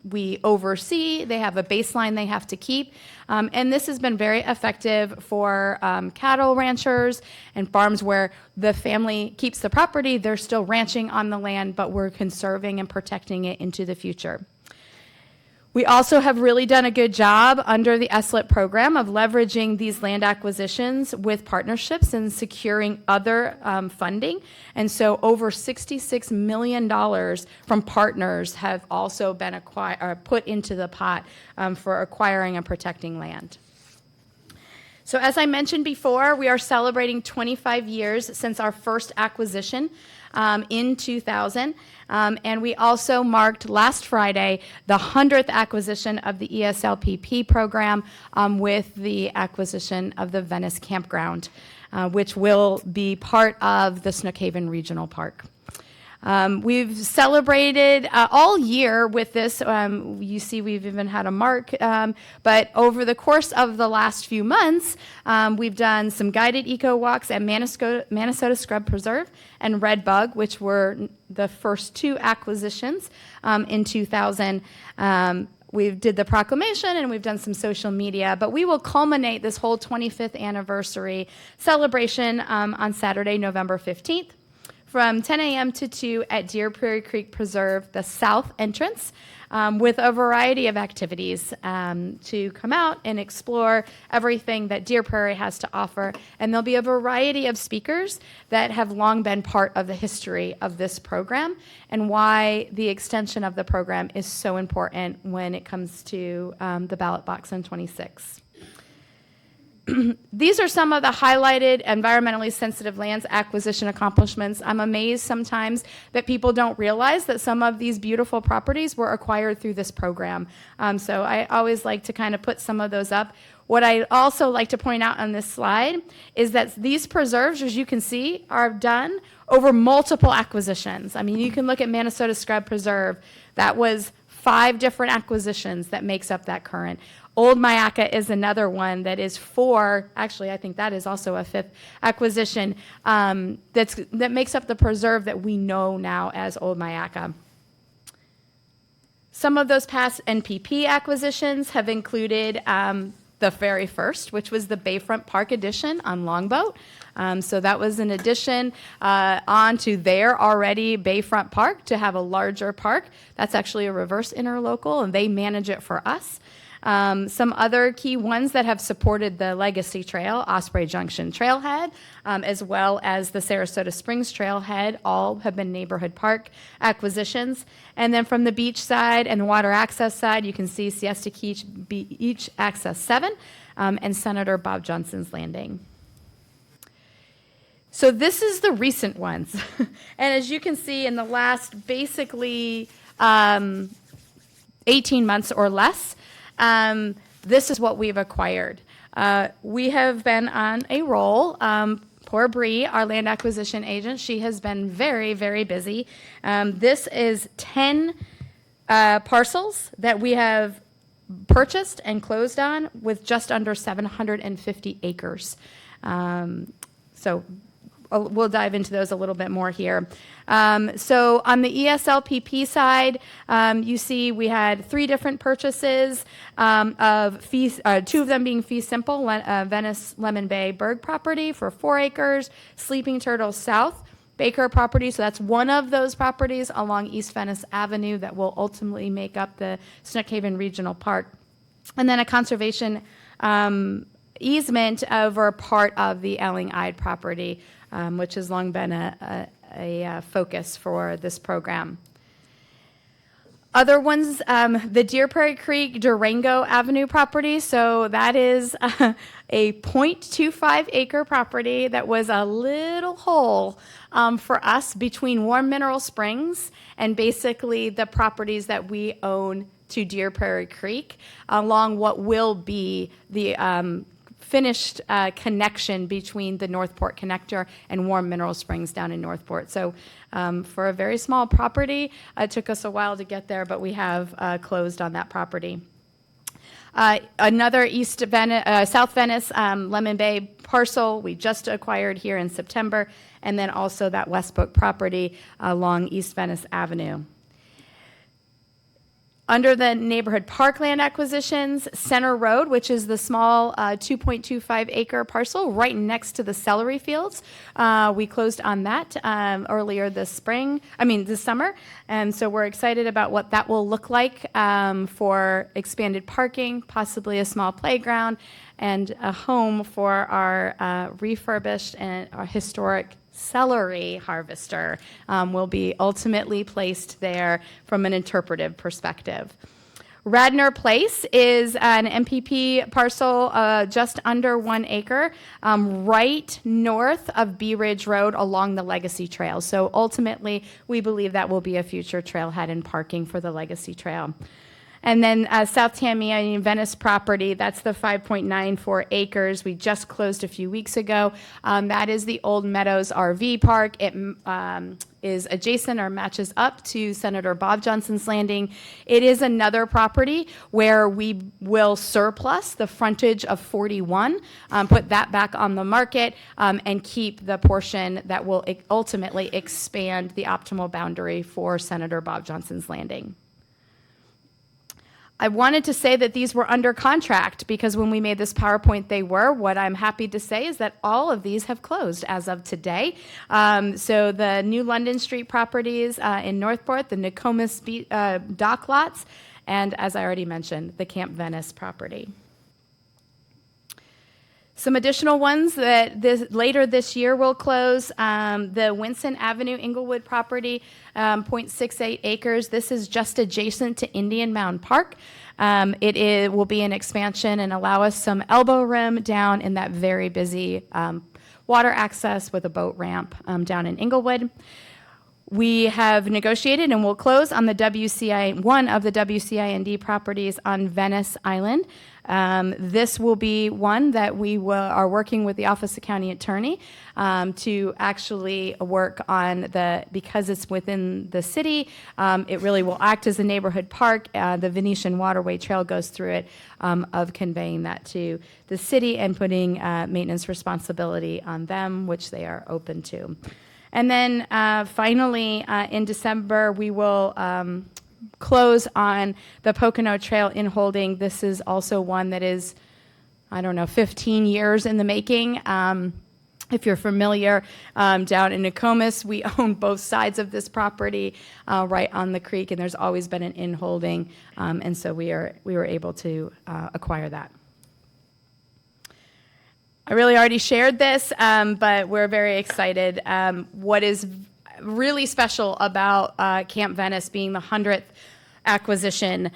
We oversee, they have a baseline they have to keep. And this has been very effective for cattle ranchers and farms where the family keeps the property, they're still ranching on the land, but we're conserving and protecting it into the future. We also have really done a good job under the SLIP program of leveraging these land acquisitions with partnerships and securing other funding. And so over $66 million from partners have also been put into the pot for acquiring and protecting land. So as I mentioned before, we are celebrating 25 years since our first acquisition in 2000. And we also marked last Friday the 100th acquisition of the ESLPP program with the acquisition of the Venice Campground, which will be part of the Snookhaven Regional Park. We've celebrated all year with this. You see we've even had a mark. But over the course of the last few months, we've done some guided eco walks at Manasota Scrub Preserve and Red Bug, which were the first two acquisitions in 2000. We did the proclamation and we've done some social media, but we will culminate this whole 25th anniversary celebration on Saturday, November 15th. From 10 a.m. to 2 at Deer Prairie Creek Preserve, the south entrance, with a variety of activities to come out and explore everything that Deer Prairie has to offer. And there'll be a variety of speakers that have long been part of the history of this program and why the extension of the program is so important when it comes to the ballot box on 26. These are some of the highlighted environmentally sensitive lands acquisition accomplishments. I'm amazed sometimes that people don't realize that some of these beautiful properties were acquired through this program. So I always like to kind of put some of those up. What I also like to point out on this slide is that these preserves, as you can see, are done over multiple acquisitions. I mean, you can look at Manasota Scrub Preserve. That was 5 different acquisitions that makes up that current. Old Myakka is another one that is 4, actually I think that is also a 5th acquisition that makes up the preserve that we know now as Old Myakka. Some of those past NPP acquisitions have included the very first, which was the Bayfront Park addition on Longboat. So that was an addition onto their already Bayfront Park to have a larger park. That's actually a reverse interlocal, and they manage it for us. Some other key ones that have supported the Legacy Trail, Osprey Junction Trailhead, as well as the Sarasota Springs Trailhead, all have been neighborhood park acquisitions. And then from the beach side and the water access side, you can see Siesta Key Beach Access 7 and Senator Bob Johnson's Landing. So this is the recent ones. And as you can see in the last basically 18 months or less, this is what we've acquired. We have been on a roll. Poor Bree, our land acquisition agent, she has been very, very busy. This is 10 parcels that we have purchased and closed on with just under 750 acres. So we'll dive into those a little bit more here. So on the ESLPP side, you see we had 3 different purchases of fees, 2 of them being fee simple, Venice Lemon Bay Berg property for 4 acres, Sleeping Turtle South Baker property, so that's one of those properties along East Venice Avenue that will ultimately make up the Snookhaven Regional Park. And then a conservation easement over part of the Elling-Ide property, which has long been a focus for this program. Other ones, the Deer Prairie Creek Durango Avenue property. So that is a 0.25 acre property that was a little hole for us between Warm Mineral Springs and basically the properties that we own to Deer Prairie Creek along what will be the finished connection between the Northport Connector and Warm Mineral Springs down in Northport. So for a very small property, it took us a while to get there, but we have closed on that property. Another South Venice Lemon Bay parcel we just acquired here in September, and then also that Westbrook property along East Venice Avenue. Under the neighborhood parkland acquisitions, Center Road, which is the small 2.25 acre parcel right next to the celery fields. We closed on that earlier this summer. And so we're excited about what that will look like for expanded parking, possibly a small playground, and a home for our refurbished and our historic celery harvester will be ultimately placed there from an interpretive perspective. Radnor Place is an MPP parcel just under 1 acre right north of Bee Ridge Road along the Legacy Trail. So ultimately, we believe that will be a future trailhead and parking for the Legacy Trail. And then South Tamiami Venice property, that's the 5.94 acres we just closed a few weeks ago. That is the Old Meadows RV Park. It is adjacent or matches up to Senator Bob Johnson's Landing. It is another property where we will surplus the frontage of 41, put that back on the market, and keep the portion that will ultimately expand the optimal boundary for Senator Bob Johnson's Landing. I wanted to say that these were under contract because when we made this PowerPoint, they were. What I'm happy to say is that all of these have closed as of today. So the New London Street properties in Northport, the Nokomis dock lots, and as I already mentioned, the Camp Venice property. Some additional ones that later this year will close, the Winson Avenue Inglewood property, 0.68 acres. This is just adjacent to Indian Mound Park. It will be an expansion and allow us some elbow room down in that very busy water access with a boat ramp down in Inglewood. We have negotiated and will close on one of the WCIND properties on Venice Island. This will be one that we are working with the Office of County Attorney to actually work on because it's within the city, it really will act as a neighborhood park. The Venetian Waterway Trail goes through it, of conveying that to the city and putting maintenance responsibility on them, which they are open to. And then finally, in December, we will close on the Pocono Trail in Holding. This is also one that is, 15 years in the making. If you're familiar, down in Nokomis, we own both sides of this property right on the creek, and there's always been an in-holding, and so we were able to acquire that. I really already shared this, but we're very excited. What is really special about Camp Venice being the 100th acquisition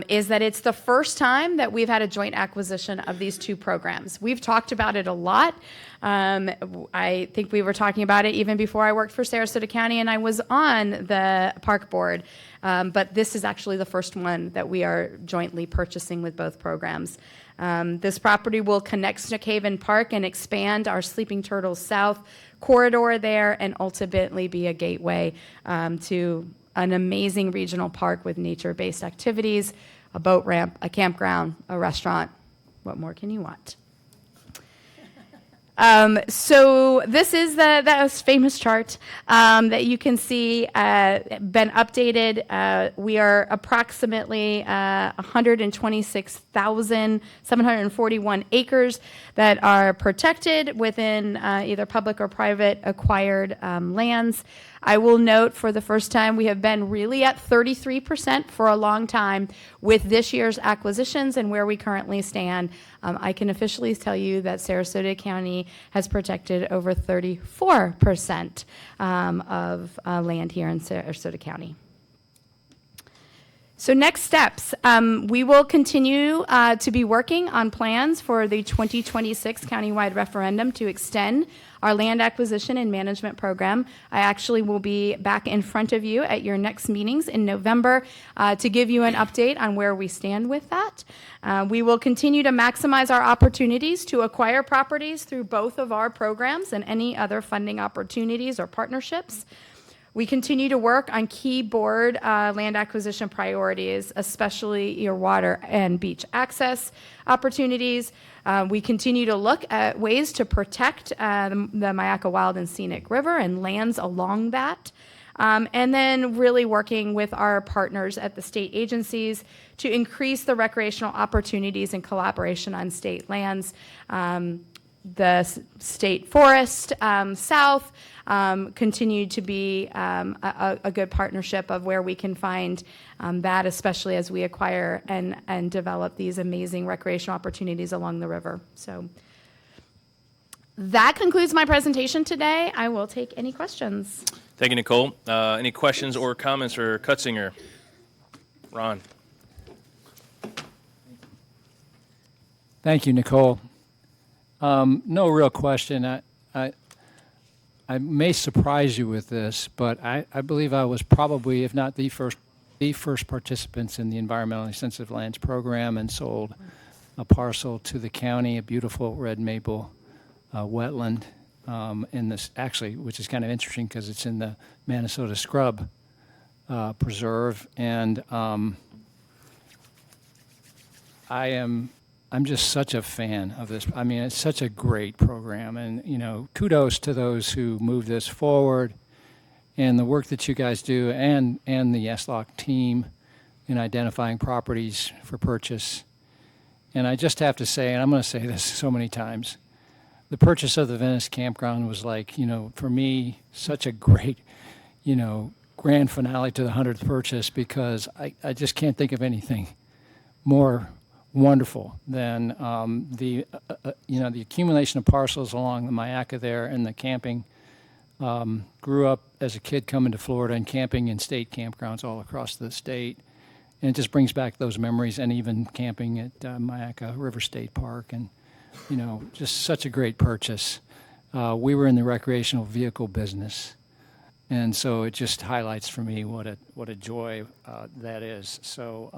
is that it's the first time that we've had a joint acquisition of these two programs. We've talked about it a lot. I think we were talking about it even before I worked for Sarasota County and I was on the park board. But this is actually the first one that we are jointly purchasing with both programs. This property will connect Snook Haven Park and expand our Sleeping Turtles South corridor there and ultimately be a gateway to an amazing regional park with nature-based activities, a boat ramp, a campground, a restaurant. What more can you want? So this is that famous chart that you can see been updated. We are approximately 126,741 acres that are protected within either public or private acquired lands. I will note for the first time we have been really at 33% for a long time with this year's acquisitions and where we currently stand. I can officially tell you that Sarasota County has protected over 34% of land here in Sarasota County. So next steps, we will continue to be working on plans for the 2026 countywide referendum to extend our land acquisition and management program. I actually will be back in front of you at your next meetings in November to give you an update on where we stand with that. We will continue to maximize our opportunities to acquire properties through both of our programs and any other funding opportunities or partnerships. We continue to work on key board land acquisition priorities, especially your water and beach access opportunities. We continue to look at ways to protect the Myakka Wild and Scenic River and lands along that. And then really working with our partners at the state agencies to increase the recreational opportunities and collaboration on state lands. The state forest south continued to be a good partnership of where we can find that, especially as we acquire and develop these amazing recreational opportunities along the river. So that concludes my presentation today. I will take any questions. Thank you, Nicole. Any questions or comments for Cutzinger? Ron. Thank you, Nicole. No real question. I may surprise you with this, but I believe I was probably, if not the first participants in the environmentally sensitive lands program, and sold a parcel to the county, a beautiful red maple wetland in this, actually, which is kind of interesting because it's in the Manasota Scrub Preserve, and I'm just such a fan of this. I mean, it's such a great program, and kudos to those who move this forward, and the work that you guys do, and the SLOC team in identifying properties for purchase. And I just have to say, and I'm going to say this so many times, the purchase of the Venice campground was like, for me, such a great, grand finale to the 100th purchase, because I just can't think of anything more wonderful than the accumulation of parcels along the Myakka there, and the camping. Grew up as a kid coming to Florida and camping in state campgrounds all across the state, and it just brings back those memories, and even camping at Myakka River State Park, and just such a great purchase. We were in the recreational vehicle business, and so it just highlights for me what a joy that is. So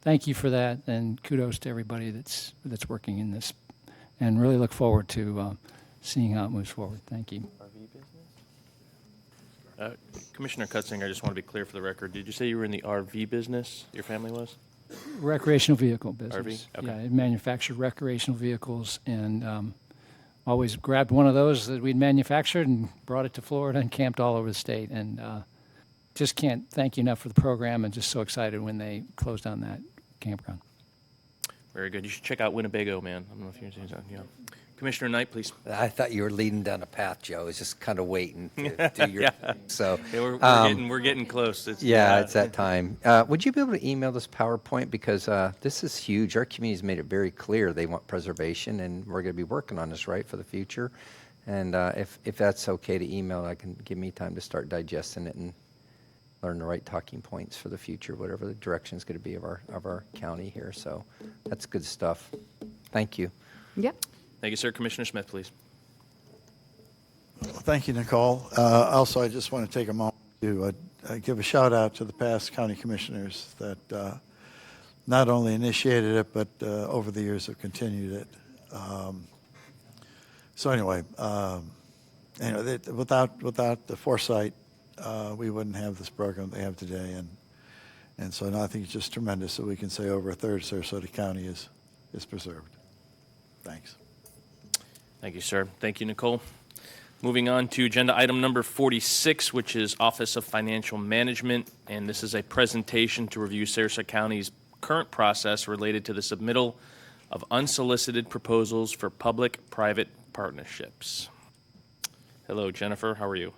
thank you for that, and kudos to everybody that's working in this, and really look forward to seeing how it moves forward. Thank you. Commissioner Cutzinger, I just want to be clear for the record. Did you say you were in the RV business, your family was? Recreational vehicle business. RV? Okay. Yeah, it manufactured recreational vehicles, and always grabbed one of those that we'd manufactured and brought it to Florida and camped all over the state. And just can't thank you enough for the program, and just so excited when they closed down that campground. Very good. You should check out Winnebago, man. I don't know if you're seeing that. Yeah. Commissioner Knight, please. I thought you were leading down a path, Joe. I was just kind of waiting to do your thing. So Yeah, we're getting close. It's that time. Would you be able to email this PowerPoint, because this is huge. Our community's made it very clear they want preservation, and we're going to be working on this for the future. And if that's okay to email, I can give me time to start digesting it and learn the right talking points for the future, whatever the direction is going to be of our county here. So that's good stuff. Thank you. Yep. Thank you, sir. Commissioner Smith, please. Thank you, Nicole. Also, I just want to take a moment to give a shout out to the past county commissioners that not only initiated it, but over the years have continued it. So anyway, without the foresight, we wouldn't have this program they have today, and so I think it's just tremendous that we can say over a third of Sarasota County is preserved. Thanks. Thank you, sir. Thank you, Nicole. Moving on to agenda item number 46, which is Office of Financial Management, and this is a presentation to review Sarasota County's current process related to the submittal of unsolicited proposals for public-private partnerships. Hello, Jennifer. How are you?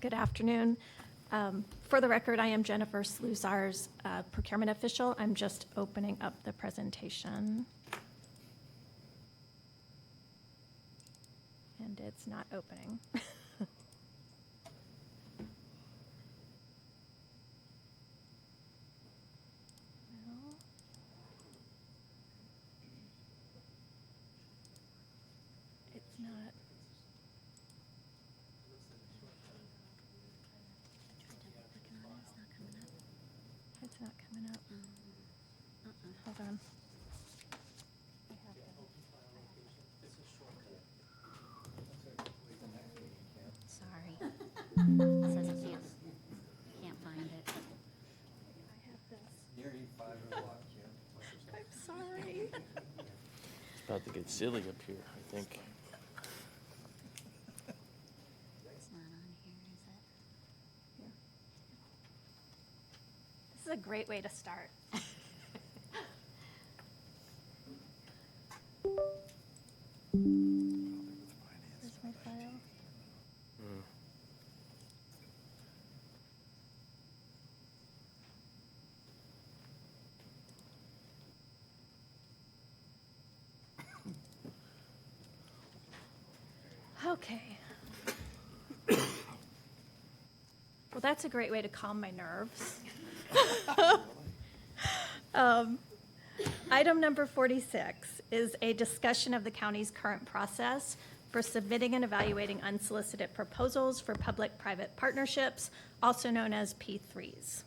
Good afternoon. For the record, I am Jennifer Slusar's procurement official. I'm just opening up the presentation. And it's not opening. man. Sorry. It says it can't find it. I'm sorry. It's about to get silly up here, I think. It's not on here, is it? This is a great way to start. Where's my file? Okay. Well, that's a great way to calm my nerves. Item number 46 is a discussion of the county's current process for submitting and evaluating unsolicited proposals for public-private partnerships, also known as P3s.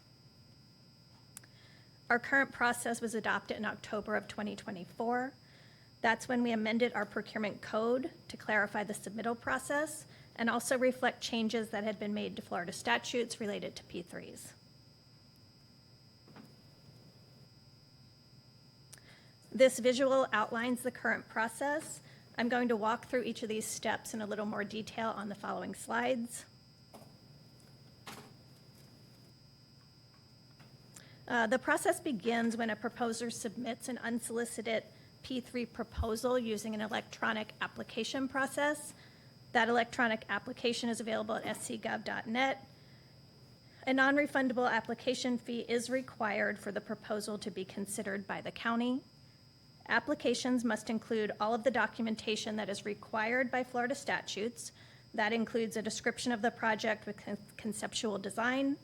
Our current process was adopted in October of 2024. That's when we amended our procurement code to clarify the submittal process and also reflect changes that had been made to Florida statutes related to P3s. This visual outlines the current process. I'm going to walk through each of these steps in a little more detail on the following slides. The process begins when a proposer submits an unsolicited P3 proposal using an electronic application process. That electronic application is available at scgov.net. A non-refundable application fee is required for the proposal to be considered by the county. Applications must include all of the documentation that is required by Florida statutes. That includes a description of the project with conceptual design,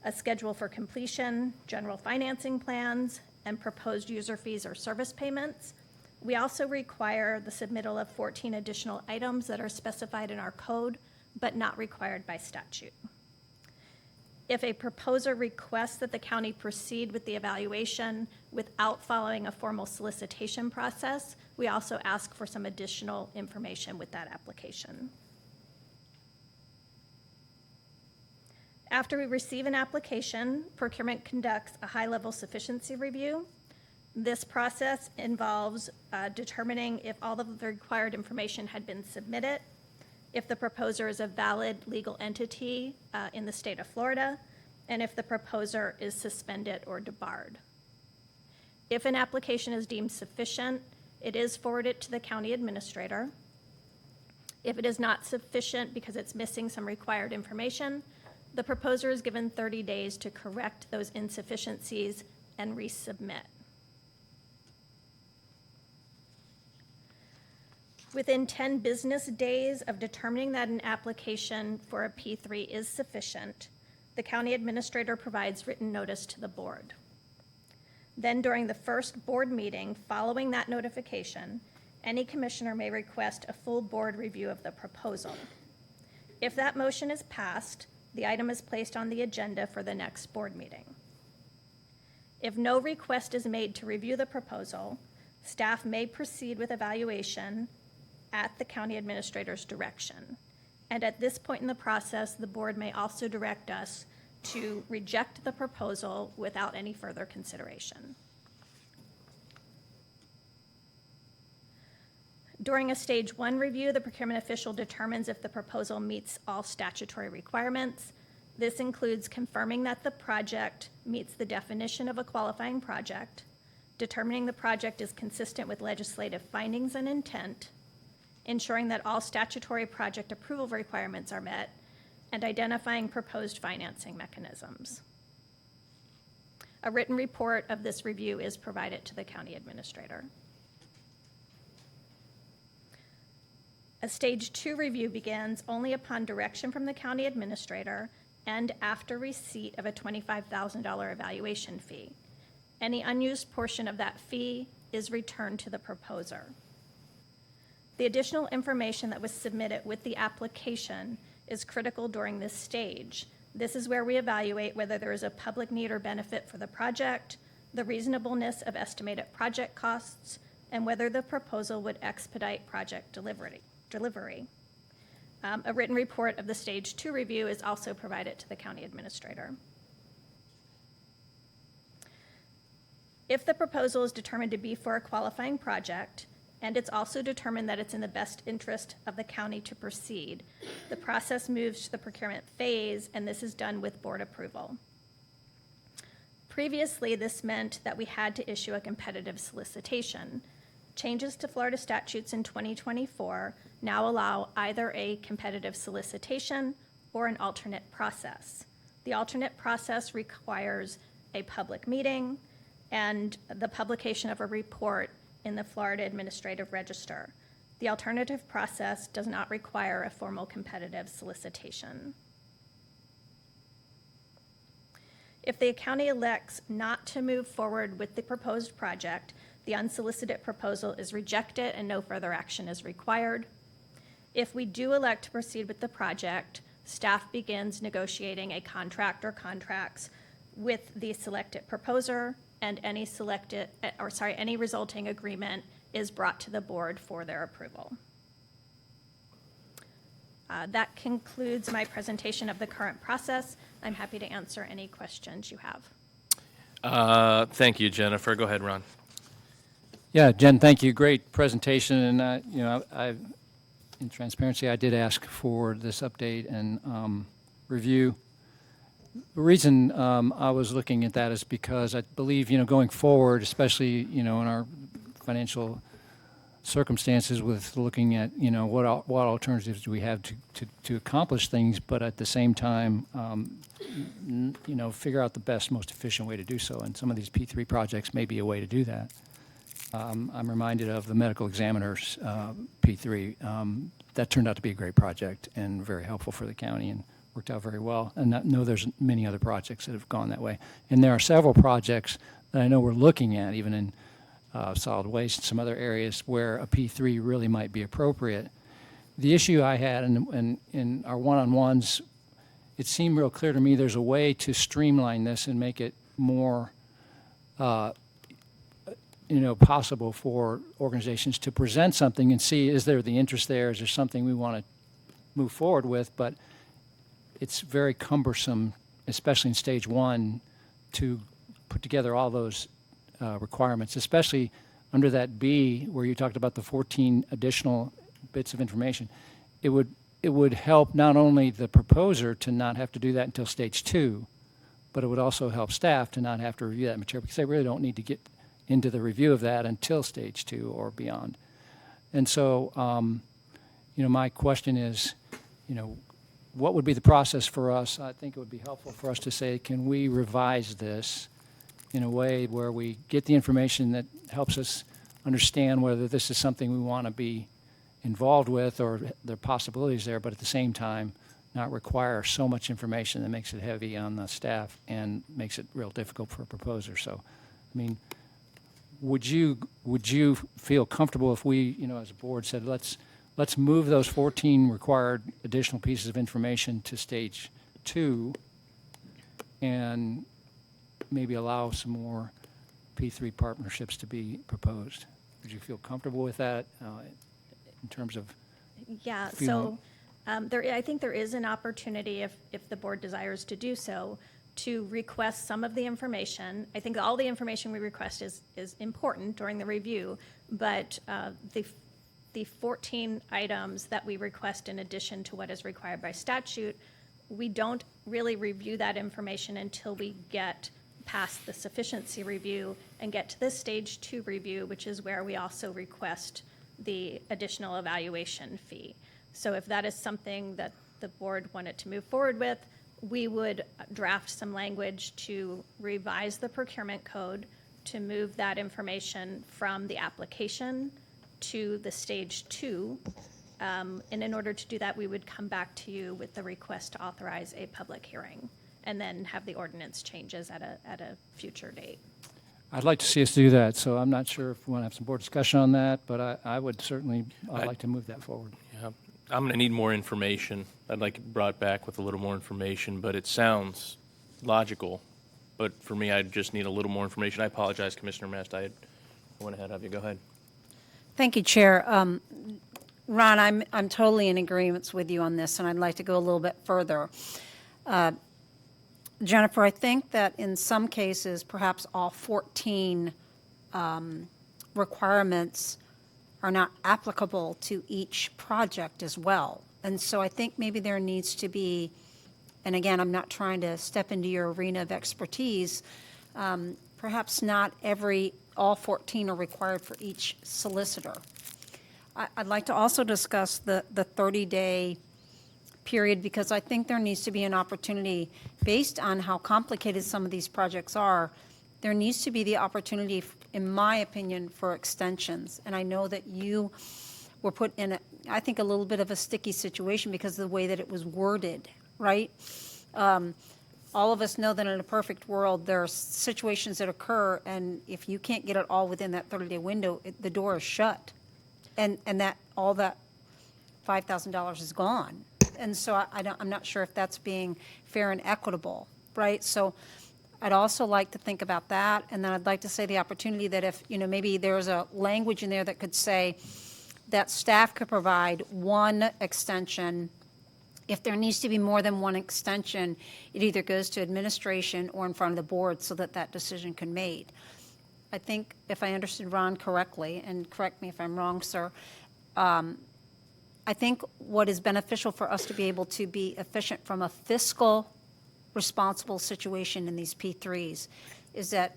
a schedule for completion, general financing plans, and proposed user fees or service payments. We also require the submittal of 14 additional items that are specified in our code, but not required by statute. If a proposer requests that the county proceed with the evaluation without following a formal solicitation process, we also ask for some additional information with that application. After we receive an application, procurement conducts a high-level sufficiency review. This process involves determining if all of the required information had been submitted, if the proposer is a valid legal entity in the state of Florida, and if the proposer is suspended or debarred. If an application is deemed sufficient, it is forwarded to the county administrator. If it is not sufficient because it's missing some required information, the proposer is given 30 days to correct those insufficiencies and resubmit. Within 10 business days of determining that an application for a P3 is sufficient, the county administrator provides written notice to the board. Then during the first board meeting following that notification, any commissioner may request a full board review of the proposal. If that motion is passed, the item is placed on the agenda for the next board meeting. If no request is made to review the proposal, staff may proceed with evaluation at the county administrator's direction. And at this point in the process, the board may also direct us to reject the proposal without any further consideration. During a stage 1 review, the procurement official determines if the proposal meets all statutory requirements. This includes confirming that the project meets the definition of a qualifying project, determining the project is consistent with legislative findings and intent, ensuring that all statutory project approval requirements are met, and identifying proposed financing mechanisms. A written report of this review is provided to the county administrator. A stage 2 review begins only upon direction from the county administrator and after receipt of a $25,000 evaluation fee. Any unused portion of that fee is returned to the proposer. The additional information that was submitted with the application is critical during this stage. This is where we evaluate whether there is a public need or benefit for the project, the reasonableness of estimated project costs, and whether the proposal would expedite project delivery. A written report of the Stage 2 review is also provided to the county administrator. If the proposal is determined to be for a qualifying project, and it's also determined that it's in the best interest of the county to proceed, the process moves to the procurement phase, and this is done with board approval. Previously, this meant that we had to issue a competitive solicitation. Changes to Florida statutes in 2024 now allow either a competitive solicitation or an alternate process. The alternate process requires a public meeting and the publication of a report in the Florida Administrative Register. The alternative process does not require a formal competitive solicitation. If the county elects not to move forward with the proposed project, the unsolicited proposal is rejected and no further action is required. If we do elect to proceed with the project, staff begins negotiating a contract or contracts with the selected proposer, and any resulting agreement is brought to the board for their approval. That concludes my presentation of the current process. I'm happy to answer any questions you have. Thank you, Jennifer. Go ahead, Ron. Yeah, Jen, thank you. Great presentation. And, in transparency, I did ask for this update and review. The reason I was looking at that is because I believe, going forward, especially, in our financial circumstances with looking at, what alternatives do we have to accomplish things, but at the same time, figure out the best, most efficient way to do so. And some of these P3 projects may be a way to do that. I'm reminded of the medical examiner's P3. That turned out to be a great project and very helpful for the county and worked out very well. And I know there's many other projects that have gone that way. And there are several projects that I know we're looking at, even in solid waste and some other areas where a P3 really might be appropriate. The issue I had in our one-on-ones, it seemed real clear to me there's a way to streamline this and make it more possible for organizations to present something and see, is there the interest there? Is there something we want to move forward with? But it's very cumbersome, especially in stage 1, to put together all those requirements, especially under that B where you talked about the 14 additional bits of information. It would help not only the proposer to not have to do that until stage 2, but it would also help staff to not have to review that material because they really don't need to get into the review of that until stage 2 or beyond. And so, my question is, what would be the process for us? I think it would be helpful for us to say, can we revise this in a way where we get the information that helps us understand whether this is something we want to be involved with or there are possibilities there, but at the same time, not require so much information that makes it heavy on the staff and makes it real difficult for a proposer. So, would you feel comfortable if we, as a board, said let's move those 14 required additional pieces of information to stage 2 and maybe allow some more P3 partnerships to be proposed? Would you feel comfortable with that in terms of? Yeah, feeling? so I think there is an opportunity if the board desires to do so to request some of the information. I think all the information we request is important during the review, but the 14 items that we request in addition to what is required by statute, we don't really review that information until we get past the sufficiency review and get to the stage 2 review, which is where we also request the additional evaluation fee. So if that is something that the board wanted to move forward with, we would draft some language to revise the procurement code to move that information from the application to the stage 2. And in order to do that, we would come back to you with the request to authorize a public hearing and then have the ordinance changes at a future date. I'd like to see us do that, so I'm not sure if we want to have some board discussion on that, but I would certainly, I'd like to move that forward. Yeah, I'm going to need more information. I'd like it brought back with a little more information, but it sounds logical But for me, I just need a little more information. I apologize, Commissioner Mast. I went ahead of you. Go ahead. Thank you, Chair. Ron, I'm totally in agreement with you on this, and I'd like to go a little bit further. Jennifer, I think that in some cases, perhaps all 14 requirements are not applicable to each project as well. And so I think maybe there needs to be, and again, I'm not trying to step into your arena of expertise, perhaps not all 14 are required for each solicitor. I'd like to also discuss the 30-day period, because I think there needs to be an opportunity, based on how complicated some of these projects are, there needs to be the opportunity, in my opinion, for extensions. And I know that you were put in, I think, a little bit of a sticky situation because of the way that it was worded, right? All of us know that in a perfect world, there are situations that occur, and if you can't get it all within that 30-day window, the door is shut. And that all that $5,000 is gone. And so I'm not sure if that's being fair and equitable, right? So I'd also like to think about that, and then I'd like to say the opportunity that if, maybe there's a language in there that could say that staff could provide one extension. If there needs to be more than one extension, it either goes to administration or in front of the board so that that decision can be made. I think if I understood Ron correctly, and correct me if I'm wrong, sir, I think what is beneficial for us to be able to be efficient from a fiscal responsible situation in these P3s is that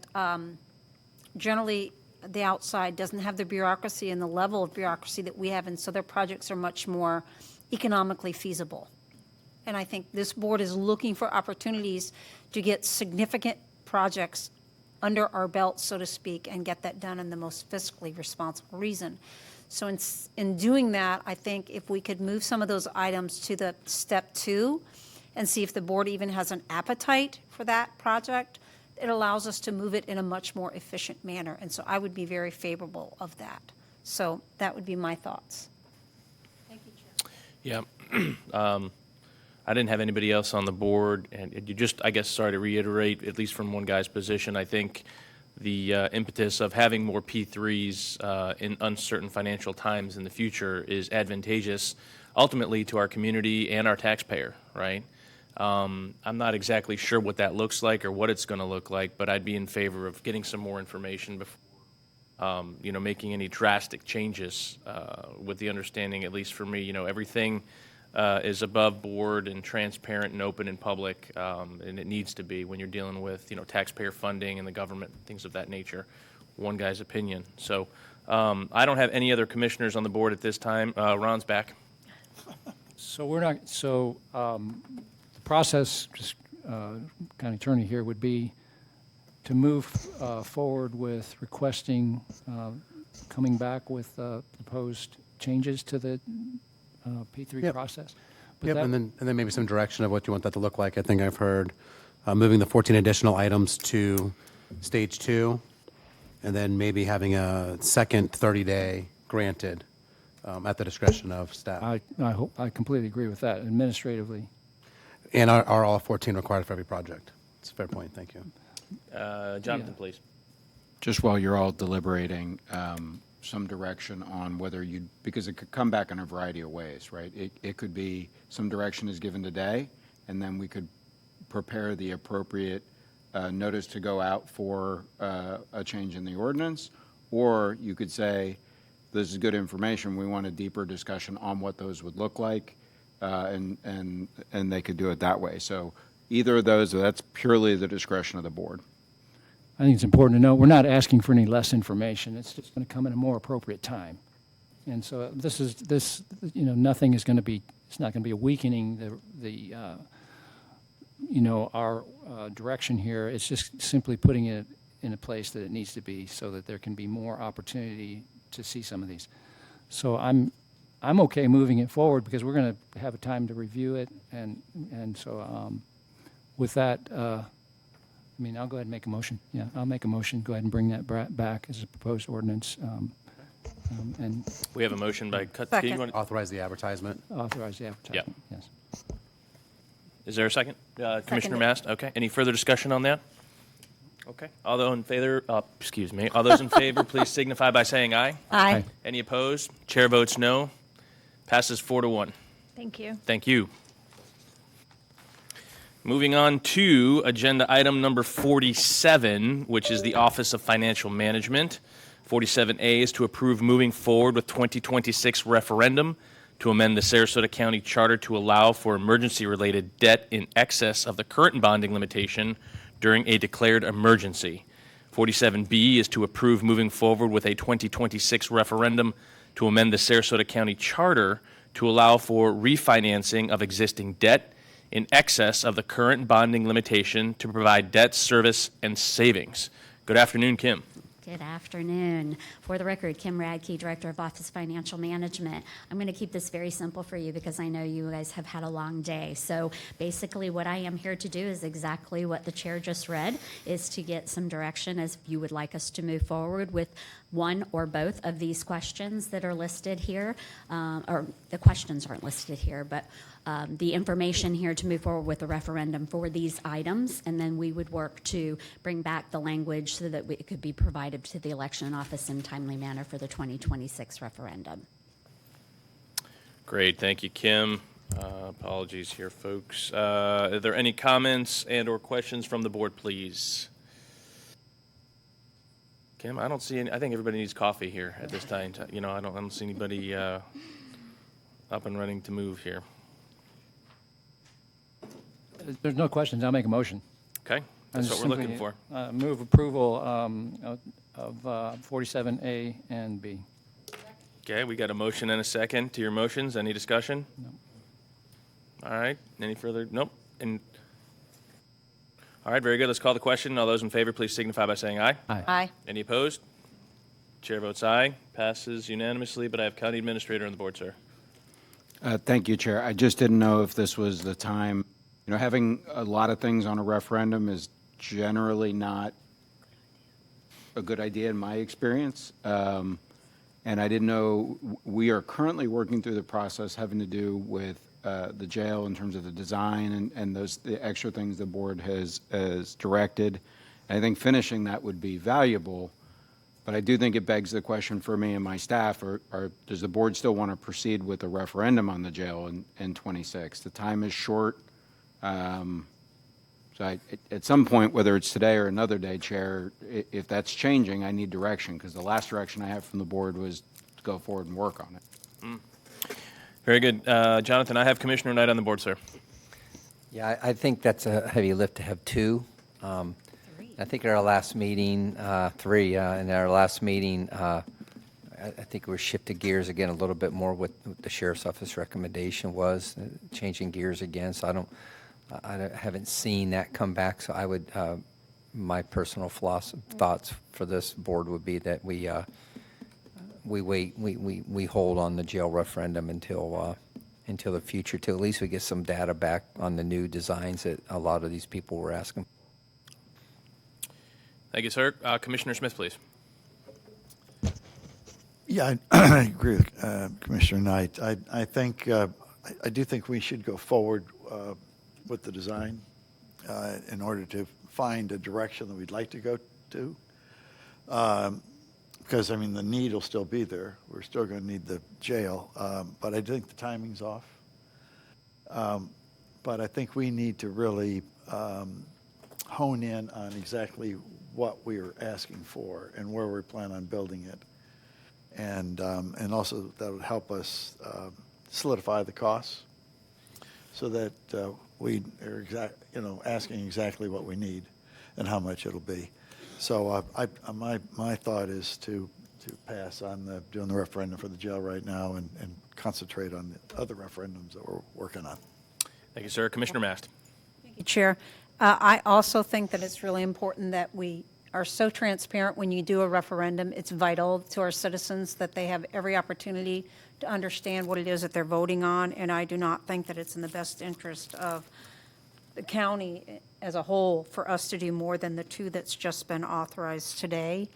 generally the outside doesn't have the bureaucracy and the level of bureaucracy that we have, and so their projects are much more economically feasible. And I think this board is looking for opportunities to get significant projects under our belt, so to speak, and get that done in the most fiscally responsible reason. So in doing that, I think if we could move some of those items to the step 2 and see if the board even has an appetite for that project, it allows us to move it in a much more efficient manner. And so I would be very favorable of that. So that would be my thoughts. Thank you, Chair. Yeah. I didn't have anybody else on the board, and you just, I guess, sorry to reiterate, at least from one guy's position, I think the impetus of having more P3s in uncertain financial times in the future is advantageous ultimately to our community and our taxpayer, right? I'm not exactly sure what that looks like or what it's going to look like, but I'd be in favor of getting some more information before, making any drastic changes with the understanding, at least for me, everything is above board and transparent and open in public, and it needs to be when you're dealing with, taxpayer funding and the government, things of that nature. One guy's opinion. So I don't have any other commissioners on the board at this time. Ron's back. So the process, just county attorney here, would be to move forward with requesting, coming back with proposed changes to the P3 process. But Yep, that- and then maybe some direction of what you want that to look like. I think I've heard moving the 14 additional items to stage 2, and then maybe having a second 30-day granted at the discretion of staff. I completely agree with that administratively. And are all 14 required for every project? It's a fair point. Thank you. Jonathan, please. Just while you're all deliberating, some direction on whether you, because it could come back in a variety of ways, right? It could be some direction is given today, and then we could prepare the appropriate notice to go out for a change in the ordinance, or you could say, this is good information, we want a deeper discussion on what those would look like, and they could do it that way. So either of those, that's purely the discretion of the board. I think it's important to know we're not asking for any less information. It's just going to come at a more appropriate time. And so nothing is going to be, it's not going to be a weakening our direction here. It's just simply putting it in a place that it needs to be so that there can be more opportunity to see some of these. So I'm okay moving it forward because we're going to have a time to review it. And so with that, I'll go ahead and make a motion. Yeah, I'll make a motion. Go ahead and bring that back as a proposed ordinance. And We have a motion by Cut. Second. Do you want- Authorize the advertisement. authorize the advertisement. Yes. Is there a second? Commissioner Mast? Okay. Any further discussion on that? Okay. All those in favor, all those in favor, please signify by saying aye. Aye. Any opposed? Chair votes no. Passes 4-1. Thank you. Thank you. Moving on to agenda item number 47, which is the Office of Financial Management. 47A is to approve moving forward with 2026 referendum to amend the Sarasota County Charter to allow for emergency-related debt in excess of the current bonding limitation during a declared emergency. 47B is to approve moving forward with a 2026 referendum to amend the Sarasota County Charter to allow for refinancing of existing debt in excess of the current bonding limitation to provide debt service and savings. Good afternoon, Kim. Good afternoon. For the record, Kim Radke, Director of Office Financial Management. I'm going to keep this very simple for you because I know you guys have had a long day. So basically what I am here to do is exactly what the chair just read, is to get some direction as you would like us to move forward with one or both of these questions that are listed here. Or the questions aren't listed here, but the information here to move forward with the referendum for these items, and then we would work to bring back the language so that it could be provided to the election office in a timely manner for the 2026 referendum. Great, thank you, Kim. Apologies here, folks. Are there any comments and/or questions from the board, please? Kim, I don't see any. I think everybody needs coffee here at this time. You know, I don't see anybody up and running to move here. There's no questions. I'll make a motion. Okay, that's what we're looking for. Move approval of 47A and B. Okay, we got a motion and a second to your motions. Any discussion? No. All right, any further? Nope. All right, very good. Let's call the question. All those in favor, please signify by saying aye. Aye. Aye. Any opposed? Chair votes aye. Passes unanimously, but I have County Administrator on the board, sir. Thank you, Chair. I just didn't know if this was the time. You know, having a lot of things on a referendum is generally not a good idea in my experience. And I didn't know, we are currently working through the process having to do with the jail in terms of the design and the extra things the board has directed. And I think finishing that would be valuable. But I do think it begs the question for me and my staff, does the board still want to proceed with a referendum on the jail in 26? The time is short. So at some point, whether it's today or another day, Chair, if that's changing, I need direction, because the last direction I have from the board was to go forward and work on it. Very good. Jonathan, I have Commissioner Knight on the board, sir. Yeah, I think that's a heavy lift to have two. I think at our last meeting, three, in our last meeting, I think we shifted gears again a little bit more what the Sheriff's Office recommendation was, changing gears again. So I haven't seen that come back. So I would, my personal thoughts for this board would be that we wait, we hold on the jail referendum until the future, till at least we get some data back on the new designs that a lot of these people were asking. Thank you, sir. Commissioner Smith, please. Yeah, I agree with Commissioner Knight. I think, I do think we should go forward with the design in order to find a direction that we'd like to go to. Because, I mean, the need will still be there. We're still going to need the jail. But I think the timing's off. But I think we need to really hone in on exactly what we are asking for and where we plan on building it. And also that would help us solidify the costs so that we are asking exactly what we need and how much it'll be. So my thought is to pass on doing the referendum for the jail right now and concentrate on the other referendums that we're working on. Thank you, sir. Commissioner Mast. Thank you, Chair. I also think that it's really important that we are so transparent when you do a referendum. It's vital to our citizens that they have every opportunity to understand what it is that they're voting on, and I do not think that it's in the best interest of the county as a whole for us to do more than the two that's just been authorized today.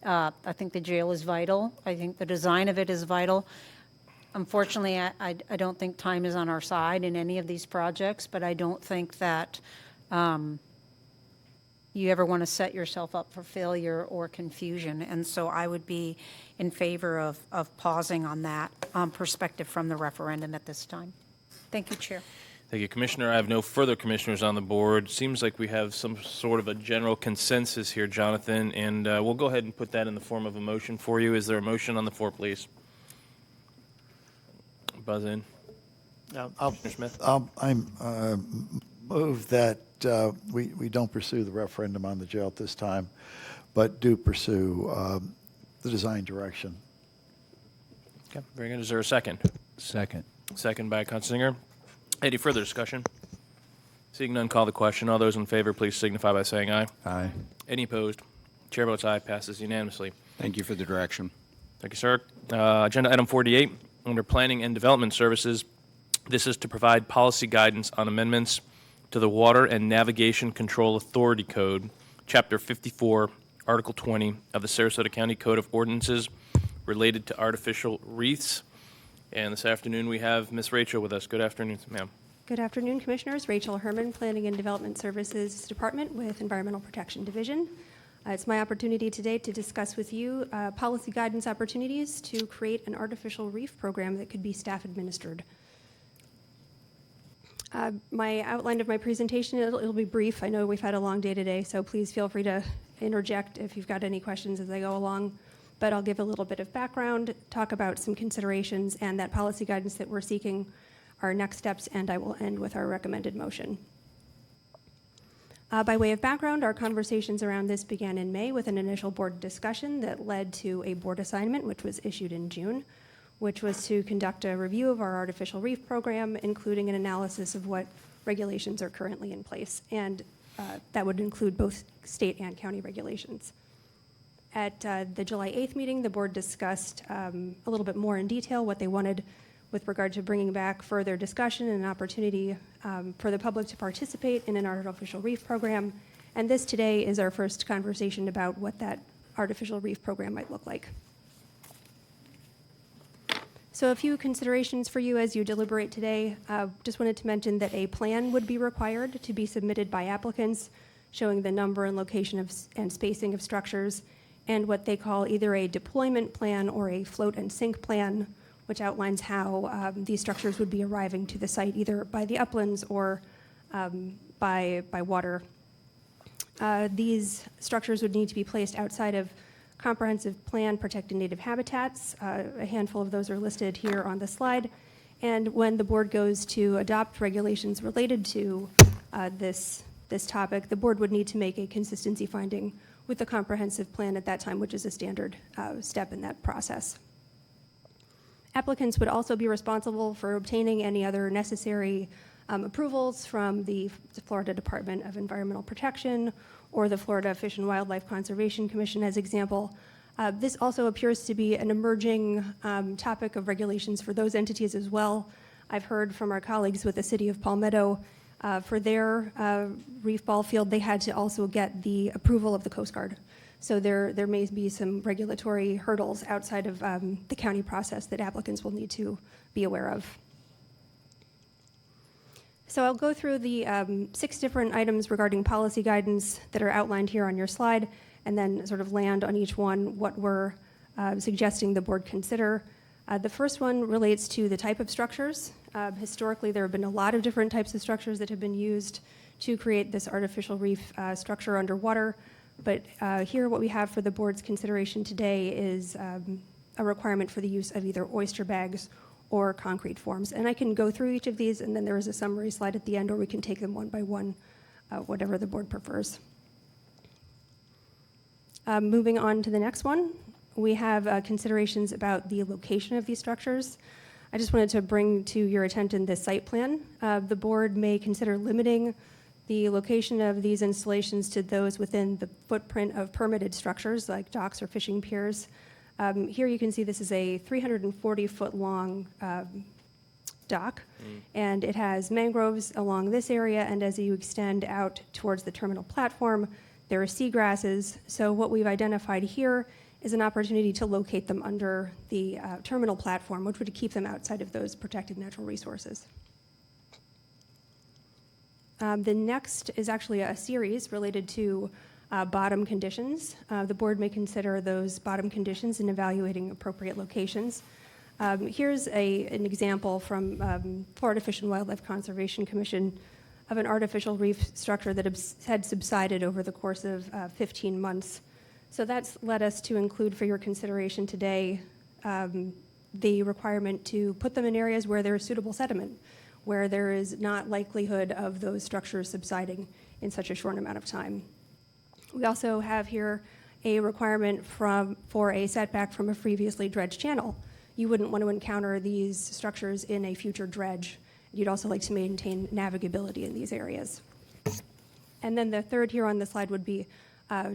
I think the jail is vital. I think the design of it is vital. Unfortunately, I don't think time is on our side in any of these projects, but I don't think that you ever want to set yourself up for failure or confusion. And so I would be in favor of pausing on that perspective from the referendum at this time. Thank you, Chair. Thank you, Commissioner. I have no further commissioners on the board. Seems like we have some sort of a general consensus here, Jonathan, and we'll go ahead and put that in the form of a motion for you. Is there a motion on the floor, please? Buzz in. Commissioner Smith? I move that we don't pursue the referendum on the jail at this time, but do pursue the design direction. Okay, very good. Is there a second? Second. Second by Consigliere. Any further discussion? Seeing none, call the question. All those in favor, please signify by saying aye. Aye. Any opposed? Chair votes aye. Passes unanimously. Thank you for the direction. Thank you, sir. Agenda item 48, under Planning and Development Services. This is to provide policy guidance on amendments to the Water and Navigation Control Authority Code, Chapter 54, Article 20 of the Sarasota County Code of Ordinances related to artificial wreaths. And this afternoon, we have Ms. Rachel with us. Good afternoon, ma'am. Good afternoon, Commissioners. Rachel Herman, Planning and Development Services Department with Environmental Protection Division. It's my opportunity today to discuss with you policy guidance opportunities to create an artificial reef program that could be staff administered. My outline of my presentation, it'll be brief. I know we've had a long day today, so please feel free to interject if you've got any questions as I go along. But I'll give a little bit of background, talk about some considerations, and that policy guidance that we're seeking, our next steps, and I will end with our recommended motion. By way of background, our conversations around this began in May with an initial board discussion that led to a board assignment, which was issued in June, which was to conduct a review of our artificial reef program, including an analysis of what regulations are currently in place. And that would include both state and county regulations. At the July 8th meeting, the board discussed a little bit more in detail what they wanted with regard to bringing back further discussion and an opportunity for the public to participate in an artificial reef program. And this today is our first conversation about what that artificial reef program might look like. So a few considerations for you as you deliberate today. Just wanted to mention that a plan would be required to be submitted by applicants showing the number and location and spacing of structures, and what they call either a deployment plan or a float and sink plan, which outlines how these structures would be arriving to the site either by the uplands or by water. These structures would need to be placed outside of comprehensive plan protected native habitats. A handful of those are listed here on the slide. And when the board goes to adopt regulations related to this topic, the board would need to make a consistency finding with the comprehensive plan at that time, which is a standard step in that process. Applicants would also be responsible for obtaining any other necessary approvals from the Florida Department of Environmental Protection or the Florida Fish and Wildlife Conservation Commission as example. This also appears to be an emerging topic of regulations for those entities as well. I've heard from our colleagues with the City of Palmetto for their reef ball field, they had to also get the approval of the Coast Guard. So there may be some regulatory hurdles outside of the county process that applicants will need to be aware of. So I'll go through the 6 different items regarding policy guidance that are outlined here on your slide, and then sort of land on each one what we're suggesting the board consider. The first one relates to the type of structures. Historically, there have been a lot of different types of structures that have been used to create this artificial reef structure underwater. But here what we have for the board's consideration today is a requirement for the use of either oyster bags or concrete forms. And I can go through each of these, and then there is a summary slide at the end, or we can take them one by one, whatever the board prefers. Moving on to the next one, we have considerations about the location of these structures. I just wanted to bring to your attention this site plan. The board may consider limiting the location of these installations to those within the footprint of permitted structures like docks or fishing piers. Here you can see this is a 340-foot long dock, and it has mangroves along this area, and as you extend out towards the terminal platform, there are seagrasses. So what we've identified here is an opportunity to locate them under the terminal platform, which would keep them outside of those protected natural resources. The next is actually a series related to bottom conditions. The board may consider those bottom conditions in evaluating appropriate locations. Here's an example from Florida Fish and Wildlife Conservation Commission of an artificial reef structure that had subsided over the course of 15 months. So that's led us to include for your consideration today the requirement to put them in areas where there is suitable sediment, where there is not likelihood of those structures subsiding in such a short amount of time. We also have here a requirement for a setback from a previously dredged channel. You wouldn't want to encounter these structures in a future dredge. You'd also like to maintain navigability in these areas. And then the third here on the slide would be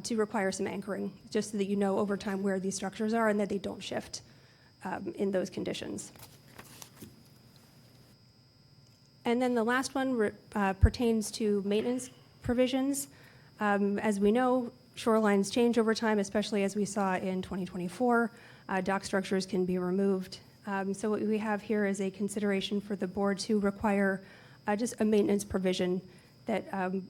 to require some anchoring, just so that you know over time where these structures are and that they don't shift in those conditions. And then the last one pertains to maintenance provisions. As we know, shorelines change over time, especially as we saw in 2024. Dock structures can be removed. So what we have here is a consideration for the board to require just a maintenance provision that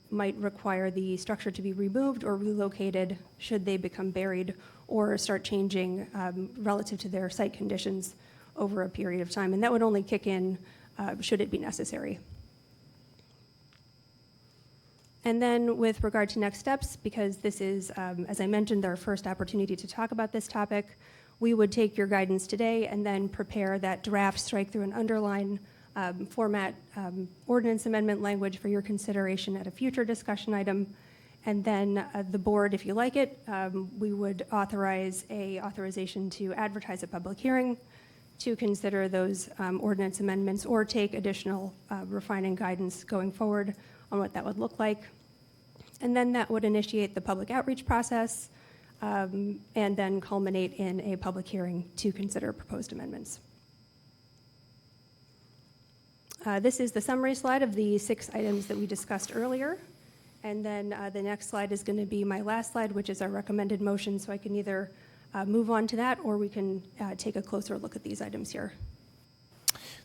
might require the structure to be removed or relocated should they become buried or start changing relative to their site conditions over a period of time. And that would only kick in should it be necessary. And then with regard to next steps, because this is, as I mentioned, our first opportunity to talk about this topic, we would take your guidance today and then prepare that draft strike through and underline format ordinance amendment language for your consideration at a future discussion item. And then the board, if you like it, we would authorize a authorization to advertise a public hearing to consider those ordinance amendments or take additional refining guidance going forward on what that would look like. And then that would initiate the public outreach process and then culminate in a public hearing to consider proposed amendments. This is the summary slide of the 6 items that we discussed earlier. And then the next slide is going to be my last slide, which is our recommended motion. So I can either move on to that or we can take a closer look at these items here.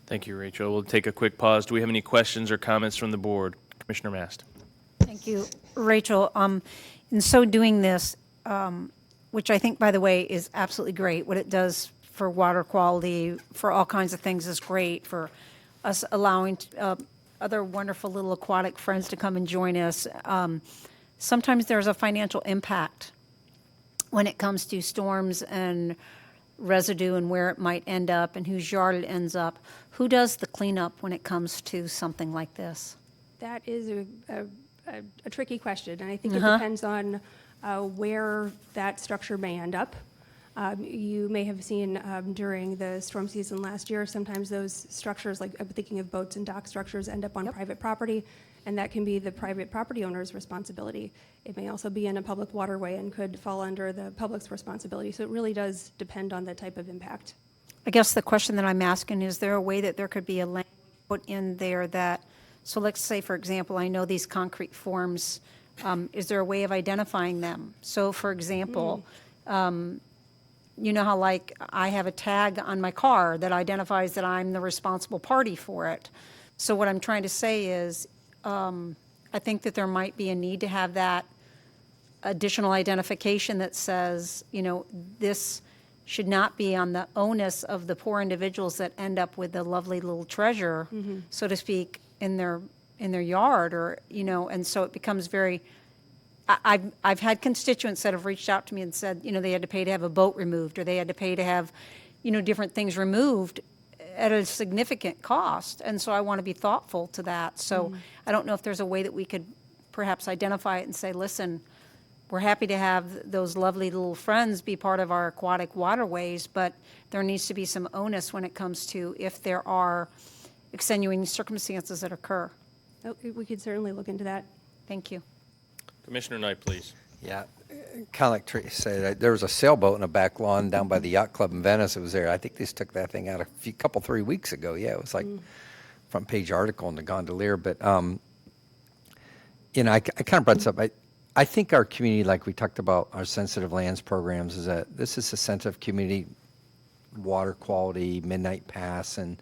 Thank you, Rachel. We'll take a quick pause. Do we have any questions or comments from the board? Commissioner Mast. Thank you, Rachel. In so doing this, which I think, by the way, is absolutely great, what it does for water quality, for all kinds of things is great, for us allowing other wonderful little aquatic friends to come and join us. Sometimes there's a financial impact when it comes to storms and residue and where it might end up and whose yard it ends up. Who does the cleanup when it comes to something like this? That is a tricky question, and I think it depends on where that structure may end up. You may have seen during the storm season last year, sometimes those structures, like I'm thinking of boats and dock structures, end up on private property, and that can be the private property owner's responsibility. It may also be in a public waterway and could fall under the public's responsibility. So it really does depend on the type of impact. I guess the question that I'm asking, is there a way that there could be a language put in there that, so let's say, for example, I know these concrete forms, is there a way of identifying them? So, for example, you know how, like, I have a tag on my car that identifies that I'm the responsible party for it. So what I'm trying to say is, I think that there might be a need to have that additional identification that says, you know, this should not be on the onus of the poor individuals that end up with the lovely little treasure, so to speak, in their yard, or, you know, and so it becomes very, I've had constituents that have reached out to me and said, you know, they had to pay to have a boat removed, or they had to pay to have, you know, different things removed at a significant cost. And so I want to be thoughtful to that. So I don't know if there's a way that we could perhaps identify it and say, listen, we're happy to have those lovely little friends be part of our aquatic waterways, but there needs to be some onus when it comes to if there are extenuating circumstances that occur. Oh, we could certainly look into that. Thank you. Commissioner Knight, please. Yeah, kind of like Tracy said, there was a sailboat in the back lawn down by the yacht club in Venice. It was there. I think they just took that thing out a 3 weeks ago. Yeah, it was like front page article in the Gondolier. But you know, I kind of brought this up. I think our community, like we talked about, our sensitive lands programs, is that this is a sensitive community, water quality, Midnight Pass, and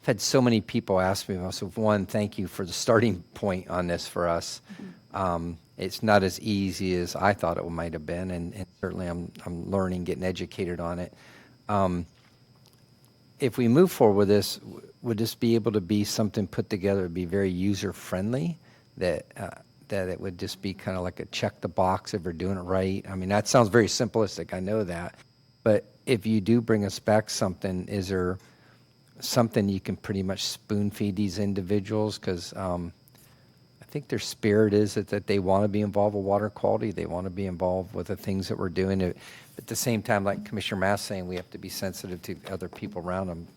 had so many people ask me, so one, thank you for the starting point on this for us. It's not as easy as I thought it might have been, and certainly I'm learning, getting educated on it. If we move forward with this, would this be able to be something put together to be very user-friendly, that it would just be kind of like a check the box if we're doing it right? I mean, that sounds very simplistic, I know that. But if you do bring us back something, is there something you can pretty much spoon feed these individuals? Because I think their spirit is that they want to be involved with water quality. They want to be involved with the things that we're doing. But at the same time, like Commissioner Mass saying, we have to be sensitive to other people around them.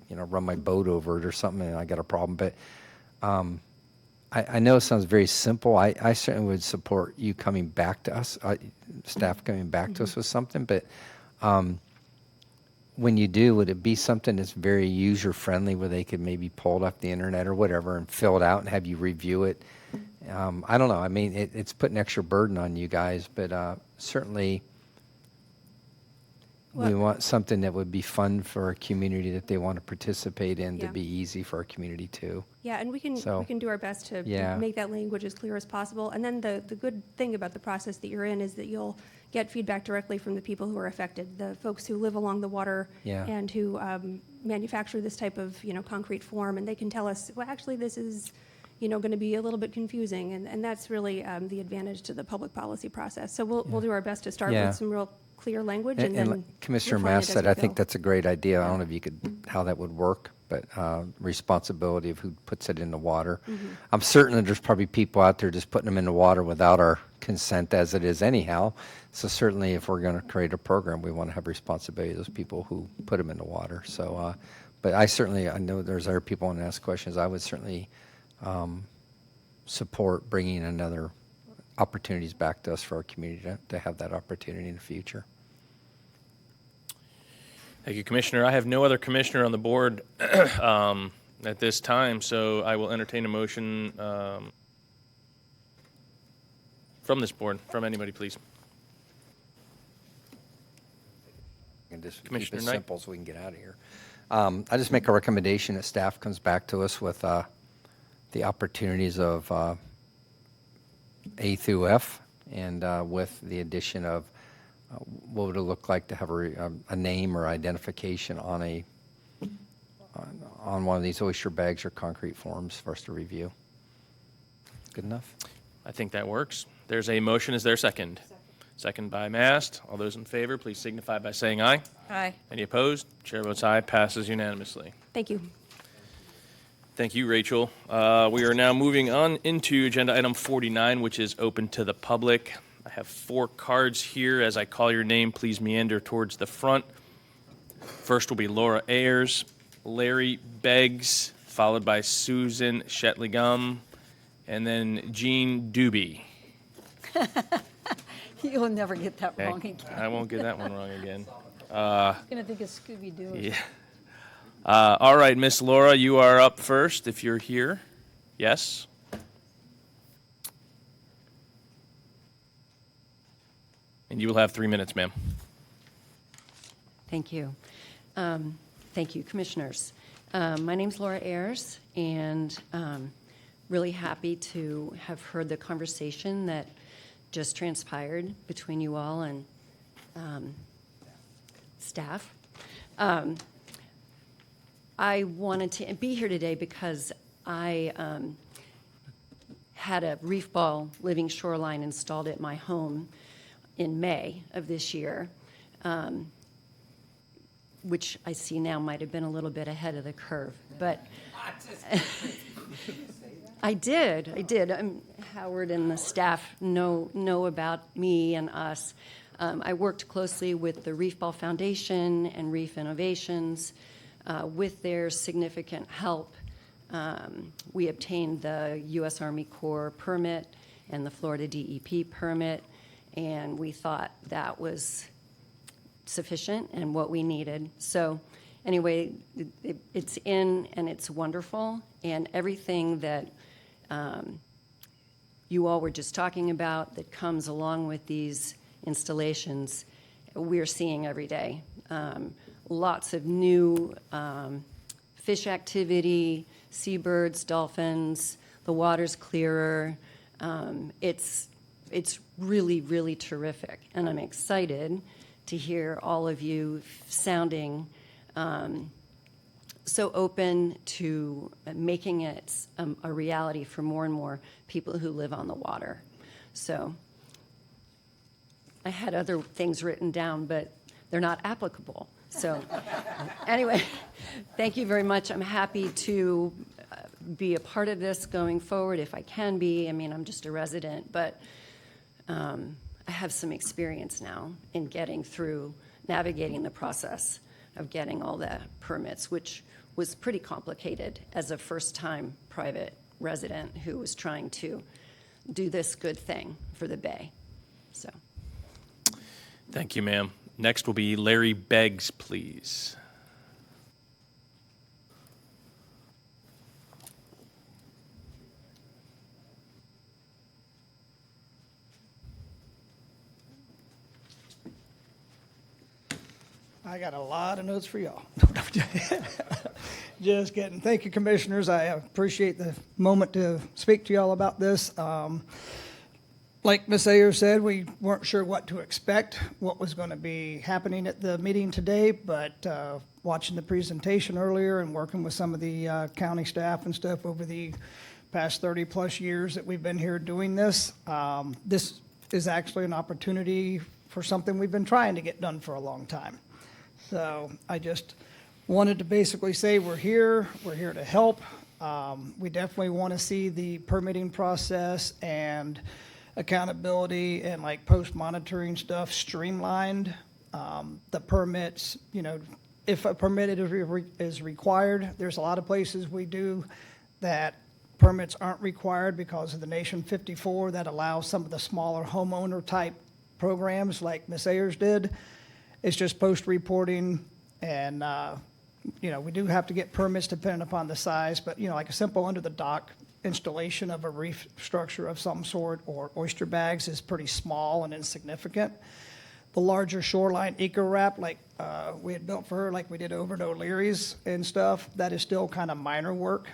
You know, run my boat over it or something, and I got a problem. But I know it sounds very simple. I certainly would support you coming back to us, staff coming back to us with something. But when you do, would it be something that's very user-friendly where they could maybe pull it off the internet or whatever and fill it out and have you review it? I don't know. I mean, it's putting extra burden on you guys, but certainly we want something that would be fun for our community that they want to participate in, to be easy for our community too. Yeah, and we can do our best to make that language as clear as possible. And then the good thing about the process that you're in is that you'll get feedback directly from the people who are affected, the folks who live along the water and who manufacture this type of concrete form, and they can tell us, well, actually, this is going to be a little bit confusing, and that's really the advantage to the public policy process. So we'll do our best to start with some real clear language, and then like Commissioner refine it Mass as said, we I think go. that's a great idea. I don't know if you could, how that would work, but responsibility of who puts it in the water. I'm certain that there's probably people out there just putting them in the water without our consent as it is anyhow. So certainly if we're going to create a program, we want to have responsibility of those people who put them in the water. So, but I know there's other people want to ask questions. I would certainly support bringing another opportunities back to us for our community to have that opportunity in the future. Thank you, Commissioner. I have no other commissioner on the board at this time, so I will entertain a motion from this board, from anybody, please. And just Commissioner keep it Knight. simple so we can get out of here. I just make a recommendation that staff comes back to us with the opportunities of A through F, and with the addition of what would it look like to have a name or identification on one of these oyster bags or concrete forms for us to review. Good enough? I think that works. There's a motion. Is there a second? Second by Mast. All those in favor, please signify by saying aye. Aye. Any opposed? Chair votes aye. Passes unanimously. Thank you. Thank you, Rachel. We are now moving on into agenda item 49, which is open to the public. I have 4 cards here. As I call your name, please meander towards the front. First will be Laura Ayers, Larry Beggs, followed by Susan Shetley-Gum, and then Jean Doobie. You'll never get that Okay. wrong again. I won't get that one wrong again. I'm going to think of Scooby-Doo. Yeah. All right, Miss Laura, you are up first if you're here. Yes? And you will have 3 minutes, ma'am. Thank you. Thank you, Commissioners. My name's Laura Ayers, and really happy to have heard the conversation that just transpired between you all and staff. I wanted to be here today because I had a reef ball living shoreline installed at my home in May of this year, which I see now might have been a little bit ahead of the curve. But I did. Howard and the staff know about me and us. I worked closely with the Reef Ball Foundation and Reef Innovations. With their significant help, we obtained the U.S. Army Corps permit and the Florida DEP permit, and we thought that was sufficient and what we needed. So anyway, it's in and it's wonderful, and everything that you all were just talking about that comes along with these installations, we're seeing every day. Lots of new fish activity, seabirds, dolphins, the water's clearer. It's really, really terrific. And I'm excited to hear all of you sounding so open to making it a reality for more and more people who live on the water. So I had other things written down, but they're not applicable. So anyway, thank you very much. I'm happy to be a part of this going forward if I can be. I mean, I'm just a resident, but I have some experience now in getting through, navigating the process of getting all the permits, which was pretty complicated as a first-time private resident who was trying to do this good thing for the Bay. So. Thank you, ma'am. Next will be Larry Beggs, please. I got a lot of notes for y'all. Just kidding. Thank you, commissioners. I appreciate the moment to speak to y'all about this. Like Ms. Ayers said, we weren't sure what to expect, what was going to be happening at the meeting today, but watching the presentation earlier and working with some of the county staff and stuff over the past 30-plus years that we've been here doing this, this is actually an opportunity for something we've been trying to get done for a long time. So I just wanted to basically say we're here to help. We definitely want to see the permitting process and accountability and like post-monitoring stuff streamlined. The permits, you know, if a permit is required, there's a lot of places we do that permits aren't required because of the Nation 54 that allows some of the smaller homeowner type programs like Ms. Ayers did. It's just post-reporting, and, you know, we do have to get permits depending upon the size, but, you know, like a simple under-the-dock installation of a reef structure of some sort or oyster bags is pretty small and insignificant. The larger shoreline eco-wrap, like we had built for her, like we did over at O'Leary's and stuff, that is still kind of minor work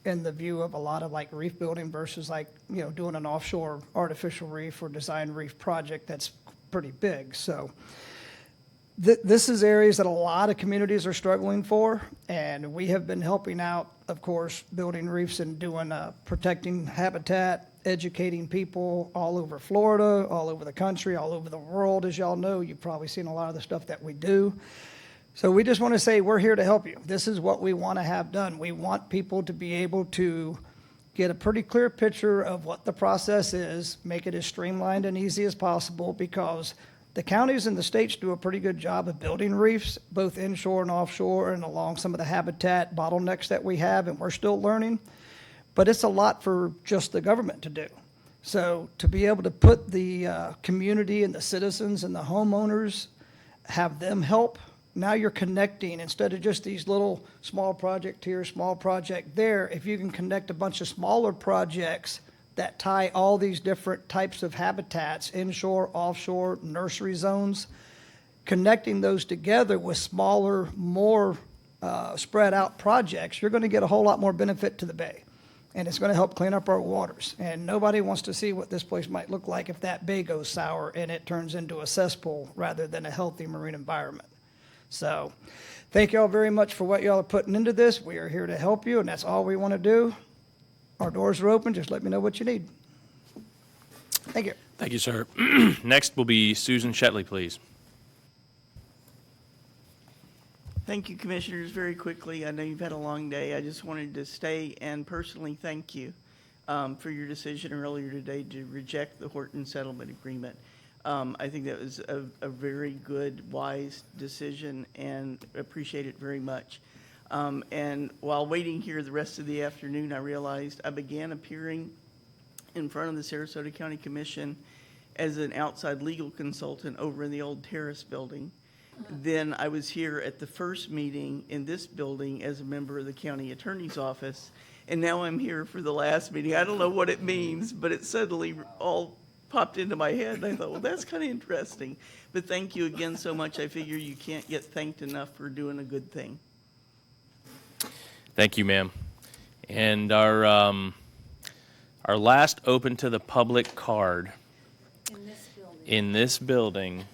in the view of a lot of like reef building versus like, you know, doing an offshore artificial reef or design reef project that's pretty big. So this is areas that a lot of communities are struggling for, and we have been helping out, of course, building reefs and doing protecting habitat, educating people all over Florida, all over the country, all over the world. As y'all know, you've probably seen a lot of the stuff that we do. So we just want to say we're here to help you. This is what we want to have done. We want people to be able to get a pretty clear picture of what the process is, make it as streamlined and easy as possible, because the counties and the states do a pretty good job of building reefs, both inshore and offshore and along some of the habitat bottlenecks that we have, and we're still learning. But it's a lot for just the government to do. So to be able to put the community and the citizens and the homeowners, have them help, now you're connecting instead of just these little small project here, small project there. If you can connect a bunch of smaller projects that tie all these different types of habitats, inshore, offshore, nursery zones, connecting those together with smaller, more spread out projects, you're going to get a whole lot more benefit to the Bay. And it's going to help clean up our waters. And nobody wants to see what this place might look like if that bay goes sour and it turns into a cesspool rather than a healthy marine environment. So thank you all very much for what y'all are putting into this. We are here to help you, and that's all we want to do. Our doors are open. Just let me know what you need. Thank you. Thank you, sir. Next will be Susan Shetley, please. Thank you, Commissioners. Very quickly, I know you've had a long day. I just wanted to stay and personally thank you for your decision earlier today to reject the Horton settlement agreement. I think that was a very good, wise decision, and appreciate it very much. And while waiting here the rest of the afternoon, I realized I began appearing in front of the Sarasota County Commission as an outside legal consultant over in the old Terrace building. Then I was here at the first meeting in this building as a member of the county attorney's office. And now I'm here for the last meeting. I don't know what it means, but it suddenly all popped into my head. And I thought, well, that's kind of interesting. But thank you again so much. I figure you can't get thanked enough for doing a good thing. Thank you, ma'am. And our last open to the public card in this building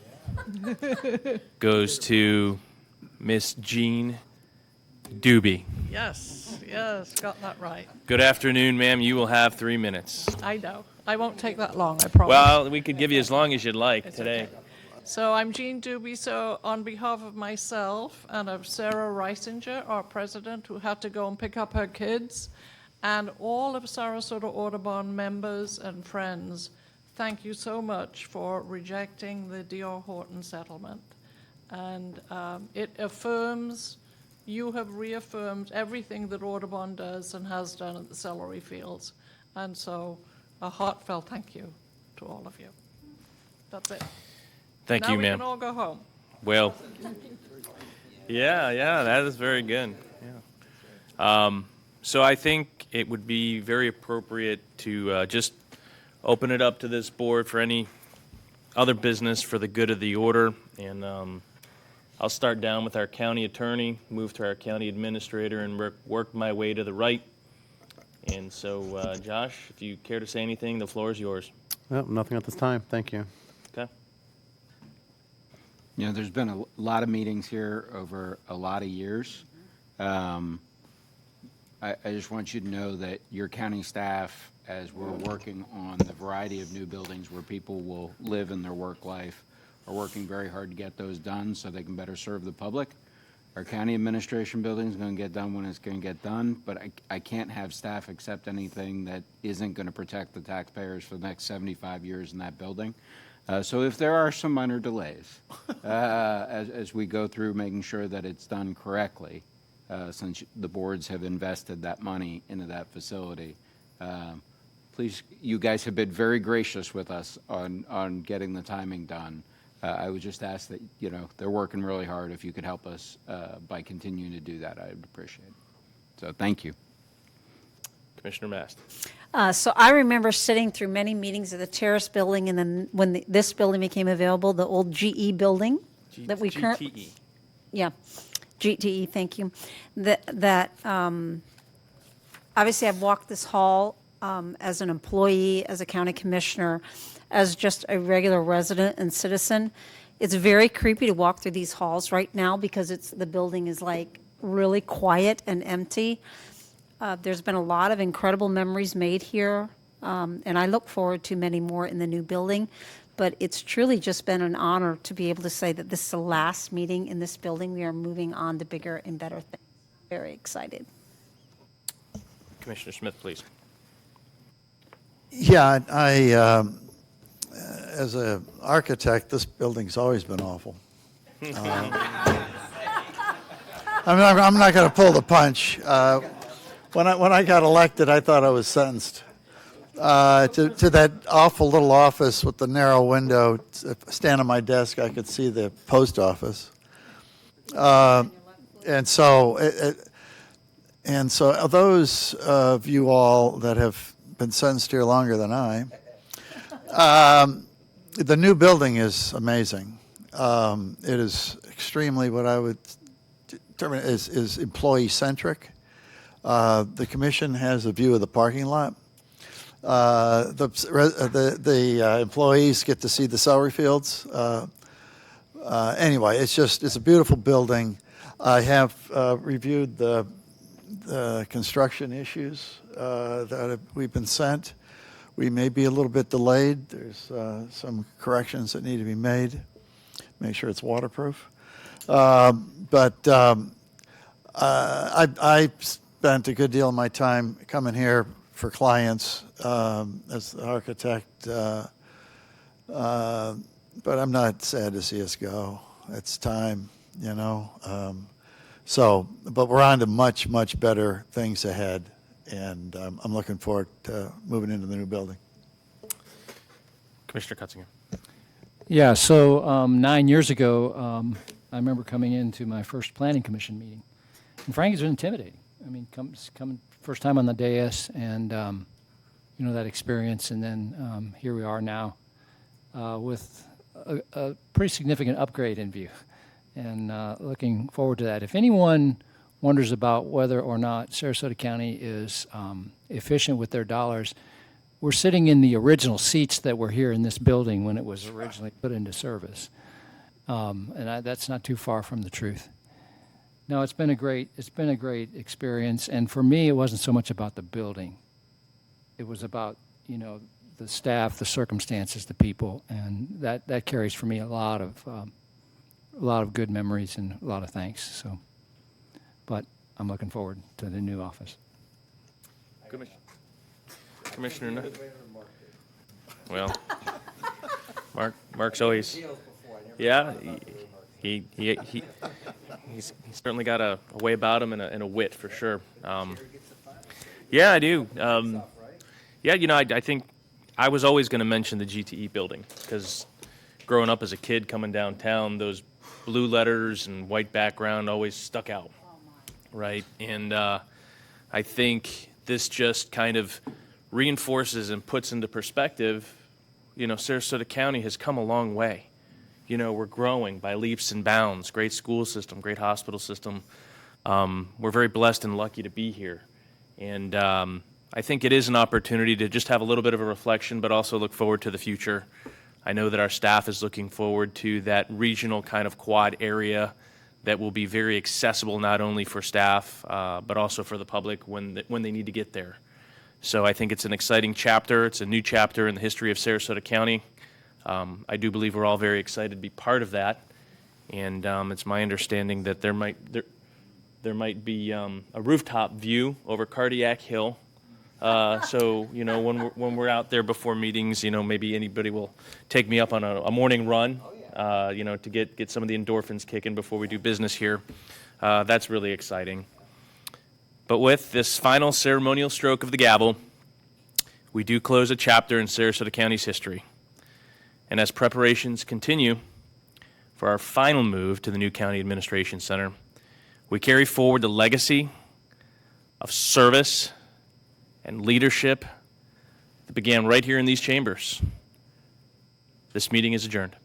goes to Miss Jean Doobie. Yes, got that right. Good afternoon, ma'am. You will have 3 minutes. I know. I won't take that long, I promise. Well, we could give you as long as you'd like today. Okay. So I'm Jean Doobie. So on behalf of myself and of Sarah Reisinger, our president, who had to go and pick up her kids, and all of Sarasota Audubon members and friends, thank you so much for rejecting the D.R. Horton settlement. And it affirms, you have reaffirmed everything that Audubon does and has done at the Celery Fields. And so a heartfelt thank you to all of you. That's it. Thank you, Now we ma'am. can all go home. Well, yeah, that is very good. Yeah. So I think it would be very appropriate to just open it up to this board for any other business for the good of the order. And I'll start down with our county attorney, move to our county administrator, and work my way to the right. And so, Josh, if you care to say anything, the floor is yours. Well, nothing at this time. Thank you. Okay. You know, there's been a lot of meetings here over a lot of years. I just want you to know that your county staff, as we're working on the variety of new buildings where people will live in their work life, are working very hard to get those done so they can better serve the public. Our county administration building is going to get done when it's going to get done, but I can't have staff accept anything that isn't going to protect the taxpayers for the next 75 years in that building. So if there are some minor delays as we go through making sure that it's done correctly, since the boards have invested that money into that facility, please, you guys have been very gracious with us on getting the timing done. I would just ask that, you know, they're working really hard. If you could help us by continuing to do that, I would appreciate it. So thank you. Commissioner Mast. So I remember sitting through many meetings of the Terrace building, and then when this building became available, the old GE building that we currently. GTE. Yeah, GTE, thank you. Obviously I've walked this hall as an employee, as a county commissioner, as just a regular resident and citizen. It's very creepy to walk through these halls right now because the building is like really quiet and empty. There's been a lot of incredible memories made here, and I look forward to many more in the new building. But it's truly just been an honor to be able to say that this is the last meeting in this building. We are moving on to bigger and better things. Very excited. Commissioner Smith, please. Yeah, as an architect, this building's always been awful. I'm not going to pull the punch. When I got elected, I thought I was sentenced to that awful little office with the narrow window. Stand on my desk, I could see the post office. And so those of you all that have been sentenced here longer than I, the new building is amazing. It is extremely what I would determine is employee-centric. The commission has a view of the parking lot. The employees get to see the celery fields. Anyway, it's a beautiful building. I have reviewed the construction issues that we've been sent. We may be a little bit delayed. There's some corrections that need to be made. Make sure it's waterproof. But I spent a good deal of my time coming here for clients as the architect, but I'm not sad to see us go. It's time, you know. But we're on to much, much better things ahead, and I'm looking forward to moving into the new building. Commissioner Cutzinger. Yeah, so 9 years ago, I remember coming into my first planning commission meeting. And frankly, it was intimidating. I mean, coming first time on the dais and, you know, that experience. And then here we are now with a pretty significant upgrade in view. And looking forward to that. If anyone wonders about whether or not Sarasota County is efficient with their dollars, we're sitting in the original seats that were here in this building when it was originally put into service. That's not too far from the truth. No, it's been a great experience. And for me, it wasn't so much about the building. It was about, the staff, the circumstances, the people, and that carries for me a lot of good memories and a lot of thanks. So, but I'm looking forward to the new office. Commissioner, well, Mark's always, yeah, he certainly got a way about him and a wit for sure. Yeah, I do. Yeah, I think I was always going to mention the GTE building because growing up as a kid coming downtown, those blue letters and white background always stuck out, right? And I think this just kind of reinforces and puts into perspective, Sarasota County has come a long way. We're growing by leaps and bounds. Great school system, great hospital system. We're very blessed and lucky to be here. And I think it is an opportunity to just have a little bit of a reflection, but also look forward to the future. I know that our staff is looking forward to that regional kind of quad area that will be very accessible not only for staff, but also for the public when they need to get there. So I think it's an exciting chapter. It's a new chapter in the history of Sarasota County. I do believe we're all very excited to be part of that. And it's my understanding that there might be a rooftop view over Cardiac Hill. So, when we're out there before meetings, maybe anybody will take me up on a morning run, to get some of the endorphins kicking before we do business here. That's really exciting. But with this final ceremonial stroke of the gavel, we do close a chapter in Sarasota County's history. And as preparations continue for our final move to the new County Administration Center, we carry forward the legacy of service and leadership that began right here in these chambers. This meeting is adjourned.